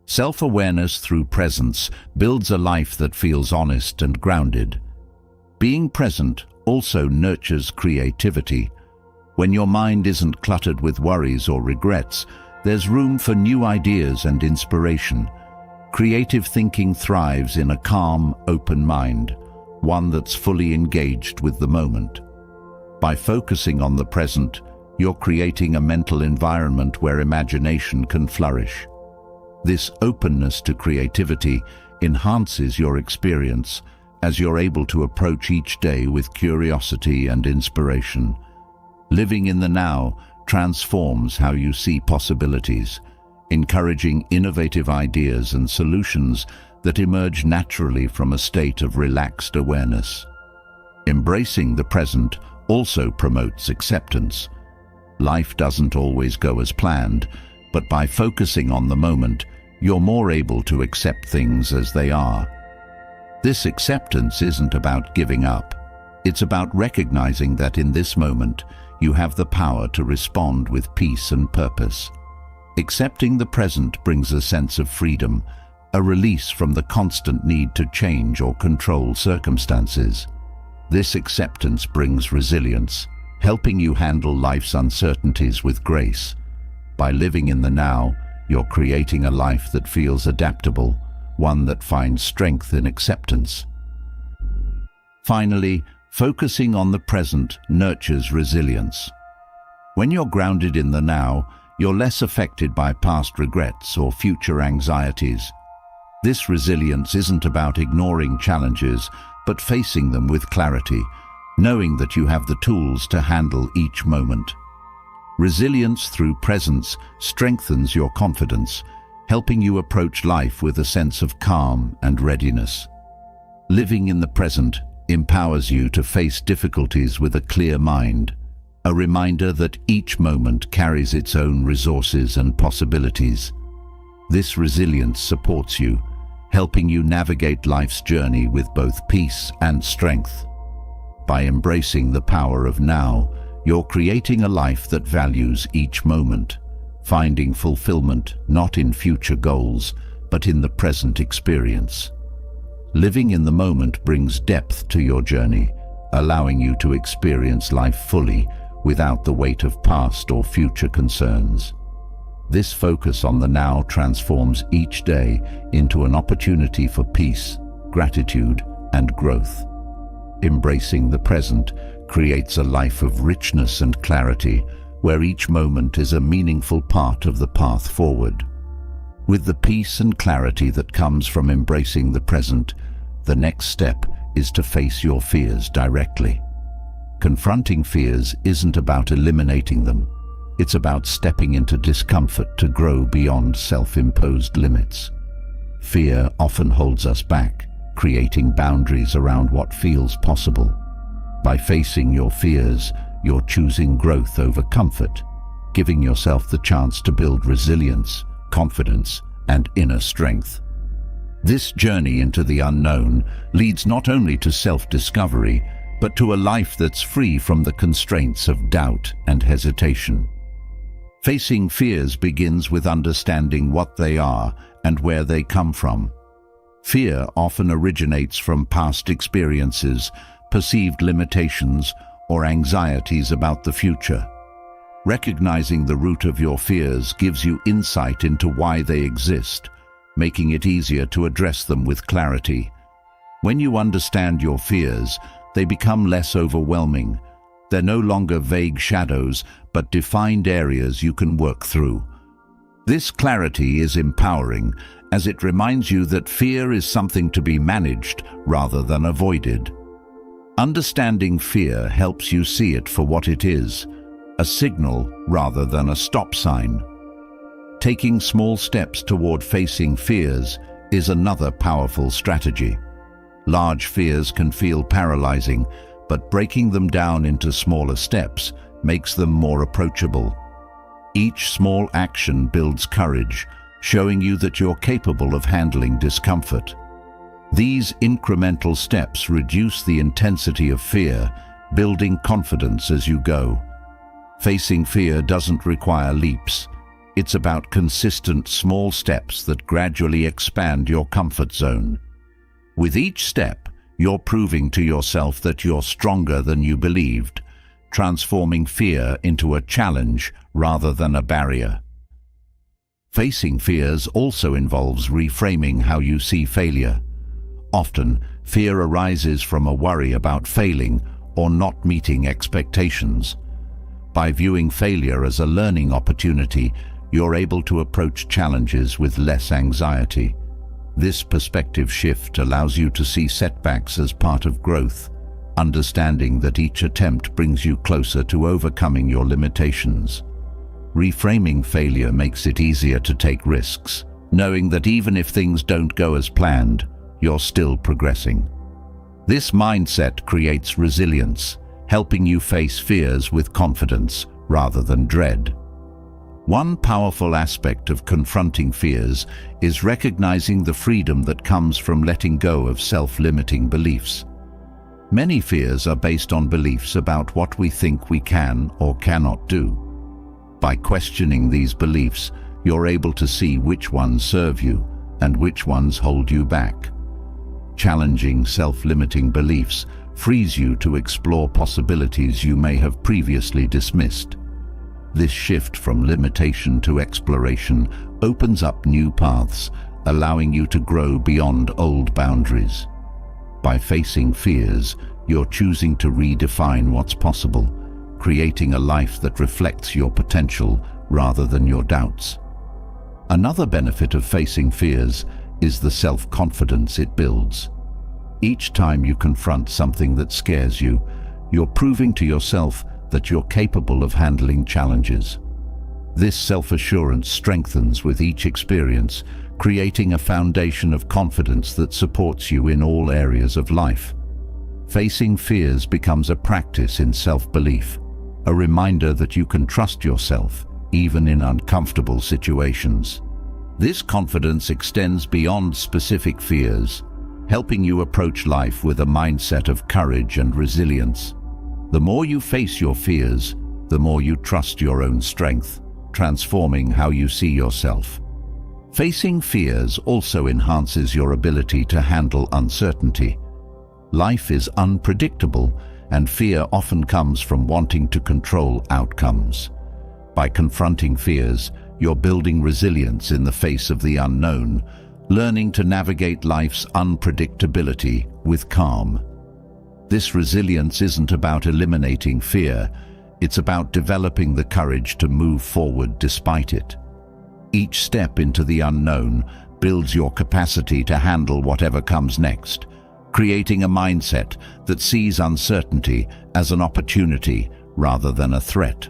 Speaker 1: Self-awareness through presence builds a life that feels honest and grounded. Being present also nurtures creativity. When your mind isn't cluttered with worries or regrets, there's room for new ideas and inspiration. Creative thinking thrives in a calm, open mind, one that's fully engaged with the moment. By focusing on the present, you're creating a mental environment where imagination can flourish. This openness to creativity enhances your experience, as you're able to approach each day with curiosity and inspiration. Living in the now transforms how you see possibilities, encouraging innovative ideas and solutions that emerge naturally from a state of relaxed awareness. Embracing the present also promotes acceptance. Life doesn't always go as planned, but by focusing on the moment, you're more able to accept things as they are. This acceptance isn't about giving up. It's about recognizing that in this moment, you have the power to respond with peace and purpose. Accepting the present brings a sense of freedom, a release from the constant need to change or control circumstances. This acceptance brings resilience, helping you handle life's uncertainties with grace. By living in the now, you're creating a life that feels adaptable, one that finds strength in acceptance. Finally, focusing on the present nurtures resilience. When you're grounded in the now, you're less affected by past regrets or future anxieties. This resilience isn't about ignoring challenges, but facing them with clarity, knowing that you have the tools to handle each moment. Resilience through presence strengthens your confidence, helping you approach life with a sense of calm and readiness. Living in the present empowers you to face difficulties with a clear mind, a reminder that each moment carries its own resources and possibilities. This resilience supports you, helping you navigate life's journey with both peace and strength. By embracing the power of now, you're creating a life that values each moment, finding fulfillment not in future goals, but in the present experience. Living in the moment brings depth to your journey, allowing you to experience life fully without the weight of past or future concerns. This focus on the now transforms each day into an opportunity for peace, gratitude, and growth. Embracing the present creates a life of richness and clarity, where each moment is a meaningful part of the path forward. With the peace and clarity that comes from embracing the present, the next step is to face your fears directly. Confronting fears isn't about eliminating them. It's about stepping into discomfort to grow beyond self-imposed limits. Fear often holds us back, creating boundaries around what feels possible. By facing your fears, you're choosing growth over comfort, giving yourself the chance to build resilience, confidence, and inner strength. This journey into the unknown leads not only to self-discovery, but to a life that's free from the constraints of doubt and hesitation. Facing fears begins with understanding what they are and where they come from. Fear often originates from past experiences, perceived limitations, or anxieties about the future. Recognizing the root of your fears gives you insight into why they exist, making it easier to address them with clarity. When you understand your fears, they become less overwhelming. They're no longer vague shadows, but defined areas you can work through. This clarity is empowering, as it reminds you that fear is something to be managed rather than avoided. Understanding fear helps you see it for what it is, a signal rather than a stop sign. Taking small steps toward facing fears is another powerful strategy. Large fears can feel paralyzing, but breaking them down into smaller steps makes them more approachable. Each small action builds courage, showing you that you're capable of handling discomfort. These incremental steps reduce the intensity of fear, building confidence as you go. Facing fear doesn't require leaps. It's about consistent small steps that gradually expand your comfort zone. With each step, you're proving to yourself that you're stronger than you believed, transforming fear into a challenge rather than a barrier. Facing fears also involves reframing how you see failure. Often, fear arises from a worry about failing or not meeting expectations. By viewing failure as a learning opportunity, you're able to approach challenges with less anxiety. This perspective shift allows you to see setbacks as part of growth, understanding that each attempt brings you closer to overcoming your limitations. Reframing failure makes it easier to take risks, knowing that even if things don't go as planned, you're still progressing. This mindset creates resilience, helping you face fears with confidence rather than dread. One powerful aspect of confronting fears is recognizing the freedom that comes from letting go of self-limiting beliefs. Many fears are based on beliefs about what we think we can or cannot do. By questioning these beliefs, you're able to see which ones serve you and which ones hold you back. Challenging self-limiting beliefs frees you to explore possibilities you may have previously dismissed. This shift from limitation to exploration opens up new paths, allowing you to grow beyond old boundaries. By facing fears, you're choosing to redefine what's possible, creating a life that reflects your potential rather than your doubts. Another benefit of facing fears is the self-confidence it builds. Each time you confront something that scares you, you're proving to yourself that you're capable of handling challenges. This self-assurance strengthens with each experience, creating a foundation of confidence that supports you in all areas of life. Facing fears becomes a practice in self-belief, a reminder that you can trust yourself even in uncomfortable situations. This confidence extends beyond specific fears, helping you approach life with a mindset of courage and resilience. The more you face your fears, the more you trust your own strength, transforming how you see yourself. Facing fears also enhances your ability to handle uncertainty. Life is unpredictable, and fear often comes from wanting to control outcomes. By confronting fears, you're building resilience in the face of the unknown, learning to navigate life's unpredictability with calm. This resilience isn't about eliminating fear, it's about developing the courage to move forward despite it. Each step into the unknown builds your capacity to handle whatever comes next, creating a mindset that sees uncertainty as an opportunity rather than a threat.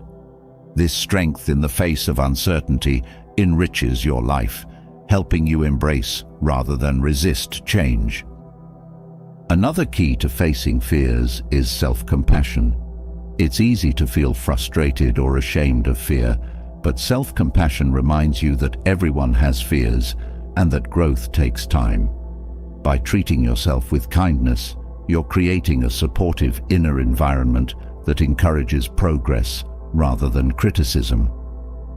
Speaker 1: This strength in the face of uncertainty enriches your life, helping you embrace rather than resist change. Another key to facing fears is self-compassion. It's easy to feel frustrated or ashamed of fear, but self-compassion reminds you that everyone has fears and that growth takes time. By treating yourself with kindness, you're creating a supportive inner environment that encourages progress rather than criticism.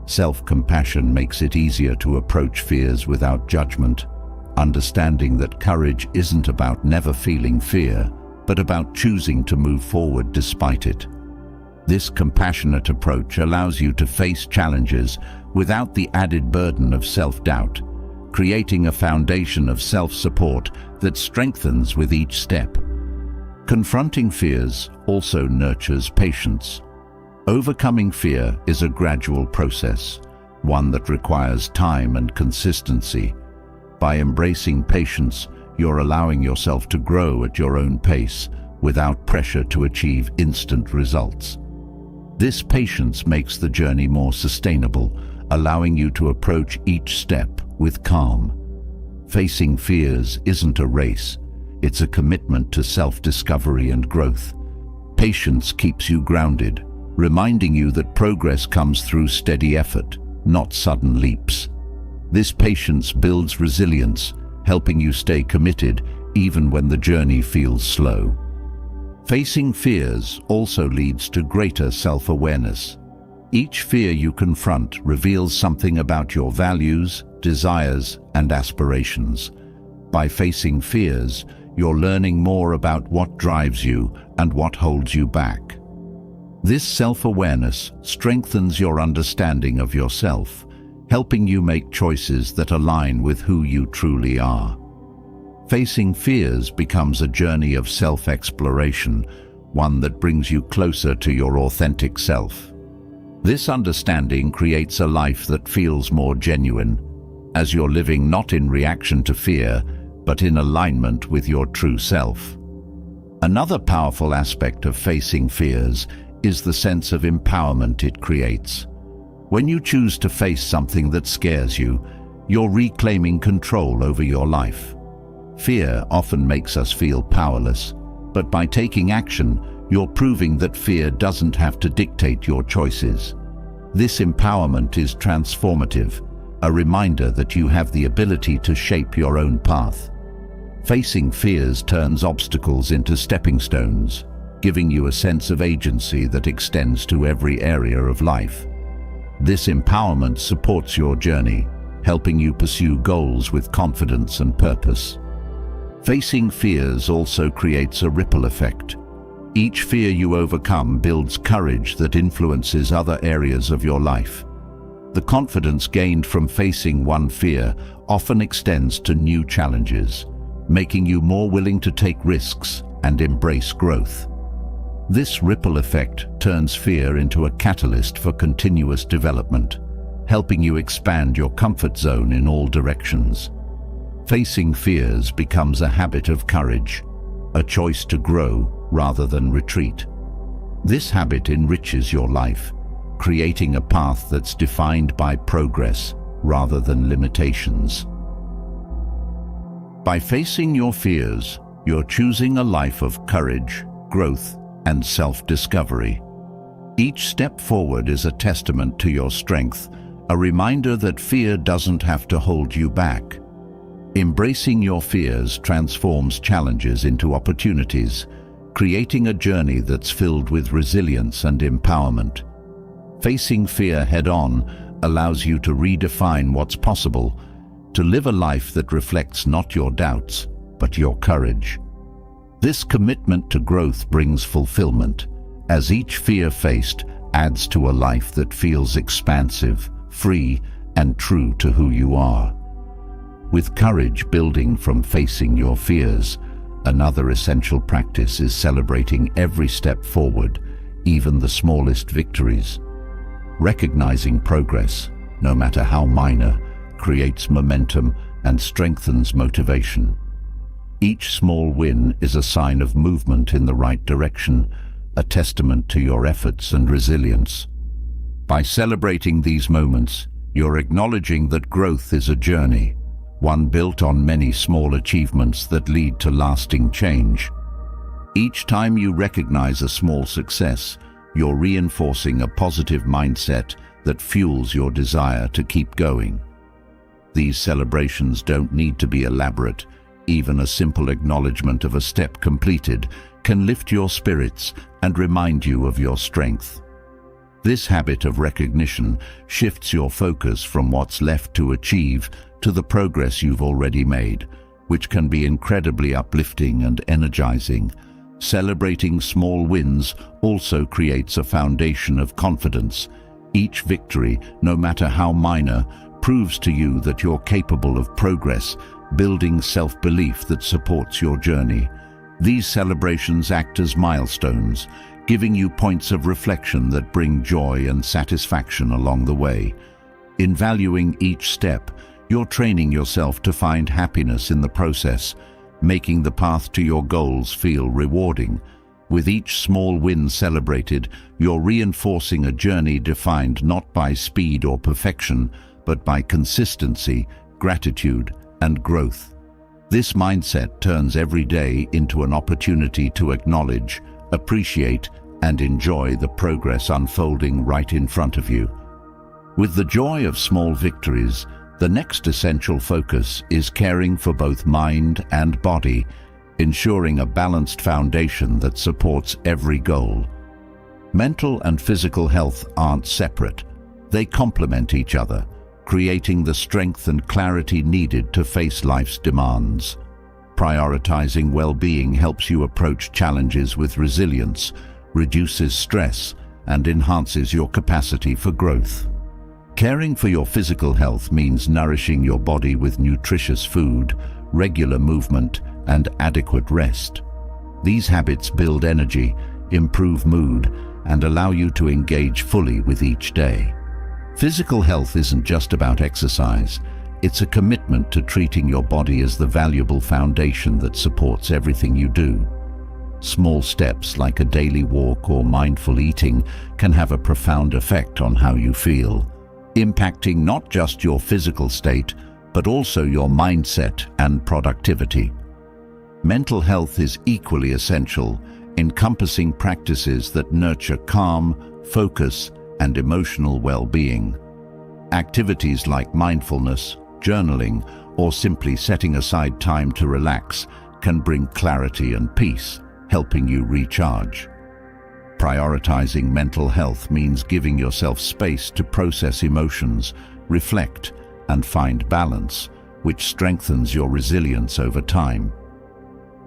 Speaker 1: Self-compassion makes it easier to approach fears without judgment, understanding that courage isn't about never feeling fear, but about choosing to move forward despite it. This compassionate approach allows you to face challenges without the added burden of self-doubt, creating a foundation of self-support that strengthens with each step. Confronting fears also nurtures patience. Overcoming fear is a gradual process, one that requires time and consistency. By embracing patience, you're allowing yourself to grow at your own pace without pressure to achieve instant results. This patience makes the journey more sustainable, allowing you to approach each step with calm. Facing fears isn't a race, it's a commitment to self-discovery and growth. Patience keeps you grounded, reminding you that progress comes through steady effort, not sudden leaps. This patience builds resilience, helping you stay committed even when the journey feels slow. Facing fears also leads to greater self-awareness. Each fear you confront reveals something about your values, desires, and aspirations. By facing fears, you're learning more about what drives you and what holds you back. This self-awareness strengthens your understanding of yourself, helping you make choices that align with who you truly are. Facing fears becomes a journey of self-exploration, one that brings you closer to your authentic self. This understanding creates a life that feels more genuine, as you're living not in reaction to fear, but in alignment with your true self. Another powerful aspect of facing fears is the sense of empowerment it creates. When you choose to face something that scares you, you're reclaiming control over your life. Fear often makes us feel powerless, but by taking action, you're proving that fear doesn't have to dictate your choices. This empowerment is transformative, a reminder that you have the ability to shape your own path. Facing fears turns obstacles into stepping stones, giving you a sense of agency that extends to every area of life. This empowerment supports your journey, helping you pursue goals with confidence and purpose. Facing fears also creates a ripple effect. Each fear you overcome builds courage that influences other areas of your life. The confidence gained from facing one fear often extends to new challenges, making you more willing to take risks and embrace growth. This ripple effect turns fear into a catalyst for continuous development, helping you expand your comfort zone in all directions. Facing fears becomes a habit of courage, a choice to grow rather than retreat. This habit enriches your life, creating a path that's defined by progress rather than limitations. By facing your fears, you're choosing a life of courage, growth, and self-discovery. Each step forward is a testament to your strength, a reminder that fear doesn't have to hold you back. Embracing your fears transforms challenges into opportunities, creating a journey that's filled with resilience and empowerment. Facing fear head-on allows you to redefine what's possible, to live a life that reflects not your doubts, but your courage. This commitment to growth brings fulfillment, as each fear faced adds to a life that feels expansive, free, and true to who you are. With courage building from facing your fears, another essential practice is celebrating every step forward, even the smallest victories. Recognizing progress, no matter how minor, creates momentum and strengthens motivation. Each small win is a sign of movement in the right direction, a testament to your efforts and resilience. By celebrating these moments, you're acknowledging that growth is a journey, one built on many small achievements that lead to lasting change. Each time you recognize a small success, you're reinforcing a positive mindset that fuels your desire to keep going. These celebrations don't need to be elaborate. Even a simple acknowledgement of a step completed can lift your spirits and remind you of your strength. This habit of recognition shifts your focus from what's left to achieve to the progress you've already made, which can be incredibly uplifting and energizing. Celebrating small wins also creates a foundation of confidence. Each victory, no matter how minor, proves to you that you're capable of progress, building self-belief that supports your journey. These celebrations act as milestones, giving you points of reflection that bring joy and satisfaction along the way. In valuing each step, you're training yourself to find happiness in the process, making the path to your goals feel rewarding. With each small win celebrated, you're reinforcing a journey defined not by speed or perfection, but by consistency, gratitude, and growth. This mindset turns every day into an opportunity to acknowledge, appreciate, and enjoy the progress unfolding right in front of you. With the joy of small victories, the next essential focus is caring for both mind and body, ensuring a balanced foundation that supports every goal. Mental and physical health aren't separate. They complement each other, creating the strength and clarity needed to face life's demands. Prioritizing well-being helps you approach challenges with resilience, reduces stress, and enhances your capacity for growth. Caring for your physical health means nourishing your body with nutritious food, regular movement, and adequate rest. These habits build energy, improve mood, and allow you to engage fully with each day. Physical health isn't just about exercise. It's a commitment to treating your body as the valuable foundation that supports everything you do. Small steps like a daily walk or mindful eating can have a profound effect on how you feel, impacting not just your physical state, but also your mindset and productivity. Mental health is equally essential, encompassing practices that nurture calm, focus, and emotional well-being. Activities like mindfulness, journaling, or simply setting aside time to relax can bring clarity and peace, helping you recharge. Prioritizing mental health means giving yourself space to process emotions, reflect, and find balance, which strengthens your resilience over time.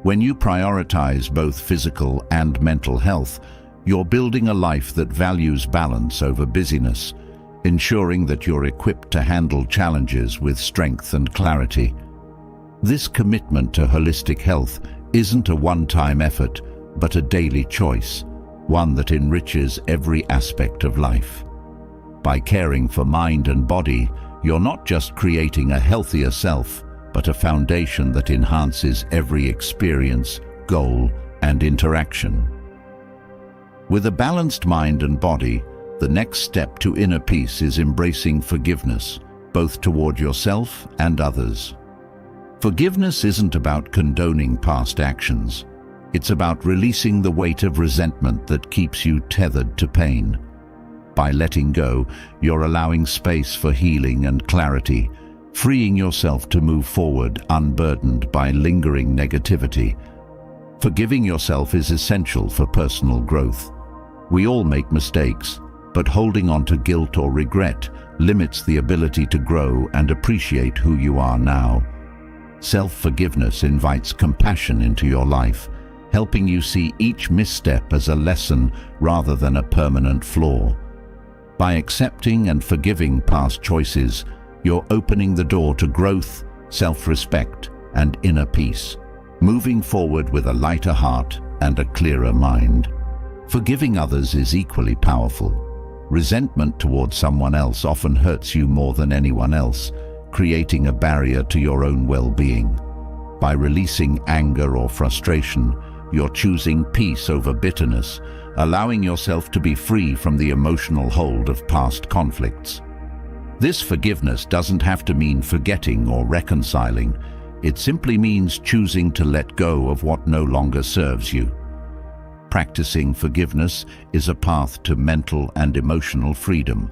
Speaker 1: When you prioritize both physical and mental health, you're building a life that values balance over busyness, ensuring that you're equipped to handle challenges with strength and clarity. This commitment to holistic health isn't a one-time effort, but a daily choice, one that enriches every aspect of life. By caring for mind and body, you're not just creating a healthier self, but a foundation that enhances every experience, goal, and interaction. With a balanced mind and body, the next step to inner peace is embracing forgiveness, both toward yourself and others. Forgiveness isn't about condoning past actions. It's about releasing the weight of resentment that keeps you tethered to pain. By letting go, you're allowing space for healing and clarity, freeing yourself to move forward unburdened by lingering negativity. Forgiving yourself is essential for personal growth. We all make mistakes, but holding on to guilt or regret limits the ability to grow and appreciate who you are now. Self-forgiveness invites compassion into your life, helping you see each misstep as a lesson rather than a permanent flaw. By accepting and forgiving past choices, you're opening the door to growth, self-respect, and inner peace, moving forward with a lighter heart and a clearer mind. Forgiving others is equally powerful. Resentment towards someone else often hurts you more than anyone else, creating a barrier to your own well-being. By releasing anger or frustration, you're choosing peace over bitterness, allowing yourself to be free from the emotional hold of past conflicts. This forgiveness doesn't have to mean forgetting or reconciling. It simply means choosing to let go of what no longer serves you. Practicing forgiveness is a path to mental and emotional freedom,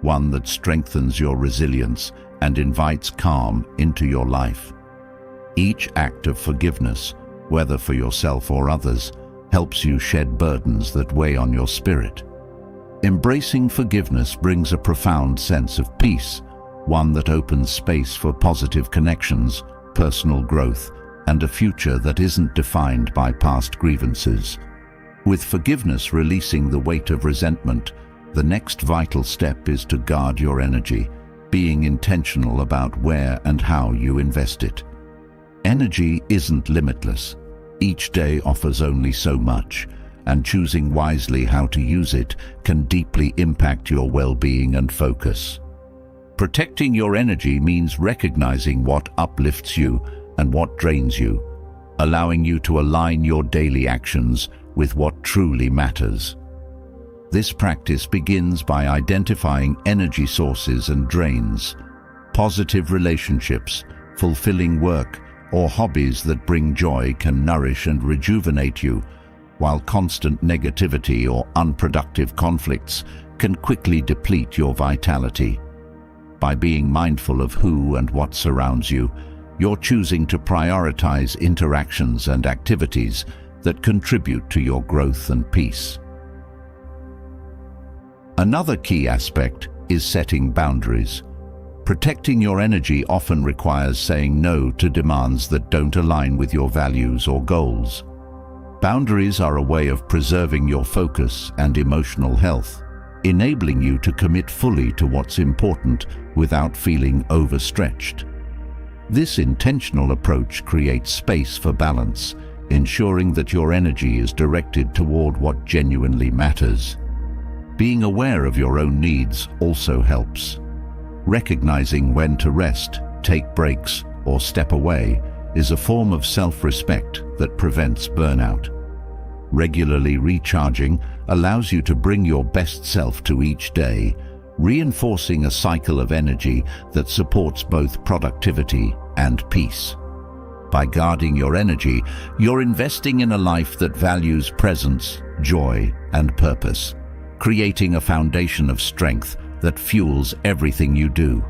Speaker 1: one that strengthens your resilience and invites calm into your life. Each act of forgiveness, whether for yourself or others, helps you shed burdens that weigh on your spirit. Embracing forgiveness brings a profound sense of peace, one that opens space for positive connections, personal growth, and a future that isn't defined by past grievances. With forgiveness releasing the weight of resentment, the next vital step is to guard your energy, being intentional about where and how you invest it. Energy isn't limitless. Each day offers only so much, and choosing wisely how to use it can deeply impact your well-being and focus. Protecting your energy means recognizing what uplifts you and what drains you, allowing you to align your daily actions with what truly matters. This practice begins by identifying energy sources and drains. Positive relationships, fulfilling work, or hobbies that bring joy can nourish and rejuvenate you, while constant negativity or unproductive conflicts can quickly deplete your vitality. By being mindful of who and what surrounds you, you're choosing to prioritize interactions and activities that contribute to your growth and peace. Another key aspect is setting boundaries. Protecting your energy often requires saying no to demands that don't align with your values or goals. Boundaries are a way of preserving your focus and emotional health, enabling you to commit fully to what's important without feeling overstretched. This intentional approach creates space for balance, ensuring that your energy is directed toward what genuinely matters. Being aware of your own needs also helps. Recognizing when to rest, take breaks, or step away is a form of self-respect that prevents burnout. Regularly recharging allows you to bring your best self to each day, reinforcing a cycle of energy that supports both productivity and peace. By guarding your energy, you're investing in a life that values presence, joy, and purpose, creating a foundation of strength that fuels everything you do.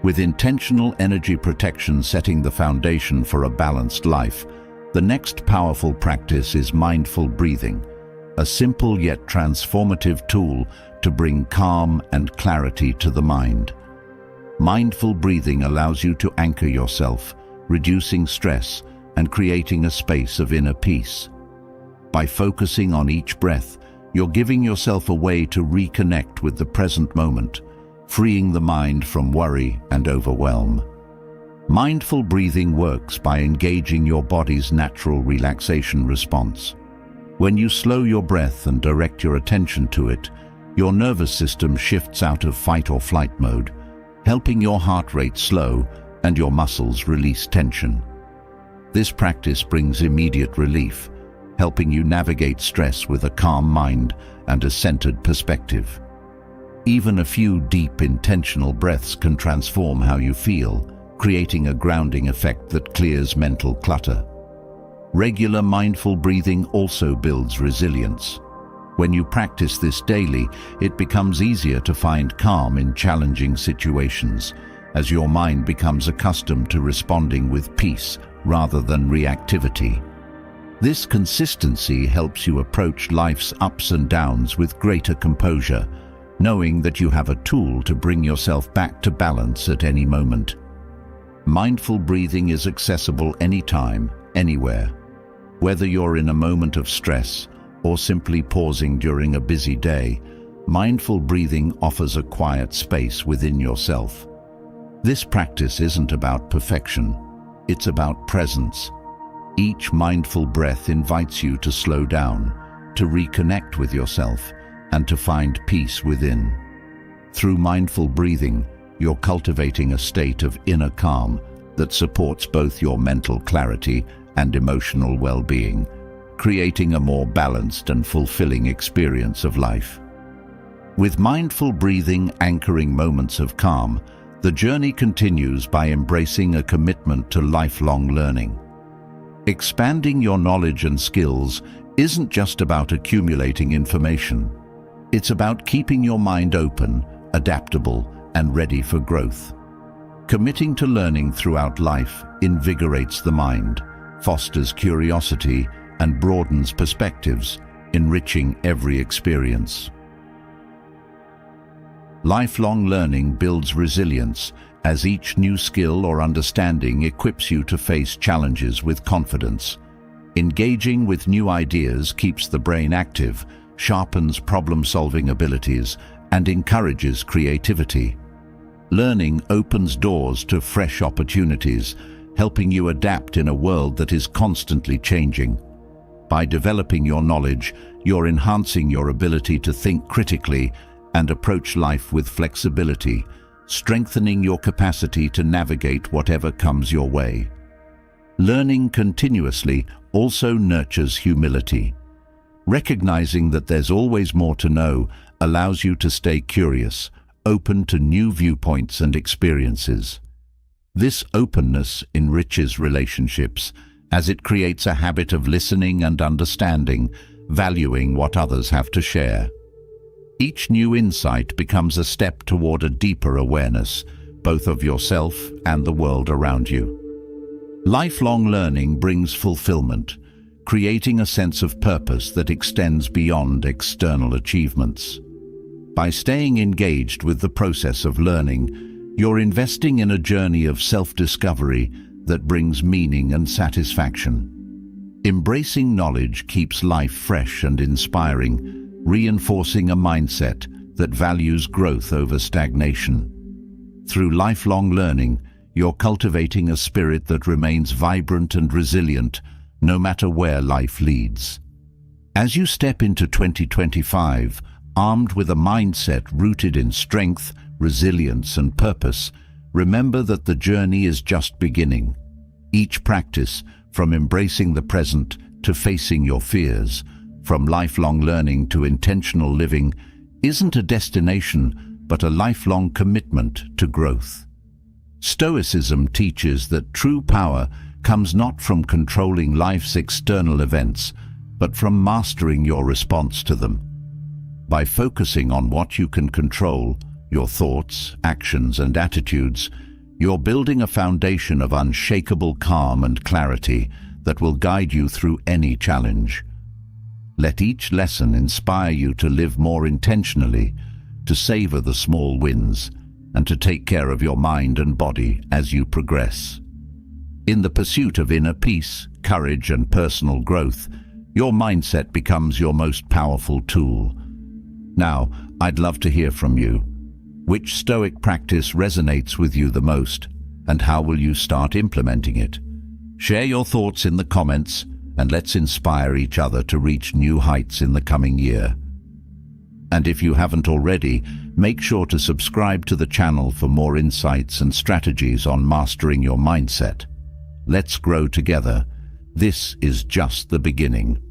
Speaker 1: With intentional energy protection setting the foundation for a balanced life, the next powerful practice is mindful breathing, a simple yet transformative tool to bring calm and clarity to the mind. Mindful breathing allows you to anchor yourself, reducing stress and creating a space of inner peace. By focusing on each breath, you're giving yourself a way to reconnect with the present moment, freeing the mind from worry and overwhelm. Mindful breathing works by engaging your body's natural relaxation response. When you slow your breath and direct your attention to it, your nervous system shifts out of fight or flight mode, helping your heart rate slow and your muscles release tension. This practice brings immediate relief, helping you navigate stress with a calm mind and a centered perspective. Even a few deep, intentional breaths can transform how you feel, creating a grounding effect that clears mental clutter. Regular mindful breathing also builds resilience. When you practice this daily, it becomes easier to find calm in challenging situations, as your mind becomes accustomed to responding with peace rather than reactivity. This consistency helps you approach life's ups and downs with greater composure, knowing that you have a tool to bring yourself back to balance at any moment. Mindful breathing is accessible anytime, anywhere. Whether you're in a moment of stress or simply pausing during a busy day, mindful breathing offers a quiet space within yourself. This practice isn't about perfection, it's about presence. Each mindful breath invites you to slow down, to reconnect with yourself, and to find peace within. Through mindful breathing, you're cultivating a state of inner calm that supports both your mental clarity and emotional well-being, creating a more balanced and fulfilling experience of life. With mindful breathing anchoring moments of calm, the journey continues by embracing a commitment to lifelong learning. Expanding your knowledge and skills isn't just about accumulating information. It's about keeping your mind open, adaptable, and ready for growth. Committing to learning throughout life invigorates the mind, fosters curiosity, and broadens perspectives, enriching every experience. Lifelong learning builds resilience, as each new skill or understanding equips you to face challenges with confidence. Engaging with new ideas keeps the brain active, sharpens problem-solving abilities, and encourages creativity. Learning opens doors to fresh opportunities, helping you adapt in a world that is constantly changing. By developing your knowledge, you're enhancing your ability to think critically and approach life with flexibility, strengthening your capacity to navigate whatever comes your way. Learning continuously also nurtures humility. Recognizing that there's always more to know allows you to stay curious, open to new viewpoints and experiences. This openness enriches relationships, as it creates a habit of listening and understanding, valuing what others have to share. Each new insight becomes a step toward a deeper awareness, both of yourself and the world around you. Lifelong learning brings fulfillment, creating a sense of purpose that extends beyond external achievements. By staying engaged with the process of learning, you're investing in a journey of self-discovery that brings meaning and satisfaction. Embracing knowledge keeps life fresh and inspiring, reinforcing a mindset that values growth over stagnation. Through lifelong learning, you're cultivating a spirit that remains vibrant and resilient, no matter where life leads. As you step into 2025, armed with a mindset rooted in strength, resilience, and purpose, remember that the journey is just beginning. Each practice, from embracing the present to facing your fears, from lifelong learning to intentional living, isn't a destination but a lifelong commitment to growth. Stoicism teaches that true power comes not from controlling life's external events, but from mastering your response to them. By focusing on what you can control, your thoughts, actions, and attitudes, you're building a foundation of unshakable calm and clarity that will guide you through any challenge. Let each lesson inspire you to live more intentionally, to savor the small wins, and to take care of your mind and body as you progress. In the pursuit of inner peace, courage, and personal growth, your mindset becomes your most powerful tool. Now, I'd love to hear from you. Which Stoic practice resonates with you the most, and how will you start implementing it? Share your thoughts in the comments, and let's inspire each other to reach new heights in the coming year. And if you haven't already, make sure to subscribe to the channel for more insights and strategies on mastering your mindset. Let's grow together. This is just the beginning.